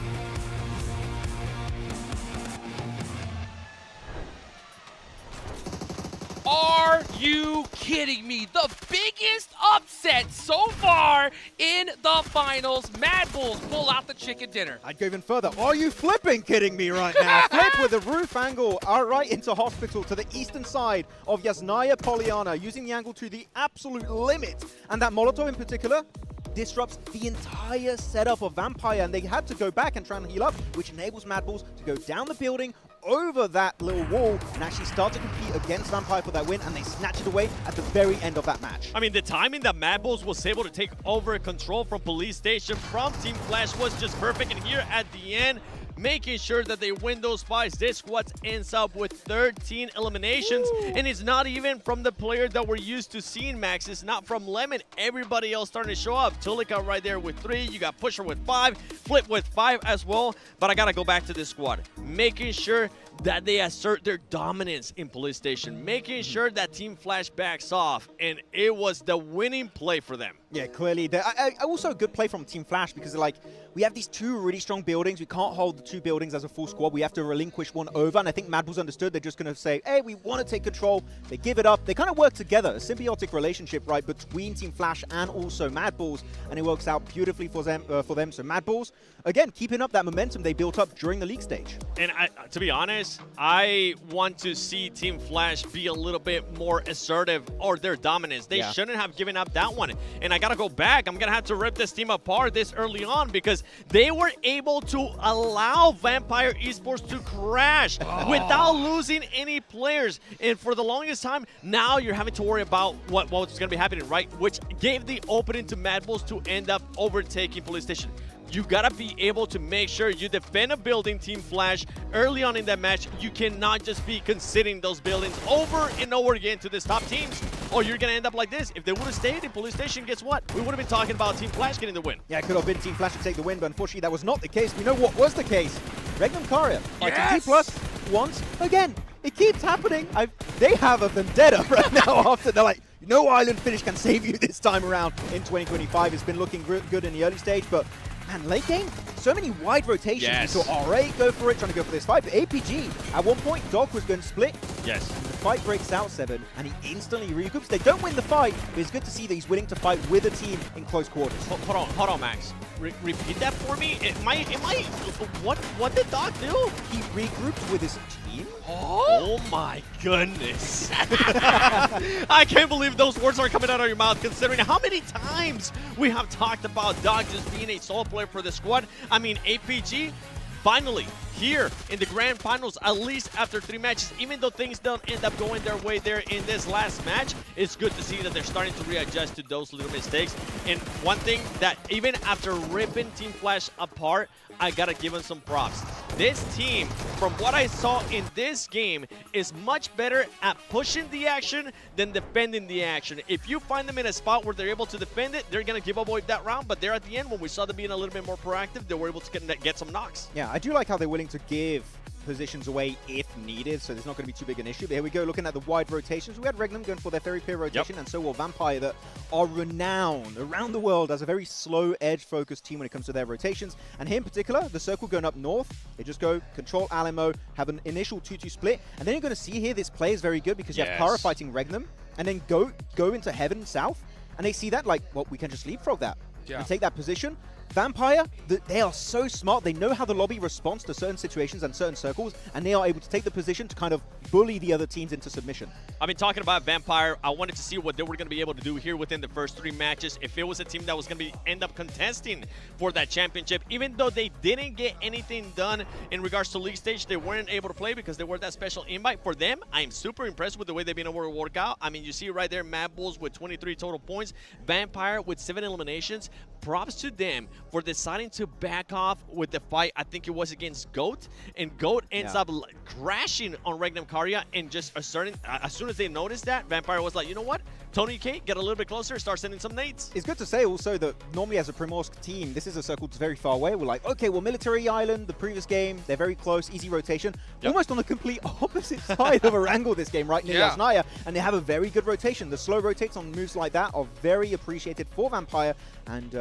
Speaker 9: Are you kidding me? The biggest upset so far in the finals. Mad Bulls pull out the chicken dinner.
Speaker 10: I'd go even further. Are you flipping kidding me right now? Flip with a roof angle right into Hospital to the eastern side of Yasnaya Polyana, using the angle to the absolute limit. And that Molotov in particular disrupts the entire setup of Vampire, and they had to go back and try and heal up, which enables Mad Bulls to go down the building, over that little wall, and actually start to compete against Vampire for that win, and they snatch it away at the very end of that match.
Speaker 11: I mean, the timing that Mad Bulls was able to take over control from Police Station from Team Flash was just perfect, and here at the end, making sure that they win those fights. This squad ends up with 13 eliminations. Ooh. And it's not even from the player that we're used to seeing, Max. It's not from Lemon. Everybody else starting to show up. Tulika right there with 3. You got Pusher with 5. Flip with 5 as well. But I got to go back to this squad. Making sure that they assert their dominance in Police Station. Making sure that Team Flash backs off. And it was the winning play for them.
Speaker 10: Yeah, clearly. Also a good play from Team Flash, because like, we have these 2 really strong buildings. We can't hold the 2 buildings as a full squad. We have to relinquish one over. And I think Mad Bulls understood. They're just going to say, hey, we want to take control. They give it up. They kind of work together. A symbiotic relationship, right, between Team Flash and also Mad Bulls. And it works out beautifully for them. So Mad Bulls, again, keeping up that momentum they built up during the league stage.
Speaker 11: And to be honest, I want to see Team Flash be a little bit more assertive, or their dominance. They shouldn't have given up that one. And I got to go back. I'm going to have to rip this team apart this early on, because they were able to allow Vampire Esports to crash without losing any players. And for the longest time, now you're having to worry about what's going to be happening, right? Which gave the opening to Mad Bulls to end up overtaking Police Station. You gotta be able to make sure you defend a building, Team Flash, early on in that match. You cannot just be conceding those buildings over and over again to these top teams, or you're gonna end up like this. If they would have stayed in Police Station, guess what? We would have been talking about Team Flash getting the win.
Speaker 10: Yeah, it could have been Team Flash to take the win, but unfortunately that was not the case. We know what was the case. Regnum Karia fighting T+ once again. It keeps happening. They have a vendetta right now after they're like, no island finish can save you this time around in 2025. It's been looking good in the early stage, but man, late game, so many wide rotations.
Speaker 11: Yes.
Speaker 10: We saw RA go for it, trying to go for this fight, but APG, at one point, Dog was going to split.
Speaker 11: Yes.
Speaker 10: And the fight breaks out 7, and he instantly regroups. They don't win the fight, but it's good to see that he's willing to fight with a team in close quarters.
Speaker 11: Hold on, Max. Repeat that for me. What did Dog do?
Speaker 10: He regrouped with his team.
Speaker 11: Oh my goodness. I can't believe those words are coming out of your mouth, considering how many times we have talked about Dog just being a solo player for the squad. I mean, APG finally here in the grand finals, at least after 3 matches, even though things don't end up going their way there in this last match, it's good to see that they're starting to readjust to those little mistakes. And one thing that even after ripping Team Flash apart, I gotta give them some props. This team, from what I saw in this game, is much better at pushing the action than defending the action. If you find them in a spot where they're able to defend it, they're gonna give away that round, but there at the end, when we saw them being a little bit more proactive, they were able to get some knocks.
Speaker 10: Yeah, I do like how they're willing to give positions away if needed, so there's not going to be too big an issue. But here we go, looking at the wide rotations. We had Regnum going for their Fairy Pier rotation, and so will Vampire, that are renowned around the world as a very slow edge-focused team when it comes to their rotations. And here in particular, the circle going up north, they just go control Alamo, have an initial 2-2 split, and then you're going to see here this play is very good because you have Kara fighting Regnum, and then go into Heaven south, and they see that like, well, we can just leapfrog that and take that position. Vampire, they are so smart. They know how the lobby responds to certain situations and certain circles, and they are able to take the position to kind of bully the other teams into submission.
Speaker 11: I mean, talking about Vampire, I wanted to see what they were going to be able to do here within the first 3 matches. If it was a team that was going to end up contesting for that championship, even though they didn't get anything done in regards to league stage, they weren't able to play because they were that special invite. For them, I'm super impressed with the way they've been able to work out. I mean, you see right there, Mad Bulls with 23 total points, Vampire with 7 eliminations. Props to them for deciding to back off with the fight. I think it was against GOAT, and GOAT ends up crashing on Regnum Karya and just asserting. As soon as they noticed that, Vampire was like, you know what? Tony K, get a little bit closer, start sending some nades.
Speaker 10: It's good to say also that normally as a Primorsk team, this is a circle that's very far away. We're like, okay, well, Military Island, the previous game, they're very close, easy rotation. Almost on the complete opposite side of Erangel this game, right near Yasnaya, and they have a very good rotation. The slow rotates on moves like that are very appreciated for Vampire, and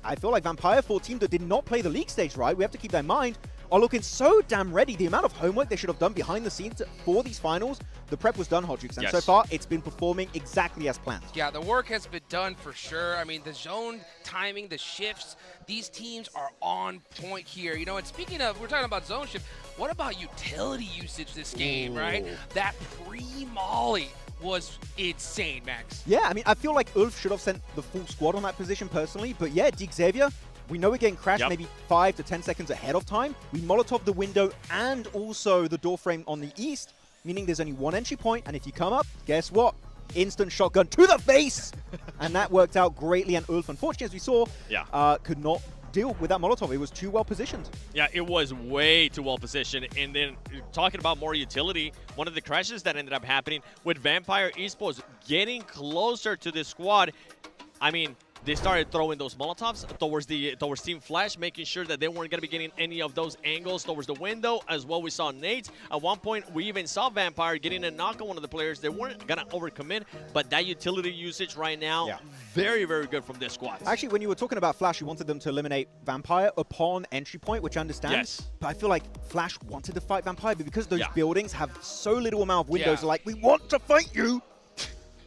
Speaker 10: I feel like Vampire, for a team that did not play the league stage right, we have to keep that in mind, are looking so damn ready. The amount of homework they should have done behind the scenes for these finals, the prep was done, Hodgix, and so far it's been performing exactly as planned.
Speaker 9: Yeah, the work has been done for sure. I mean, the zone timing, the shifts, these teams are on point here. You know, and speaking of, we're talking about zone shift, what about utility usage this game, right? That pre-molly was insane, Max.
Speaker 10: Yeah, I mean, I feel like Ulf should have sent the full squad on that position personally, but yeah, Dig Xavier, we know we're getting crashed maybe 5 to 10 seconds ahead of time. We Molotov the window and also the door frame on the east, meaning there's only one entry point, and if you come up, guess what? Instant shotgun to the face! And that worked out greatly, and Ulf, unfortunately, as we saw, could not deal with that Molotov. It was too well positioned.
Speaker 11: Yeah, it was way too well positioned. And then talking about more utility, one of the crashes that ended up happening with Vampire Esports getting closer to this squad, I mean, they started throwing those Molotovs towards Team Flash, making sure that they weren't going to be getting any of those angles towards the window. As well, we saw nades. At one point, we even saw Vampire getting a knock on one of the players. They weren't going to overcommit, but that utility usage right now, very, very good from this squad.
Speaker 10: Actually, when you were talking about Flash, you wanted them to eliminate Vampire upon entry point, which I understand.
Speaker 11: Yes.
Speaker 10: But I feel like Flash wanted to fight Vampire, but because those buildings have so little amount of windows, they're like, we want to fight you,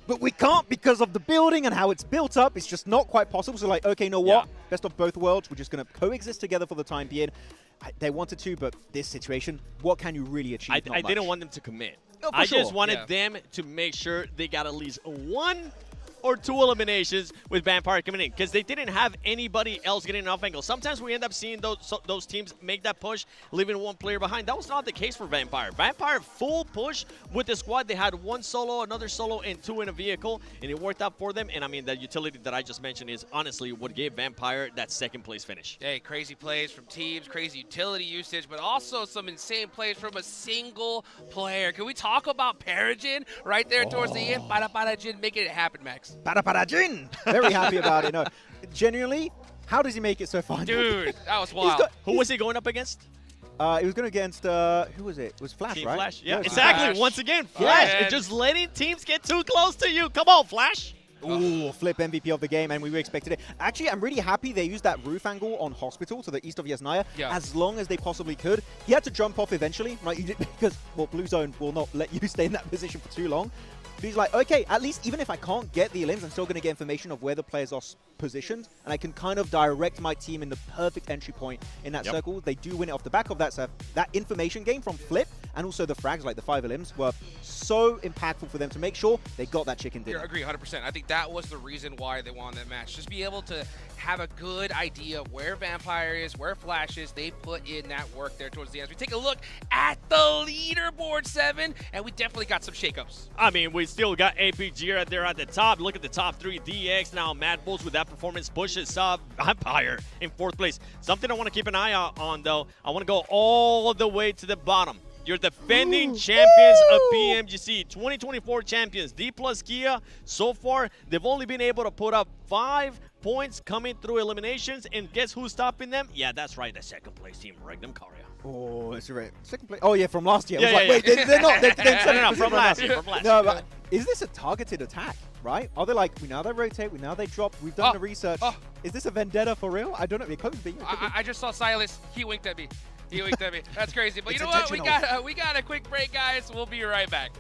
Speaker 10: but we can't because of the building and how it's built up. It's just not quite possible. So like, okay, you know what? Best of both worlds. We're just going to coexist together for the time being. They wanted to, but this situation, what can you really achieve?
Speaker 11: I didn't want them to commit.
Speaker 10: Oh,
Speaker 11: I just wanted them to make sure they got at least 1 or 2 eliminations with Vampire coming in, because they didn't have anybody else getting an off angle. Sometimes we end up seeing those teams make that push, leaving 1 player behind. That was not the case for Vampire. Vampire full push with the squad. They had 1 solo, another solo, and 2 in a vehicle, and it worked out for them. And I mean, that utility that I just mentioned is honestly what gave Vampire that 2nd place finish.
Speaker 9: Hey, crazy plays from teams, crazy utility usage, but also some insane plays from a single player. Can we talk about Parajin right there towards the end? Parajin making it happen, Max.
Speaker 10: Parajin! Very happy about it. No, genuinely, how does he make it so far?
Speaker 9: Dude, that was wild.
Speaker 11: Who was he going up against?
Speaker 10: It was going against, who was it? It was Flash,
Speaker 11: Team
Speaker 10: right?
Speaker 11: Flash, yeah,
Speaker 10: it
Speaker 11: exactly.
Speaker 10: Flash.
Speaker 11: Once again, Flash. It's just letting teams get too close to you. Come on, Flash.
Speaker 10: Ooh, flip MVP of the game, and we expected it. Actually, I'm really happy they used that roof angle on Hospital to the east of Yasnaya as long as they possibly could. He had to jump off eventually, right? Because, well, Blue Zone will not let you stay in that position for too long. But he's like, okay, at least even if I can't get the elims, I'm still going to get information of where the players are positioned, and I can kind of direct my team in the perfect entry point in that circle. They do win it off the back of that. So that information gain from Flip and also the frags like the 5 limbs were so impactful for them to make sure they got that chicken dinner.
Speaker 9: I agree 100%. I think that was the reason why they won that match. Just be able to have a good idea of where Vampire is, where Flash is. They put in that work there towards the end. As we take a look at the leaderboard, 7, and we definitely got some shakeups.
Speaker 11: I mean, we still got APG right there at the top. Look at the top 3. DX now, Mad Bulls with that performance pushes Vampire in 4th place. Something I want to keep an eye out on, though. I want to go all the way to the bottom. Your defending champions of PMGC, 2024 champions, D+ Kia. So far, they've only been able to put up 5 points coming through eliminations, and guess who's stopping them? Yeah, that's right, the 2nd place team, Regnum Karya.
Speaker 10: Oh, that's right. 2nd place. Oh yeah, from last year.
Speaker 11: Yeah,
Speaker 10: I was like, wait, they're not.
Speaker 11: No, from last year.
Speaker 10: No, but is this a targeted attack? Right? Are they like, we know they rotate, we know they drop, we've done the research. Is this a vendetta for real? I don't know. It could be.
Speaker 9: I just saw Silas. He winked at me. He winked at me. That's crazy. But you know what? We got a quick break, guys. We'll be right back.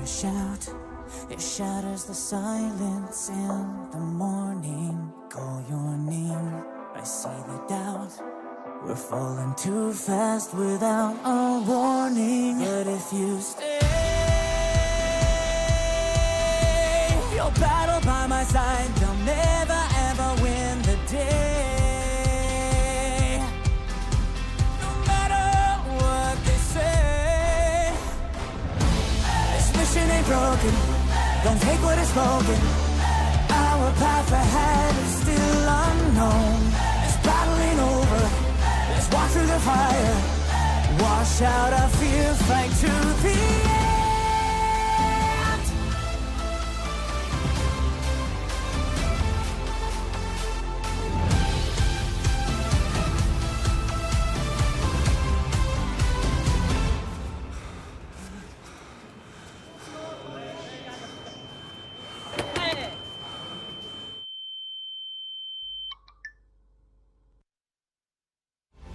Speaker 19: Shout, it shatters the silence in the morning. Call your name, I see the doubt. We're falling too fast without a warning. But if you stay, you'll battle by my side. You'll never ever win the day. No matter what they say, this mission ain't broken. Don't take what is spoken. Our path ahead is still unknown. This battle ain't over. Let's walk through the fire. Wash out our fear, fight to the end.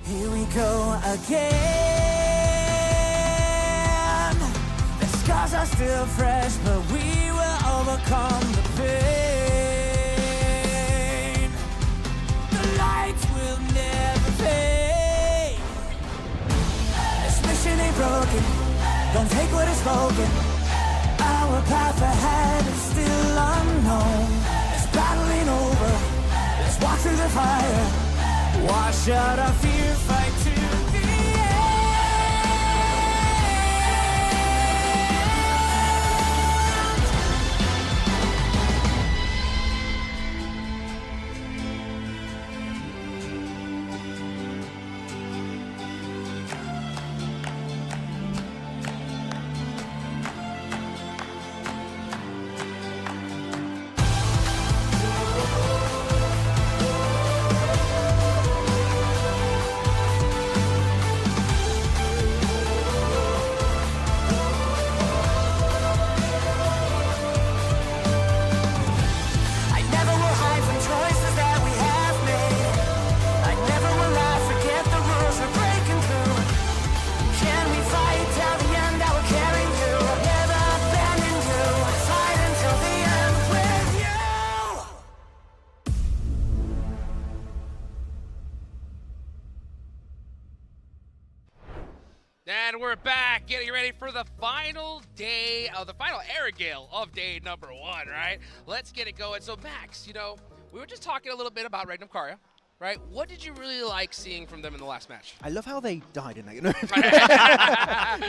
Speaker 19: Here we go again. spoken. Our path ahead is still unknown. This battle ain't over. Let's walk through the fire. Wash out our fear, fight to the end.
Speaker 9: And we're back, getting ready for the final day of the final Airgale of day number 1, right? Let's get it going. So Max, you know, we were just talking a little bit about Regnum Karya, right? What did you really like seeing from them in the last match?
Speaker 10: I love how they died in that.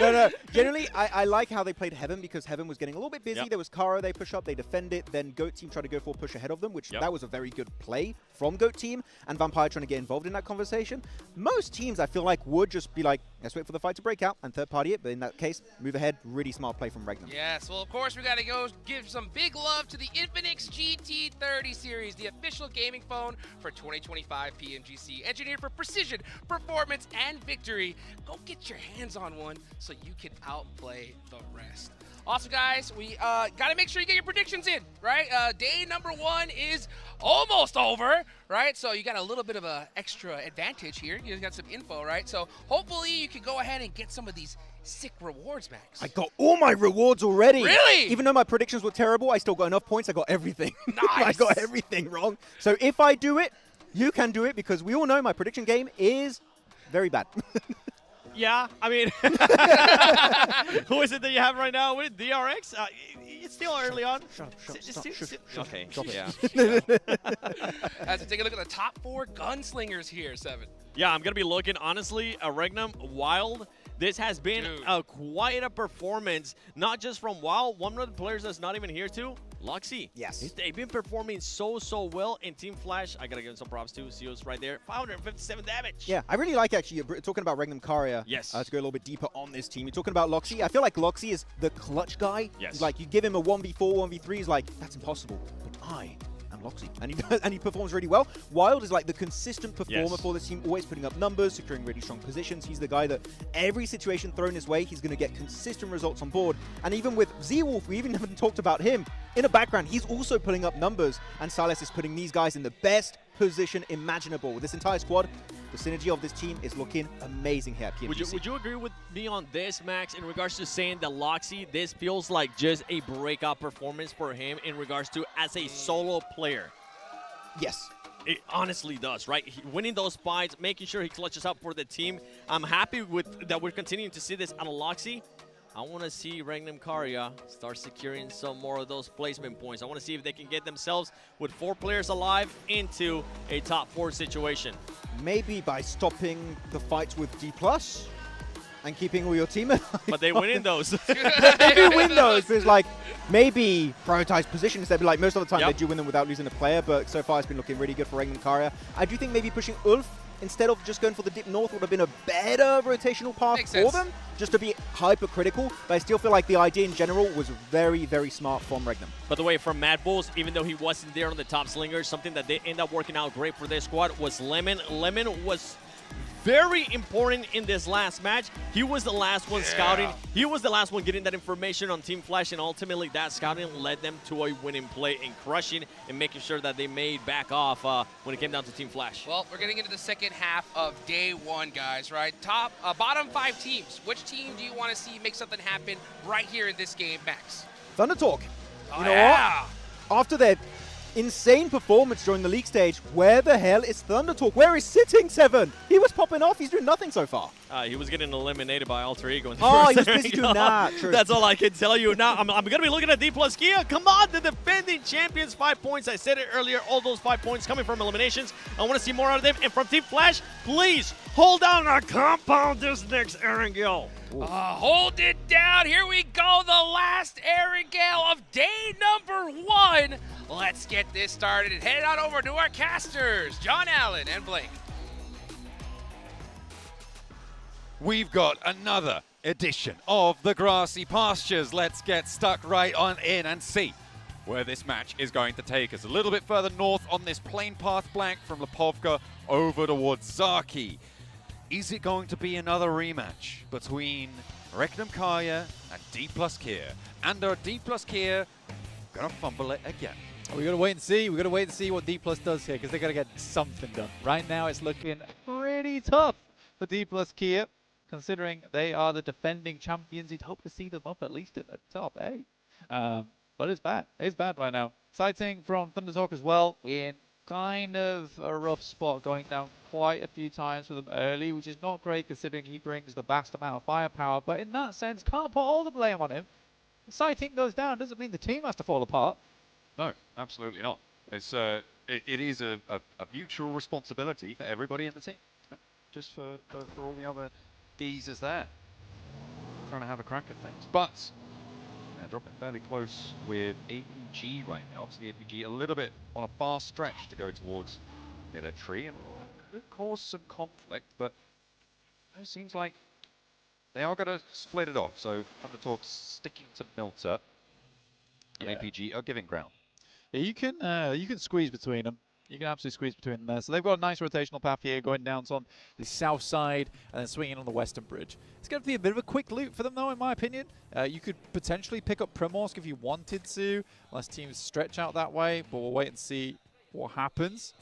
Speaker 10: No. Generally, I like how they played Heaven because Heaven was getting a little bit busy. There was Kara, they push up, they defend it. Then Goat Team tried to go for a push ahead of them, which that was a very good play from Goat Team. And Vampire trying to get involved in that conversation. Most teams, I feel like, would just be like, let's wait for the fight to break out and third party it. But in that case, move ahead. Really smart play from Regnum.
Speaker 9: Yes, well, of course, we got to go give some big love to the Infinix GT30 series, the official gaming phone for 2025 PMGC. Engineered for precision, performance, and victory. Go get your hands on one so you can outplay the rest. Also, guys, we got to make sure you get your predictions in, right? Day number 1 is almost over, right? So you got a little bit of an extra advantage here. You got some info, right? So hopefully you can go ahead and get some of these sick rewards, Max.
Speaker 10: I got all my rewards already.
Speaker 9: Really?
Speaker 10: Even though my predictions were terrible, I still got enough points. I got everything.
Speaker 9: Nice.
Speaker 10: I got everything wrong. So if I do it, you can do it because we all know my prediction game is very bad.
Speaker 11: Yeah, I mean, who is it that you have right now with DRX? It's still early on.
Speaker 10: Shut up.
Speaker 11: Okay,
Speaker 10: yeah.
Speaker 9: As we take a look at the top 4 gunslingers here, 7.
Speaker 11: Yeah, I'm going to be looking, honestly, Regnum, Wild. This has been quite a performance, not just from Wild. One of the players that's not even here too, Luxy.
Speaker 10: Yes.
Speaker 11: They've been performing so well in Team Flash. I got to give him some props too. Seo's right there. 557 damage.
Speaker 10: Yeah, I really like actually, you're talking about Regnum Karya.
Speaker 11: Yes.
Speaker 10: To go a little bit deeper on this team. You're talking about Loxy. I feel like Loxy is the clutch guy.
Speaker 11: Yes.
Speaker 10: He's like, you give him a 1v4, 1v3, he's like, that's impossible. But I am Loxy. And he does, and he performs really well. Wild is like the consistent performer for this team, always putting up numbers, securing really strong positions. He's the guy that every situation thrown his way, he's going to get consistent results on board. And even with Z-Wolf, we even haven't talked about him. In the background, he's also putting up numbers, and Silas is putting these guys in the best position imaginable. With this entire squad, the synergy of this team is looking amazing here at PMGC.
Speaker 11: Would you agree with me on this, Max, in regards to saying that Loxy, this feels like just a breakout performance for him in regards to as a solo player?
Speaker 10: Yes.
Speaker 11: It honestly does, right? Winning those fights, making sure he clutches up for the team. I'm happy with that we're continuing to see this out of Loxy. I want to see Regnum Karya start securing some more of those placement points. I want to see if they can get themselves with 4 players alive into a top 4 situation.
Speaker 10: Maybe by stopping the fights with D+, and keeping all your team alive.
Speaker 11: But they win in those.
Speaker 10: They do win those, but it's like, maybe prioritize positions. They'd be like, most of the time they do win them without losing a player, but so far it's been looking really good for Regnum Karya. I do think maybe pushing Ulf instead of just going for the dip north would have been a better rotational path for them, just to be hypercritical. But I still feel like the idea in general was very, very smart from Regnum.
Speaker 11: By the way, from Mad Bulls, even though he wasn't there on the top slingers, something that they end up working out great for their squad was Lemon. Lemon was very important in this last match. He was the last one scouting. He was the last one getting that information on Team Flash, and ultimately that scouting led them to a winning play and crushing and making sure that they made back off when it came down to Team Flash.
Speaker 9: Well, we're getting into the second half of day 1, guys, right? Bottom 5 teams. Which team do you want to see make something happen right here in this game, Max?
Speaker 10: Thunder Talk. You know what? After their insane performance during the league stage. Where the hell is ThunderTalk? Where is Sitting 7? He was popping off. He's doing nothing so far.
Speaker 11: He was getting eliminated by Alter Ego in the
Speaker 10: Oh,
Speaker 11: first
Speaker 10: he was
Speaker 11: area.
Speaker 10: busy doing that. True.
Speaker 11: That's all I can tell you. Now, I'm going to be looking at D plus Kia. Come on, the defending champions, 5 points. I said it earlier, all those 5 points coming from eliminations. I want to see more out of them. And from Team Flash, please hold down our compound this next Erangel.
Speaker 9: Hold it down. Here we go. The last Erangel of day number 1. Let's get this started and head on over to our casters, John Allen and Blake.
Speaker 5: We've got another edition of the Grassy Pastures. Let's get stuck right on in and see where this match is going to take us. A little bit further north on this plain path blank from Lipovka over towards Zaki. Is it going to be another rematch between Regnum Kaya and D plus Kier? And are D plus Kier gonna fumble it again?
Speaker 12: We gotta wait and see. We gotta wait and see what D plus does here because they gotta get something done. Right now, it's looking pretty tough for D plus Kier, considering they are the defending champions. You'd hope to see them up at least at the top 8. But it's bad. It's bad right now. Sighting from ThunderTalk as well in kind of a rough spot, going down quite a few times for them early, which is not great considering he brings the vast amount of firepower. But in that sense, can't put all the blame on him. Sighting goes down doesn't mean the team has to fall apart.
Speaker 5: No, absolutely not. It's it is a mutual responsibility for everybody in the team. Just for all the other geezers there. Trying to have a crack at things. But they're dropping fairly close with APG right now. Obviously APG a little bit on a fast stretch to go towards the tree and could cause some conflict, but it seems like they are going to split it off. So ThunderTalk's sticking to Milter and APG are giving ground.
Speaker 12: Yeah, you can squeeze between them. You can absolutely squeeze between them there. So they've got a nice rotational path here, going down on the south side and then swinging on the western bridge. It's going to be a bit of a quick loop for them, though, in my opinion. You could potentially pick up Primorsk if you wanted to, unless teams stretch out that way, but we'll wait and see what happens.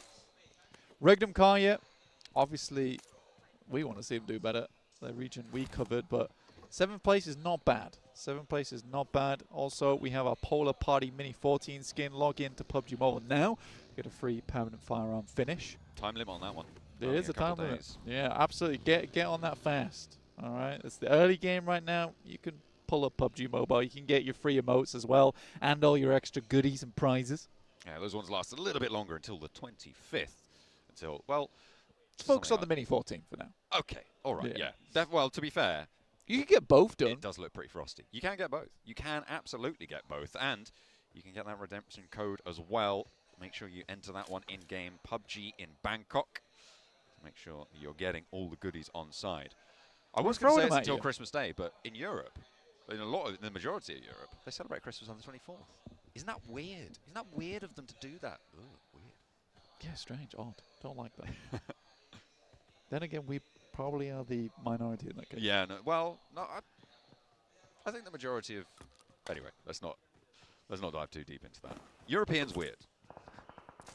Speaker 12: Regnum Karya, obviously, we want to see them do better. The region we covered, but 7th place is not bad. 7th place is not bad. Also, we have our Polar Party Mini 14 skin. Log in to PUBG Mobile now. Get a free permanent firearm finish.
Speaker 5: Time limit on that one.
Speaker 12: There is a time limit. Yeah, absolutely. Get on that fast. All right. It's the early game right now. You can pull up PUBG Mobile. You can get your free emotes as well and all your extra goodies and prizes.
Speaker 5: Yeah, those ones last a little bit longer until the 25th. Until, well...
Speaker 12: Focus on the Mini 14 for now.
Speaker 5: Okay. All right. Yeah. Well, to be fair...
Speaker 12: You can get both done.
Speaker 5: It does look pretty frosty. You can get both. You can absolutely get both. And you can get that redemption code as well. Make sure you enter that one in-game. PUBG in Bangkok. Make sure you're getting all the goodies on side. I was going to say it's until Christmas Day, but in Europe, in the majority of Europe, they celebrate Christmas on the 24th. Isn't that weird? Isn't that weird of them to do that? Ugh, weird.
Speaker 12: Yeah, strange, odd. Don't like that. Then again, we probably are the minority in that case.
Speaker 5: Yeah, no, well, no, I think the majority of... Anyway, let's not dive too deep into that. Europeans weird,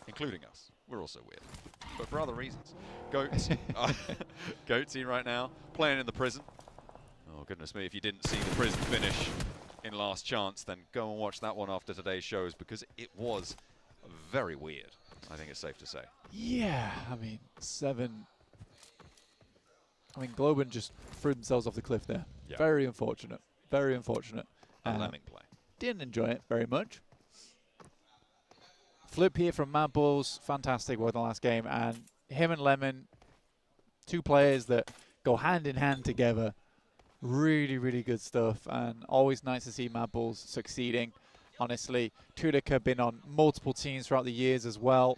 Speaker 5: including us. We're also weird, but for other reasons. Goatsy right now, playing in the prison. Oh, goodness me, if you didn't see the prison finish in Last Chance, then go and watch that one after today's shows, because it was very weird, I think it's safe to say.
Speaker 12: Yeah, I mean, 7... I mean, Globen just threw themselves off the cliff there. Yeah. Very unfortunate. Very unfortunate.
Speaker 5: Lemming play.
Speaker 12: Didn't enjoy it very much. Flip here from Mad Bulls. Fantastic work in the last game. And him and Lemon, 2 players that go hand in hand together. Really, really good stuff. And always nice to see Mad Bulls succeeding. Honestly, Tulik have been on multiple teams throughout the years as well.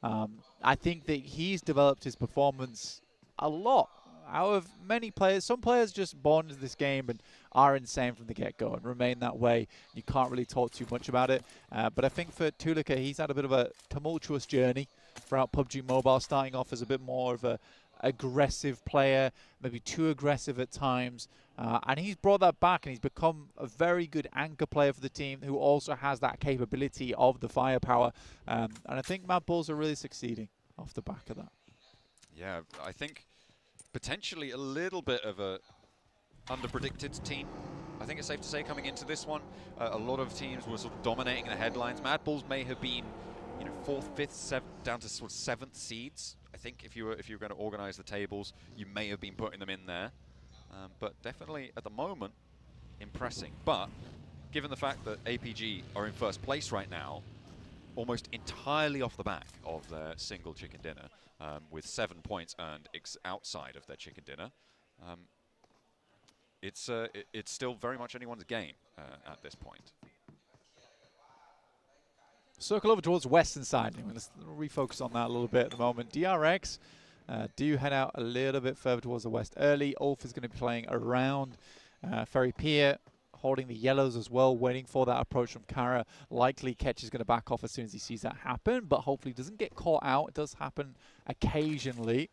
Speaker 12: I think that he's developed his performance a lot. Out of many players, some players just born into this game and are insane from the get-go and remain that way. You can't really talk too much about it. But I think for Tulika, he's had a bit of a tumultuous journey throughout PUBG Mobile, starting off as a bit more of a aggressive player, maybe too aggressive at times. And he's brought that back and he's become a very good anchor player for the team who also has that capability of the firepower. And I think Mad Bulls are really succeeding off the back of that.
Speaker 5: Yeah, I think... potentially a little bit of a under-predicted team. I think it's safe to say coming into this one, a lot of teams were sort of dominating the headlines. Mad Bulls may have been you know, 4th, 5th, 7th, down to sort of 7th seeds. I think if you were going to organize the tables, you may have been putting them in there. But definitely at the moment, impressing. But given the fact that APG are in 1st place right now, almost entirely off the back of their single chicken dinner, with 7 points earned outside of their chicken dinner, it's still very much anyone's game at this point.
Speaker 12: Circle over towards western side. Let's refocus on that a little bit at the moment. DRX do head out a little bit further towards the west early. Ulf is going to be playing around Ferry Pier, holding the yellows as well, waiting for that approach from Kara. Likely Ketch is going to back off as soon as he sees that happen, but hopefully doesn't get caught out. It does happen occasionally.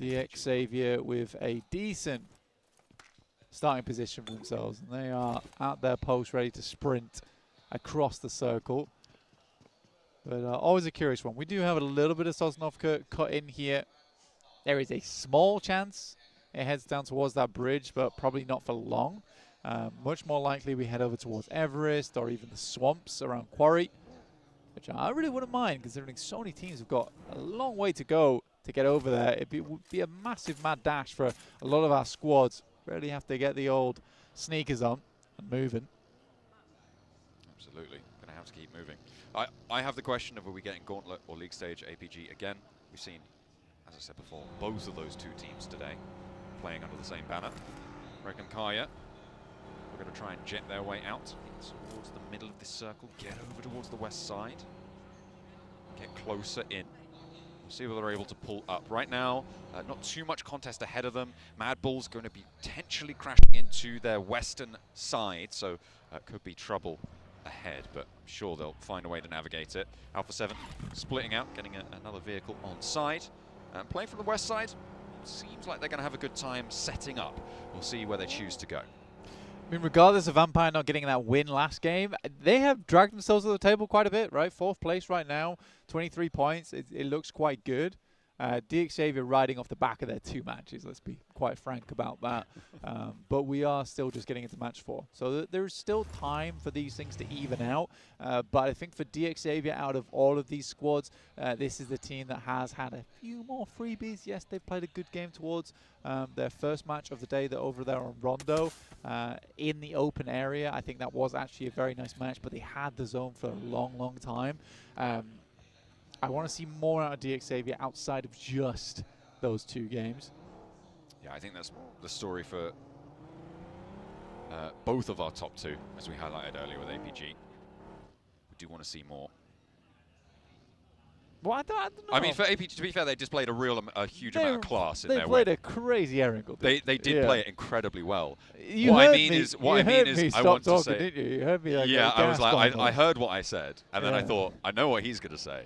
Speaker 12: DX Xavier with a decent starting position for themselves, and they are at their post ready to sprint across the circle. But always a curious one. We do have a little bit of Sosnovka cut in here. There is a small chance it heads down towards that bridge, but probably not for long. Much more likely we head over towards Everest or even the swamps around Quarry, which I really wouldn't mind, considering so many teams have got a long way to go to get over there. It would be a massive mad dash for a lot of our squads. Really have to get the old sneakers on and moving.
Speaker 5: Absolutely. Going to have to keep moving. I have the question of, are we getting Gauntlet or League Stage APG again? We've seen, as I said before, both of those 2 teams today playing under the same banner. Reckon Kaya are going to try and jet their way out towards the middle of this circle, get over towards the west side, get closer in. See what they're able to pull up. Right now, not too much contest ahead of them. Mad Bull's going to be potentially crashing into their western side, so could be trouble ahead, but I'm sure they'll find a way to navigate it. Alpha 7 splitting out, getting another vehicle on side. Playing from the west side, seems like they're going to have a good time setting up. We'll see where they choose to go.
Speaker 12: I mean, regardless of Vampire not getting that win last game, they have dragged themselves to the table quite a bit, right? 4th place right now, 23 points. It looks quite good. DX Xavier riding off the back of their 2 matches, let's be quite frank about that. But we are still just getting into match 4. So there's still time for these things to even out. But I think for DX Xavier, out of all of these squads, this is the team that has had a few more freebies. Yes, they've played a good game towards their first match of the day. They're over there on Rondo in the open area. I think that was actually a very nice match, but they had the zone for a long, long time. I want to see more out of DX Xavier outside of just those 2 games.
Speaker 5: Yeah, I think that's the story for both of our top 2, as we highlighted earlier with APG. We do want to see more.
Speaker 12: Well, I don't know.
Speaker 5: I mean, for APG, to be fair, they displayed a huge amount of class in their way.
Speaker 12: They played a crazy Erangel.
Speaker 5: They did play it incredibly well.
Speaker 12: What I
Speaker 5: mean is, I want to say.
Speaker 12: Didn't you? You heard me like
Speaker 5: yeah, I was like, I heard what I said, and then I thought, I know what he's going to say,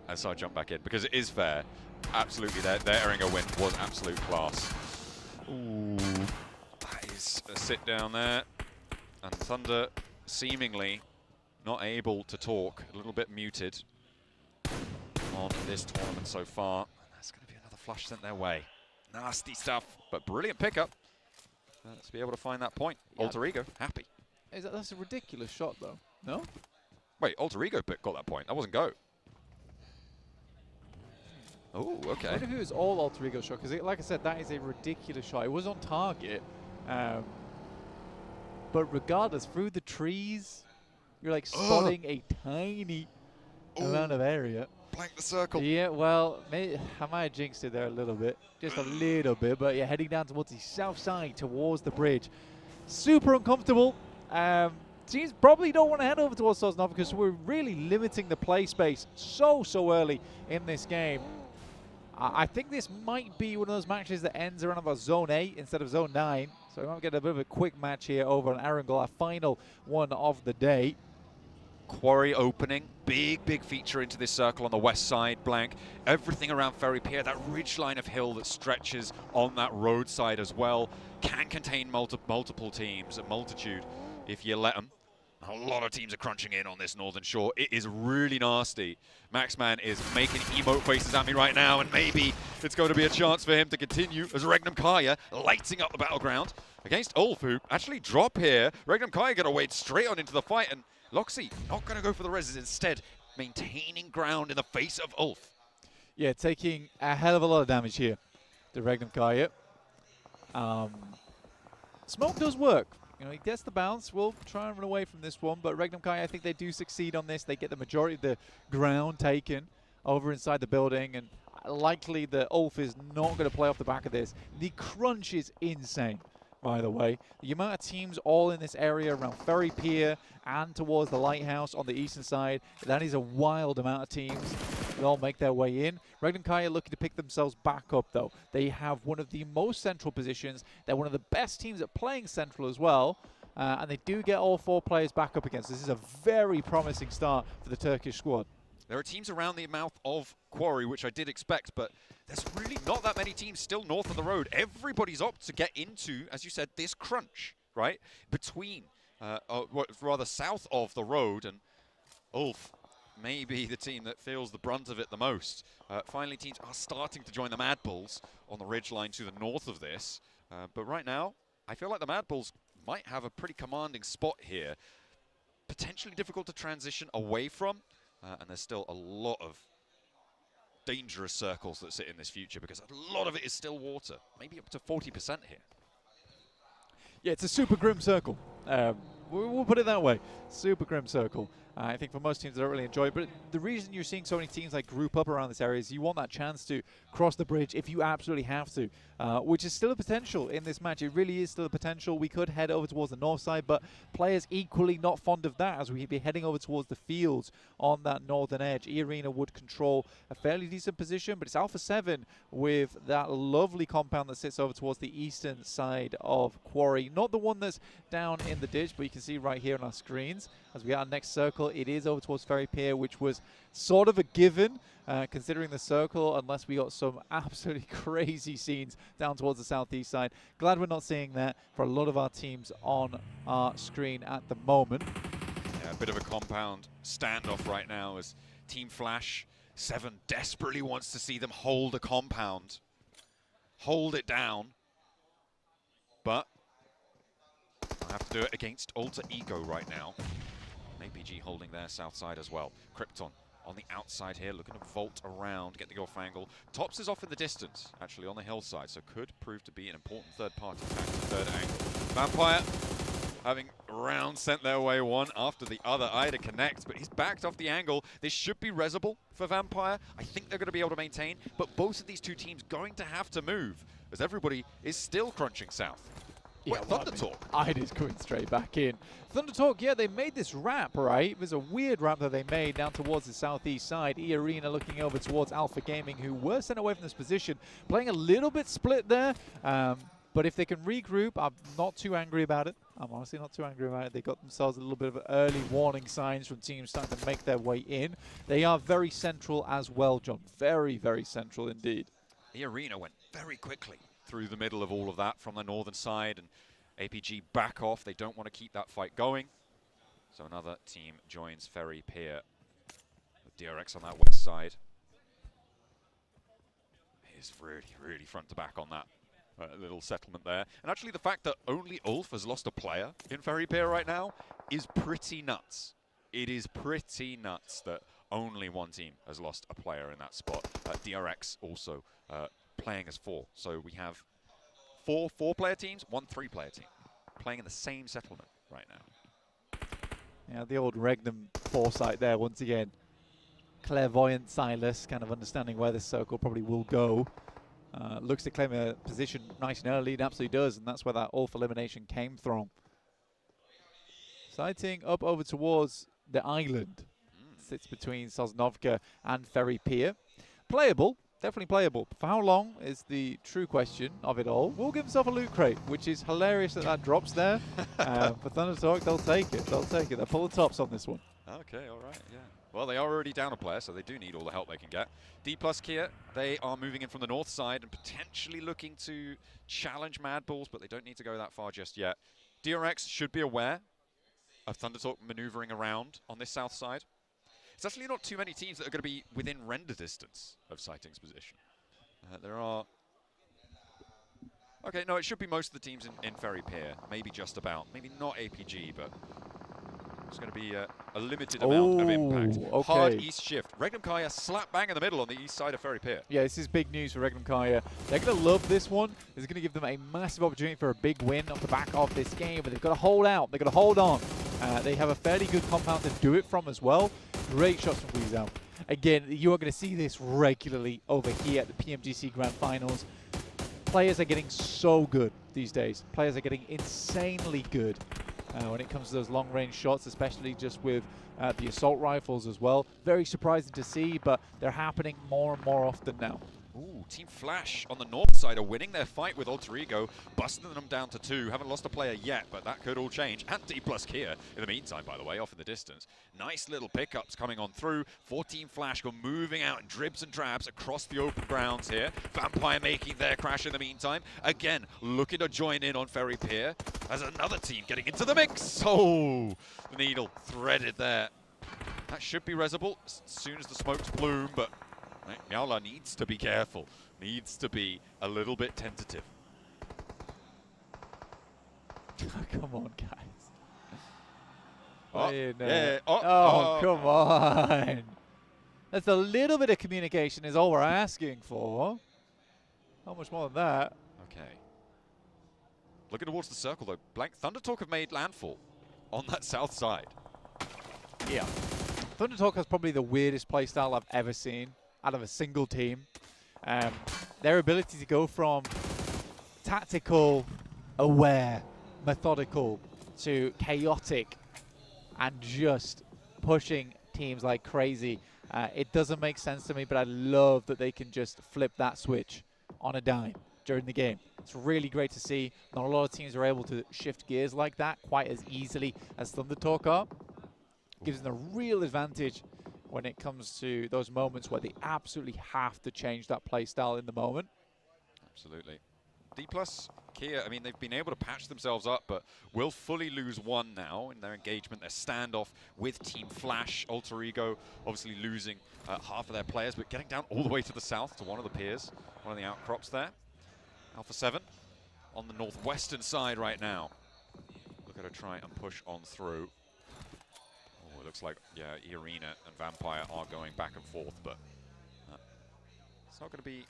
Speaker 5: and so I jumped back in because it is fair. Absolutely, their Erangel win was absolute class. Ooh, that is a sit down there, and Thunder seemingly not able to talk, a little bit muted on this tournament so far. That's going to be another flush sent their way. Nasty stuff, but brilliant pickup. Let's be able to find that point. Yeah. Alter Ego, happy.
Speaker 12: That's a ridiculous shot, though. No?
Speaker 5: Wait, Alter Ego got that point. That wasn't go. Oh, okay.
Speaker 12: I wonder if it was all Alter Ego shot, because like I said, that is a ridiculous shot. It was on target. But regardless, through the trees, you're like spotting a tiny amount of area.
Speaker 5: Blank the circle.
Speaker 12: Yeah, well, I might have jinxed it there a little bit. Just a little bit, but yeah, heading down towards the south side, towards the bridge. Super uncomfortable. Teams probably don't want to head over towards Sosnov because we're really limiting the play space so early in this game. I think this might be one of those matches that ends around about Zone 8 instead of Zone 9. So we might get a bit of a quick match here over on Erangel, our final one of the day.
Speaker 5: Quarry opening, big feature into this circle on the west side, Blank. Everything around Ferry Pier, that ridge line of hill that stretches on that roadside as well, can contain multiple teams, a multitude if you let them. A lot of teams are crunching in on this Northern Shore. It is really nasty. Maxman is making emote faces at me right now, and maybe it's going to be a chance for him to continue as Regnum Kaya lighting up the battleground against Ulf, who actually drop here. Regnum Kaya going to wade straight on into the fight, and Loxy not going to go for the reses, instead maintaining ground in the face of Ulf.
Speaker 12: Yeah, taking a hell of a lot of damage here, the Regnum Kaya. Smoke does work. You know, he gets the bounce. We'll try and run away from this one, but Regnum Kai, I think they do succeed on this. They get the majority of the ground taken over inside the building, and likely the Ulf is not going to play off the back of this. The crunch is insane, by the way. The amount of teams all in this area around Ferry Pier and towards the lighthouse on the eastern side, that is a wild amount of teams. They all make their way in. Regnum Kai are looking to pick themselves back up, though. They have one of the most central positions. They're one of the best teams at playing central as well. And they do get all 4 players back up against. This is a very promising start for the Turkish squad.
Speaker 5: There are teams around the mouth of Quarry, which I did expect, but there's really not that many teams still north of the road. Everybody's opted to get into, as you said, this crunch, right? Between, rather south of the road, and Ulf may be the team that feels the brunt of it the most. Finally, teams are starting to join the Mad Bulls on the ridgeline to the north of this. But right now, I feel like the Mad Bulls might have a pretty commanding spot here. Potentially difficult to transition away from. And there's still a lot of dangerous circles that sit in this future, because a lot of it is still water. Maybe up to 40% here.
Speaker 12: Yeah, it's a super grim circle. We'll put it that way. Super grim circle. I think for most teams, they don't really enjoy it. But the reason you're seeing so many teams like group up around this area is you want that chance to cross the bridge if you absolutely have to, which is still a potential in this match. It really is still a potential. We could head over towards the north side, but players equally not fond of that, as we'd be heading over towards the fields on that northern edge. E-Arena would control a fairly decent position, but it's Alpha 7 with that lovely compound that sits over towards the eastern side of Quarry. Not the one that's down in the ditch, but you can see right here on our screens as we are next circle, it is over towards Ferry Pier, which was sort of a given considering the circle, unless we got some absolutely crazy scenes down towards the southeast side. Glad we're not seeing that for a lot of our teams on our screen at the moment.
Speaker 5: Yeah, a bit of a compound standoff right now as Team Flash 7 desperately wants to see them hold a compound, hold it down, but I have to do it against Alter Ego right now. APG holding their south side as well. Krypton on the outside here, looking to vault around, get the off angle. Tops is off in the distance, actually on the hillside, so could prove to be an important third-party attack, third angle. Vampire having rounds sent their way, one after the other. Ida connects, but he's backed off the angle. This should be resable for Vampire. I think they're going to be able to maintain, but both of these two teams going to have to move, as everybody is still crunching south.
Speaker 12: Yeah,
Speaker 5: Thunder Talk.
Speaker 12: Ida's going straight back in. Thunder Talk, yeah, they made this ramp, right? It was a weird ramp that they made down towards the southeast side. E-Arena looking over towards Alpha Gaming, who were sent away from this position, playing a little bit split there. But if they can regroup, I'm not too angry about it. I'm honestly not too angry about it. They got themselves a little bit of early warning signs from teams starting to make their way in. They are very central as well, John. Very, very central indeed.
Speaker 5: E-Arena went very quickly through the middle of all of that from the northern side, and APG back off. They don't want to keep that fight going. So another team joins Ferry Pier with DRX on that west side. He's really, really front to back on that little settlement there. And actually the fact that only Ulf has lost a player in Ferry Pier right now is pretty nuts. It is pretty nuts that only one team has lost a player in that spot. DRX also playing as 4. So we have 4 4-player teams, 1 3-player team playing in the same settlement right now.
Speaker 12: Yeah, the old Regnum foresight there once again. Clairvoyant Silas kind of understanding where this circle probably will go. Looks to claim a position nice and early, it absolutely does, and that's where that Ulf elimination came from. Sighting up over towards the island. Sits between Sosnovka and Ferry Pier. Playable. Definitely playable. For how long is the true question of it all. We'll give himself a loot crate, which is hilarious that that drops there. For Thunder Talk, they'll take it. They'll take it. They'll pull the tops on this one.
Speaker 5: Okay, all right, yeah. Well, they are already down a player, so they do need all the help they can get. D+ Kia, they are moving in from the north side and potentially looking to challenge Mad Bulls, but they don't need to go that far just yet. DRX should be aware of Thundertalk maneuvering around on this south side. It's actually not too many teams that are going to be within render distance of Sighting's position. There are... Okay, no, it should be most of the teams in Ferry Pier. Maybe just about. Maybe not APG, but it's going to be a limited amount of impact.
Speaker 12: Okay.
Speaker 5: Hard east shift. Regnum Kaya slap bang in the middle on the east side of Ferry Pier.
Speaker 12: Yeah, this is big news for Regnum Kaya. They're going to love this one. This is going to give them a massive opportunity for a big win off the back of this game, but they've got to hold out. They've got to hold on. They have a fairly good compound to do it from as well. Great shots from Guizhou. Again, you are going to see this regularly over here at the PMGC Grand Finals. Players are getting so good these days. Players are getting insanely good when it comes to those long-range shots, especially just with the assault rifles as well. Very surprising to see, but they're happening more and more often now.
Speaker 5: Ooh, Team Flash on the north side are winning their fight with Alter Ego, busting them down to 2. Haven't lost a player yet, but that could all change. And D plus Kia in the meantime, by the way, off in the distance. Nice little pickups coming on through for Team Flash, go moving out in dribs and drabs across the open grounds here. Vampire making their crash in the meantime. Again, looking to join in on Ferry Pier as another team getting into the mix. Oh, the needle threaded there. That should be resable as soon as the smokes bloom, but Miaola needs to be careful, needs to be a little bit tentative.
Speaker 12: Come on, guys.
Speaker 5: Oh, yeah.
Speaker 12: Come on. That's a little bit of communication is all we're asking for. Not much more than that.
Speaker 5: Okay. Looking towards the circle, though. Blank Thundertalk have made landfall on that south side.
Speaker 12: Yeah. Thundertalk has probably the weirdest playstyle I've ever seen out of a single team. Their ability to go from tactical, aware, methodical to chaotic and just pushing teams like crazy. It doesn't make sense to me, but I love that they can just flip that switch on a dime during the game. It's really great to see. Not a lot of teams are able to shift gears like that quite as easily as Thundertalk are. Gives them a real advantage when it comes to those moments where they absolutely have to change that play style in the moment.
Speaker 5: Absolutely. D plus Kia, I mean, they've been able to patch themselves up, but will fully lose one now in their engagement, their standoff with Team Flash. Alter Ego obviously losing half of their players, but getting down all the way to the south to one of the piers, one of the outcrops there. Alpha 7 on the northwestern side right now. Look at her try and push on through. Looks like, yeah, Irina and Vampire are going back and forth, but it's not going to be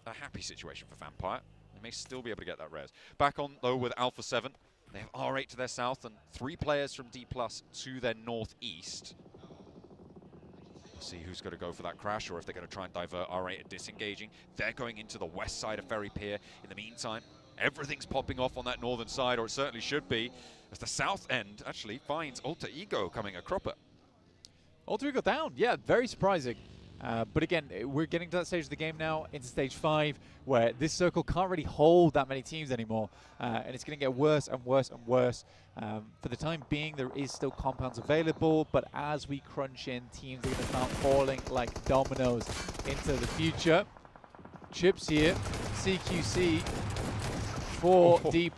Speaker 5: a happy situation for Vampire. They may still be able to get that res. Back on, though, with Alpha 7. They have R8 to their south and 3 players from D+ to their northeast. We'll see who's going to go for that crash or if they're going to try and divert R8 and disengaging. They're going into the west side of Ferry Pier. In the meantime, everything's popping off on that northern side, or it certainly should be, as the south end actually finds Alter Ego coming a cropper.
Speaker 12: Alter Ego down, yeah, very surprising. But again, we're getting to that stage of the game now, into stage 5, where this circle can't really hold that many teams anymore. And it's going to get worse and worse and worse. For the time being, there is still compounds available, but as we crunch in, teams are going to start falling like dominoes into the future. Chips here, CQC for D+,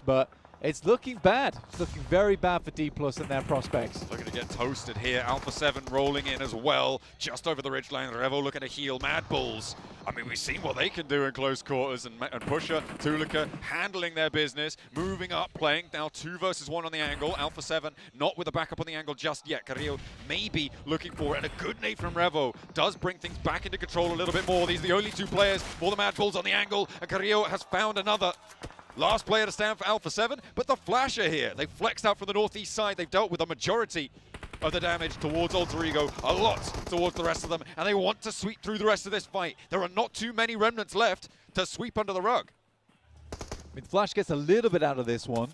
Speaker 12: but it's looking bad. It's looking very bad for D+ and their prospects.
Speaker 5: Looking to get toasted here. Alpha 7 rolling in as well, just over the ridgeline. Revo looking to heal. Mad Bulls, I mean, we've seen what they can do in close quarters, and Pusher, Tulika handling their business, moving up, playing now 2 versus 1 on the angle. Alpha 7 not with a backup on the angle just yet. Carrillo maybe looking for it, and a good nade from Revo does bring things back into control a little bit more. These are the only 2 players for the Mad Bulls on the angle, and Carrillo has found another. Last player to stand for Alpha 7, but the Flash are here. They've flexed out from the northeast side. They've dealt with a majority of the damage towards Alter Ego, a lot towards the rest of them, and they want to sweep through the rest of this fight. There are not too many remnants left to sweep under the rug.
Speaker 12: I mean, Flash gets a little bit out of this one,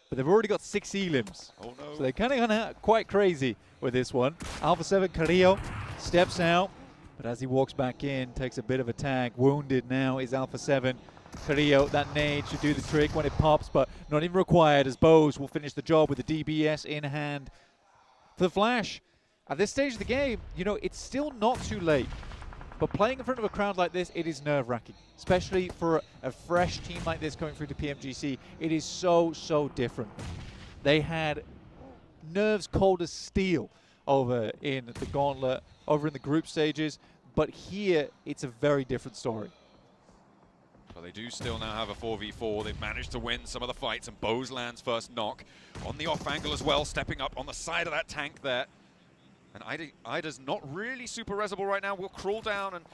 Speaker 12: but they've already got 6 elims.
Speaker 5: Oh no.
Speaker 12: So they're kind of quite crazy with this one. Alpha 7, Carrillo steps out, but as he walks back in, takes a bit of a tag. Wounded now is Alpha 7. Carrillo, that nade should do the trick when it pops, but not even required, as Bose will finish the job with the DBS in hand. For the Flash, at this stage of the game, you know, it's still not too late. But playing in front of a crowd like this, it is nerve-wracking. Especially for a fresh team like this coming through to PMGC. It is so, so different. They had nerves cold as steel over in the Gauntlet, over in the group stages. But here, it's a very different story.
Speaker 5: But they do still now have a 4v4. They've managed to win some of the fights, and Bose lands first knock on the off angle as well, stepping up on the side of that tank there. And Ida's not really super resable right now. We'll crawl down and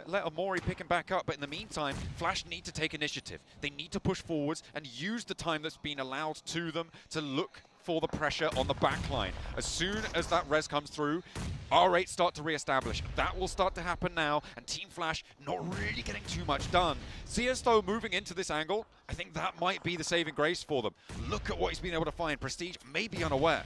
Speaker 5: let Amori pick him back up. But in the meantime, Flash need to take initiative. They need to push forwards and use the time that's been allowed to them to look for the pressure on the back line. As soon as that res comes through, R8 start to re-establish. That will start to happen now, and Team Flash not really getting too much done. Zias, though, moving into this angle, I think that might be the saving grace for them. Look at what he's been able to find. Prestige may be unaware.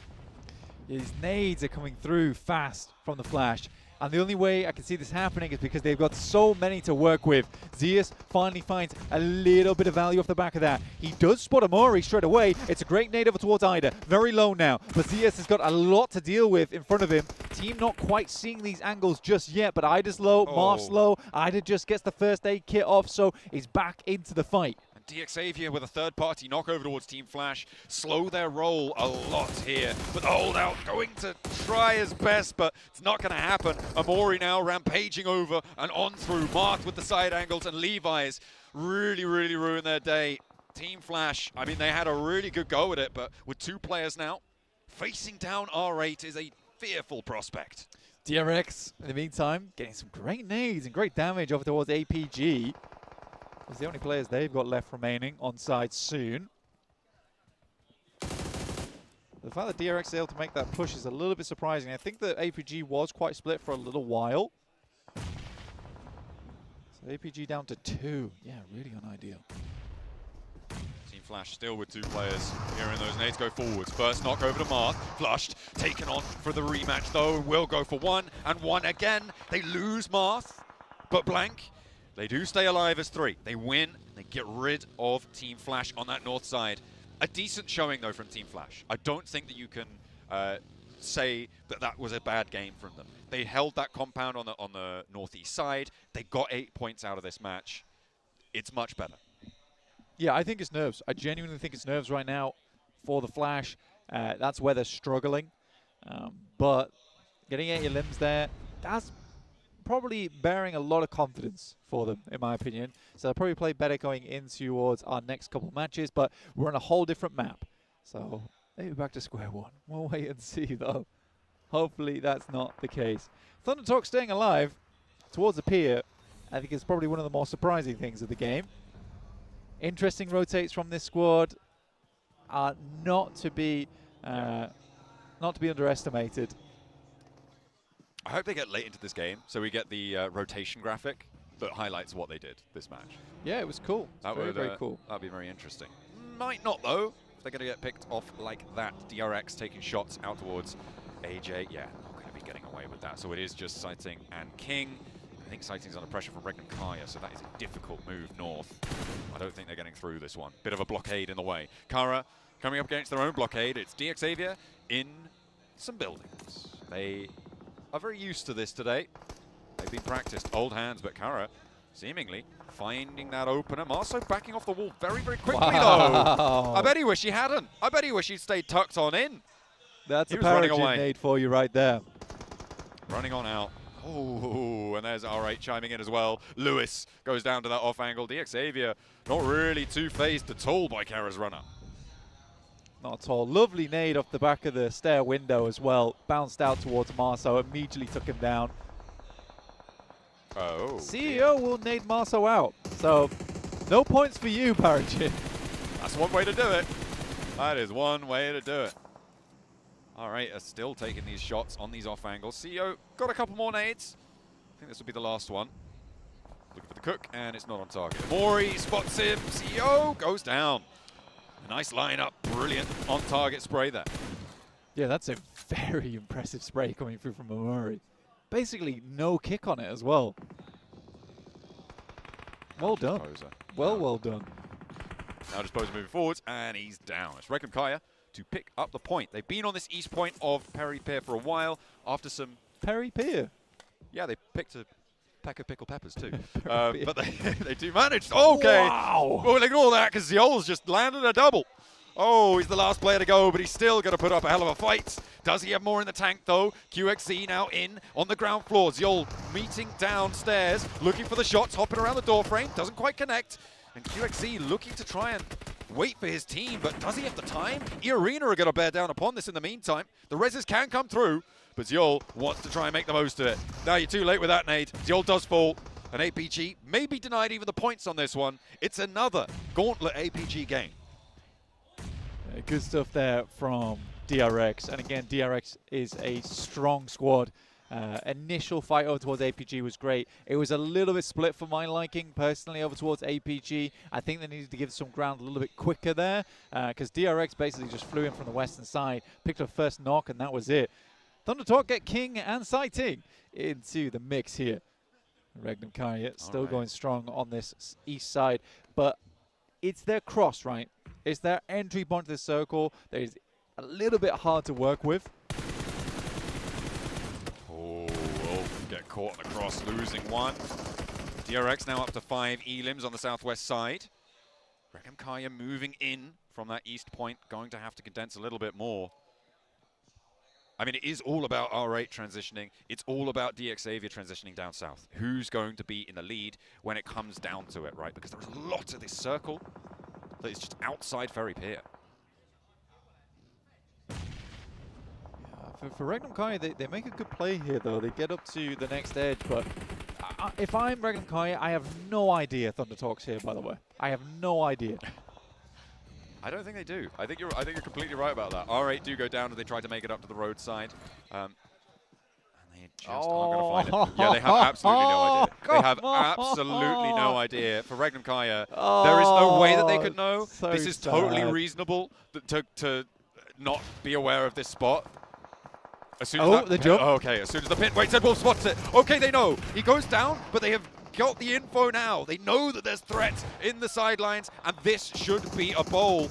Speaker 12: His nades are coming through fast from the Flash. And the only way I can see this happening is because they've got so many to work with. Zias finally finds a little bit of value off the back of that. He does spot Amori straight away. It's a great nade over towards Ida. Very low now. But Zias has got a lot to deal with in front of him. Team not quite seeing these angles just yet. But Ida's low, Marth's low. Ida just gets the first aid kit off, so he's back into the fight.
Speaker 5: DXavier with a third-party knockover towards Team Flash. Slow their roll a lot here. But the holdout going to try his best, but it's not going to happen. Amori now rampaging over and on through. Marth with the side angles, and Levi's really ruined their day. Team Flash, I mean, they had a really good go at it, but with two players now, facing down R8 is a fearful prospect.
Speaker 12: DRX, in the meantime, getting some great nades and great damage over towards APG. It's the only players they've got left remaining on side soon. The fact that DRX is able to make that push is a little bit surprising. I think that APG was quite split for a little while. So APG down to 2. Yeah, really unideal.
Speaker 5: Team Flash still with two players. Hearing those nades go forwards. First knock over to Marth. Flushed. Taken on for the rematch though. Will go for one and one again. They lose Marth, but blank. They do stay alive as 3. They win. They get rid of Team Flash on that north side. A decent showing, though, from Team Flash. I don't think that you can say that that was a bad game from them. They held that compound on the northeast side. They got 8 points out of this match. It's much better.
Speaker 12: Yeah, I think it's nerves. I genuinely think it's nerves right now for the Flash. That's where they're struggling. But getting 8 limbs there, that's probably bearing a lot of confidence for them, in my opinion. So they'll probably play better going in towards our next couple matches, but we're on a whole different map. So maybe back to square one. We'll wait and see, though. Hopefully that's not the case. Thunder Talk staying alive towards the pier, I think is probably one of the more surprising things of the game. Interesting rotates from this squad are not to be underestimated.
Speaker 5: I hope they get late into this game, so we get the rotation graphic that highlights what they did this match.
Speaker 12: Yeah, it was cool. That was very cool.
Speaker 5: That'd be very interesting. Might not, though, if they're going to get picked off like that. DRX taking shots out towards AJ. Yeah, not going to be getting away with that. So it is just Sighting and King. I think Sighting's under pressure from Regan Kaya, so that is a difficult move north. I don't think they're getting through this one. Bit of a blockade in the way. Kara coming up against their own blockade. It's DXavier in some buildings. They are very used to this today. They've been practiced. Old hands, but Kara seemingly finding that opener. Marceau backing off the wall very quickly, though. I bet he wish he hadn't. I bet he wish he'd stayed tucked on in.
Speaker 12: That's a parachute nade for you right there.
Speaker 5: Running on out. Oh, and there's R8 chiming in as well. Lewis goes down to that off angle. DXavier not really too phased at all by Kara's runner.
Speaker 12: Not at all. Lovely nade off the back of the stair window as well. Bounced out towards Marceau, immediately took him down.
Speaker 5: Oh.
Speaker 12: CEO will nade Marceau out. So, no points for you, Parajin.
Speaker 5: That's one way to do it. That is one way to do it. All right, are still taking these shots on these off angles. CEO got a couple more nades. I think this will be the last one. Looking for the cook, and it's not on target. Mori spots him. CEO goes down. A nice lineup. Brilliant on target spray there.
Speaker 12: Yeah, that's a very impressive spray coming through from Amori. Basically, no kick on it as well. Well done. Well done.
Speaker 5: Now Disposer moving forwards, and he's down. It's Regan Kaya to pick up the point. They've been on this east point of Perry Pier for a while after some...
Speaker 12: Perry Pier?
Speaker 5: Yeah, they picked a pack of pickled peppers too. But they do manage. Okay.
Speaker 12: Wow.
Speaker 5: Well, ignore that because Ziol's just landed a double. Oh, he's the last player to go, but he's still going to put up a hell of a fight. Does he have more in the tank, though? QXZ now in on the ground floor. Zjol meeting downstairs, looking for the shots, hopping around the door frame. Doesn't quite connect. And QXZ looking to try and wait for his team, but does he have the time? E-Arena are going to bear down upon this in the meantime. The reses can come through, but Zjol wants to try and make the most of it. Now you're too late with that nade. Zjol does fall. An APG may be denied even the points on this one. It's another Gauntlet APG game.
Speaker 12: Good stuff there from DRX. And again, DRX is a strong squad. Initial fight over towards APG was great. It was a little bit split for my liking, personally, over towards APG. I think they needed to give some ground a little bit quicker there, because DRX basically just flew in from the western side, picked up first knock, and that was it. Thundertalk get King and Sighting into the mix here. Regnum Karya still going strong on this east side, but it's their cross, right? It's their entry point to the circle that is a little bit hard to work with.
Speaker 5: Oh, get caught on the cross, losing one. DRX now up to 5 elims on the southwest side. Regnum Karya moving in from that east point, going to have to condense a little bit more. I mean, it is all about R8 transitioning. It's all about DX Xavier transitioning down south. Who's going to be in the lead when it comes down to it, right? Because there's a lot of this circle that is just outside Ferry Pier.
Speaker 12: For Regnum Karya, they make a good play here, though. They get up to the next edge, but if I'm Regnum Karya, I have no idea Thundertalk's here, by the way. I have no idea.
Speaker 5: I don't think they do. I think you're completely right about that. R8 do go down and they try to make it up to the roadside. And they just aren't going to find it. Yeah, they have absolutely no idea. They have absolutely no idea. For Regnum Karya, there is no way that they could know.
Speaker 12: So
Speaker 5: this is totally reasonable to not be aware of this spot. As soon as
Speaker 12: the jump.
Speaker 5: Okay, as soon as the pin. Wait, Zedwolf spots it. Okay, they know. He goes down, but they have got the info now. They know that there's threats in the sidelines, and this should be a bowl.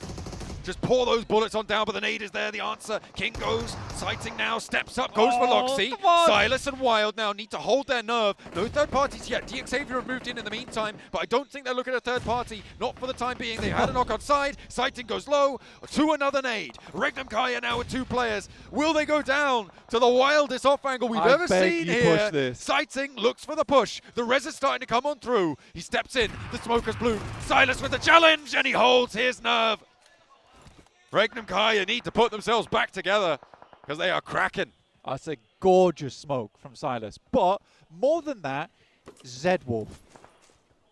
Speaker 5: Just pour those bullets on down, but the nade is there, the answer. King goes, Sighting now, steps up, goes for Loxy. Silas and Wild now need to hold their nerve. No third parties yet. DX Xavier have moved in the meantime, but I don't think they're looking at a third party. Not for the time being. They had a knock on side. Sighting goes low to another nade. Regnum Karya now with 2 players. Will they go down to the wildest off angle we've ever seen here? Sighting looks for the push. The res is starting to come on through. He steps in. The smoke has blue. Silas with the challenge, and he holds his nerve. Regnum Karya need to put themselves back together because they are cracking.
Speaker 12: That's a gorgeous smoke from Silas. But more than that, Zedwolf.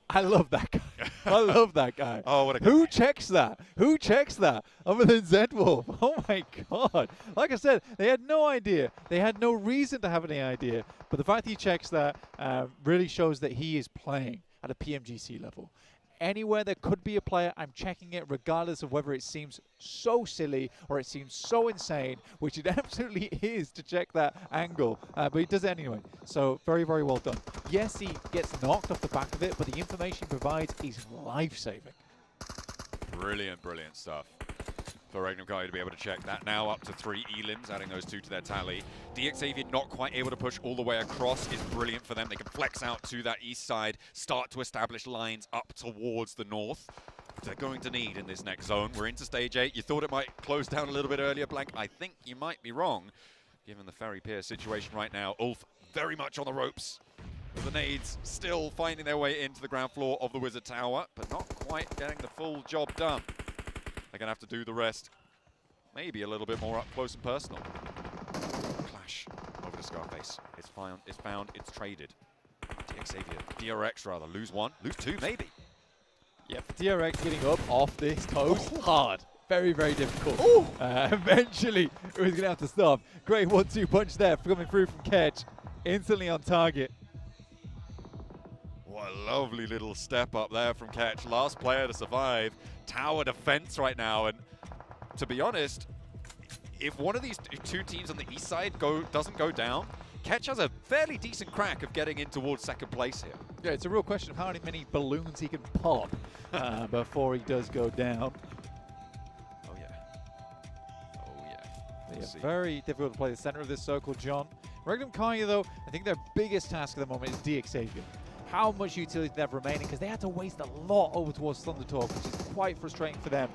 Speaker 12: I love that guy. I love that guy.
Speaker 5: Oh, what a guy.
Speaker 12: Who checks that? Who checks that other than Zedwolf? Oh my God. Like I said, they had no idea. They had no reason to have any idea. But the fact that he checks that really shows that he is playing at a PMGC level. Anywhere there could be a player, I'm checking it regardless of whether it seems so silly or it seems so insane, which it absolutely is to check that angle, but he does it anyway. So very, very well done. Yes, he gets knocked off the back of it, but the information he provides is life-saving.
Speaker 5: Brilliant, brilliant stuff for Regnum Karya to be able to check that. Now up to 3 elims, adding those 2 to their tally. DX Xavier not quite able to push all the way across is brilliant for them. They can flex out to that east side, start to establish lines up towards the north. They're going to need in this next zone. We're into stage 8. You thought it might close down a little bit earlier, Blank. I think you might be wrong, given the Ferry Pier situation right now. Ulf very much on the ropes. The nades still finding their way into the ground floor of the Wizard Tower, but not quite getting the full job done. They're going to have to do the rest, maybe a little bit more up close and personal. Clash over to Scarface. It's found, it's traded. DX Xavier, DRX rather, lose 1, lose 2 maybe.
Speaker 12: Yeah, for DRX getting up off this coast, hard. Very, very difficult. Eventually, it was going to have to stop. Great 1-2 punch there coming through from Ketch. Instantly on target.
Speaker 5: What a lovely little step up there from Ketch. Last player to survive. Tower defense right now. And to be honest, if one of these 2 teams on the east side doesn't go down, Ketch has a fairly decent crack of getting in towards 2nd place here.
Speaker 12: Yeah, it's a real question of how many balloons he can pop before he does go down.
Speaker 5: Oh, yeah. Oh, yeah.
Speaker 12: Yeah, very difficult to play the center of this circle, John. Regnum Karya, though, I think their biggest task at the moment is DX Xavier. How much utility they have remaining, because they had to waste a lot over towards Thundertalk, which is quite frustrating for them.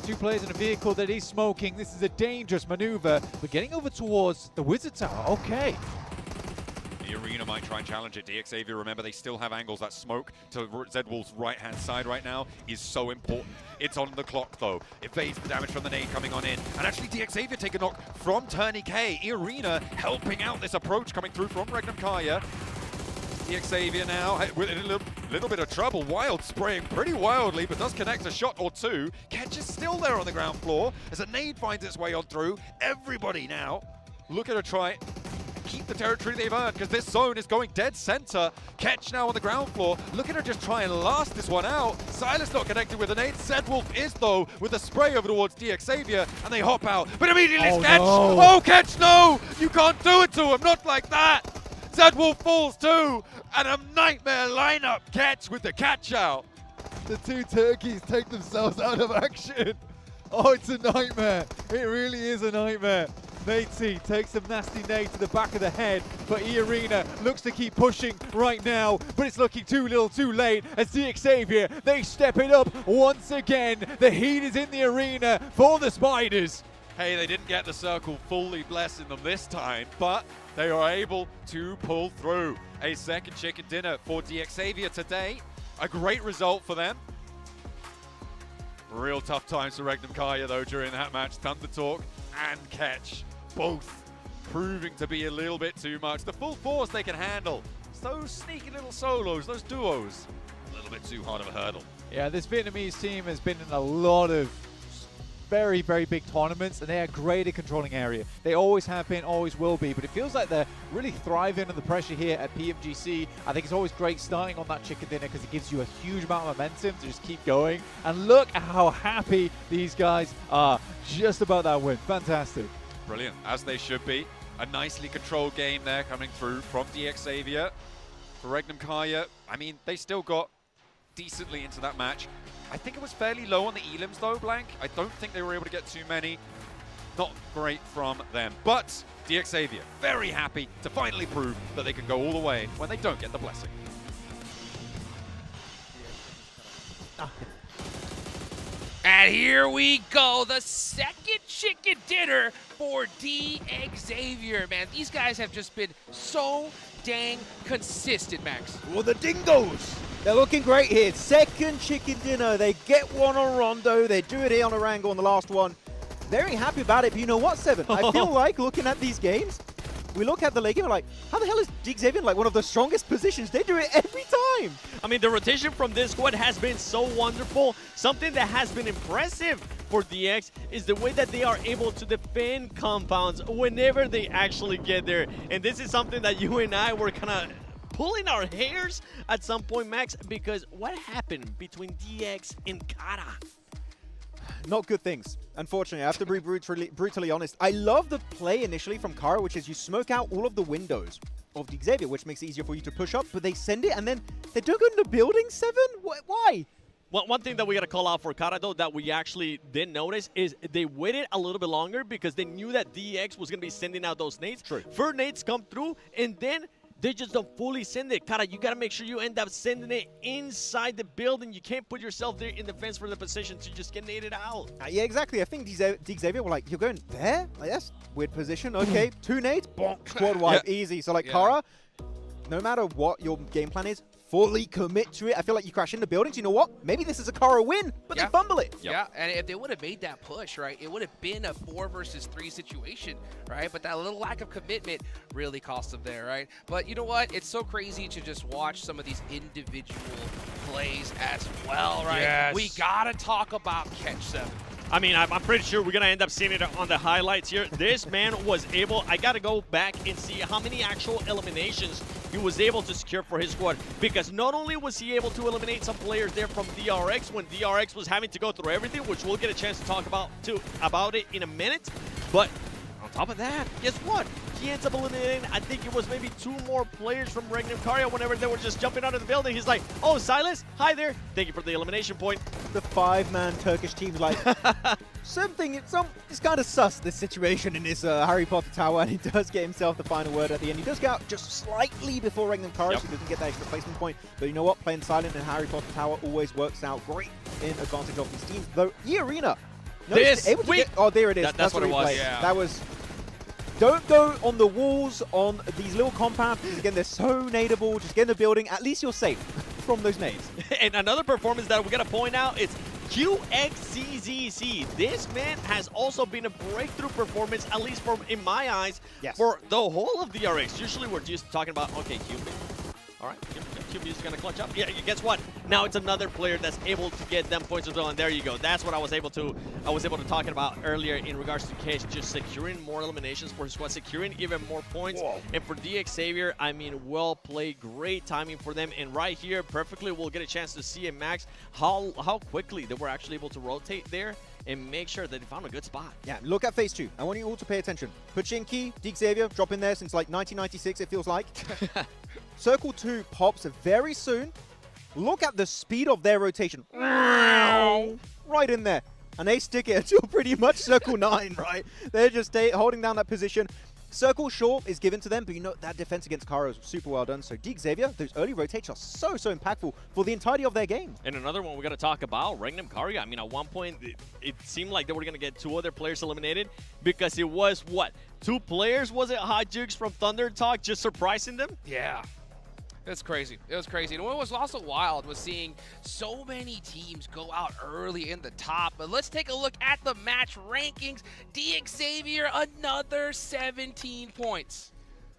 Speaker 12: 2 players in a vehicle that is smoking. This is a dangerous maneuver, but getting over towards the Wizard Tower, okay.
Speaker 5: The Arena might try and challenge it. DXavier, remember, they still have angles. That smoke to Zedwolf's right-hand side right now is so important. It's on the clock, though. Evades the damage from the nade coming on in. And actually, DXavier take a knock from Turney K. Arena helping out this approach coming through from Regnum Kaya. DXavier now with a little bit of trouble. Wild spraying pretty wildly, but does connect a shot or two. Ketch is still there on the ground floor as a nade finds its way on through. Everybody now look at a try. Keep the territory they've earned, because this zone is going dead center. Ketch now on the ground floor. Look at her just try and last this one out. Silas not connected with an 8. Zedwolf is, though, with a spray over towards DXavier, and they hop out. But immediately Ketch!
Speaker 12: No.
Speaker 5: Oh, Ketch, no! You can't do it to him, not like that! Zedwolf falls too, and a nightmare lineup. Ketch with the catch out.
Speaker 12: The 2 turkeys take themselves out of action. Oh, it's a nightmare. It really is a nightmare. Natey takes a nasty nade to the back of the head, but E-Arena looks to keep pushing right now, but it's looking too little too late as DXavier, they step it up once again. The heat is in the arena for the Spiders.
Speaker 5: Hey, they didn't get the circle fully blessing them this time, but they are able to pull through. A second chicken dinner for DXavier today. A great result for them. Real tough times for Regnum Kaya, though, during that match. Thunder Talk and Ketch, both proving to be a little bit too much. The full force they can handle. Those sneaky little solos, those duos, a little bit too hard of a hurdle.
Speaker 12: Yeah, this Vietnamese team has been in a lot of very, very big tournaments, and they are great at controlling area. They always have been, always will be, but it feels like they're really thriving under the pressure here at PMGC. I think it's always great starting on that chicken dinner because it gives you a huge amount of momentum to just keep going. And look at how happy these guys are just about that win. Fantastic.
Speaker 5: Brilliant, as they should be. A nicely controlled game there coming through from DXavier. For Regnum Kaya, I mean, they still got decently into that match. I think it was fairly low on the elims though, Blank. I don't think they were able to get too many. Not great from them. But DXavier, very happy to finally prove that they can go all the way when they don't get the blessing.
Speaker 9: And here we go, the second chicken dinner for DXavier. Man, these guys have just been so dang consistent, Max.
Speaker 10: Well, the Dingoes, they're looking great here. Second chicken dinner. They get one on Rondo. They do it here on Arango on the last one. Very happy about it, but you know what, Seven? I feel like looking at these games, we look at the late game and like, how the hell is DXavier like one of the strongest positions? They do it every time.
Speaker 11: I mean, the rotation from this squad has been so wonderful. Something that has been impressive for DX is the way that they are able to defend compounds whenever they actually get there. And this is something that you and I were kind of pulling our hairs at some point, Max, because what happened between DX and Kara?
Speaker 10: Not good things. Unfortunately, I have to be brutally honest. I love the play initially from Kara, which is you smoke out all of the windows of DXavier, which makes it easier for you to push up, but they send it and then they don't go in the building, Seven? Why?
Speaker 11: Well, one thing that we got to call out for Kara, though, that we actually did notice is they waited a little bit longer because they knew that DX was going to be sending out those nades.
Speaker 10: True.
Speaker 11: First nades come through, and then they just don't fully send it. Kara, you got to make sure you end up sending it inside the building. You can't put yourself there in defense for the position to just get naded out.
Speaker 10: Yeah, exactly. I think DXavier were like, you're going there? Like, that's weird position. Okay, 2 nades, bonk, squad wipe, easy. So, like, Kara, no matter what your game plan is, fully commit to it. I feel like you crash into buildings. You know what? Maybe this is a Kara win, but they fumble it.
Speaker 9: Yeah, and if they would have made that push, right, it would have been a 4 versus 3 situation, right? But that little lack of commitment really cost them there, right? But you know what? It's so crazy to just watch some of these individual plays as well, right?
Speaker 11: Yes.
Speaker 9: We gotta talk about Catch 7.
Speaker 11: I mean, I'm pretty sure we're going to end up seeing it on the highlights here. This man was able, I got to go back and see how many actual eliminations he was able to secure for his squad. Because not only was he able to eliminate some players there from DRX when DRX was having to go through everything, which we'll get a chance to talk about it in a minute, but on top of that, guess what? He ends up eliminating, I think it was maybe 2 more players from Regnum Kaya whenever they were just jumping out of the building. He's like, oh, Silas, hi there. Thank you for the elimination point.
Speaker 10: The 5-man Turkish team's like, it's kind of sus, this situation in this Harry Potter tower, and he does get himself the final word at the end. He does get out just slightly before Regnum Kaya, so he doesn't get that extra placement point. But you know what? Playing silent in Harry Potter tower always works out great in advantage of these teams. Though, E-Arena, No, oh, there it is.
Speaker 11: That's what it was.
Speaker 10: Yeah. That was... Don't go on the walls on these little compounds. Again, they're so nadeable. Just get in the building. At least you're safe from those nades.
Speaker 11: And another performance that we got to point out is QXCZC. This man has also been a breakthrough performance, at least in my eyes, for the whole of the RX. Usually we're just talking about, okay, Cuban. All right, QB is going to clutch up. Yeah, guess what? Now it's another player that's able to get them points as well, and there you go. That's what I was able to talk about earlier in regards to Cage, just securing more eliminations for his squad, securing even more points. Whoa. And for DX Xavier, I mean, well played, great timing for them. And right here, perfectly, we'll get a chance to see in Max how quickly they were actually able to rotate there and make sure that they found a good spot.
Speaker 10: Yeah, look at phase 2. I want you all to pay attention. Pachinki, DX Xavier, drop in there since like 1996, it feels like. Circle 2 pops very soon. Look at the speed of their rotation. Right in there. And they stick it until pretty much Circle 9, right? They're just holding down that position. Circle short is given to them, but you know that defense against Karo is super well done. So DX Xavier, those early rotations are so impactful for the entirety of their game.
Speaker 11: And another one we got to talk about, Regnum Karya. I mean, at one point, it seemed like they were going to get 2 other players eliminated because it was, what, 2 players? Was it Hot Jukes from Thunder Talk just surprising them?
Speaker 9: Yeah. It's crazy. It was crazy. And what was also wild was seeing so many teams go out early in the top. But let's take a look at the match rankings. DX Xavier, another 17 points.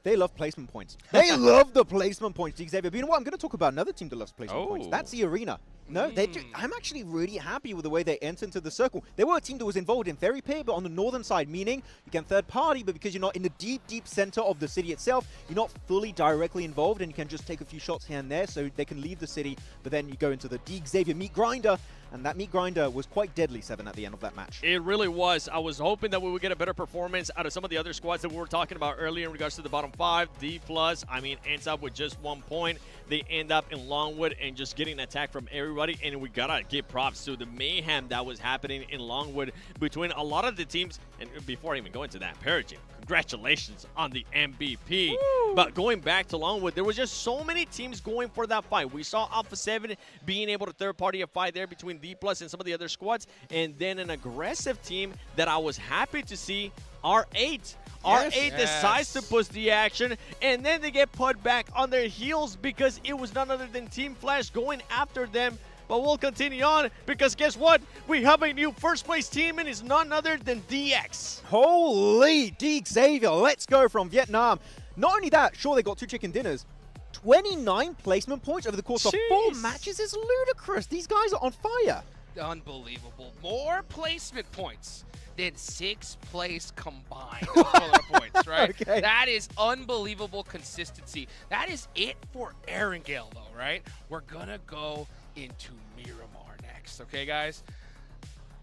Speaker 10: They love placement points. They love the placement points, DX Xavier. But you know what? I'm going to talk about another team that loves placement points. That's the Arena. No, I'm actually really happy with the way they entered into the circle. They were a team that was involved in Ferry Pier, but on the northern side, meaning you can third party, but because you're not in the deep center of the city itself, you're not fully directly involved, and you can just take a few shots here and there, so they can leave the city, but then you go into the DX Xavier meat grinder, and that meat grinder was quite deadly, Seven, at the end of that match.
Speaker 11: It really was. I was hoping that we would get a better performance out of some of the other squads that we were talking about earlier in regards to the bottom 5. D+, I mean, ends up with just 1 point. They end up in Longwood and just getting attacked from everybody, and we gotta give props to the mayhem that was happening in Longwood between a lot of the teams. And before I even go into that, Perigin, congratulations on the MVP. Woo! But going back to Longwood, there was just so many teams going for that fight. We saw Alpha 7 being able to third-party a fight there between D+ and some of the other squads, and then an aggressive team that I was happy to see, R8. R8 decides to push the action, and then they get put back on their heels because it was none other than Team Flash going after them. But we'll continue on because guess what? We have a new first-place team, and it's none other than DX.
Speaker 10: Holy, DX Xavier, let's go from Vietnam. Not only that, sure, they got 2 chicken dinners. 29 placement points over the course of 4 matches is ludicrous. These guys are on fire.
Speaker 9: Unbelievable. More placement points than 6th place combined total points, right? Okay. That is unbelievable consistency. That is it for Erangel, though, right? We're going to go into Miramar next, okay, guys?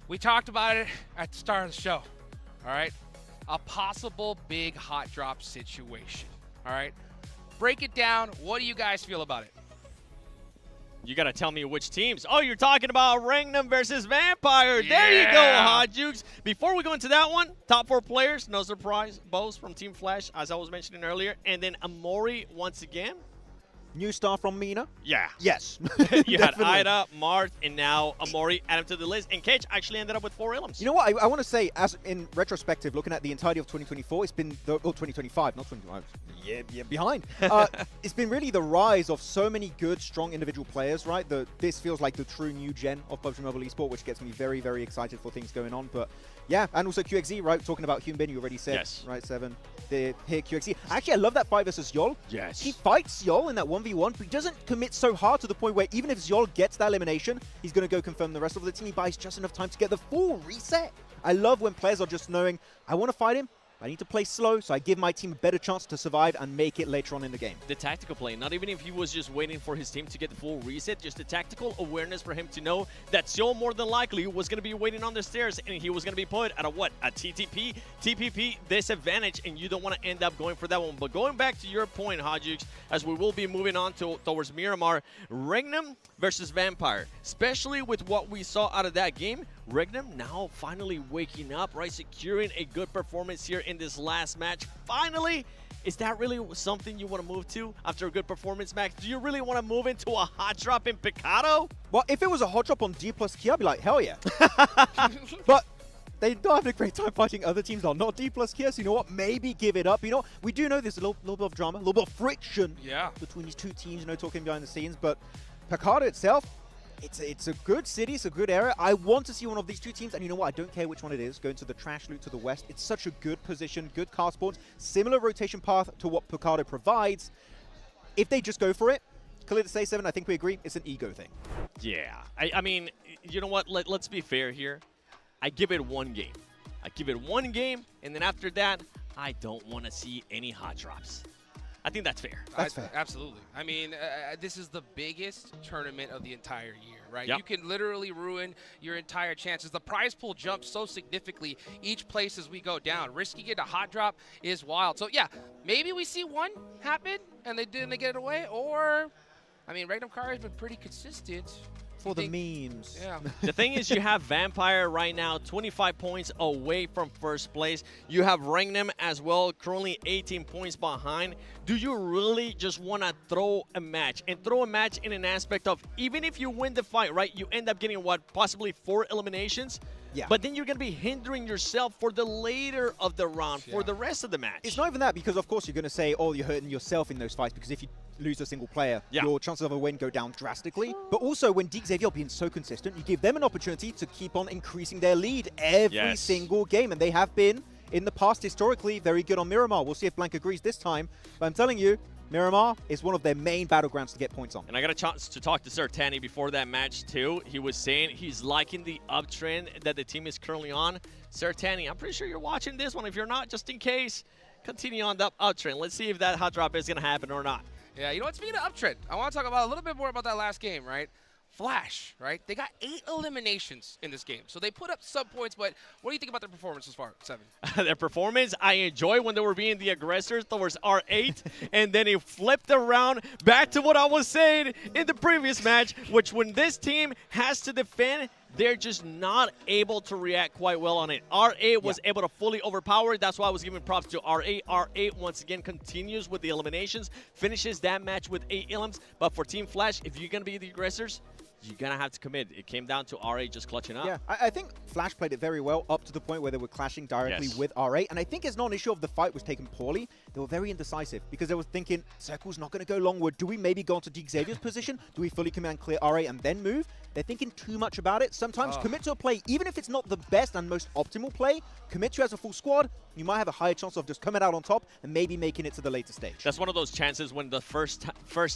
Speaker 9: We talked about it at the start of the show, all right? A possible big hot drop situation, all right? Break it down. What do you guys feel about it?
Speaker 11: You got to tell me which teams. Oh, you're talking about Rangnam versus Vampire. Yeah. There you go, Hot Jukes. Before we go into that one, top 4 players, no surprise, both from Team Flash, as I was mentioning earlier. And then Amori once again.
Speaker 10: New star from Mina?
Speaker 11: Yeah.
Speaker 10: Yes.
Speaker 11: You had Ida, Marth, and now Amori added to the list. And Cage actually ended up with 4 elims.
Speaker 10: You know what? I want to say, as in retrospective, looking at the entirety of 2024, it's been, 2025, not 2025. Yeah, behind. It's been really the rise of so many good, strong individual players, right? This feels like the true new gen of PUBG Mobile Esport, which gets me very, very excited for things going on. But yeah, and also QXZ, right? Talking about Hyunbin, you already said, right, Seven. Here, QXZ. Actually, I love that fight versus Yol.
Speaker 11: Yes.
Speaker 10: He fights Yol in that 1v1, but he doesn't commit so hard to the point where even if Yol gets that elimination, he's going to go confirm the rest of the team. He buys just enough time to get the full reset. I love when players are just knowing, I want to fight him, I need to play slow, so I give my team a better chance to survive and make it later on in the game.
Speaker 11: The tactical play, not even if he was just waiting for his team to get the full reset, just the tactical awareness for him to know that Seoul more than likely was going to be waiting on the stairs and he was going to be put at a what? A TPP disadvantage, and you don't want to end up going for that one. But going back to your point, Hajux, as we will be moving on towards Miramar, Regnum versus Vampire, especially with what we saw out of that game, Regnum now finally waking up, right? Securing a good performance here in this last match. Finally, is that really something you want to move to after a good performance, Max? Do you really want to move into a hot drop in Picado?
Speaker 10: Well, if it was a hot drop on D plus Key, I'd be like, hell yeah. But They don't have a great time fighting other teams that are not D plus Kia, so you know what? Maybe give it up. You know, we do know there's a little bit of drama, a little bit of friction between these two teams, you know, talking behind the scenes. But Picardo itself, it's a good city, it's a good area. I want to see one of these two teams, and you know what? I don't care which one it is, going to the trash loot to the west. It's such a good position, good car spawns, similar rotation path to what Picardo provides. If they just go for it, clear to say 7, I think we agree, it's an ego thing.
Speaker 11: Yeah, I mean, you know what? Let's be fair here. I give it one game. I give it one game, and then after that, I don't want to see any hot drops. I think that's fair.
Speaker 10: That's fair.
Speaker 9: Absolutely. I mean, this is the biggest tournament of the entire year, right?
Speaker 11: Yep.
Speaker 9: You can literally ruin your entire chances. The prize pool jumps so significantly each place as we go down. Risking it a hot drop is wild. So, yeah, maybe we see one happen and they get it away, or, I mean, Regnum Car has been pretty consistent.
Speaker 10: For the memes.
Speaker 9: Yeah.
Speaker 11: The thing is, you have Vampire right now 25 points away from first place. You have Regnum as well, currently 18 points behind. Do you really just want to throw a match? And throw a match in an aspect of, even if you win the fight, right, you end up getting, what, possibly 4 eliminations?
Speaker 10: Yeah.
Speaker 11: But then you're going to be hindering yourself for the later of the round, for the rest of the match.
Speaker 10: It's not even that, because of course you're going to say, oh, you're hurting yourself in those fights, because if you lose a single player, your chances of a win go down drastically. But also, when Xavier being so consistent, you give them an opportunity to keep on increasing their lead every single game. And they have been, in the past, historically, very good on Miramar. We'll see if Blank agrees this time. But I'm telling you, Miramar is one of their main battlegrounds to get points on.
Speaker 11: And I got a chance to talk to Sertani before that match too. He was saying he's liking the uptrend that the team is currently on. Sertani, I'm pretty sure you're watching this one. If you're not, just in case, continue on the uptrend. Let's see if that hot drop is going to happen or not.
Speaker 9: Yeah, you know what? Speaking of uptrend, I want to talk about a little bit more about that last game, right? Flash, right? They got 8 eliminations in this game. So they put up sub points, but what do you think about their performance so far, 7?
Speaker 11: Their performance, I enjoy when they were being the aggressors towards R8, and then it flipped around back to what I was saying in the previous match, which when this team has to defend, they're just not able to react quite well on it. R8 was able to fully overpower. That's why I was giving props to R8. R8 once again continues with the eliminations, finishes that match with 8 elims. But for Team Flash, if you're going to be the aggressors, you're going to have to commit. It came down to R8 just clutching up.
Speaker 10: Yeah, I think Flash played it very well up to the point where they were clashing directly with R8. And I think it's not an issue of the fight was taken poorly. They were very indecisive because they were thinking, Circle's not going to go longward. Do we maybe go into Xavier's position? Do we fully command clear R8 and then move? They're thinking too much about it. Sometimes commit to a play, even if it's not the best and most optimal play, commit to as a full squad. You might have a higher chance of just coming out on top and maybe making it to the later stage.
Speaker 11: That's one of those chances when the first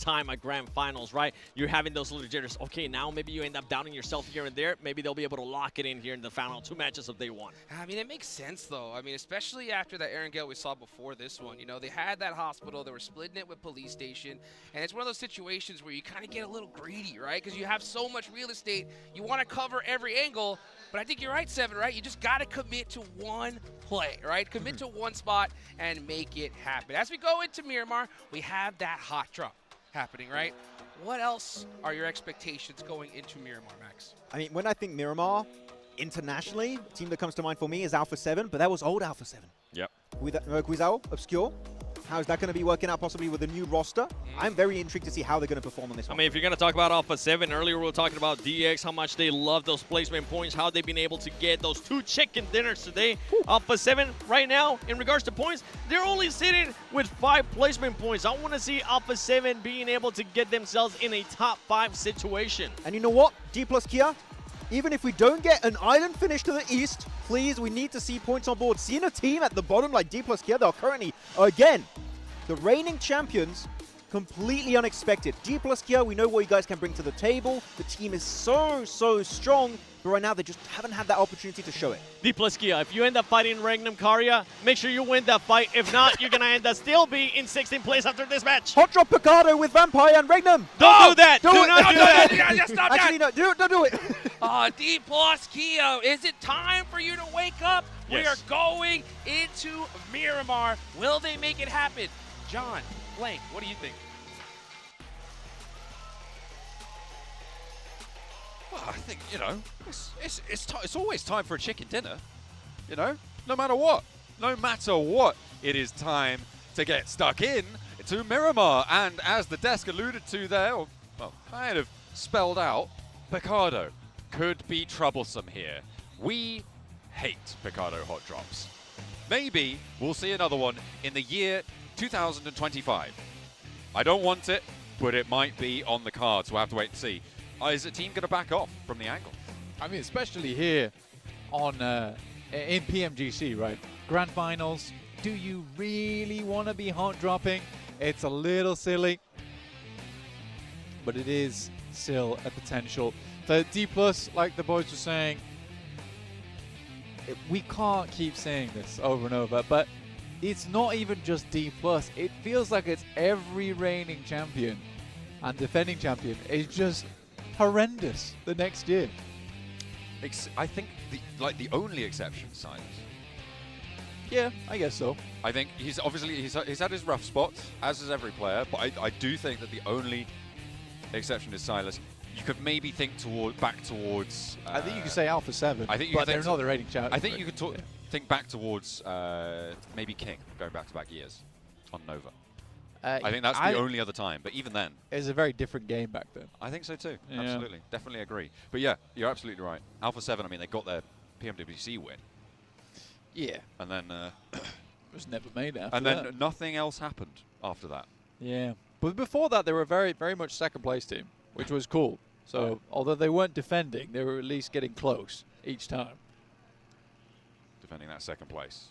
Speaker 11: time at Grand Finals, right? You're having those little jitters. Okay, now maybe you end up doubting yourself here and there. Maybe they'll be able to lock it in here in the final 2 matches of day 1.
Speaker 9: I mean, it makes sense, though. I mean, especially after that Aaron Gale we saw before this one. You know, they had that hospital. They were splitting it with police station. And it's one of those situations where you kind of get a little greedy, right? Because you have so much real estate. You want to cover every angle. But I think you're right, 7, right? You just got to commit to one play, right? Commit to one spot and make it happen. As we go into Miramar, we have that hot drop happening, right? What else are your expectations going into Miramar, Max?
Speaker 10: I mean, when I think Miramar, internationally, the team that comes to mind for me is Alpha 7, but that was old Alpha 7.
Speaker 5: Yep.
Speaker 10: With Guizao, Obscure. How is that going to be working out possibly with a new roster? I'm very intrigued to see how they're going to perform on this one.
Speaker 11: I mean, if you're going to talk about Alpha 7, earlier we were talking about DX, how much they love those placement points, how they've been able to get those 2 chicken dinners today. Alpha 7 right now, in regards to points, they're only sitting with 5 placement points. I want to see Alpha 7 being able to get themselves in a top 5 situation.
Speaker 10: And you know what? D plus Kia, even if we don't get an island finish to the east, please, we need to see points on board. Seeing a team at the bottom like D plus Kia, they're currently, again, the reigning champions, completely unexpected. D plus Kia, we know what you guys can bring to the table. The team is so strong, but right now they just haven't had that opportunity to show it.
Speaker 11: D plus Kia, if you end up fighting Regnum Karya, make sure you win that fight. If not, you're going to end up still be in 16th place after this match.
Speaker 10: Hot drop Picardo with Vampire and Regnum.
Speaker 11: Don't do that. Do not do that.
Speaker 9: Just stop
Speaker 10: Actually,
Speaker 9: that.
Speaker 10: No, don't do it.
Speaker 9: D plus Kia, is it time for you to wake up?
Speaker 11: Yes.
Speaker 9: We are going into Miramar. Will they make it happen? John, Blank, what do you think?
Speaker 5: Well, I think, you know, it's always time for a chicken dinner, you know, no matter what. No matter what, it is time to get stuck in to Miramar. And as the desk alluded to there, or, well, kind of spelled out, Picardo could be troublesome here. We hate Picardo hot drops. Maybe we'll see another one in the year 2025. I don't want it, but it might be on the cards. We'll have to wait and see. Is the team going to back off from the angle?
Speaker 12: I mean, especially here on in PMGC, right? Grand Finals, do you really want to be hot dropping? It's a little silly, but it is still a potential. The D+, like the boys were saying, we can't keep saying this over and over, but it's not even just D+. It feels like it's every reigning champion and defending champion is just horrendous the next year.
Speaker 5: I think the only exception, Silas.
Speaker 12: Yeah, I guess so.
Speaker 5: I think he's had his rough spots, as is every player, but I do think that the only exception is Silas. You could maybe think back towards.
Speaker 12: I think you could say Alpha 7.
Speaker 5: I think,
Speaker 12: but they're not the rating champion.
Speaker 5: I think you could think back towards maybe King going back-to-back years on Nova. I think that's the only other time, but even then,
Speaker 12: it was a very different game back then.
Speaker 5: I think so too.
Speaker 12: Yeah.
Speaker 5: Absolutely, definitely agree. But yeah, you're absolutely right. Alpha 7. I mean, they got their PMGC win.
Speaker 12: Yeah.
Speaker 5: And then
Speaker 12: it was never made after
Speaker 5: and
Speaker 12: that.
Speaker 5: then nothing else happened after that.
Speaker 12: Yeah. But before that, they were very much second place team, which was cool. So although they weren't defending, they were at least getting close each time.
Speaker 5: Defending that second place.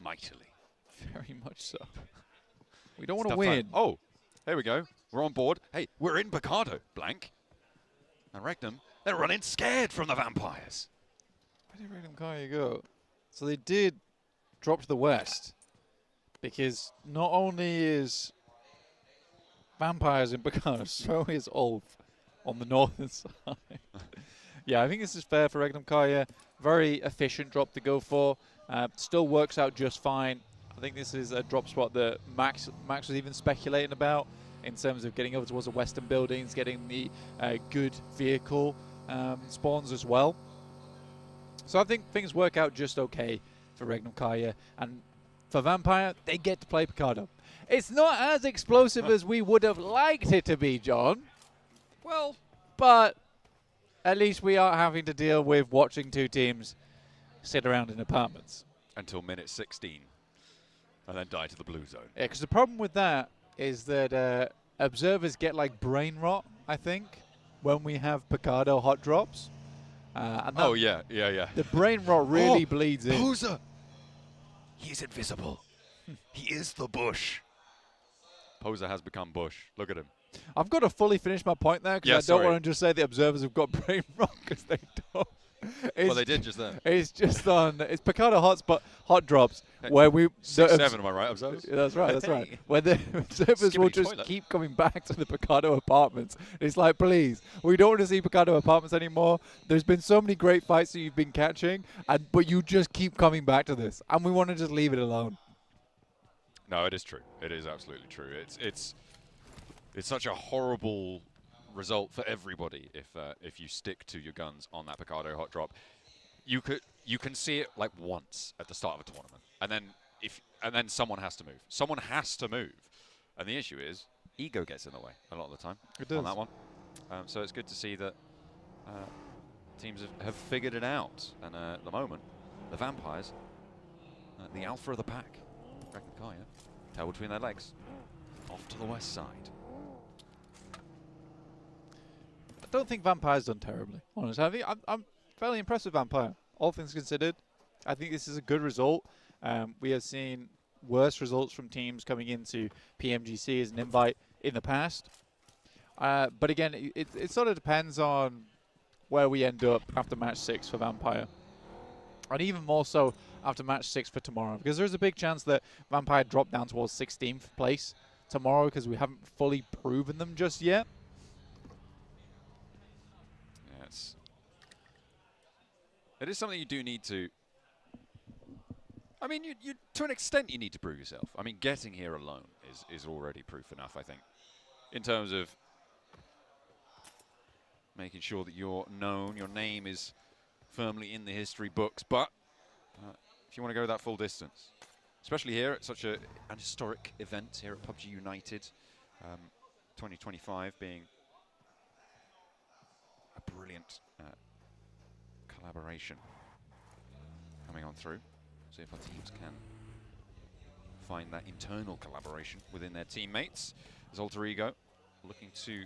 Speaker 5: Mightily.
Speaker 12: Very much so. We don't want to win.
Speaker 5: Oh, there we go. We're on board. Hey, we're in Picardo, blank. And Regnum, they're running scared from the vampires.
Speaker 12: Where did Regnum Kaya go? So they did drop to the west. Because not only is vampires in Picardo, so is Ulf on the northern side. Yeah, I think this is fair for Regnum Kaya. Very efficient drop to go for. Still works out just fine. I think this is a drop spot that Max was even speculating about in terms of getting over towards the western buildings, getting the good vehicle spawns as well. So I think things work out just okay for Regnum Kaya. And for Vampire, they get to play Picardo. It's not as explosive as we would have liked it to be, John.
Speaker 5: Well,
Speaker 12: but at least we aren't having to deal with watching two teams sit around in apartments.
Speaker 5: Until minute 16. And then die to the blue zone.
Speaker 12: Yeah, because the problem with that is that observers get like brain rot, I think, when we have Picardo hot drops. And
Speaker 5: oh, yeah.
Speaker 12: The brain rot really bleeds in.
Speaker 5: Poser! He's invisible. He is the bush. Poser has become bush. Look at him.
Speaker 12: I've got to fully finish my point there because I don't want to just say the observers have got brain rot because they don't.
Speaker 5: Well, they did just then.
Speaker 12: It's just it's Picardo hot drops where we
Speaker 5: 6-7, am I right, observers?
Speaker 12: That's right, that's right. Where the observers will just keep coming back to the Picardo apartments. It's like, please, we don't want to see Picardo apartments anymore. There's been so many great fights that you've been catching, but you just keep coming back to this, and we want to just leave it alone.
Speaker 5: No, it is true. It is absolutely true. It's such a horrible result for everybody if you stick to your guns on that Picardo hot drop. You can see it like once at the start of a tournament, and then someone has to move. Someone has to move, and the issue is ego gets in the way a lot of the time on that one. So it's good to see that teams have figured it out, and at the moment, the Vampires, the alpha of the pack, Regnum Kaya, tail between their legs, off to the west side.
Speaker 12: I don't think Vampire's done terribly, honestly. I'm fairly impressed with Vampire, all things considered. I think this is a good result. We have seen worse results from teams coming into PMGC as an invite in the past. But again, it sort of depends on where we end up after match 6 for Vampire. And even more so after match 6 for tomorrow. Because there's a big chance that Vampire drop down towards 16th place tomorrow because we haven't fully proven them just yet.
Speaker 5: It is something you do need to. I mean, you to an extent you need to prove yourself. I mean, getting here alone is already proof enough, I think, in terms of making sure that you're known, your name is firmly in the history books. But if you want to go that full distance, especially here at such an historic event here at PUBG United, 2025 being a brilliant collaboration coming on through. See if our teams can find that internal collaboration within their teammates. As Alter Ego looking to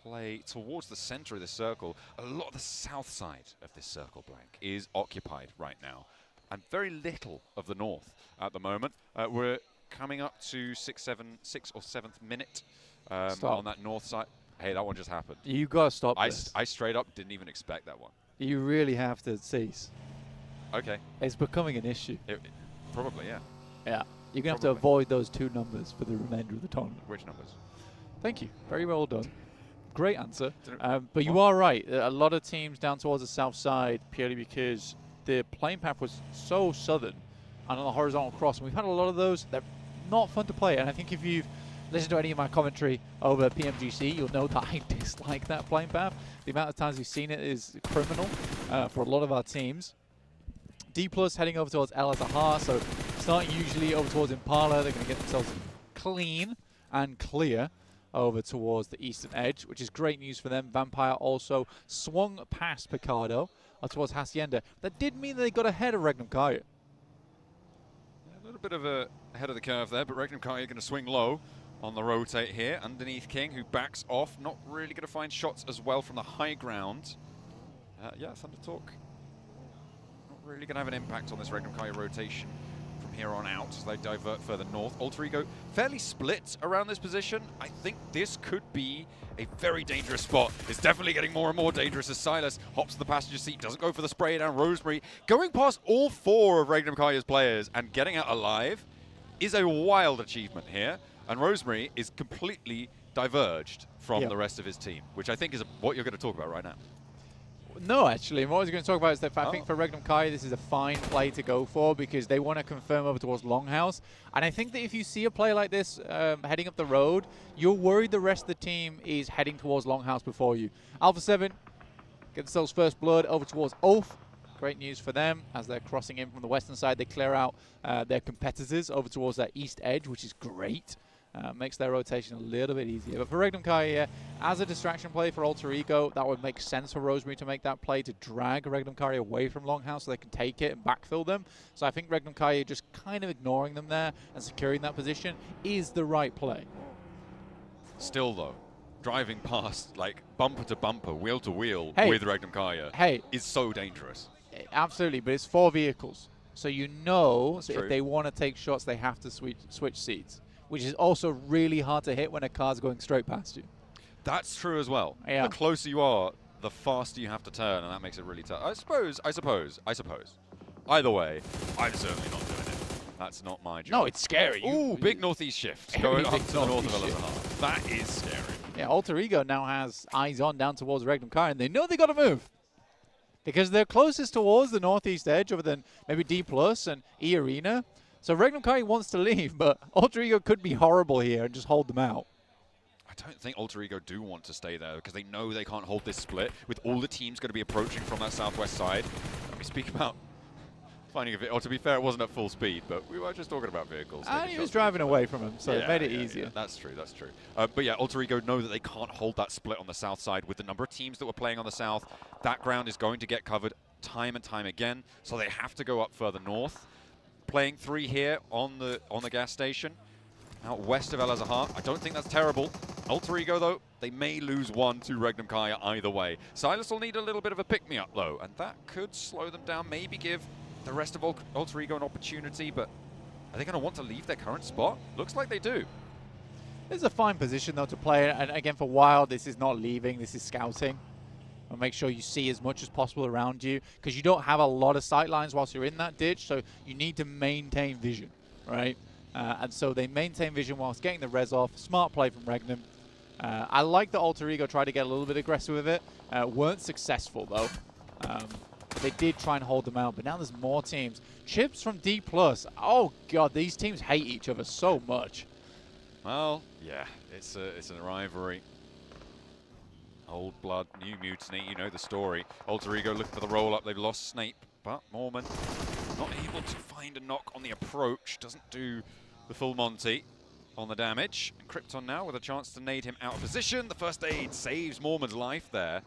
Speaker 5: play towards the center of the circle. A lot of the south side of this circle blank is occupied right now, and very little of the north at the moment. We're coming up to 6th or 7th minute on that north side. Hey, that one just happened.
Speaker 12: You gotta stop this.
Speaker 5: I straight up didn't even expect that one.
Speaker 12: You really have to cease.
Speaker 5: Okay.
Speaker 12: It's becoming an issue.
Speaker 5: Probably, yeah.
Speaker 12: Yeah. You're gonna have to avoid those 2 numbers for the remainder of the tournament.
Speaker 5: Which numbers?
Speaker 12: Thank you. Very well done. Great answer. But you are right. A lot of teams down towards the south side, purely because the playing path was so southern and on the horizontal cross. And we've had a lot of those. They're not fun to play. And I think if you've listened to any of my commentary over PMGC, you'll know that I dislike that playing path. The amount of times we've seen it is criminal for a lot of our teams. D+ heading over towards El Azahar, so starting usually over towards Impala. They're going to get themselves clean and clear over towards the eastern edge, which is great news for them. Vampire also swung past Picardo towards Hacienda. That did mean they got ahead of Regnum Kaya.
Speaker 5: A little bit of a ahead of the curve there, but Regnum Kaya going to swing low on the rotate here underneath King, who backs off. Not really going to find shots as well from the high ground. Yeah, Thunder Talk not really going to have an impact on this Regnum Kaya rotation from here on out as they divert further north. Alter Ego fairly split around this position. I think this could be a very dangerous spot. It's definitely getting more and more dangerous as Silas hops to the passenger seat, doesn't go for the spray down. Rosemary going past all 4 of Regnum Kaya's players and getting out alive is a wild achievement here. And Rosemary is completely diverged from the rest of his team, which I think is what you're going to talk about right now.
Speaker 12: No, actually, what I was going to talk about is that I think for Regnum Kaya, this is a fine play to go for because they want to confirm over towards Longhouse. And I think that if you see a play like this heading up the road, you're worried the rest of the team is heading towards Longhouse before you. Alpha 7 get themselves first blood over towards Ulf. Great news for them as they're crossing in from the western side. They clear out their competitors over towards that east edge, which is great. Makes their rotation a little bit easier. But for Regnum Kaya, as a distraction play for Alter Ego, that would make sense for Rosemary to make that play to drag Regnum Kaya away from Longhouse so they can take it and backfill them. So I think Regnum Kaya just kind of ignoring them there and securing that position is the right play.
Speaker 5: Still, though, driving past, like, bumper to bumper, wheel to wheel with Regnum Kaya is so dangerous.
Speaker 12: Absolutely, but it's 4 vehicles. So you know that if they want to take shots, they have to switch seats, which is also really hard to hit when a car's going straight past you.
Speaker 5: That's true as well. Yeah. The closer you are, the faster you have to turn, and that makes it really tough. I suppose. Either way, I'm certainly not doing it. That's not my job.
Speaker 12: No, it's scary.
Speaker 5: Ooh, big northeast shift going up to the north of El Azahar. That is scary.
Speaker 12: Yeah, Alter Ego now has eyes on down towards Regnum Kaya, and they know they got to move. Because they're closest towards the northeast edge other than maybe D+ and E Arena. So Regnum Kaya wants to leave, but Alter Ego could be horrible here and just hold them out.
Speaker 5: I don't think Alter Ego do want to stay there because they know they can't hold this split with all the teams going to be approaching from that southwest side. We speak about finding a vehicle. Or to be fair, it wasn't at full speed, but we were just talking about vehicles.
Speaker 12: And he was driving away from him, so it made it easier.
Speaker 5: Yeah, that's true, that's true. But yeah, Alter Ego know that they can't hold that split on the south side with the number of teams that were playing on the south. That ground is going to get covered time and time again, so they have to go up further north. Playing 3 here on the gas station out west of El Azahar. I don't think that's terrible. Alter Ego, though, they may lose 1 to Regnum Kaya either way. Silas will need a little bit of a pick-me-up, though, and that could slow them down, maybe give the rest of Alter Ego an opportunity, but are they going to want to leave their current spot? Looks like they do.
Speaker 12: This is a fine position, though, to play, and again, for Wild, this is not leaving, this is scouting. And make sure you see as much as possible around you, because you don't have a lot of sight lines whilst you're in that ditch, so you need to maintain vision, right? And so they maintain vision whilst getting the res off. Smart play from Regnum. I like that Alter Ego tried to get a little bit aggressive with it. Weren't successful, though. They did try and hold them out, but now there's more teams. Chips from D+. Oh, God, these teams hate each other so much.
Speaker 5: Well, yeah, it's a rivalry. Old blood, new mutiny, you know the story. Alter Ego looking for the roll-up. They've lost Snape, but Mormon not able to find a knock on the approach. Doesn't do the full Monty on the damage. And Krypton now with a chance to nade him out of position. The first aid saves Mormon's life there.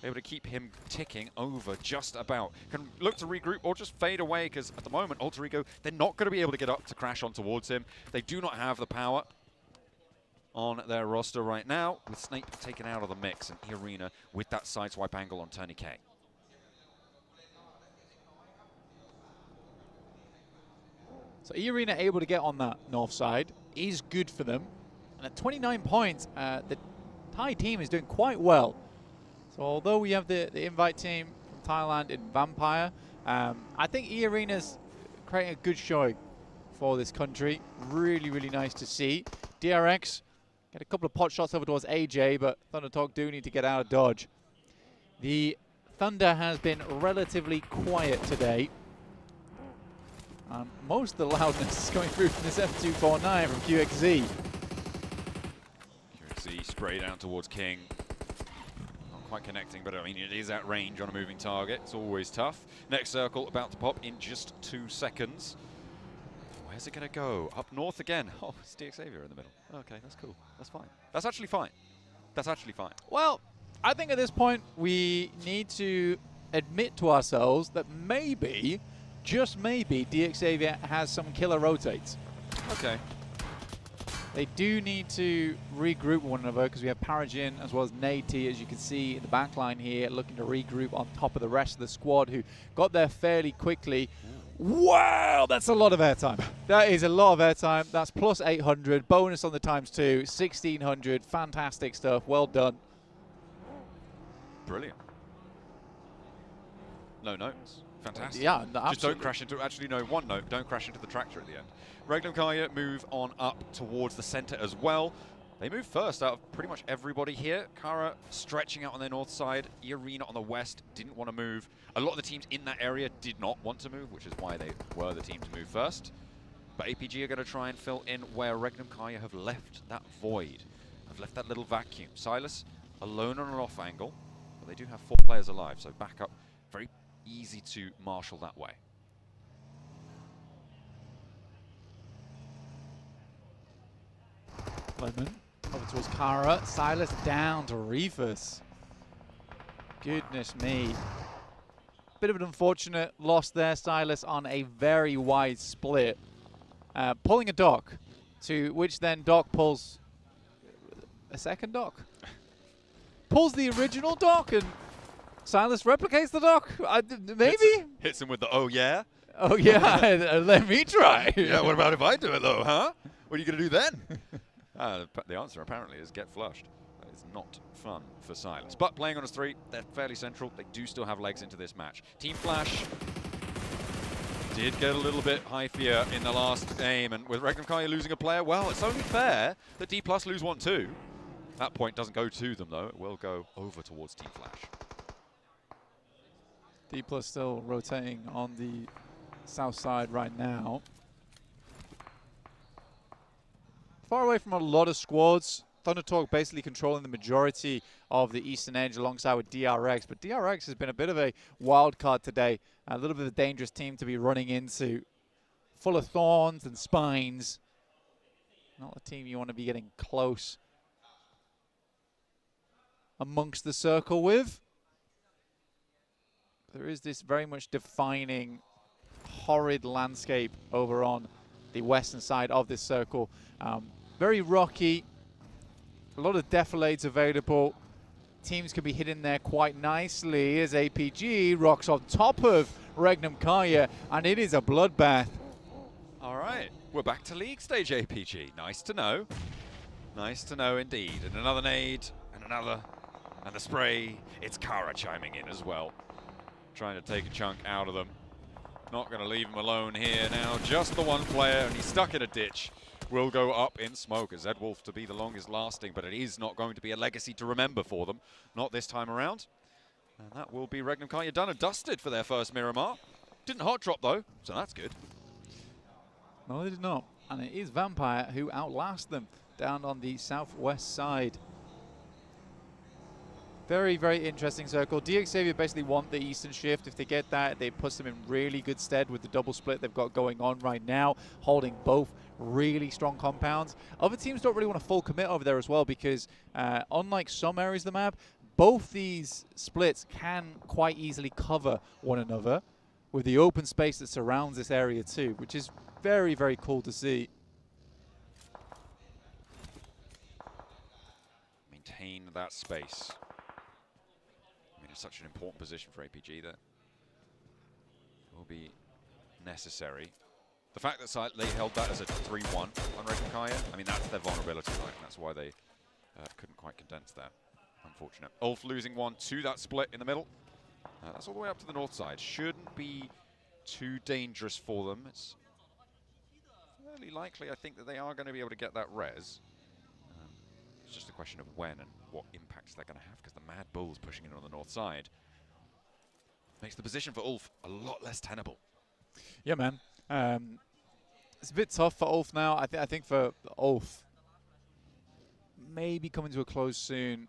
Speaker 5: able to keep him ticking over just about. Can look to regroup or just fade away, because at the moment, Alter Ego, they're not going to be able to get up to crash on towards him. They do not have the power on their roster right now, with Snape taken out of the mix, and E-Arena with that sideswipe angle on Tony K.
Speaker 12: So E-Arena able to get on that north side is good for them. And at 29 points, the Thai team is doing quite well. So although we have the invite team from Thailand in Vampire, I think E-Arena's creating a good showing for this country. Really, really nice to see. DRX get a couple of pot shots over towards AJ, but Thunder Talk do need to get out of dodge. The Thunder has been relatively quiet today. Most of the loudness is coming through from this M249 from QXZ.
Speaker 5: QXZ spray down towards King. Not quite connecting, but I mean, it is at range on a moving target. It's always tough. Next circle about to pop in just 2 seconds. Where's it going to go? Up north again. Oh, it's DXavier in the middle. Okay, that's cool. That's fine. That's actually fine. That's actually fine.
Speaker 12: Well, I think at this point we need to admit to ourselves that maybe, just maybe, DXavier has some killer rotates.
Speaker 5: Okay.
Speaker 12: They do need to regroup one another, because we have Paragin as well as Nate, as you can see in the back line here, looking to regroup on top of the rest of the squad, who got there fairly quickly. Wow, that's a lot of airtime. That is a lot of airtime. That's plus 800, bonus on the ×2, 1600. Fantastic stuff. Well done.
Speaker 5: Brilliant. No notes. Fantastic.
Speaker 12: Yeah, no,
Speaker 5: just don't crash into, actually no, one note, don't crash into the tractor at the end. Regnum Kaya move on up towards the center as well. They move first out of pretty much everybody here. Kara stretching out on their north side. E-Arena on the west didn't want to move. A lot of the teams in that area did not want to move, which is why they were the team to move first. But APG are going to try and fill in where Regnum Kaya have left that void, have left that little vacuum. Silas alone on an off angle, but they do have 4 players alive, so back up very easy to marshal that way.
Speaker 12: Lemon over towards Kara. Silas down to Reefus. Goodness me. Bit of an unfortunate loss there, Silas, on a very wide split. Pulling a dock, to which then Doc pulls a second dock. Pulls the original dock, and Silas replicates the dock. Maybe?
Speaker 5: Hits him with the oh yeah.
Speaker 12: Oh yeah, let me try.
Speaker 5: Yeah, what about if I do it though, huh? What are you going to do then? The answer apparently is get flushed. That is not fun for Silas. But playing on a 3, they're fairly central. They do still have legs into this match. Team Flash did get a little bit high fear in the last game, and with Regnum Kaya losing a player, well, it's only fair that D+ lose 1 too. That point doesn't go to them though. It will go over towards Team Flash.
Speaker 12: D+ still rotating on the south side right now. Far away from a lot of squads. Thunder Talk basically controlling the majority of the eastern edge alongside with DRX. But DRX has been a bit of a wild card today. A little bit of a dangerous team to be running into. Full of thorns and spines. Not a team you want to be getting close amongst the circle with. There is this very much defining horrid landscape over on the western side of this circle. Very rocky, a lot of defilades available. Teams can be hidden there quite nicely as APG rocks on top of Regnum Kaya, and it is a bloodbath.
Speaker 5: All right, we're back to league stage APG. Nice to know. Nice to know indeed. And another nade, and another, and the spray. It's Kara chiming in as well, trying to take a chunk out of them. Not going to leave him alone here now. Just the one player, and he's stuck in a ditch. Will go up in smoke as Zedwolf to be the longest lasting, but it is not going to be a legacy to remember for them. Not this time around. And that will be Regnum Kaya done and dusted for their first Miramar. Didn't hot drop though, so that's good.
Speaker 12: No, they did not. And it is Vampire who outlast them down on the southwest side. Very, very interesting circle. DXavier basically want the eastern shift. If they get that, it puts them in really good stead with the double split they've got going on right now, holding both really strong compounds. Other teams don't really want to full commit over there as well, because unlike some areas of the map, both these splits can quite easily cover one another with the open space that surrounds this area too, which is very, very cool to see.
Speaker 5: Maintain that space. I mean, it's such an important position for APG that will be necessary. The fact that they held that as a 3-1 on Regenkaya, I mean, that's their vulnerability, right? And that's why they couldn't quite condense that. Unfortunate. Ulf losing one to that split in the middle. That's all the way up to the north side. Shouldn't be too dangerous for them. It's fairly likely, I think, that they are going to be able to get that res. It's just a question of when and what impacts they're going to have, because the Mad Bull's pushing in on the north side makes the position for Ulf a lot less tenable.
Speaker 12: Yeah, man. It's a bit tough for Ulf now. I think for Ulf, maybe coming to a close soon.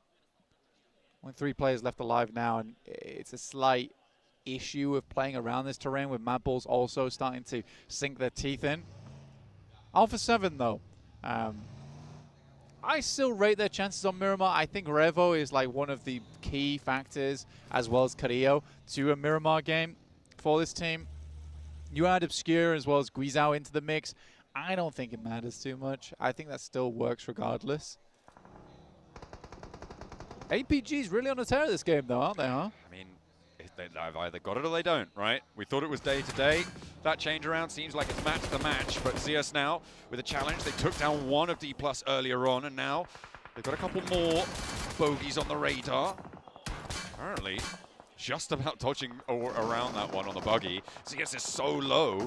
Speaker 12: Only 3 players left alive now, and it's a slight issue of playing around this terrain with Mad Bulls also starting to sink their teeth in. Alpha 7, though. I still rate their chances on Miramar. I think Revo is like one of the key factors, as well as Carrillo, to a Miramar game for this team. You add Obscure as well as Guizhou into the mix. I don't think it matters too much. I think that still works regardless. APG's really on a tear this game, though, aren't they, huh?
Speaker 5: I mean, they've either got it or they don't, right? We thought it was day to day. That change around seems like it's match to match, but ZS now with a challenge. They took down one of D+ earlier on, and now they've got a couple more bogeys on the radar. Apparently, just about dodging around that one on the buggy. ZS is so low,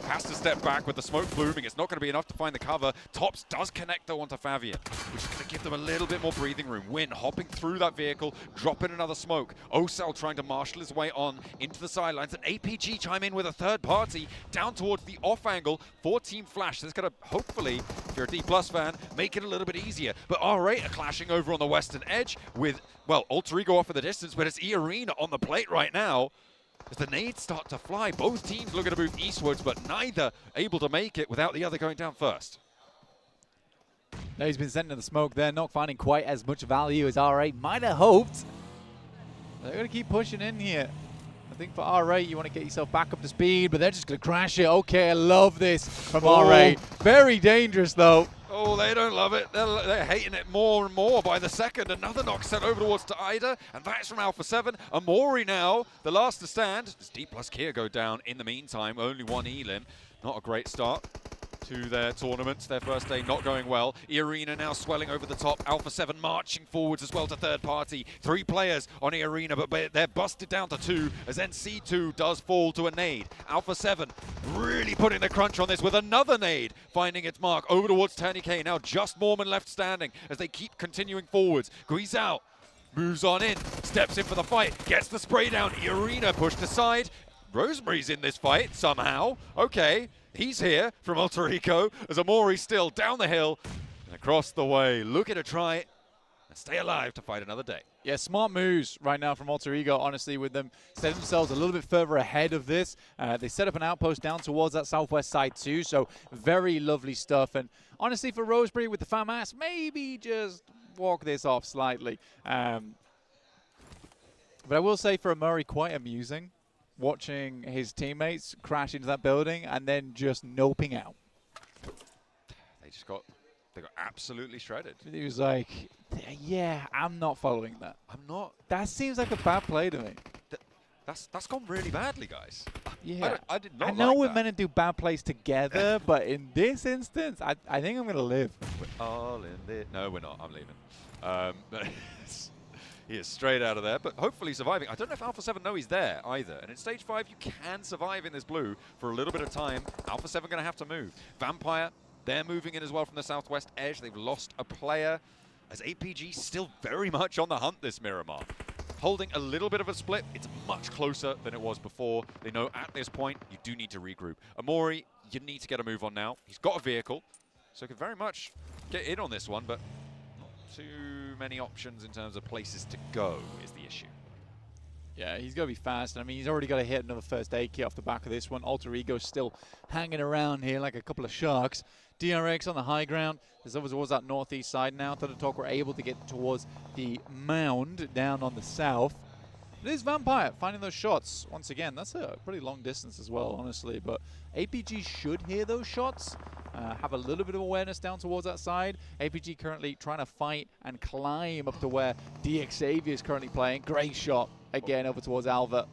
Speaker 5: has to step back with the smoke blooming. It's not going to be enough to find the cover. Tops does connect though onto Fabian, which is going to give them a little bit more breathing room. Win hopping through that vehicle, dropping another smoke. Ocel trying to marshal his way on into the sidelines, and APG chime in with a third party down towards the off angle for Team Flash. That's going to hopefully, if you're a D+ fan, make it a little bit easier. But R8 are clashing over on the western edge with, well, Alter Ego off in the distance, but it's E-Arena on the plate right now. As the nades start to fly, both teams looking to move eastwards, but neither able to make it without the other going down first.
Speaker 12: No, he's been sent to the smoke there, not finding quite as much value as R8 might have hoped. They're going to keep pushing in here. I think for R8, you want to get yourself back up to speed, but they're just going to crash it. Okay, I love this from R8. Very dangerous, though.
Speaker 5: Oh, they don't love it. They're hating it more and more by the second. Another knock sent over towards to Ida, and that's from Alpha 7. Amori now, the last to stand. Does D+ Kia go down in the meantime? Only one Elim. Not a great start to their tournaments. Their first day not going well. E-Arena now swelling over the top. Alpha 7 marching forwards as well to third party. 3 players on E-Arena, but they're busted down to 2 as NC2 does fall to a nade. Alpha 7 really putting the crunch on this with another nade finding its mark over towards Tony K. Now just Mormon left standing as they keep continuing forwards. Guizhou moves on in, steps in for the fight, gets the spray down. E-Arena pushed aside. Rosemary's in this fight somehow. Okay. He's here from Alter Ego as Amori still down the hill and across the way, looking to try and stay alive to fight another day.
Speaker 12: Yeah, smart moves right now from Alter Ego, honestly, with them setting themselves a little bit further ahead of this. They set up an outpost down towards that southwest side too, so very lovely stuff. And honestly, for Roseberry with the FAMAS, maybe just walk this off slightly. But I will say for Amori, quite amusing watching his teammates crash into that building and then just noping out.
Speaker 5: They got absolutely shredded.
Speaker 12: He was like, yeah, I'm not following that.
Speaker 5: I'm not.
Speaker 12: That seems like a bad play to me.
Speaker 5: That's gone really badly, guys.
Speaker 12: Yeah.
Speaker 5: I did not
Speaker 12: I know
Speaker 5: like
Speaker 12: we're
Speaker 5: that.
Speaker 12: meant to do bad plays together, but in this instance, I think I'm going to live.
Speaker 5: We're all in there. No, we're not. I'm leaving. But he is straight out of there, but hopefully surviving. I don't know if Alpha 7 know he's there either. And in Stage 5, you can survive in this blue for a little bit of time. Alpha 7 going to have to move. Vampire, they're moving in as well from the southwest edge. They've lost a player as APG still very much on the hunt this Miramar. Holding a little bit of a split. It's much closer than it was before. They know at this point you do need to regroup. Amori, you need to get a move on now. He's got a vehicle, so could very much get in on this one, but too many options in terms of places to go is the issue.
Speaker 12: Yeah, he's got to be fast. I mean, he's already got to hit another first aid kit off the back of this one. Alter Ego's still hanging around here like a couple of sharks. DRX on the high ground. There's over towards that northeast side now. Talk were able to get towards the mound down on the south. It is Vampire finding those shots. Once again, that's a pretty long distance as well, honestly. But APG should hear those shots. Have a little bit of awareness down towards that side. APG currently trying to fight and climb up to where DXavier is currently playing. Great shot again over towards Alva.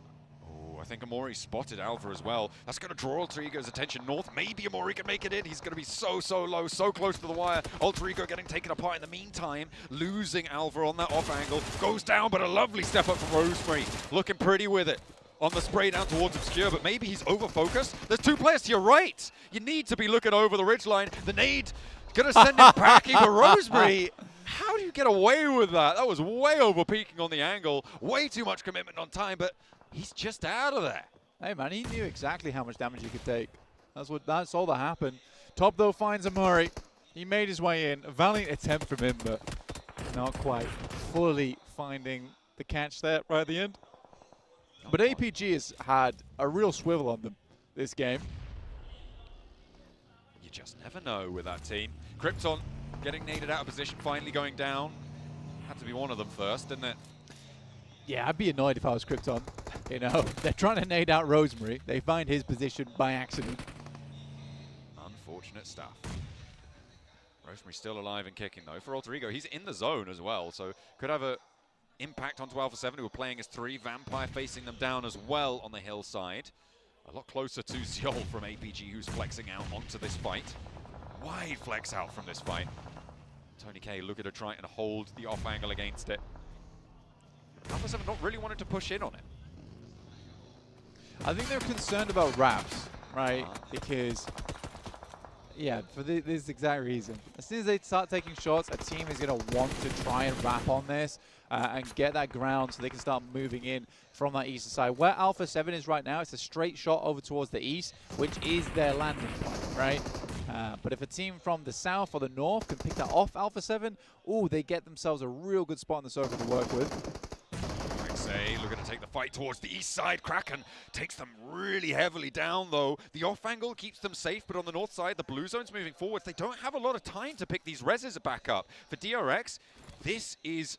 Speaker 5: Oh, I think Amori spotted Alva as well. That's going to draw Alter Ego's attention north. Maybe Amori can make it in. He's going to be so low, so close to the wire. Alter Ego getting taken apart in the meantime. Losing Alva on that off angle. Goes down, but a lovely step up from Rosemary. Looking pretty with it. On the spray down towards Obscure, but maybe he's over-focused. There's two players to your right. You need to be looking over the ridgeline. The nade gonna send him packing, but Rosemary, how do you get away with that? That was way over-peaking on the angle. Way too much commitment on time, but he's just out of there.
Speaker 12: Hey man, he knew exactly how much damage he could take. That's all that happened. Top though finds Amori. He made his way in. A valiant attempt from him, but not quite fully finding the catch there right at the end. But APG has had a real swivel on them this game.
Speaker 5: You just never know with that team. Krypton getting naded out of position, finally going down. Had to be one of them first, didn't it?
Speaker 12: Yeah, I'd be annoyed if I was Krypton. You know, they're trying to nade out Rosemary. They find his position by accident.
Speaker 5: Unfortunate stuff. Rosemary still alive and kicking though. For Alter Ego, he's in the zone as well, so could have a impact onto Alpha 7, who are playing as 3. Vampire facing them down as well on the hillside. A lot closer to Ziol from APG, who's flexing out onto this fight. Wide flex out from this fight. Tony K looking to try and hold the off angle against it. Alpha 7 not really wanting to push in on it.
Speaker 12: I think they're concerned about wraps, right? Because, yeah, for this exact reason. As soon as they start taking shots, a team is going to want to try and wrap on this and get that ground so they can start moving in from that eastern side. Where Alpha 7 is right now, it's a straight shot over towards the east, which is their landing point, right? But if a team from the south or the north can pick that off Alpha 7, ooh, they get themselves a real good spot on the circle to work with.
Speaker 5: Looking to take the fight towards the east side. Kraken takes them really heavily down, though. The off angle keeps them safe, but on the north side, the blue zone's moving forwards. They don't have a lot of time to pick these reses back up. For DRX, this is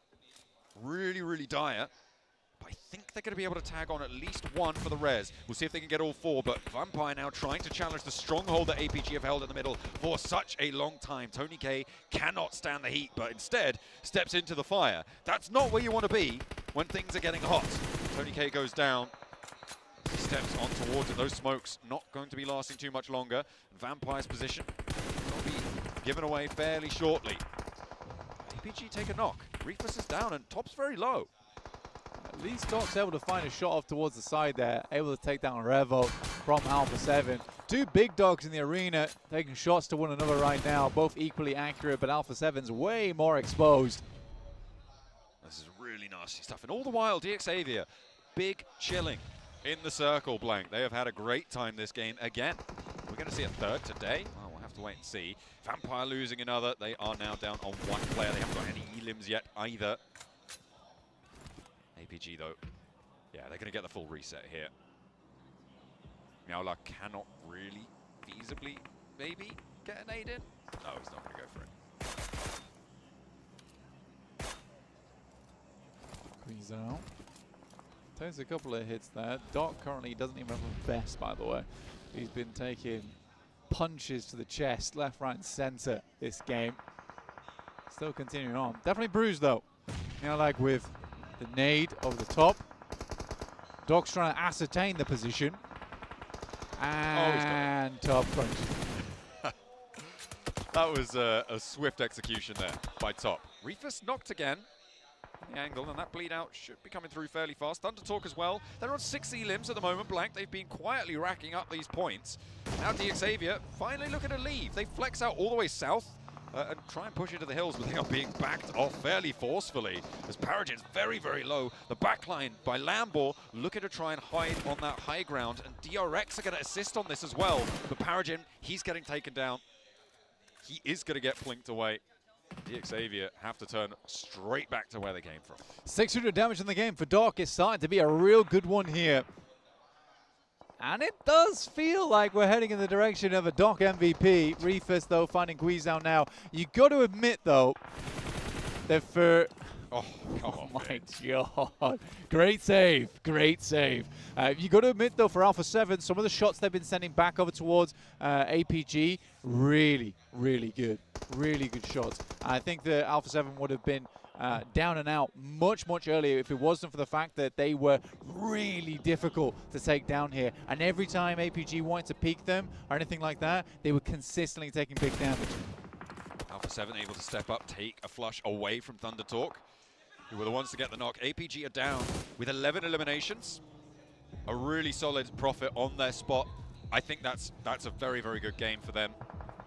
Speaker 5: really dire. But I think they're going to be able to tag on at least one for the res. We'll see if they can get all 4, but Vampire now trying to challenge the stronghold that APG have held in the middle for such a long time. Tony K cannot stand the heat, but instead steps into the fire. That's not where you want to be when things are getting hot. Tony K goes down. He steps on towards it. Those smokes not going to be lasting too much longer. Vampire's position will be given away fairly shortly. APG take a knock. Reefus is down and Top's very low.
Speaker 12: At least Doc's able to find a shot off towards the side there, able to take down Revo from Alpha 7. 2 big dogs in the arena, taking shots to one another right now, both equally accurate, but Alpha 7's way more exposed.
Speaker 5: This is really nasty stuff. And all the while, DXavier, big chilling in the circle blank. They have had a great time this game again. We're going to see a third today. Well, we'll have to wait and see. Vampire losing another. They are now down on 1 player. They haven't got any elims yet either. APG though, yeah, they're going to get the full reset here. Miaola cannot really feasibly, maybe, get an aid in. No, he's not going to go for it.
Speaker 12: Squeeze out. Takes a couple of hits there. Doc currently doesn't even have a vest, by the way. He's been taking punches to the chest, left, right, and center this game. Still continuing on. Definitely bruised though. You know, like with the nade over the top. Doc's trying to ascertain the position. And top punch.
Speaker 5: That was a swift execution there by Top. Reefus knocked again. The angle, and that bleed out should be coming through fairly fast. Thundertalk as well. They're on 6 elims at the moment, Blank. They've been quietly racking up these points. Now DXavier finally looking to leave. They flex out all the way south and try and push into the hills, but they are being backed off fairly forcefully as Paragen's very low. The backline by Lambor looking to try and hide on that high ground, and DRX are going to assist on this as well. But Paragen, he's getting taken down. He is going to get flinked away. The Xavier have to turn straight back to where they came from.
Speaker 12: 600 damage in the game for Doc is starting to be a real good one here. And it does feel like we're heading in the direction of a Doc MVP. Reefus, though, finding Guizhou now. You got to admit, though, that for...
Speaker 5: Oh
Speaker 12: my God. Great save. Great save. You got to admit, though, for Alpha 7, some of the shots they've been sending back over towards APG, really, really good. Really good shots. I think that Alpha 7 would have been down and out much, much earlier if it wasn't for the fact that they were really difficult to take down here. And every time APG wanted to peek them or anything like that, they were consistently taking big damage.
Speaker 5: Alpha 7 able to step up, take a flush away from Thunder Talk, who were the ones to get the knock. APG are down with 11 eliminations. A really solid profit on their spot. I think that's a very, very good game for them.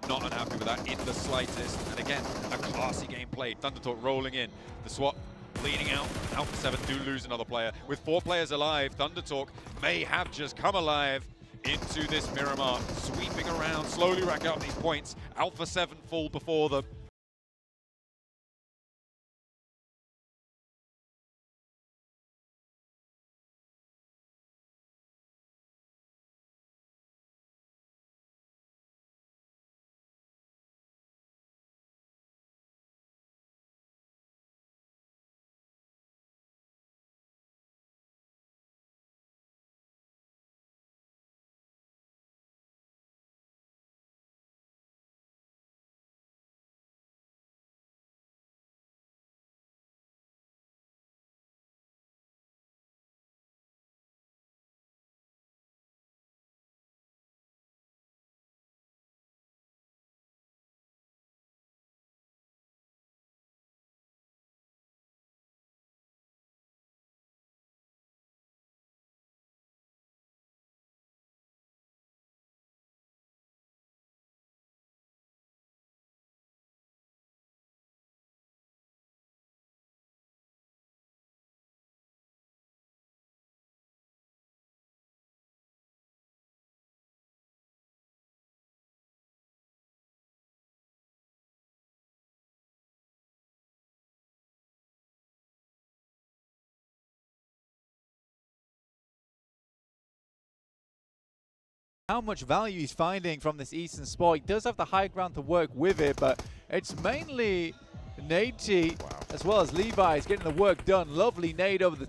Speaker 5: Not unhappy with that in the slightest. And again, a classy game played. Thunder Talk rolling in. The swap bleeding out. Alpha 7 do lose another player. With 4 players alive, Thunder Talk may have just come alive into this Miramar. Sweeping around, slowly rack up these points. Alpha 7 fall before them.
Speaker 12: How much value he's finding from this Eastern spot. He does have the high ground to work with it, but it's mainly Nate as well as Levi's getting the work done. Lovely nade over the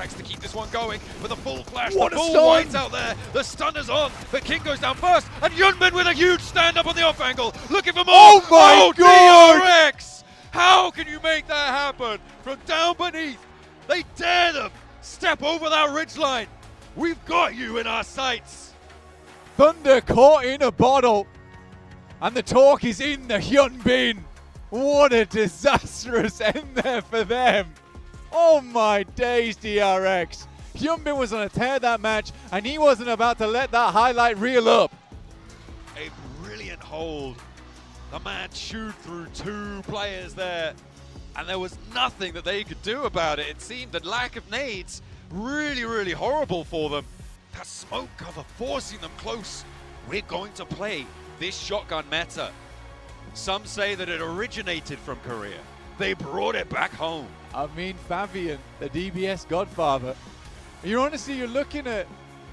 Speaker 5: DRX to keep this one going with a full flash.
Speaker 12: What
Speaker 5: the
Speaker 12: a
Speaker 5: full
Speaker 12: stun!
Speaker 5: white's out there. The stunner's on, but King goes down first, and Yunbin with a huge stand up on the off angle, looking for more.
Speaker 12: Oh my God!
Speaker 5: DRX! How can you make that happen from down beneath? They dare them step over that ridgeline. We've got you in our sights.
Speaker 12: Thunder caught in a bottle. And the talk is in the Hyunbin. What a disastrous end there for them. Oh my days, DRX. Hyunbin was on a tear that match, and he wasn't about to let that highlight reel up.
Speaker 5: A brilliant hold. The man chewed through 2 players there, and there was nothing that they could do about it. It seemed the lack of nades really, really horrible for them. That smoke cover forcing them close. We're going to play this shotgun meta. Some say that it originated from Korea. They brought it back home.
Speaker 12: I mean, Fabian, the DBS godfather. You're looking at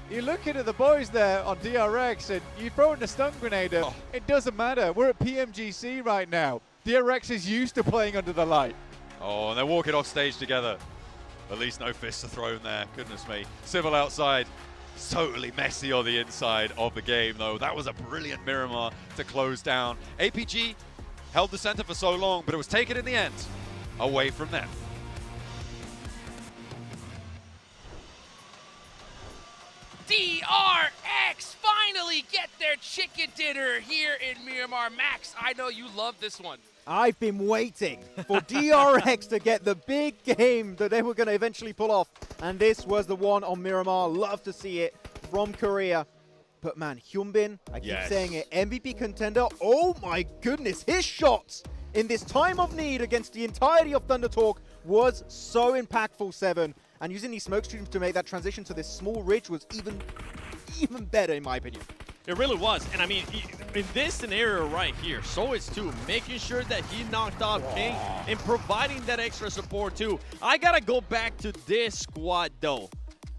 Speaker 12: the boys there on DRX, and you throw in a stun grenade. It doesn't matter. We're at PMGC right now. DRX is used to playing under the light.
Speaker 5: Oh, and they're walking off stage together. At least no fists are thrown there. Goodness me. Civil outside. Totally messy on the inside of the game, though. That was a brilliant Miramar to close down. APG held the center for so long, but it was taken in the end away from them.
Speaker 9: DRX finally get their chicken dinner here in Miramar. Max, I know you love this one.
Speaker 10: I've been waiting for DRX to get the big game that they were going to eventually pull off. And this was the one on Miramar. Love to see it from Korea. But man, Hyunbin, I keep saying it, MVP contender. Oh my goodness, his shots in this time of need against the entirety of Thunder Talk was so impactful, Seven. And using these smoke streams to make that transition to this small ridge was even better, in my opinion.
Speaker 11: It really was. And I mean, in this scenario right here, so it's too, making sure that he knocked out King and providing that extra support too. I gotta go back to this squad though.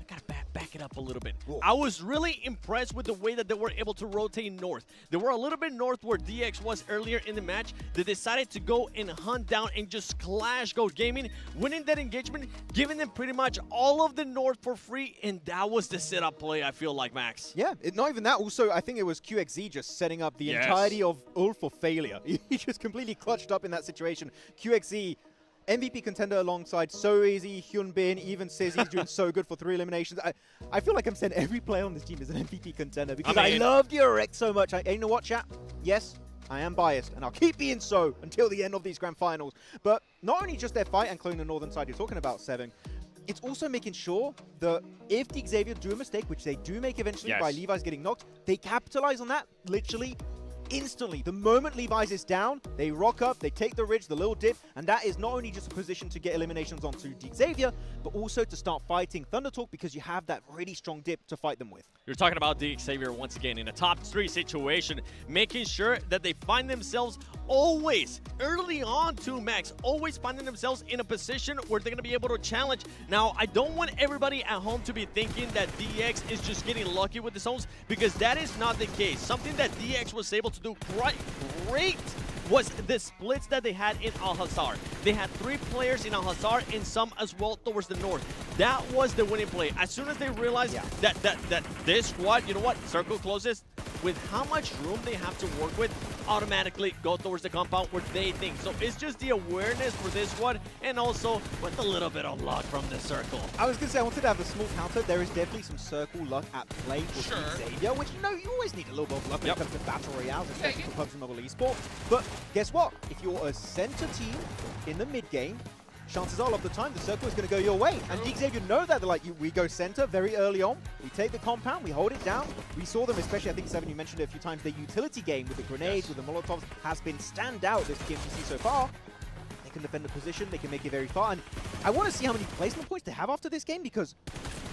Speaker 11: I gotta back it up a little bit. I was really impressed with the way that they were able to rotate north. They were a little bit north where DX was earlier in the match. They decided to go and hunt down and just clash Goat Gaming, winning that engagement, giving them pretty much all of the north for free, and that was the setup play, I feel like, Max.
Speaker 10: Yeah, not even that. Also, I think it was QXZ just setting up the entirety of Ult for failure. He just completely clutched up in that situation. QXZ, MVP contender alongside So Easy, Hyunbin, even Sizzy's doing so good for 3 eliminations. I feel like I'm saying every player on this team is an MVP contender because I love DRX so much. You know what, chat? Yes, I am biased, and I'll keep being so until the end of these grand finals. But not only just their fight and clone the northern side you're talking about, Seven, it's also making sure that if the Xavier do a mistake, which they do make eventually by Levi's getting knocked, they capitalize on that literally instantly. The moment Levi's is down, they rock up, they take the ridge, the little dip, and that is not only just a position to get eliminations onto Xavier, but also to start fighting Thunder Talk because you have that really strong dip to fight them with.
Speaker 11: You're talking about Xavier once again in a top 3 situation, making sure that they find themselves always, early on too, Max, always finding themselves in a position where they're going to be able to challenge. Now, I don't want everybody at home to be thinking that DX is just getting lucky with the zones, because that is not the case. Something that DX was able to do quite great was the splits that they had in Al-Hazar. They had 3 players in Al-Hazar and some as well towards the north. That was the winning play. As soon as they realized that this squad, you know what, circle closes, with how much room they have to work with, automatically go towards the compound where they think. So it's just the awareness for this one, and also with a little bit of luck from the circle.
Speaker 10: I was going to say, I wanted to have a small counter. There is definitely some circle luck at play for Xavier, which, you know, you always need a little bit of luck when it comes to Battle Royales, especially for PUBG Mobile Esports. But guess what? If you're a center team in the mid game, chances are, a lot of the time, the circle is going to go your way. And Xavier know that. They're like, we go center very early on. We take the compound. We hold it down. We saw them, especially, I think, Seven, you mentioned it a few times, their utility game with the grenades, with the Molotovs, has been standout this PMGC so far. They can defend the position. They can make it very far. And I want to see how many placement points they have after this game because,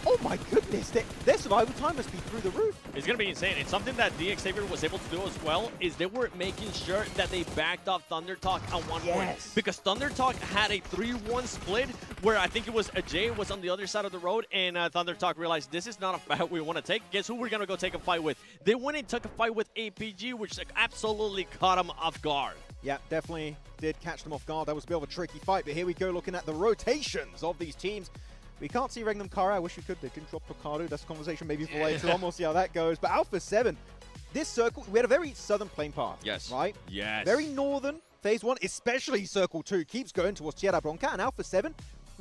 Speaker 10: oh my goodness, their survival time must be through the roof.
Speaker 11: It's going to be insane. And something that Xavier was able to do as well is they were making sure that they backed off Thunder Talk at one point. Because Thunder Talk had a 3-1 split where I think it was Jay was on the other side of the road, and Thunder Talk realized this is not a fight we want to take. Guess who we're going to go take a fight with? They went and took a fight with APG, which absolutely caught them off guard.
Speaker 10: Yeah, definitely did catch them off guard. That was a bit of a tricky fight, but here we go looking at the rotations of these teams. We can't see Regnum Kara. I wish we could. They didn't drop Picardo. That's a conversation maybe for later on. We'll see how that goes. But Alpha 7, this circle, we had a very southern playing path.
Speaker 11: Yes.
Speaker 10: Right?
Speaker 11: Yes.
Speaker 10: Very northern. Phase 1, especially Circle 2, keeps going towards Tierra Bronca. And Alpha 7,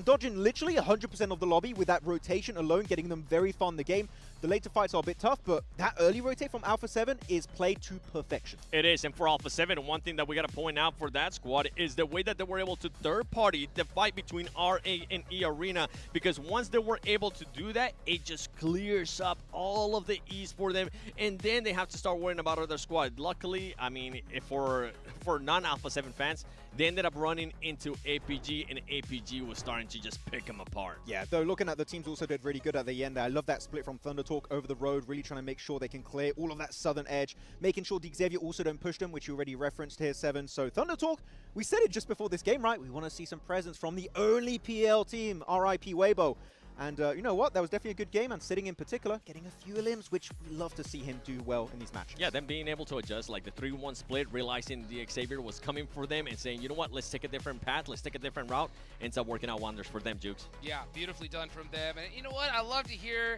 Speaker 10: dodging literally 100% of the lobby with that rotation alone, getting them very far in the game. The later fights are a bit tough, but that early rotate from Alpha 7 is played to perfection.
Speaker 11: It is, and for Alpha 7, one thing that we got to point out for that squad is the way that they were able to third-party the fight between RA and E Arena, because once they were able to do that, it just clears up all of the ease for them, and then they have to start worrying about other squad. Luckily, I mean, for non-Alpha 7 fans, they ended up running into APG, and APG was starting to just pick them apart.
Speaker 10: Yeah, though looking at the teams also did really good at the end. I love that split from Thunder Talk over the road, really trying to make sure they can clear all of that southern edge, making sure the Xavier also don't push them, which you already referenced here, 7. So Thunder Talk, we said it just before this game, right? We want to see some presence from the only PL team, RIP Weibo. And you know what? That was definitely a good game, and Sitting in particular, getting a few limbs, which we love to see him do well in these matches.
Speaker 11: Yeah, them being able to adjust, like the 3-1 split, realizing the Xavier was coming for them and saying, you know what, let's take a different path, let's take a different route, ends up working out wonders for them, Jukes.
Speaker 9: Yeah, beautifully done from them. And you know what? I love to hear,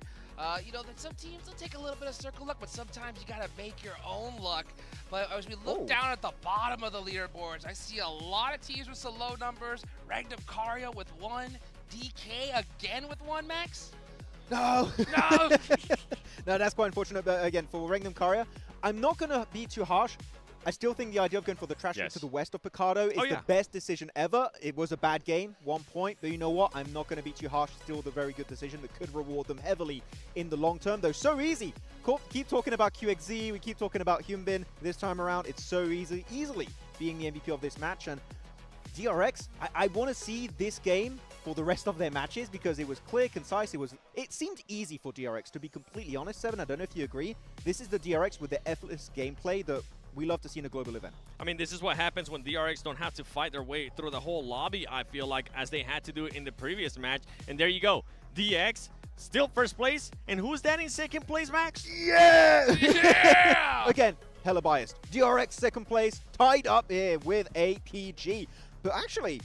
Speaker 9: you know, that some teams will take a little bit of circle luck, but sometimes you got to make your own luck. But as we look down at the bottom of the leaderboards, I see a lot of teams with some low numbers. Regnum Karia with 1. DK again with 1, Max?
Speaker 10: No!
Speaker 9: No!
Speaker 10: No, that's quite unfortunate. But again, for Regnum Karia, I'm not going to be too harsh. I still think the idea of going for the trash to the west of Picardo is the best decision ever. It was a bad game, 1 point, but you know what? I'm not going to be too harsh. Still the very good decision that could reward them heavily in the long term, though. So easy. Keep talking about QXZ. We keep talking about Humbin. This time around, it's so easily being the MVP of this match. And DRX, I want to see this game for the rest of their matches because it was clear, concise. It seemed easy for DRX, to be completely honest. 7, I don't know if you agree. This is the DRX with the effortless gameplay that we love to see in a global event.
Speaker 11: I mean, this is what happens when DRX don't have to fight their way through the whole lobby, I feel like, as they had to do it in the previous match. And there you go. DX still first place. And who's that in second place, Max?
Speaker 10: Yeah!
Speaker 9: Yeah!
Speaker 10: Again, hella biased. DRX second place, tied up here with APG. But actually,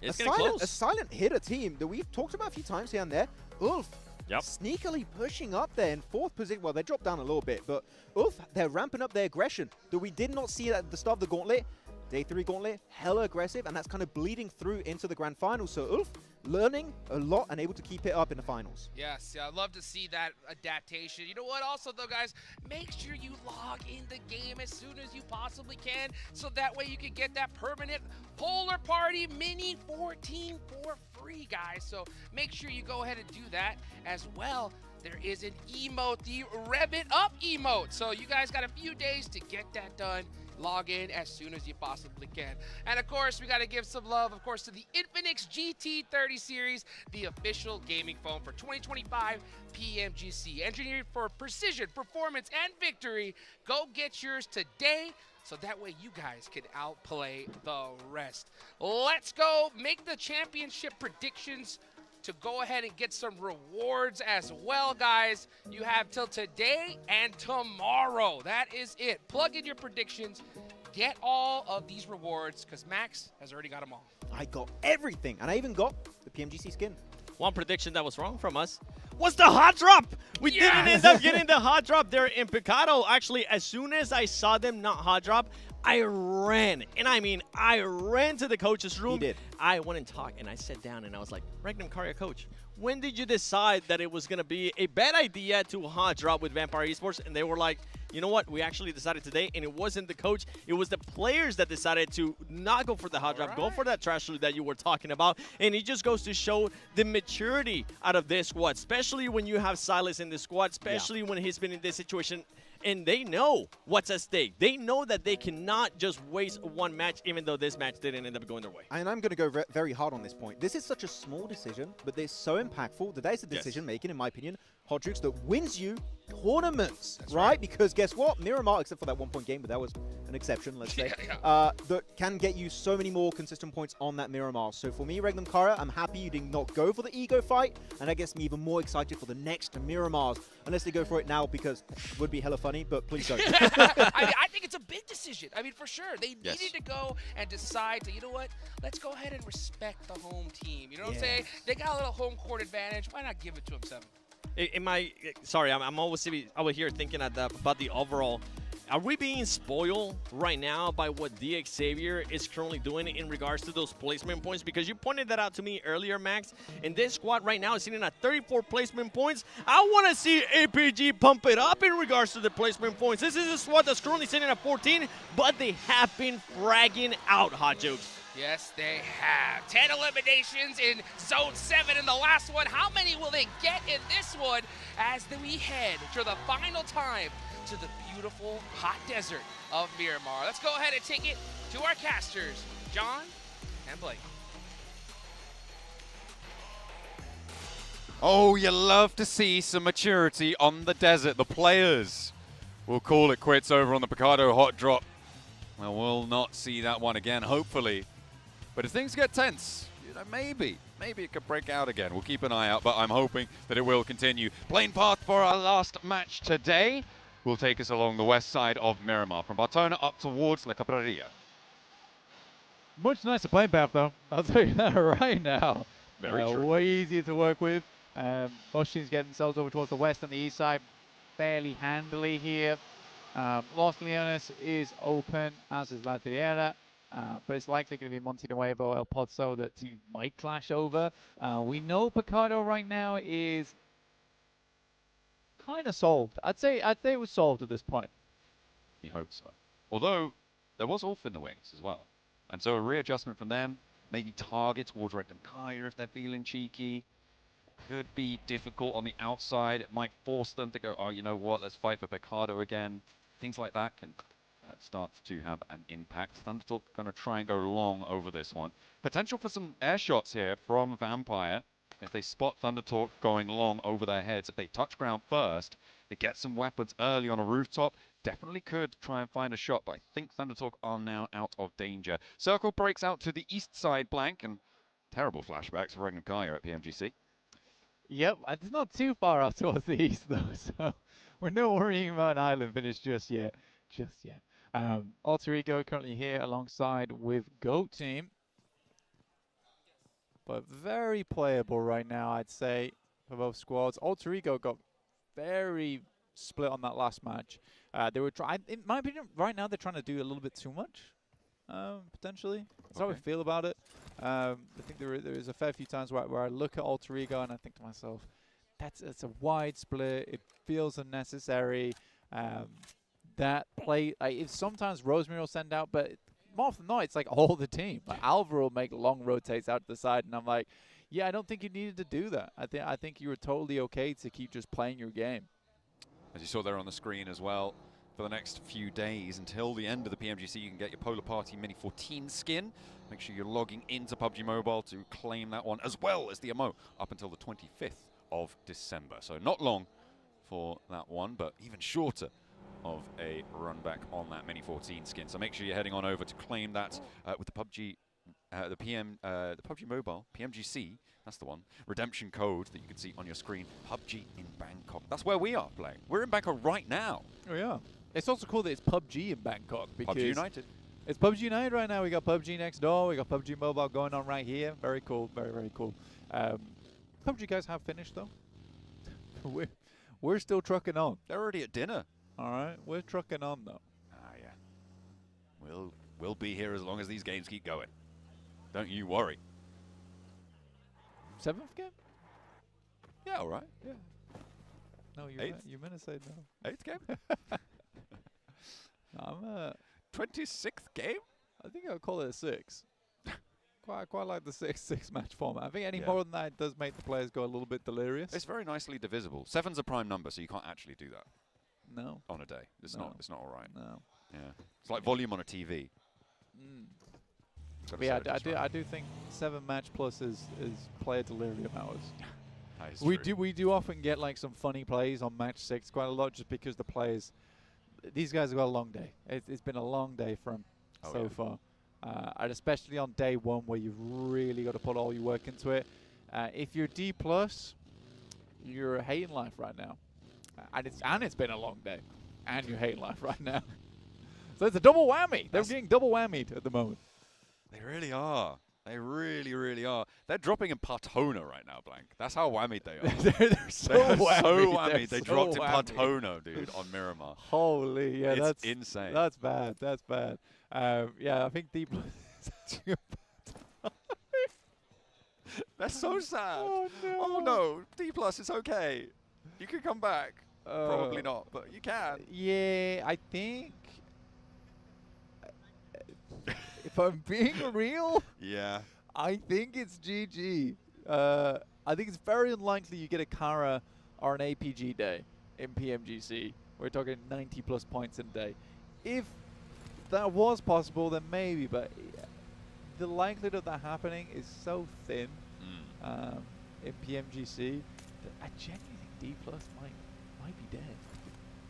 Speaker 11: it's
Speaker 10: a silent hitter team that we've talked about a few times here and there. Ulf, sneakily pushing up there in 4th position. Well, they dropped down a little bit, but Ulf, they're ramping up their aggression that we did not see at the start of the Gauntlet. Day 3 Gauntlet, hella aggressive, and that's kind of bleeding through into the Grand Finals. So Ulf learning a lot and able to keep it up in the finals.
Speaker 9: Yes, I'd love to see that adaptation. You know what? Also, though, guys, make sure you log in the game as soon as you possibly can, so that way you can get that permanent Polar Party Mini 14 for free, guys. So make sure you go ahead and do that as well. There is an emote, the Rev It Up emote. So you guys got a few days to get that done. Log in as soon as you possibly can. And of course, we got to give some love, of course, to the Infinix GT30 series, the official gaming phone for 2025 PMGC. Engineered for precision, performance, and victory. Go get yours today, so that way you guys can outplay the rest. Let's go make the championship predictions to go ahead and get some rewards as well, guys. You have till today and tomorrow. That is it. Plug in your predictions. Get all of these rewards, because Max has already got them all.
Speaker 10: I got everything, and I even got the PMGC skin.
Speaker 11: One prediction that was wrong from us was the hot drop. We didn't end up getting the hot drop there in Picado. Actually, as soon as I saw them not hot drop, I ran. And I mean, I ran to the coach's room.
Speaker 10: He did.
Speaker 11: I went and talked, and I sat down, and I was like, Regnum Karia coach, when did you decide that it was going to be a bad idea to hot drop with Vampire Esports? And they were like, you know what? We actually decided today, and it wasn't the coach. It was the players that decided to not go for the hot drop, go for that trash loot that you were talking about. And it just goes to show the maturity out of this squad, especially when you have Silas in the squad, especially when he's been in this situation. And they know what's at stake. They know that they cannot just waste one match, even though this match didn't end up going their way.
Speaker 10: And I'm going to go very hard on this point. This is such a small decision, but they're so impactful that that is a decision making, in my opinion, Hot Jukes, that wins you tournaments, right? Because guess what? Miramar, except for that 1-point game, but that was an exception, let's say, that can get you so many more consistent points on that Miramar. So for me, Regnum Kara, I'm happy you did not go for the ego fight, and that gets me even more excited for the next Miramars. Unless they go for it now, because it would be hella funny, but please don't.
Speaker 9: I think it's a big decision. I mean, for sure. They needed to go and decide to, you know what, let's go ahead and respect the home team. You know what I'm saying? They got a little home court advantage. Why not give it to them, Seven?
Speaker 11: Sorry, I'm always over here thinking about the overall. Are we being spoiled right now by what DX Xavier is currently doing in regards to those placement points? Because you pointed that out to me earlier, Max. And this squad right now is sitting at 34 placement points. I want to see APG pump it up in regards to the placement points. This is a squad that's currently sitting at 14, but they have been fragging out, Hot Jokes.
Speaker 9: Yes, they have. 10 eliminations in Zone 7 in the last one. How many will they get in this one as we head for the final time to the beautiful hot desert of Miramar? Let's go ahead and take it to our casters, John and Blake.
Speaker 5: Oh, you love to see some maturity on the desert. The players will call it quits over on the Picardo hot drop. Well, we'll not see that one again, hopefully. But if things get tense, you know, maybe it could break out again. We'll keep an eye out, but I'm hoping that it will continue. Plane path for our last match today will take us along the west side of Miramar, from Bartona up towards La Cabrera.
Speaker 12: Much nicer plane path, though. I'll tell you that right now.
Speaker 5: Very true.
Speaker 12: Way easier to work with. Most teams getting themselves over towards the west and the east side fairly handily here. Los Leones is open, as is La Tierra. But it's likely going to be Monte Nuevo, El Pozo that you might clash over. We know Picardo right now is kind of solved. I'd say it was solved at this point.
Speaker 5: We hope so. Although, there was Ulf in the wings as well. And so a readjustment from them, maybe target towards Rectum Kaya if they're feeling cheeky. Could be difficult on the outside. It might force them to go, oh, you know what, let's fight for Picardo again. Things like that can start to have an impact. Thundertalk going to try and go long over this one. Potential for some air shots here from Vampire. If they spot Thundertalk going long over their heads, if they touch ground first, they get some weapons early on a rooftop, definitely could try and find a shot, but I think Thundertalk are now out of danger. Circle breaks out to the east side blank, and terrible flashbacks for Regnum Kaya at PMGC.
Speaker 12: Yep, it's not too far out towards the east, though, so we're not worrying about an island finish just yet. Alter Ego currently here alongside with Goat Team. But very playable right now, I'd say, for both squads. Alter Ego got very split on that last match. They were trying, in my opinion, right now they're trying to do a little bit too much, potentially. That's how I feel about it. I think there is a fair few times where I look at Alter Ego and I think to myself, it's a wide split. It feels unnecessary. That play, sometimes Rosemary will send out, but more often than not, it's like all the team. Like Alvaro will make long rotates out to the side, and I'm like, yeah, I don't think you needed to do that. I think you were totally okay to keep just playing your game.
Speaker 5: As you saw there on the screen as well, for the next few days until the end of the PMGC, you can get your Polar Party Mini 14 skin. Make sure you're logging into PUBG Mobile to claim that one, as well as the MO up until the 25th of December. So not long for that one, but even shorter of a run back on that Mini 14 skin. So make sure you're heading on over to claim that with the PUBG, the PUBG Mobile, PMGC, that's the one, redemption code that you can see on your screen, PUBG in Bangkok. That's where we are playing. We're in Bangkok right now.
Speaker 12: Oh yeah. It's also cool that it's PUBG in Bangkok, because
Speaker 5: PUBG United.
Speaker 12: It's PUBG United right now. We got PUBG next door. We got PUBG Mobile going on right here. Very cool. Very, very cool. PUBG guys have finished though. We're still trucking on.
Speaker 5: They're already at dinner.
Speaker 12: All right, we're trucking on though.
Speaker 5: Ah, yeah. We'll be here as long as these games keep going. Don't you worry.
Speaker 12: 7th game?
Speaker 5: Yeah, all right.
Speaker 12: Yeah. No, you meant to say no.
Speaker 5: 8th game?
Speaker 12: I'm
Speaker 5: 26th game?
Speaker 12: I think I'll call it a 6. Quite like the six match format. I think any more than that does make the players go a little bit delirious.
Speaker 5: It's very nicely divisible. 7's a prime number, so you can't actually do that.
Speaker 12: No.
Speaker 5: On a day. It's not all right.
Speaker 12: No.
Speaker 5: Yeah. It's like volume on a TV.
Speaker 12: But yeah, I do think 7 match plus is player delirium hours. We do often get like some funny plays on match 6 quite a lot, just because the players, these guys have got a long day. It's been a long day for them so far, and especially on day 1 where you've really got to put all your work into it. If you're D+, you're hating life right now, and it's been a long day, and you're hating life right now. So it's a double whammy. They're getting double whammied at the moment.
Speaker 5: They really are. They really, really are. They're dropping in Partona right now, Blank. That's how whammied they are.
Speaker 12: they're so whammied.
Speaker 5: They dropped in Partona, dude, on Miramar.
Speaker 12: Holy, yeah,
Speaker 5: that's insane.
Speaker 12: That's bad. That's bad. Yeah, I think D+.
Speaker 5: They're so sad.
Speaker 12: Oh no.
Speaker 5: Oh no, D+, it's okay. You can come back. Probably not, but you can.
Speaker 12: Yeah, I think. If I'm being real,
Speaker 5: yeah,
Speaker 12: I think it's GG. I think it's very unlikely you get a Kara or an APG day in PMGC. We're talking 90+ points in a day. If that was possible, then maybe, but the likelihood of that happening is so thin in PMGC that I genuinely think D+ might be dead.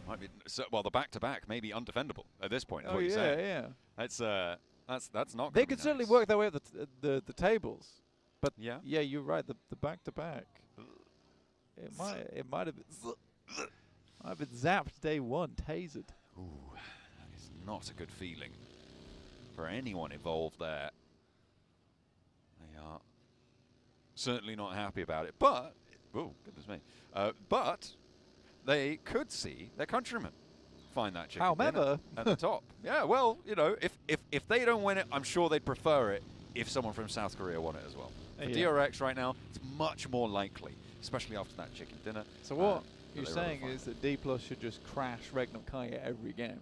Speaker 5: Might be. So, well, the back-to-back may be undefendable at this point. Is
Speaker 12: Oh
Speaker 5: what you're
Speaker 12: yeah,
Speaker 5: saying.
Speaker 12: yeah.
Speaker 5: That's not.
Speaker 12: They could certainly work their way up the tables, but
Speaker 5: yeah,
Speaker 12: you're right. The back-to-back, it might have been zapped day 1, tasered.
Speaker 5: Ooh, that is not a good feeling for anyone involved there. They are certainly not happy about it, but oh goodness me, but they could see their countrymen find that chicken dinner at the top. Yeah, well, you know, if they don't win it, I'm sure they'd prefer it if someone from South Korea won it as well. For DRX right now, it's much more likely, especially after that chicken dinner.
Speaker 12: So what you're saying is that D+ should just crash Regnum Kaya every game?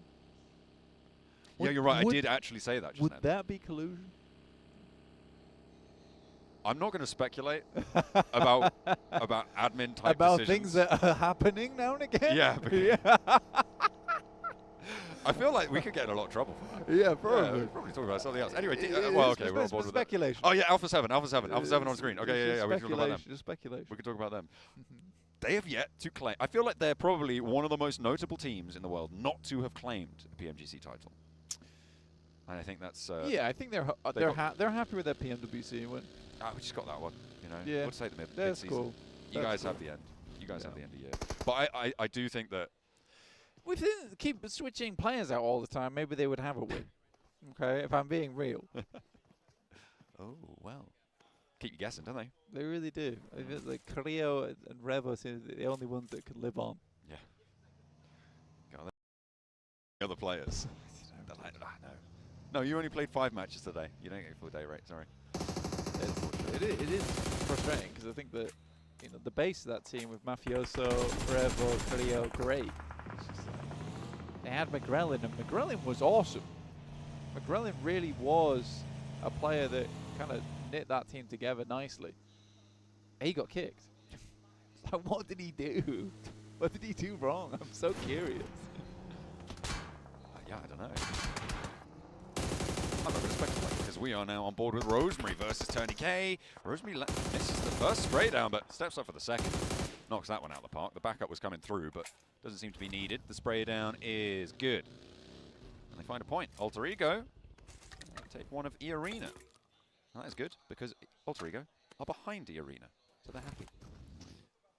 Speaker 5: Yeah, you're right. I did actually say that just
Speaker 12: would
Speaker 5: now.
Speaker 12: That be collusion?
Speaker 5: I'm not going to speculate about admin type
Speaker 12: about
Speaker 5: decisions.
Speaker 12: things that are happening now and again.
Speaker 5: Yeah. I feel like we could get in a lot of trouble for that.
Speaker 12: Yeah, probably.
Speaker 5: We'd probably talk about something else. Anyway,
Speaker 12: Yeah,
Speaker 5: well, okay, we're on board with that.
Speaker 12: speculation.
Speaker 5: Oh yeah, Alpha 7 on screen. Okay, yeah, we can talk about them.
Speaker 12: Just speculation.
Speaker 5: We can talk about them. They have yet to claim. I feel like they're probably one of the most notable teams in the world not to have claimed a PMGC title. And I think that's.
Speaker 12: Yeah, I think they're happy with their PMWC win.
Speaker 5: We just got that one. You know,
Speaker 12: Yeah,
Speaker 5: we'll take the
Speaker 12: that's
Speaker 5: mid-season.
Speaker 12: cool.
Speaker 5: You guys have the end. You guys have the end of the year. But I do think that.
Speaker 12: We didn't keep switching players out all the time. Maybe they would have a win. Okay, if I'm being real.
Speaker 5: Oh well, keep you guessing, don't they?
Speaker 12: They really do. I mean, like Creo and Revo seem the only ones that could live on.
Speaker 5: Yeah. The other players. No, you only played 5 matches today. You don't get a full day rate. Sorry.
Speaker 12: It is frustrating because I think that the base of that team with Mafioso, Revo, Creo, great. They had McGrellin, and McGrellin was awesome. McGrellin really was a player that kind of knit that team together nicely. He got kicked. Like, what did he do? What did he do wrong? I'm so curious.
Speaker 5: Yeah, I don't know. I'm not going to speculate because we are now on board with Rosemary versus Tony K. Rosemary misses the first spray down, but steps up for the second. Knocks that one out of the park. The backup was coming through, but doesn't seem to be needed. The spray down is good. And they find a point. Alter Ego take one of E-Arena. That is good because Alter Ego are behind E-Arena, so they're happy.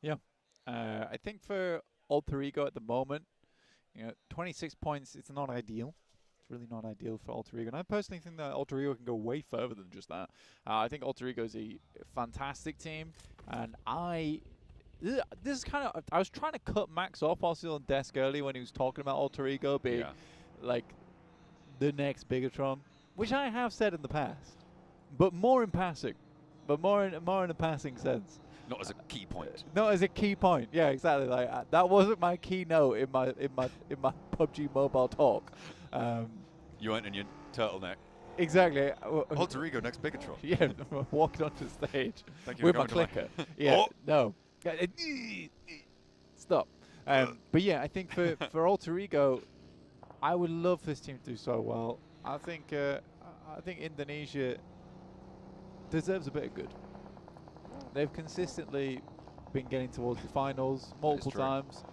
Speaker 12: Yeah. I think for Alter Ego at the moment, 26 points, it's not ideal. It's really not ideal for Alter Ego. And I personally think that Alter Ego can go way further than just that. I think Alter Ego is a fantastic team. And this is kind of, I was trying to cut Max off also on desk early when he was talking about Alter Ego being like the next Bigatron, which I have said in the past, but more in passing, more in a passing sense.
Speaker 5: Not as a key point.
Speaker 12: Not as a key point. Yeah, exactly. Like that wasn't my keynote in my PUBG mobile talk.
Speaker 5: You went in your turtleneck.
Speaker 12: Exactly.
Speaker 5: Alter Ego next Bigatron.
Speaker 12: Yeah, walking onto the stage
Speaker 5: Thank you
Speaker 12: with
Speaker 5: for
Speaker 12: my
Speaker 5: coming to
Speaker 12: clicker. Yeah, no. Stop. But yeah, I think for Alter Ego, I would love this team to do so well. I think Indonesia deserves a bit of good. They've consistently been getting towards the finals multiple times.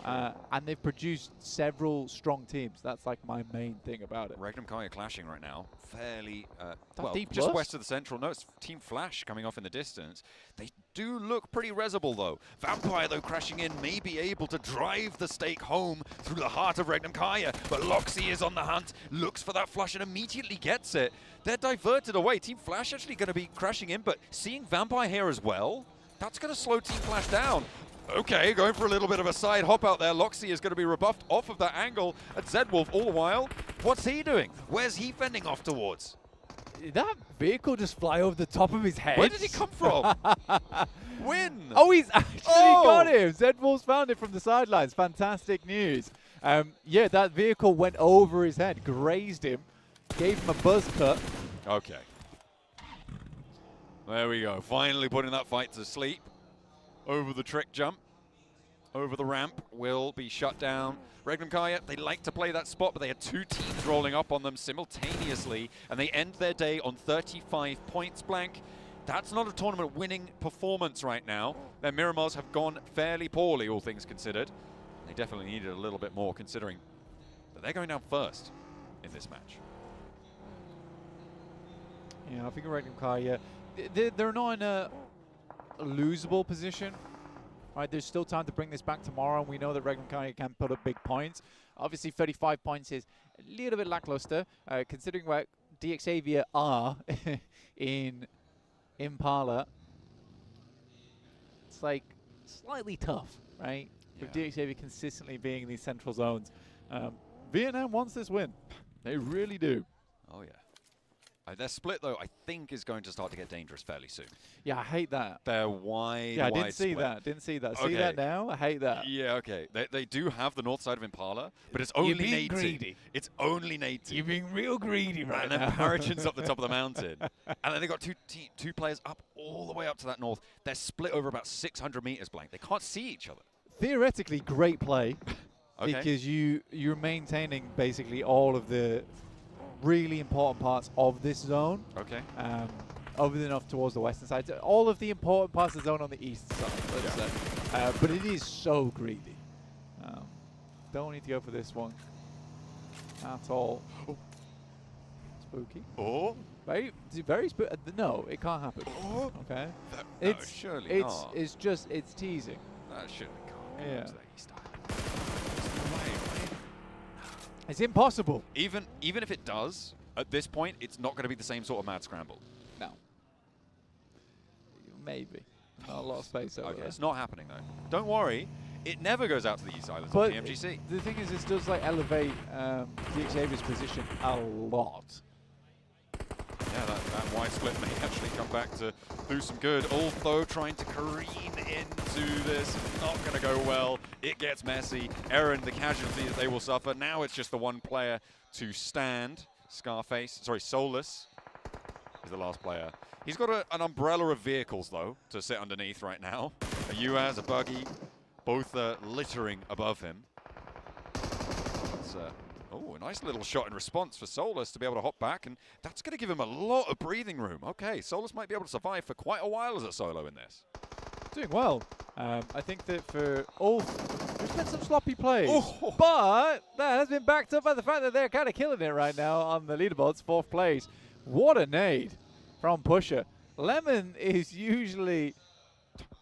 Speaker 12: And they've produced several strong teams. That's like my main thing about it.
Speaker 5: Regnum Kai are clashing right now. Fairly,
Speaker 12: well,
Speaker 5: just west of the central. No, it's Team Flash coming off in the distance. They do look pretty resible, though. Vampire, though, crashing in, may be able to drive the stake home through the heart of Regnum Kaya. But Loxy is on the hunt, looks for that flush and immediately gets it. They're diverted away. Team Flash actually going to be crashing in, but seeing Vampire here as well, that's going to slow Team Flash down. Okay, going for a little bit of a side hop out there. Loxy is going to be rebuffed off of that angle. And Zedwolf, all the while, what's he doing? Where's he fending off towards?
Speaker 12: Did that vehicle just fly over the top of his head?
Speaker 5: Where did he come from? Win!
Speaker 12: Oh, he's actually got him. Zedwolf's found it from the sidelines. Fantastic news. Yeah, that vehicle went over his head, grazed him, gave him a buzz cut.
Speaker 5: Okay. There we go. Finally putting that fight to sleep. Over the trick jump, over the ramp, will be shut down. Regnum Kaya, they like to play that spot, but they had two teams rolling up on them simultaneously, and they end their day on 35 points blank. That's not a tournament winning performance right now. Their Miramars have gone fairly poorly, all things considered. They definitely needed a little bit more, considering that they're going down first in this match.
Speaker 12: Yeah, I think Regnum Kaya, they're not in a losable position, right? There's still time to bring this back tomorrow, and we know that Regnum Kaya can put up big points. Obviously, 35 points is a little bit lackluster, considering where DXavier are in Impala. It's like slightly tough, right? With DXavier consistently being in these central zones. Vietnam wants this win. They really do.
Speaker 5: Oh, yeah. Their split, though, I think is going to start to get dangerous fairly soon.
Speaker 12: Yeah, I hate that.
Speaker 5: They're wide,
Speaker 12: yeah, I
Speaker 5: wide
Speaker 12: didn't see
Speaker 5: split.
Speaker 12: that. Didn't see that.
Speaker 5: Okay.
Speaker 12: See that now? I hate that.
Speaker 5: Yeah, okay. They do have the north side of Impala, but it's only
Speaker 12: You're being
Speaker 5: native.
Speaker 12: greedy.
Speaker 5: It's only native.
Speaker 12: You're being real greedy right
Speaker 5: and
Speaker 12: now.
Speaker 5: then Paragin's up the top of the mountain. And then they've got two players up all the way up to that north. They're split over about 600 meters blank. They can't see each other.
Speaker 12: Theoretically, great play.
Speaker 5: Okay.
Speaker 12: Because you're maintaining basically all of the really important parts of this zone.
Speaker 5: Okay.
Speaker 12: Over enough towards the western side. So all of the important parts of the zone on the east side, let's say. But it is so greedy. Don't need to go for this one at all. Oh. Spooky.
Speaker 5: Oh.
Speaker 12: Very spooky. No, it can't happen.
Speaker 5: Oh.
Speaker 12: Okay.
Speaker 5: No, surely not.
Speaker 12: It's teasing.
Speaker 5: That surely can't.
Speaker 12: Yeah.
Speaker 5: To the east.
Speaker 12: It's impossible.
Speaker 5: Even if it does, at this point, it's not going to be the same sort of mad scramble.
Speaker 12: No. Maybe. Not a lot of space over
Speaker 5: Okay,
Speaker 12: there.
Speaker 5: it's not happening, though. Don't worry. It never goes out to the east islands
Speaker 12: But
Speaker 5: on PMGC.
Speaker 12: the thing is, it does like elevate DXavier's position a lot.
Speaker 5: Yeah, that wide split may actually come back to do some good. Although trying to careen into this, not going to go well. It gets messy. Aaron, the casualty that they will suffer. Now it's just the one player to stand. Solus is the last player. He's got an umbrella of vehicles, though, to sit underneath right now. A UAZ, a buggy, both littering above him. It's, oh, a nice little shot in response for Solus to be able to hop back, and that's going to give him a lot of breathing room. Okay, Solus might be able to survive for quite a while as a solo in this.
Speaker 12: Doing well. I think that for all, there's been some sloppy plays,
Speaker 5: Oh.
Speaker 12: but that has been backed up by the fact that they're kind of killing it right now on the leaderboards, 4th place. What a nade from Pusher. Lemon is usually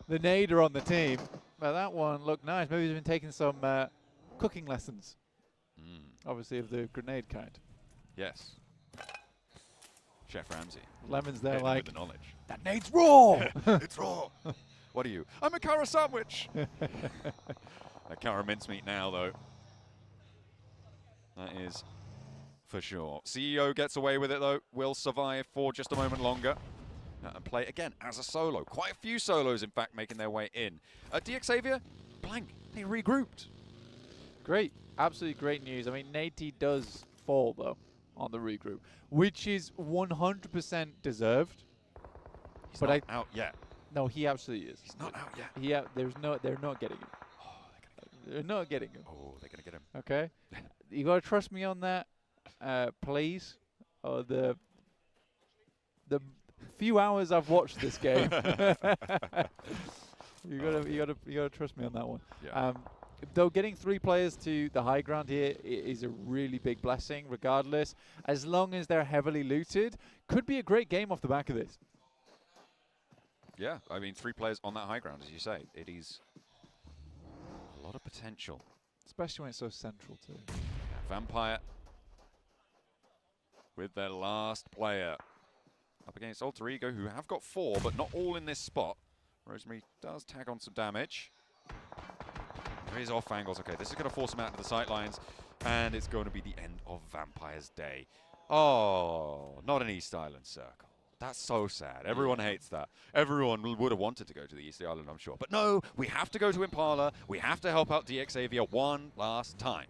Speaker 12: the nader on the team, but that one looked nice. Maybe he's been taking some cooking lessons, obviously of the grenade kind.
Speaker 5: Yes. Chef Ramsay.
Speaker 12: Lemon's there
Speaker 5: Hitting
Speaker 12: like,
Speaker 5: with the knowledge.
Speaker 12: that nade's raw!
Speaker 5: It's raw. What are you? I'm a Cara sandwich. A Cara mincemeat now, though. That is for sure. CEO gets away with it, though. Will survive for just a moment longer. And play again as a solo. Quite a few solos, in fact, making their way in. DXavier, blank. They regrouped.
Speaker 12: Great. Absolutely great news. I mean, Nate does fall, though, on the regroup, which is 100% deserved.
Speaker 5: He's not out yet.
Speaker 12: No, he absolutely is.
Speaker 5: He's not out yet.
Speaker 12: They're not getting him. They're not getting him.
Speaker 5: Oh, they're going to get him.
Speaker 12: Okay? You got to trust me on that, please. The few hours I've watched this game. You gotta trust me on that one.
Speaker 5: Yeah.
Speaker 12: Though getting 3 players to the high ground here is a really big blessing, regardless. As long as they're heavily looted, could be a great game off the back of this.
Speaker 5: Yeah, I mean, 3 players on that high ground, as you say. It is a lot of potential.
Speaker 12: Especially when it's so central, too.
Speaker 5: Vampire with their last player up against Alter Ego, who have got 4, but not all in this spot. Rosemary does tag on some damage. There is off angles. Okay, this is going to force him out to the sightlines, and it's going to be the end of Vampire's day. Oh, not an East Island circle. That's so sad. Everyone hates that. Everyone would have wanted to go to the East Island, I'm sure. But no, we have to go to Impala. We have to help out DX Xavier one last time.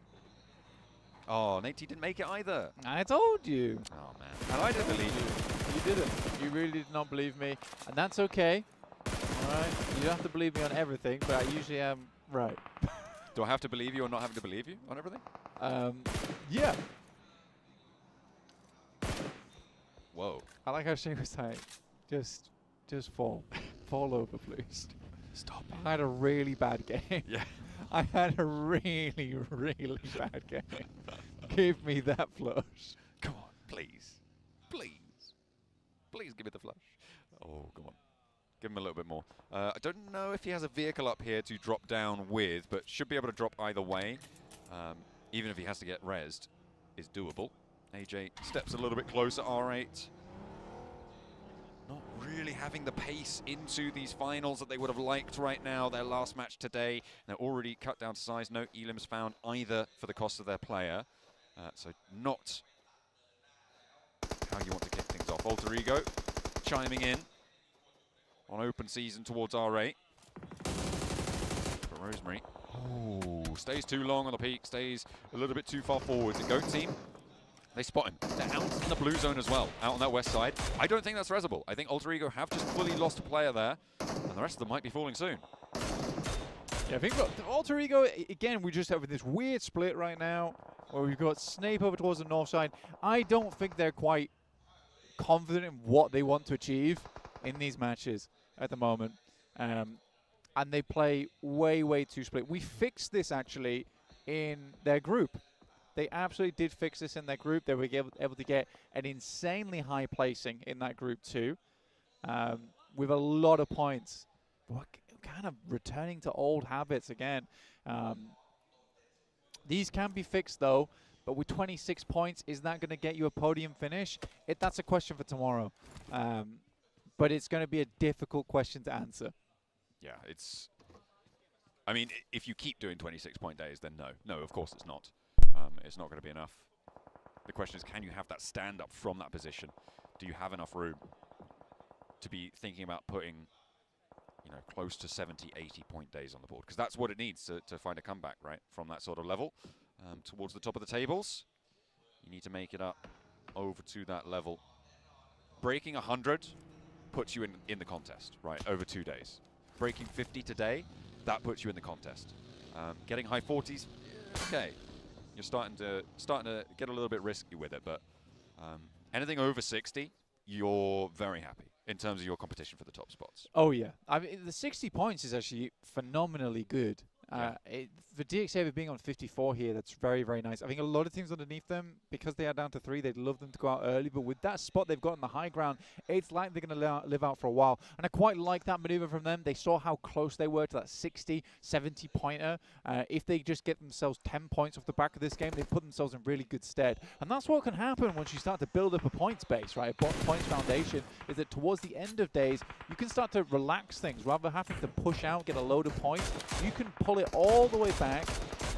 Speaker 5: Oh, Nate didn't make it either.
Speaker 12: I told you.
Speaker 5: Oh, man. And I didn't believe you.
Speaker 12: You didn't. You really did not believe me. And that's okay. All right? You don't have to believe me on everything, but I usually am right.
Speaker 5: Do I have to believe you or not having to believe you on everything?
Speaker 12: Yeah.
Speaker 5: Whoa.
Speaker 12: I like how she was like, just fall. Fall over, please.
Speaker 5: Stop it.
Speaker 12: I had a really bad game.
Speaker 5: Yeah.
Speaker 12: I had a really, really bad game. Give me that flush.
Speaker 5: Come on, please. Please. Please give me the flush. Oh, come on. Give him a little bit more. I don't know if he has a vehicle up here to drop down with, but should be able to drop either way. Even if he has to get rezzed, is doable. AJ steps a little bit closer, R8. Not really having the pace into these finals that they would have liked right now. Their last match today, they're already cut down to size. No elims found either for the cost of their player. So not how you want to kick things off. Alter Ego chiming in on open season towards R8. But Rosemary, stays too long on the peak, stays a little bit too far forwards. The GOAT team, they spot him. They're out in the blue zone as well, out on that west side. I don't think that's rezzable. I think Alter Ego have just fully lost a player there, and the rest of them might be falling soon.
Speaker 12: Yeah, I think Alter Ego, again, we just have this weird split right now, where we've got Snape over towards the north side. I don't think they're quite confident in what they want to achieve in these matches at the moment. And they play way, way too split. We fixed this, actually, in their group. They absolutely did fix this in their group. They were able to get an insanely high placing in that group, too, with a lot of points. We're kind of returning to old habits again. These can be fixed, though. But with 26 points, is that going to get you a podium finish? That's a question for tomorrow. But it's going to be a difficult question to answer.
Speaker 5: Yeah, it's... I mean, if you keep doing 26-point days, then no. No, of course it's not. It's not going to be enough. The question is, can you have that stand up from that position? Do you have enough room to be thinking about putting, you know, close to 70, 80-point days on the board? Because that's what it needs to find a comeback, right, from that sort of level. Towards the top of the tables, you need to make it up over to that level. Breaking 100 puts you in the contest, right, over 2 days. Breaking 50 today, that puts you in the contest. Getting high 40s, okay. You're starting to get a little bit risky with it, but anything over 60, you're very happy in terms of your competition for the top spots.
Speaker 12: Oh, yeah. I mean, the 60 points is actually phenomenally good. For DX being on 54 here, that's very, very nice. I think a lot of teams underneath them, because they are down to 3, they'd love them to go out early. But with that spot they've got on the high ground, it's like they're going to live out for a while. And I quite like that maneuver from them. They saw how close they were to that 60, 70-pointer. If they just get themselves 10 points off the back of this game, they put themselves in really good stead. And that's what can happen once you start to build up a points base, right? A points foundation is that towards the end of days, you can start to relax things. Rather than having to push out, get a load of points, you can pull it all the way back,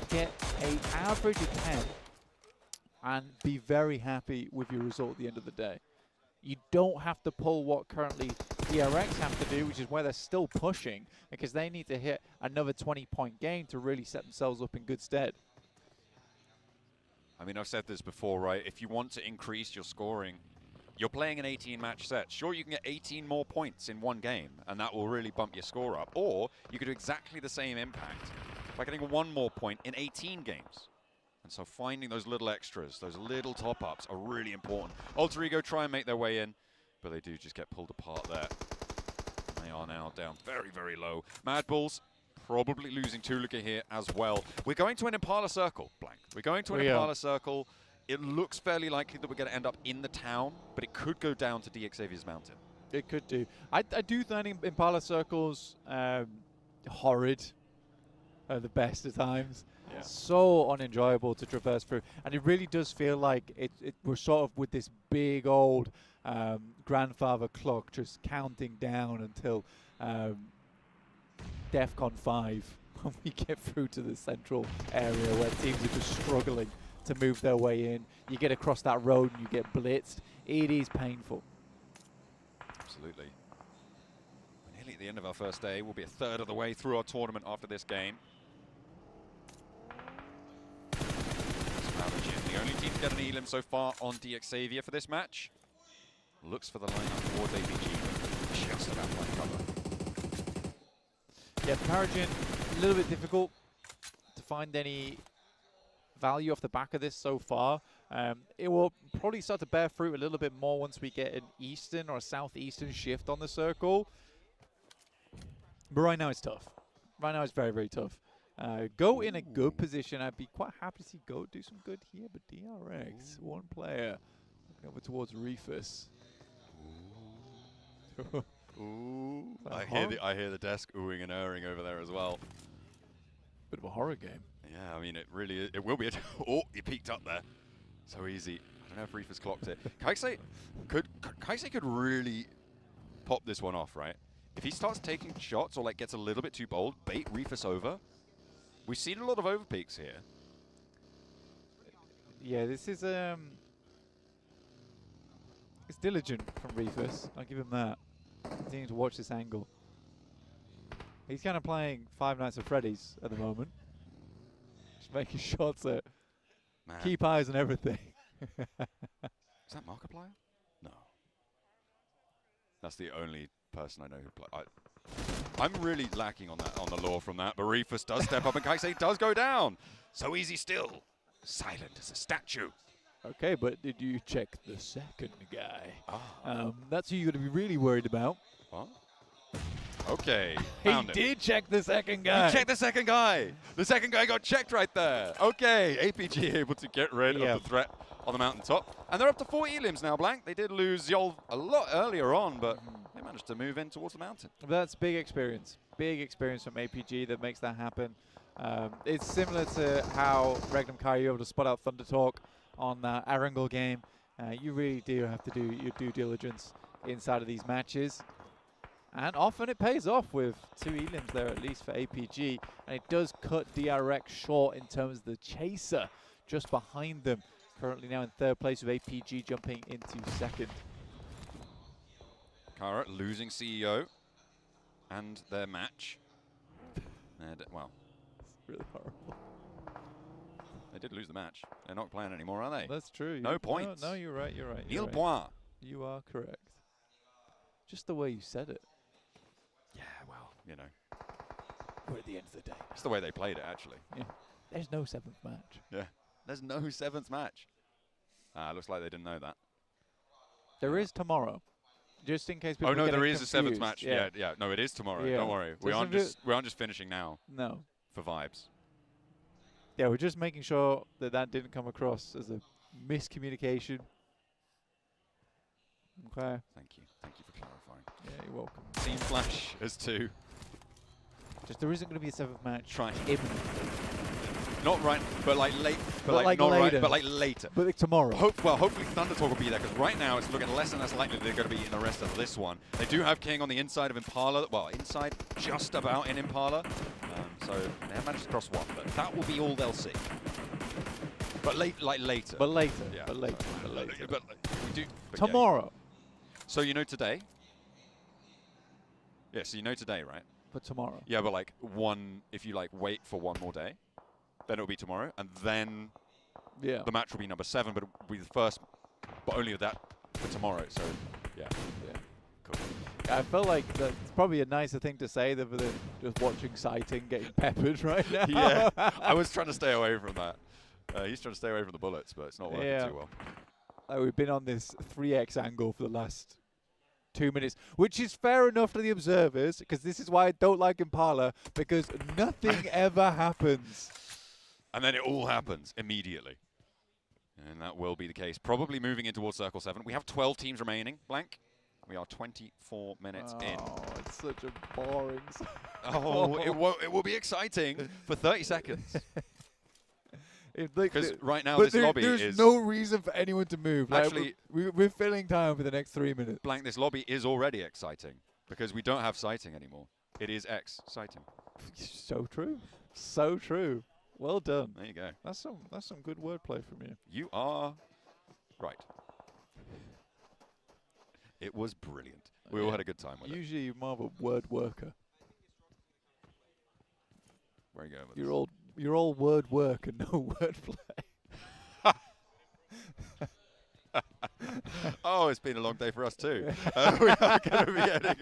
Speaker 12: get an average of 10, and be very happy with your result at the end of the day. You don't have to pull what currently ERX have to do, which is where they're still pushing, because they need to hit another 20-point game to really set themselves up in good stead.
Speaker 5: I mean, I've said this before, right? If you want to increase your scoring, you're playing an 18-match set. Sure, you can get 18 more points in one game, and that will really bump your score up. Or you could do exactly the same impact by getting 1 more point in 18 games. And so finding those little extras, those little top-ups are really important. Alter Ego try and make their way in, but they do just get pulled apart there. They are now down very, very low. Mad Bulls probably losing Tuluka here as well. We're going to an Impala Circle, Blank. We're going to an Impala Circle. It looks fairly likely that we're going to end up in the town, but it could go down to DX Xavier's Mountain.
Speaker 12: It could do. I do think Impala Circles horrid at the best of times. Yeah. So unenjoyable to traverse through. And it really does feel like we're sort of with this big old grandfather clock just counting down until DEFCON 5 when we get through to the central area where teams are just struggling to move their way in. You get across that road and you get blitzed. It is painful.
Speaker 5: Absolutely. We're nearly at the end of our first day. We'll be a third of the way through our tournament after this game. The only team to get an elim so far on DX Xavier for this match. Looks for the lineup towards APG, just about playing cover.
Speaker 12: Yeah, Paragin, a little bit difficult to find any value off the back of this so far. It will probably start to bear fruit a little bit more once we get an eastern or a southeastern shift on the circle. But right now it's tough. Right now it's very, very tough. Go in a good position. I'd be quite happy to see Go do some good here, but DRX, one player, looking over towards Reefus.
Speaker 5: Ooh. I hear the desk oohing and erring over there as well.
Speaker 12: Bit of a horror game.
Speaker 5: Yeah, I mean, it really is. It will be. Oh, he peeked up there. So easy. I don't know if Reefus clocked it. Kaisei could really pop this one off, right? If he starts taking shots or like gets a little bit too bold, bait Reefus over. We've seen a lot of overpeaks here.
Speaker 12: Yeah, this is it's diligent from Reefus. I'll give him that. Continuing to watch this angle. He's kind of playing Five Nights at Freddy's at the moment. Just making shots at keep eyes on everything.
Speaker 5: Is that Markiplier? No. That's the only person I know who play. I'm really lacking on the lore from that, but Reefus does step up and Kaisei does go down. So easy still. Silent as a statue.
Speaker 12: Okay, but did you check the second guy? That's who you're going to be really worried about.
Speaker 5: What? Okay.
Speaker 12: He did check the second guy.
Speaker 5: He checked the second guy. The second guy got checked right there. Okay, APG able to get rid of the threat on the mountaintop. And they're up to 4 elims now, Blank. They did lose Yol a lot earlier on, but they managed to move in towards the mountain.
Speaker 12: That's big experience. Big experience from APG that makes that happen. It's similar to how Regnum Kai were able to spot out Thunder Talk on the Arangel game. You really do have to do your due diligence inside of these matches. And often it pays off with 2 elims there, at least for APG. And it does cut DRX short in terms of the chaser just behind them. Currently now in 3rd place with APG jumping into 2nd.
Speaker 5: Kara losing CEO and their match. Well,
Speaker 12: it's really horrible.
Speaker 5: They did lose the match. They're not playing anymore, are they?
Speaker 12: That's true.
Speaker 5: No points.
Speaker 12: No, you're right. You're right.
Speaker 5: Nil point.
Speaker 12: You are correct. Just the way you said it.
Speaker 5: Yeah, well, you know.
Speaker 12: We're at the end of the day.
Speaker 5: It's the way they played it, actually.
Speaker 12: Yeah. There's no 7th match.
Speaker 5: Yeah. There's no 7th match. Looks like they didn't know that.
Speaker 12: There is tomorrow. Just in case people
Speaker 5: Oh, no, there is
Speaker 12: confused.
Speaker 5: a 7th match. Yeah. No, it is tomorrow.
Speaker 12: Yeah.
Speaker 5: Don't worry. We aren't just finishing now.
Speaker 12: No.
Speaker 5: For vibes.
Speaker 12: Yeah, we're just making sure that that didn't come across as a miscommunication. Okay.
Speaker 5: Thank you. Thank you for clarifying.
Speaker 12: Yeah, you're welcome.
Speaker 5: Team Flash as 2.
Speaker 12: Just there isn't going to be a 7th match.
Speaker 5: Trying.
Speaker 12: Not
Speaker 5: right, but like late.
Speaker 12: But like later.
Speaker 5: But like later.
Speaker 12: But like tomorrow.
Speaker 5: Hopefully Thunder Talk will be there, because right now it's looking less and less likely they're going to be in the rest of this one. They do have King on the inside of Impala. Well, inside just about in Impala. So they have managed to cross one, but that will be all they'll see. But later.
Speaker 12: But later.
Speaker 5: Yeah.
Speaker 12: But later.
Speaker 5: But we do.
Speaker 12: Tomorrow.
Speaker 5: So you know today? Yeah, so you know today, right?
Speaker 12: But tomorrow.
Speaker 5: Yeah, but like if you like wait for one more day, then it'll be tomorrow, and then the match will be number 7, but it'll be the first, but only that for tomorrow. So yeah. Cool.
Speaker 12: I felt like that's probably a nicer thing to say than just watching Sighting getting peppered right now.
Speaker 5: Yeah, I was trying to stay away from that. He's trying to stay away from the bullets, but it's not working too well.
Speaker 12: We've been on this 3x angle for the last 2 minutes, which is fair enough to the observers, because this is why I don't like Impala, because nothing ever happens.
Speaker 5: And then it all happens immediately. And that will be the case. Probably moving in towards Circle 7. We have 12 teams remaining, Blank. We are 24 minutes in.
Speaker 12: Oh, it's such a boring...
Speaker 5: Oh, it will be exciting for 30 seconds. Because right now this lobby is...
Speaker 12: There's no reason for anyone to move. Like,
Speaker 5: actually,
Speaker 12: we're filling time for the next 3 minutes.
Speaker 5: Blank, this lobby is already exciting because we don't have sighting anymore. It is exciting.
Speaker 12: So true. So true. Well done.
Speaker 5: There you go.
Speaker 12: That's some good wordplay from you.
Speaker 5: You are right. It was brilliant. We all had a good time with it.
Speaker 12: Usually you're more of a word worker.
Speaker 5: Where are you going with
Speaker 12: You're all word work and no wordplay.
Speaker 5: Oh, it's been a long day for us too. We are going to be getting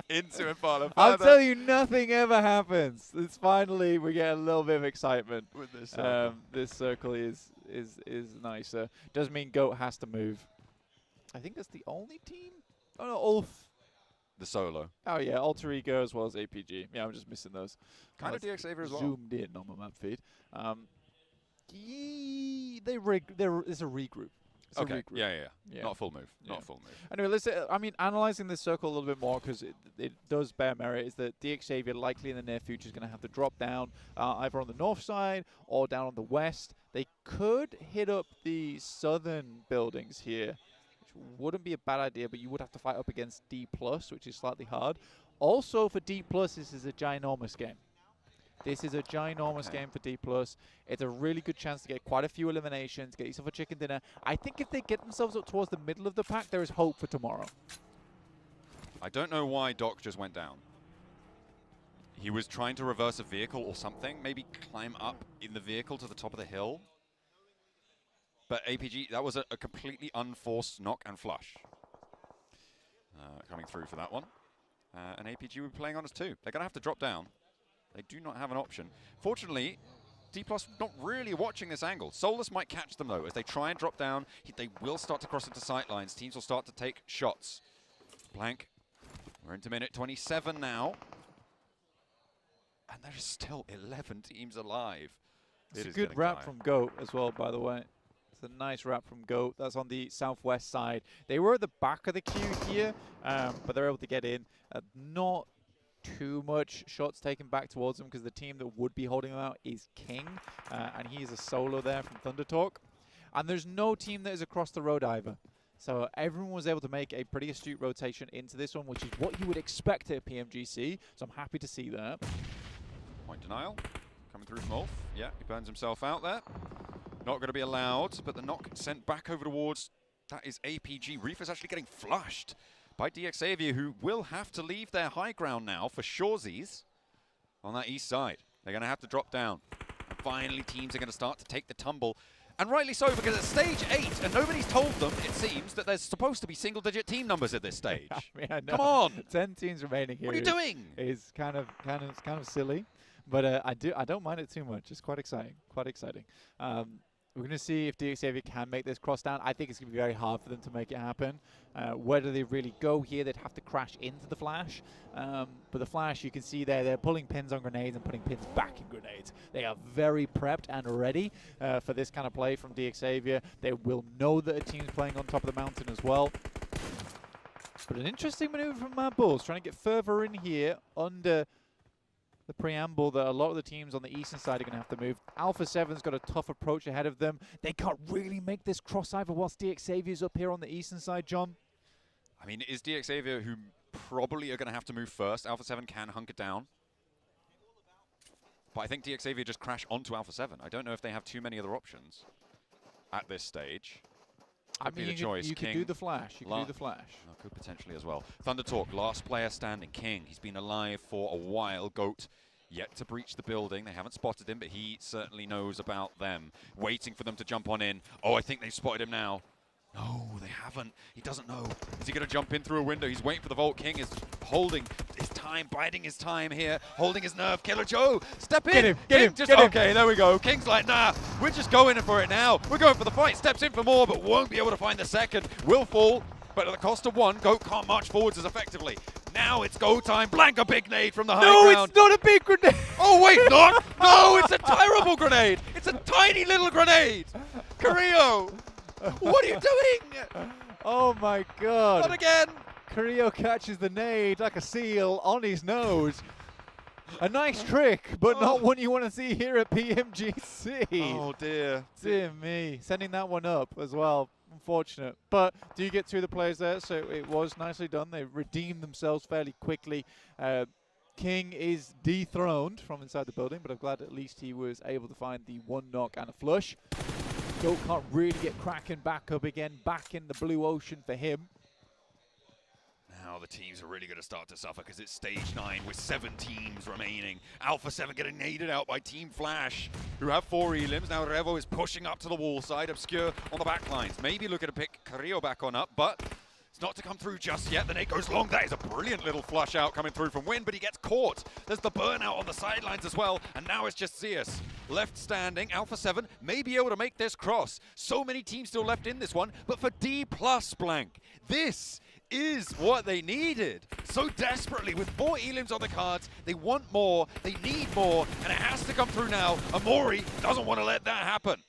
Speaker 5: into Impala.
Speaker 12: I'll tell you, nothing ever happens. It's finally we get a little bit of excitement
Speaker 5: with this circle.
Speaker 12: This circle is nicer. Does mean Goat has to move. I think that's the only team. Oh no, Ulf.
Speaker 5: The solo.
Speaker 12: Oh yeah, Alter Ego as well as APG. Yeah, I'm just missing those.
Speaker 5: Kind of DXavier as well.
Speaker 12: Zoomed in on my map feed. It's a regroup.
Speaker 5: Okay. Yeah. Not a full move. Not a full move.
Speaker 12: Anyway, let's say, analyzing this circle a little bit more, because it does bear merit, is that DXavier likely in the near future is going to have to drop down either on the north side or down on the west. They could hit up the southern buildings here, which wouldn't be a bad idea, but you would have to fight up against D+, which is slightly hard. Also, for D+, this is a ginormous game. This is a ginormous game for D+. It's a really good chance to get quite a few eliminations, get yourself a chicken dinner. I think if they get themselves up towards the middle of the pack, there is hope for tomorrow.
Speaker 5: I don't know why Doc just went down. He was trying to reverse a vehicle or something, maybe climb up in the vehicle to the top of the hill. But APG, that was a completely unforced knock and flush. Coming through for that one. And APG will be playing on us too. They're going to have to drop down. They do not have an option. Fortunately, D+ not really watching this angle. Solus might catch them, though. As they try and drop down, they will start to cross into sight lines. Teams will start to take shots. Blank. We're into minute 27 now. And there's still 11 teams alive.
Speaker 12: It's a good wrap from Goat as well, by the way. It's a nice wrap from Goat. That's on the southwest side. They were at the back of the queue here, but they're able to get in. Not too much shots taken back towards them, because the team that would be holding them out is King, and he is a solo there from Thunder Talk. And there's no team that is across the road either. So everyone was able to make a pretty astute rotation into this one, which is what you would expect at PMGC. So I'm happy to see that.
Speaker 5: Point denial coming through from Ulf. Yeah, he burns himself out there. Not going to be allowed, but the knock sent back over towards, that is APG. Reefer's actually getting flushed by DXavier, who will have to leave their high ground now for Shawsies on that east side. They're going to have to drop down. And finally, teams are going to start to take the tumble. And rightly so, because at stage 8, and nobody's told them, it seems, that there's supposed to be single-digit team numbers at this stage.
Speaker 12: I mean, I know.
Speaker 5: Come on!
Speaker 12: 10 teams remaining here.
Speaker 5: What are you doing?
Speaker 12: Is kind of silly, but I don't mind it too much. It's quite exciting. Quite exciting. We're going to see if DXavier can make this cross down. I think it's going to be very hard for them to make it happen. Where do they really go here? They'd have to crash into the Flash. But the Flash, you can see there, they're pulling pins on grenades and putting pins back in grenades. They are very prepped and ready for this kind of play from DXavier. They will know that a team's playing on top of the mountain as well. But an interesting maneuver from Mad Bulls, trying to get further in here under the preamble that a lot of the teams on the eastern side are going to have to move. Alpha 7's got a tough approach ahead of them. They can't really make this cross either whilst DXavier's up here on the eastern side, John.
Speaker 5: I mean, it is DXavier who probably are going to have to move first. Alpha 7 can hunker down. But I think DXavier just crash onto Alpha 7. I don't know if they have too many other options at this stage.
Speaker 12: I mean, you could do the Flash. You could do the Flash.
Speaker 5: Oh, could potentially as well. Thunder Talk, last player standing. King, he's been alive for a while. Goat, yet to breach the building. They haven't spotted him, but he certainly knows about them. Waiting for them to jump on in. Oh, I think they've spotted him now. No, they haven't. He doesn't know. Is he going to jump in through a window? He's waiting for the Vault. King is holding his time, biding his time here, holding his nerve. Killer Joe, step in.
Speaker 12: Get him.
Speaker 5: Okay, there we go. King's like, nah, we're just going in for it now. We're going for the fight. Steps in for more, but won't be able to find the second. Will fall. But at the cost of one, Goat can't march forwards as effectively. Now it's go time. Blank a big nade from the high
Speaker 12: No,
Speaker 5: ground.
Speaker 12: it's not a big grenade.
Speaker 5: Oh, wait, not. No, it's a terrible grenade. It's a tiny little grenade. Carrillo, what are you doing?
Speaker 12: Oh my God.
Speaker 5: Not again.
Speaker 12: Carrillo catches the nade like a seal on his nose. A nice trick, but not one you want to see here at PMGC.
Speaker 5: Oh, dear.
Speaker 12: Dear me. Sending that one up as well. Unfortunate. But do you get through the players there? So it was nicely done. They redeemed themselves fairly quickly. King is dethroned from inside the building, but I'm glad at least he was able to find the one knock and a flush. Goat can't really get Kraken back up again, back in the blue ocean for him.
Speaker 5: Now the teams are really going to start to suffer because it's stage 9 with 7 teams remaining. Alpha 7 getting naded out by Team Flash, who have 4 elims. Now Revo is pushing up to the wall side. Obscure on the back lines. Maybe looking to pick Carrillo back on up, but it's not to come through just yet. The nade goes long. That is a brilliant little flush out coming through from Win, but he gets caught. There's the burnout on the sidelines as well, and now it's just Zeus left standing. Alpha 7 may be able to make this cross. So many teams still left in this one, but for D+, Blank, this is what they needed so desperately. With 4 elims on the cards, they want more, they need more, and it has to come through now. Amori doesn't want to let that happen.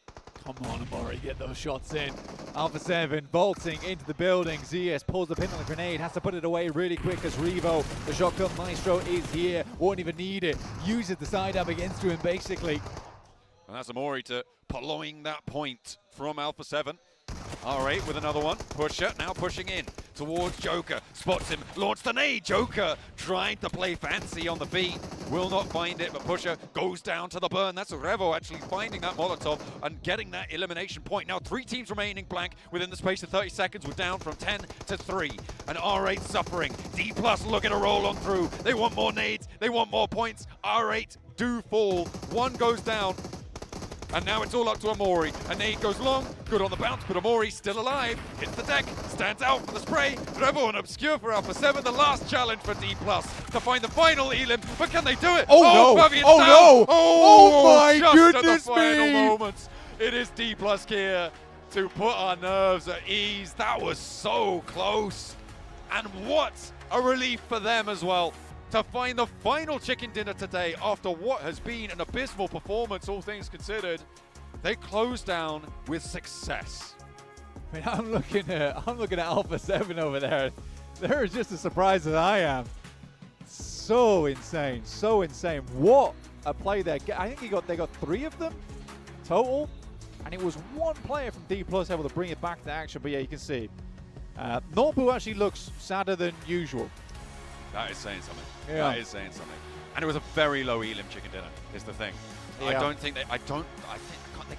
Speaker 12: Come on, Amori, get those shots in. Alpha 7 vaulting into the building. ZS pulls the pin on the grenade, has to put it away really quick as Revo, the shotgun maestro, is here. Won't even need it. Uses the side up against him, basically.
Speaker 5: And that's Amori to pulling that point from Alpha 7. R8 with another one. Pusher now pushing in towards Joker. Spots him. Launch the nade. Joker trying to play fancy on the beat. Will not find it, but Pusher goes down to the burn. That's Revo actually finding that Molotov and getting that elimination point. Now 3 teams remaining, Blank, within the space of 30 seconds. We're down from 10 to 3. And R8 suffering. D+ looking to roll on through. They want more nades. They want more points. R8 do fall. 1 goes down. And now it's all up to Amori. A nade goes long, good on the bounce, but Amori still alive. Hits the deck, stands out for the spray. Revo and Obscure for Alpha 7. The last challenge for D+ to find the final elim. But can they do it?
Speaker 12: Oh, no!
Speaker 5: Fabian's
Speaker 12: Oh,
Speaker 5: down.
Speaker 12: no!
Speaker 5: Oh,
Speaker 12: my
Speaker 5: just
Speaker 12: goodness
Speaker 5: at the final
Speaker 12: me!
Speaker 5: moments. It is D+ here to put our nerves at ease. That was so close. And what a relief for them as well, to find the final chicken dinner today after what has been an abysmal performance, all things considered. They close down with success.
Speaker 12: I mean, I'm looking at Alpha 7 over there. They're just as surprised as I am. So insane, so insane. What a play there. I think they got 3 of them total, and it was 1 player from D+ able to bring it back to action. But yeah, you can see Norbu actually looks sadder than usual.
Speaker 5: That is saying something.
Speaker 12: Yeah.
Speaker 5: That is saying something. And it was a very low elim chicken dinner, is the thing.
Speaker 12: Yeah.
Speaker 5: I think they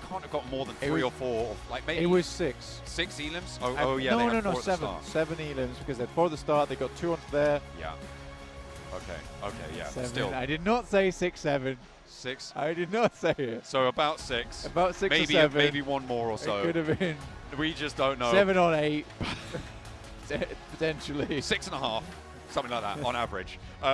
Speaker 5: can't have got more than 3 or 4. Like maybe
Speaker 12: it was 6.
Speaker 5: 6 elims? Oh yeah.
Speaker 12: No, 7. 7 elims, because they're for the start. They got 2 onto there.
Speaker 5: Yeah. Okay, yeah.
Speaker 12: 7.
Speaker 5: Still.
Speaker 12: I did not say 6, 7.
Speaker 5: 6?
Speaker 12: I did not say it.
Speaker 5: So about 6.
Speaker 12: About 6
Speaker 5: maybe,
Speaker 12: or 7.
Speaker 5: Maybe 1 more or so.
Speaker 12: It could have been.
Speaker 5: We just don't know.
Speaker 12: 7 on 8. Potentially.
Speaker 5: 6.5. Something like that on average. We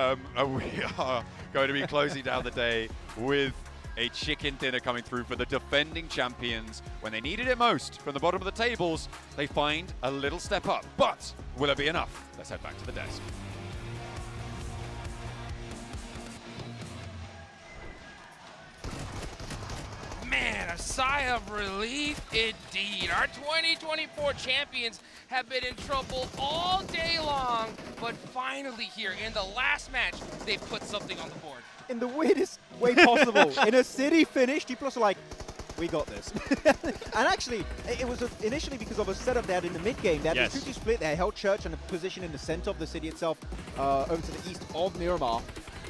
Speaker 5: are going to be closing down the day with a chicken dinner coming through for the defending champions. When they needed it most, from the bottom of the tables, they find a little step up. But will it be enough? Let's head back to the desk.
Speaker 9: Man, a sigh of relief indeed. Our 2024 champions have been in trouble all day long, but finally here in the last match, they put something on the board.
Speaker 10: In the weirdest way possible. In a city finish, D+ are like, we got this. And actually, it was initially because of a setup they had in the mid game. They had the 2-2 split. They held Church and a position in the center of the city itself, over to the east of Miramar.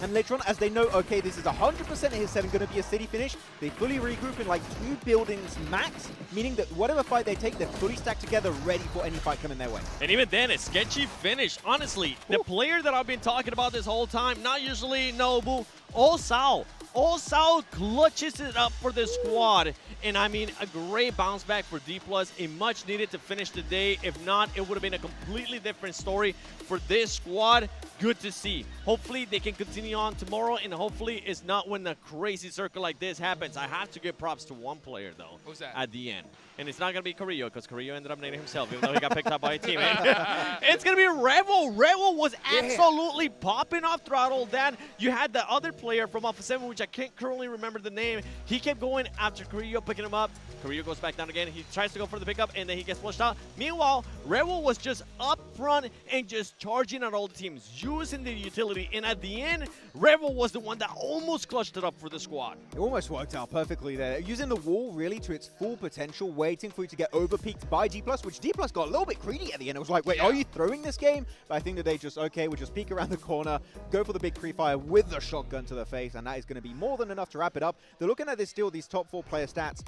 Speaker 10: And later on, as they know, okay, this is 100% his 7 going to be a city finish, they fully regroup in like 2 buildings max, meaning that whatever fight they take, they're fully stacked together, ready for any fight coming their way.
Speaker 11: And even then, a sketchy finish. Honestly, the player that I've been talking about this whole time, not usually Nobu, All Sao. Osao clutches it up for the squad. And I mean, a great bounce back for D+, a much needed to finish the day. If not, it would have been a completely different story for this squad. Good to see. Hopefully they can continue on tomorrow, and hopefully it's not when a crazy circle like this happens. I have to give props to one player though.
Speaker 9: Who's that?
Speaker 11: At the end. And it's not going to be Carrillo, because Carrillo ended up nading himself, even though he got picked up by a teammate. It's going to be Revel. Revel was absolutely popping off throughout all that. You had the other player from Alpha 7, which I can't currently remember the name. He kept going after Carrillo, picking him up. Carrillo goes back down again. He tries to go for the pickup, and then he gets flushed out. Meanwhile, Revel was just up front and just charging at all the teams, using the utility. And at the end, Revel was the one that almost clutched it up for the squad.
Speaker 10: It almost worked out perfectly there. Using the wall really to its full potential, waiting for you to get overpeaked by D+, which D+ got a little bit greedy at the end. It was like, wait, are you throwing this game? But I think that they just, okay, we'll just peek around the corner, go for the big pre-fire with the shotgun to the face, and that is going to be more than enough to wrap it up. They're looking at this still, these top 4 player stats.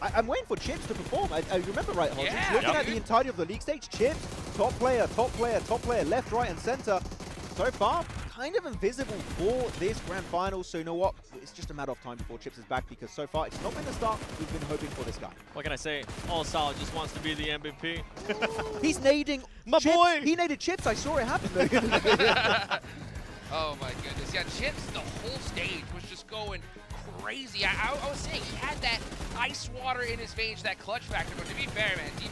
Speaker 10: I'm waiting for Chips to perform. I remember right, Hodges.
Speaker 9: Yeah,
Speaker 10: looking at the entirety of the league stage, Chips, top player, left, right, and center. So far, kind of invisible for this grand final. So you know what? It's just a matter of time before Chips is back, because so far it's not been the start we've been hoping for this guy.
Speaker 11: What can I say? Osao just wants to be the MVP.
Speaker 10: He's nading
Speaker 11: my
Speaker 10: Chips.
Speaker 11: boy.
Speaker 10: He naded Chips. I saw it happen.
Speaker 9: Oh my goodness. Yeah, Chips, the whole stage was just going crazy. I was saying, he had that ice water in his veins, that clutch factor, but to be fair, man, D+,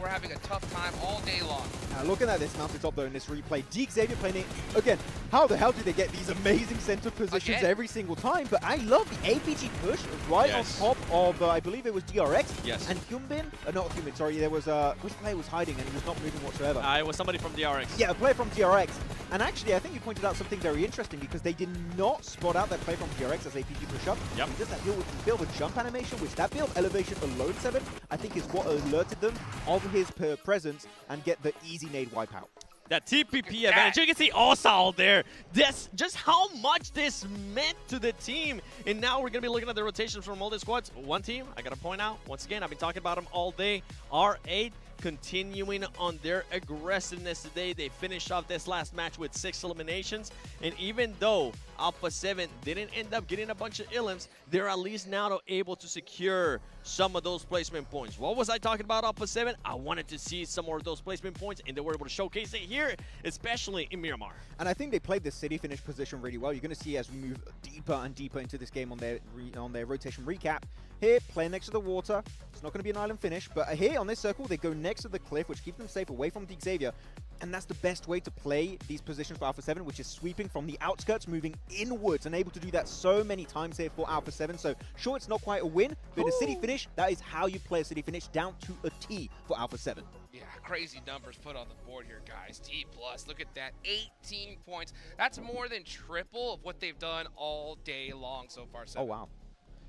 Speaker 9: we're having a tough time all day long.
Speaker 10: Looking at this mountaintop though in this replay, Xavier playing it again. How the hell do they get these amazing center positions every single time? But I love the APG push right on top of, I believe it was DRX.
Speaker 11: Yes.
Speaker 10: And Hyunbin, not Hyunbin, sorry, there was, which player was hiding and he was not moving whatsoever?
Speaker 11: It was somebody from DRX.
Speaker 10: Yeah, a player from DRX. And actually, I think you pointed out something very interesting, because they did not spot out that player from DRX as APG push up.
Speaker 11: Yep.
Speaker 10: He does that build with jump animation, which that build elevation alone, 7, I think is what alerted them of his presence and get the easy nade wipeout.
Speaker 11: That TPP advantage. You can see Osao there. This, just how much this meant to the team. And now we're going to be looking at the rotations from all the squads. One team, I got to point out, once again, I've been talking about them all day. R8 continuing on their aggressiveness today. They finished off this last match with 6 eliminations. And even though Alpha 7 didn't end up getting a bunch of elims, they're at least now able to secure some of those placement points. What was I talking about Alpha 7? I wanted to see some more of those placement points, and they were able to showcase it here, especially in Miramar.
Speaker 10: And I think they played the city finish position really well. You're going to see as we move deeper and deeper into this game on their rotation recap. Here, playing next to the water. It's not going to be an island finish, but here on this circle, they go next to the cliff, which keeps them safe away from Xavier. And that's the best way to play these positions for Alpha 7, which is sweeping from the outskirts, moving inwards, and able to do that so many times here for Alpha 7. So, sure, it's not quite a win, but in a city finish, that is how you play a city finish down to a T for Alpha 7.
Speaker 9: Yeah, crazy numbers put on the board here, guys. D+, look at that, 18 points. That's more than triple of what they've done all day long so far. 7.
Speaker 10: Oh, wow.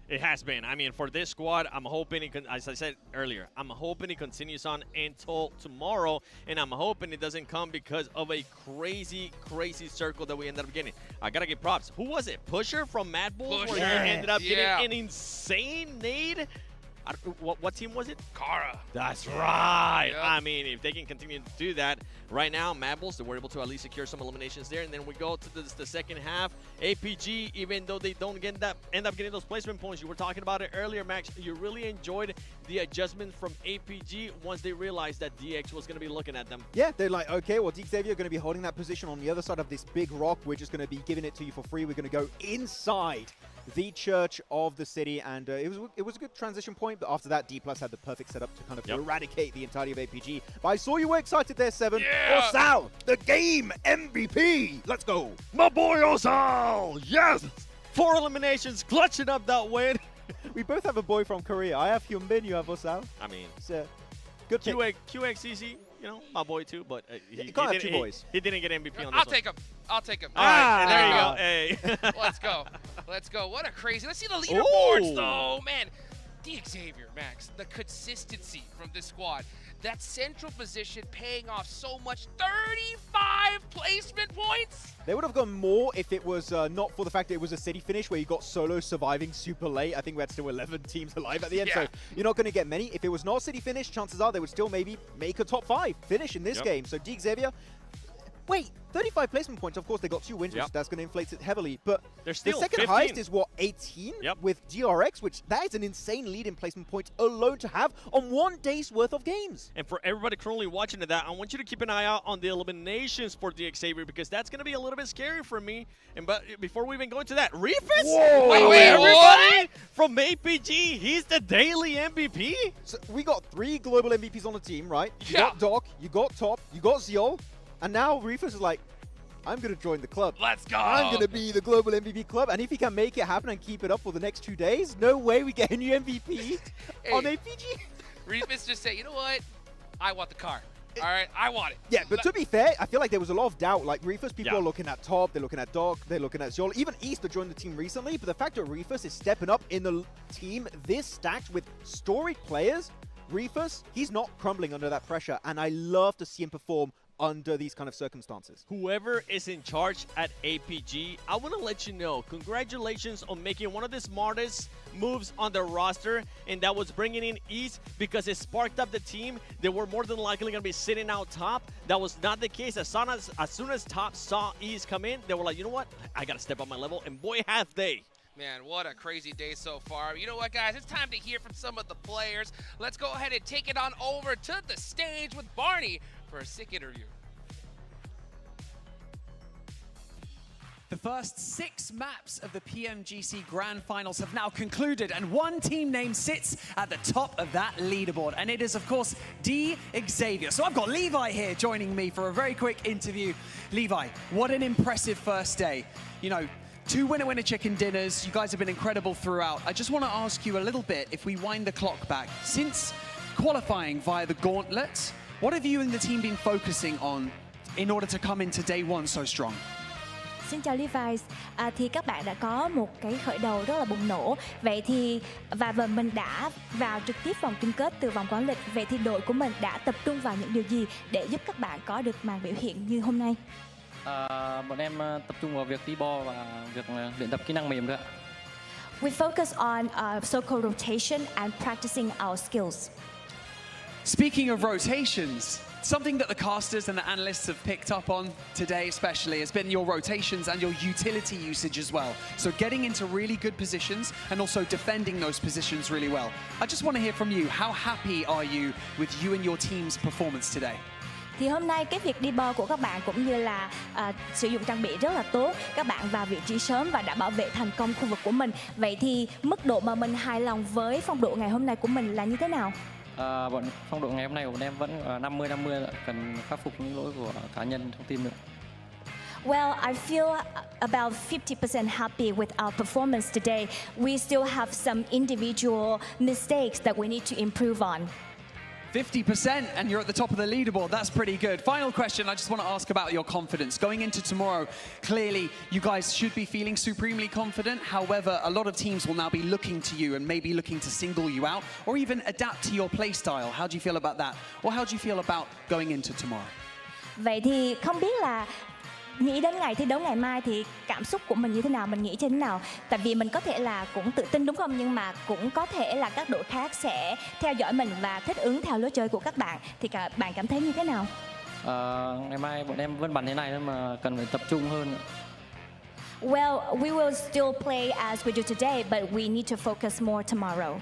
Speaker 11: It has been. I mean, for this squad, I'm hoping, as I said earlier, I'm hoping it continues on until tomorrow, and I'm hoping it doesn't come because of a crazy, crazy circle that we ended up getting. I got to give props. Who was it? Pusher from Mad Bulls, where he ended up getting an insane nade? What team was it?
Speaker 9: Kara.
Speaker 11: That's right. Yep. I mean, if they can continue to do that, right now, Mad Bulls, they were able to at least secure some eliminations there. And then we go to the second half. APG, even though they don't end up getting those placement points, you were talking about it earlier, Max. You really enjoyed the adjustments from APG once they realized that DX was going to be looking at them.
Speaker 10: Yeah, they're like, okay, well, Xavier are going to be holding that position on the other side of this big rock. We're just going to be giving it to you for free. We're going to go inside the church of the city, and it was a good transition point, but after that, D+ had the perfect setup to kind of eradicate the entirety of APG. But I saw you were excited there, 7.
Speaker 11: Yeah.
Speaker 10: Osao, the game MVP. Let's go.
Speaker 11: My boy Osao, yes! 4 eliminations, clutching up that win.
Speaker 10: We both have a boy from Korea. I have Hyunbin, you have Osao.
Speaker 11: I mean,
Speaker 10: it's good pick.
Speaker 11: QXCC, you know, my boy too, but
Speaker 10: you can't have 2 boys.
Speaker 11: He didn't get MVP on this
Speaker 9: I'll
Speaker 11: one.
Speaker 9: take him. I'll take him.
Speaker 11: All right, there you go. Hey.
Speaker 9: Let's go. Let's go. What a crazy. Let's see the leaderboards, though. Man, Xavier, Max, the consistency from this squad. That central position paying off so much. 35 placement points.
Speaker 10: They would have gone more if it was not for the fact that it was a city finish where you got solo surviving super late. I think we had still 11 teams alive at the end, so you're not going to get many. If it was not a city finish, chances are they would still maybe make a top 5 finish in this game. So Xavier, wait, 35 placement points. Of course, they got 2 wins, which that's going to inflate it heavily. But
Speaker 11: they're
Speaker 10: the
Speaker 11: still
Speaker 10: second
Speaker 11: 15.
Speaker 10: highest is what, 18 with DRX, which that is an insane lead in placement points alone to have on 1 day's worth of games.
Speaker 11: And for everybody currently watching that, I want you to keep an eye out on the eliminations for DXavier, because that's going to be a little bit scary for me. And but before we even go into that, Reefus?
Speaker 10: Whoa!
Speaker 11: Wait, everybody from APG, he's the daily MVP?
Speaker 10: So we got 3 global MVPs on the team, right? You got Doc, you got Top, you got Zeol, and now Reefus is like, I'm going to join the club.
Speaker 9: Let's go.
Speaker 10: I'm going to be the global MVP club. And if he can make it happen and keep it up for the next 2 days, no way we get a new MVP on APG.
Speaker 9: Reefus just said, you know what? I want the car. All right, I want it.
Speaker 10: Yeah, but to be fair, I feel like there was a lot of doubt. Like, Reefus, people are looking at Top, they're looking at Doc, they're looking at Zeol. Even Easter joined the team recently, but the fact that Reefus is stepping up in the team this stacked with storied players, Reefus, he's not crumbling under that pressure, and I love to see him perform under these kind of circumstances.
Speaker 11: Whoever is in charge at APG, I want to let you know, congratulations on making one of the smartest moves on the roster, and that was bringing in East, because it sparked up the team. They were more than likely going to be sitting out top. That was not the case. As soon as top saw East come in, they were like, you know what? I got to step up my level, and boy, have they.
Speaker 9: Man, what a crazy day so far. You know what, guys? It's time to hear from some of the players. Let's go ahead and take it on over to the stage with Barney for a sick interview.
Speaker 21: The first 6 maps of the PMGC Grand Finals have now concluded, and one team name sits at the top of that leaderboard, and it is, of course, DXavier. So I've got Levi here joining me for a very quick interview. Levi, what an impressive first day. You know, 2 winner chicken dinners. You guys have been incredible throughout. I just want to ask you a little bit, if we wind the clock back, since qualifying via the Gauntlet, what have you and the team been focusing on in order to come into day 1 so strong?
Speaker 4: Xin chào Levi, thì các bạn đã có một cái khởi đầu rất là bùng nổ. Vậy thì mình đã vào trực tiếp vòng chung kết từ vòng Gauntlet. Vậy thì đội của mình đã tập trung vào những điều gì để giúp các bạn có được màn biểu hiện như hôm nay?
Speaker 17: Bọn em tập trung vào việc đi bo và việc luyện tập kỹ năng mềm thôi ạ.
Speaker 4: We focus on circle rotation and practicing our skills.
Speaker 21: Speaking of rotations, something that the casters and the analysts have picked up on today especially has been your rotations and your utility usage as well. So getting into really good positions and also defending those positions really well. I just want to hear from you, how happy are you with you and your team's performance today?
Speaker 4: Thì hôm nay cái việc đi bo của các bạn cũng như là sử dụng trang bị rất là tốt. Các bạn vào vị trí sớm và đã bảo vệ thành công khu vực của mình. Vậy thì mức độ mà mình hài lòng với phong độ ngày hôm nay của mình là như thế nào?
Speaker 17: Phong độ ngày hôm nay của bọn em vẫn 50-50, cần khắc phục những lỗi của cá nhân trong team nữa.
Speaker 4: Well, I feel about 50% happy with our performance today. We still have some individual mistakes that we need to improve on.
Speaker 21: 50%, and you're at the top of the leaderboard. That's pretty good. Final question, I just want to ask about your confidence. Going into tomorrow, clearly you guys should be feeling supremely confident. However, a lot of teams will now be looking to you and maybe looking to single you out or even adapt to your play style. How do you feel about that? Or how do you feel about going into tomorrow?
Speaker 4: Vậy thì không biết là nghĩ đến ngày thi đấu ngày mai thì cảm xúc của mình như thế nào, mình nghĩ như thế nào? Tại vì mình có thể là cũng tự tin đúng không? Nhưng mà cũng có thể là các đội khác sẽ theo dõi mình và thích ứng theo lối chơi của các bạn. Thì bạn cảm thấy như thế nào?
Speaker 17: Ngày mai bọn em vẫn bắn thế này thôi mà cần phải tập trung hơn.
Speaker 4: Well, we will still play as we do today, but we need to focus more tomorrow.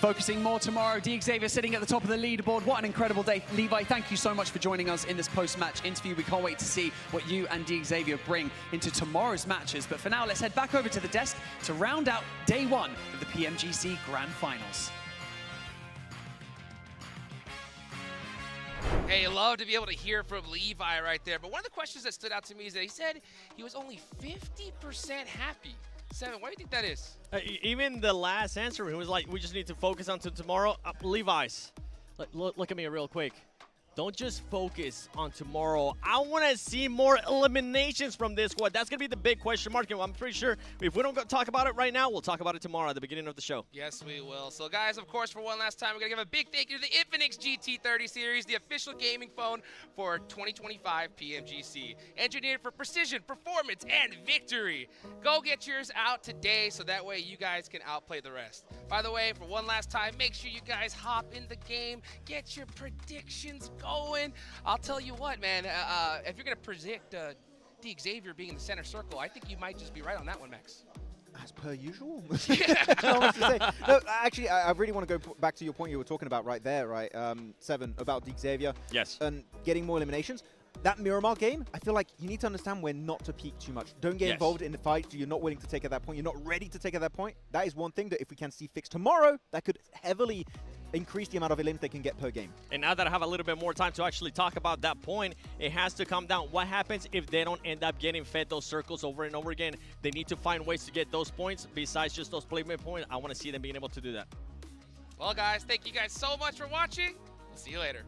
Speaker 21: Focusing more tomorrow, DXavier sitting at the top of the leaderboard. What an incredible day. Levi, thank you so much for joining us in this post-match interview. We can't wait to see what you and DXavier bring into tomorrow's matches. But for now, let's head back over to the desk to round out day 1 of the PMGC Grand Finals.
Speaker 9: Hey, love to be able to hear from Levi right there. But one of the questions that stood out to me is that he said he was only 50% happy. Seven, why do you think that is?
Speaker 11: Even the last answer, he was like, we just need to focus on tomorrow. Levi's, look at me real quick. Don't just focus on tomorrow. I want to see more eliminations from this squad. That's going to be the big question mark. I'm pretty sure if we don't talk about it right now, we'll talk about it tomorrow at the beginning of the show.
Speaker 9: Yes, we will. So, guys, of course, for one last time, we're going to give a big thank you to the Infinix GT30 series, the official gaming phone for 2025 PMGC. Engineered for precision, performance, and victory. Go get yours out today so that way you guys can outplay the rest. By the way, for one last time, make sure you guys hop in the game, get your predictions going. I'll tell you what, man. If you're gonna predict the Xavier being in the center circle, I think you might just be right on that one, Max.
Speaker 10: As per usual. No, actually, I really want to go back to your point you were talking about right there, right, Seven, about the Xavier.
Speaker 11: Yes.
Speaker 10: And getting more eliminations. That Miramar game, I feel like you need to understand when not to peek too much. Don't get involved in the fight you're not willing to take at that point. You're not ready to take at that point. That is one thing that if we can see fixed tomorrow, that could heavily increase the amount of elims they can get per game.
Speaker 11: And now that I have a little bit more time to actually talk about that point, it has to come down. What happens if they don't end up getting fed those circles over and over again? They need to find ways to get those points besides just those placement points. I want to see them being able to do that.
Speaker 9: Well, guys, thank you guys so much for watching. We'll see you later.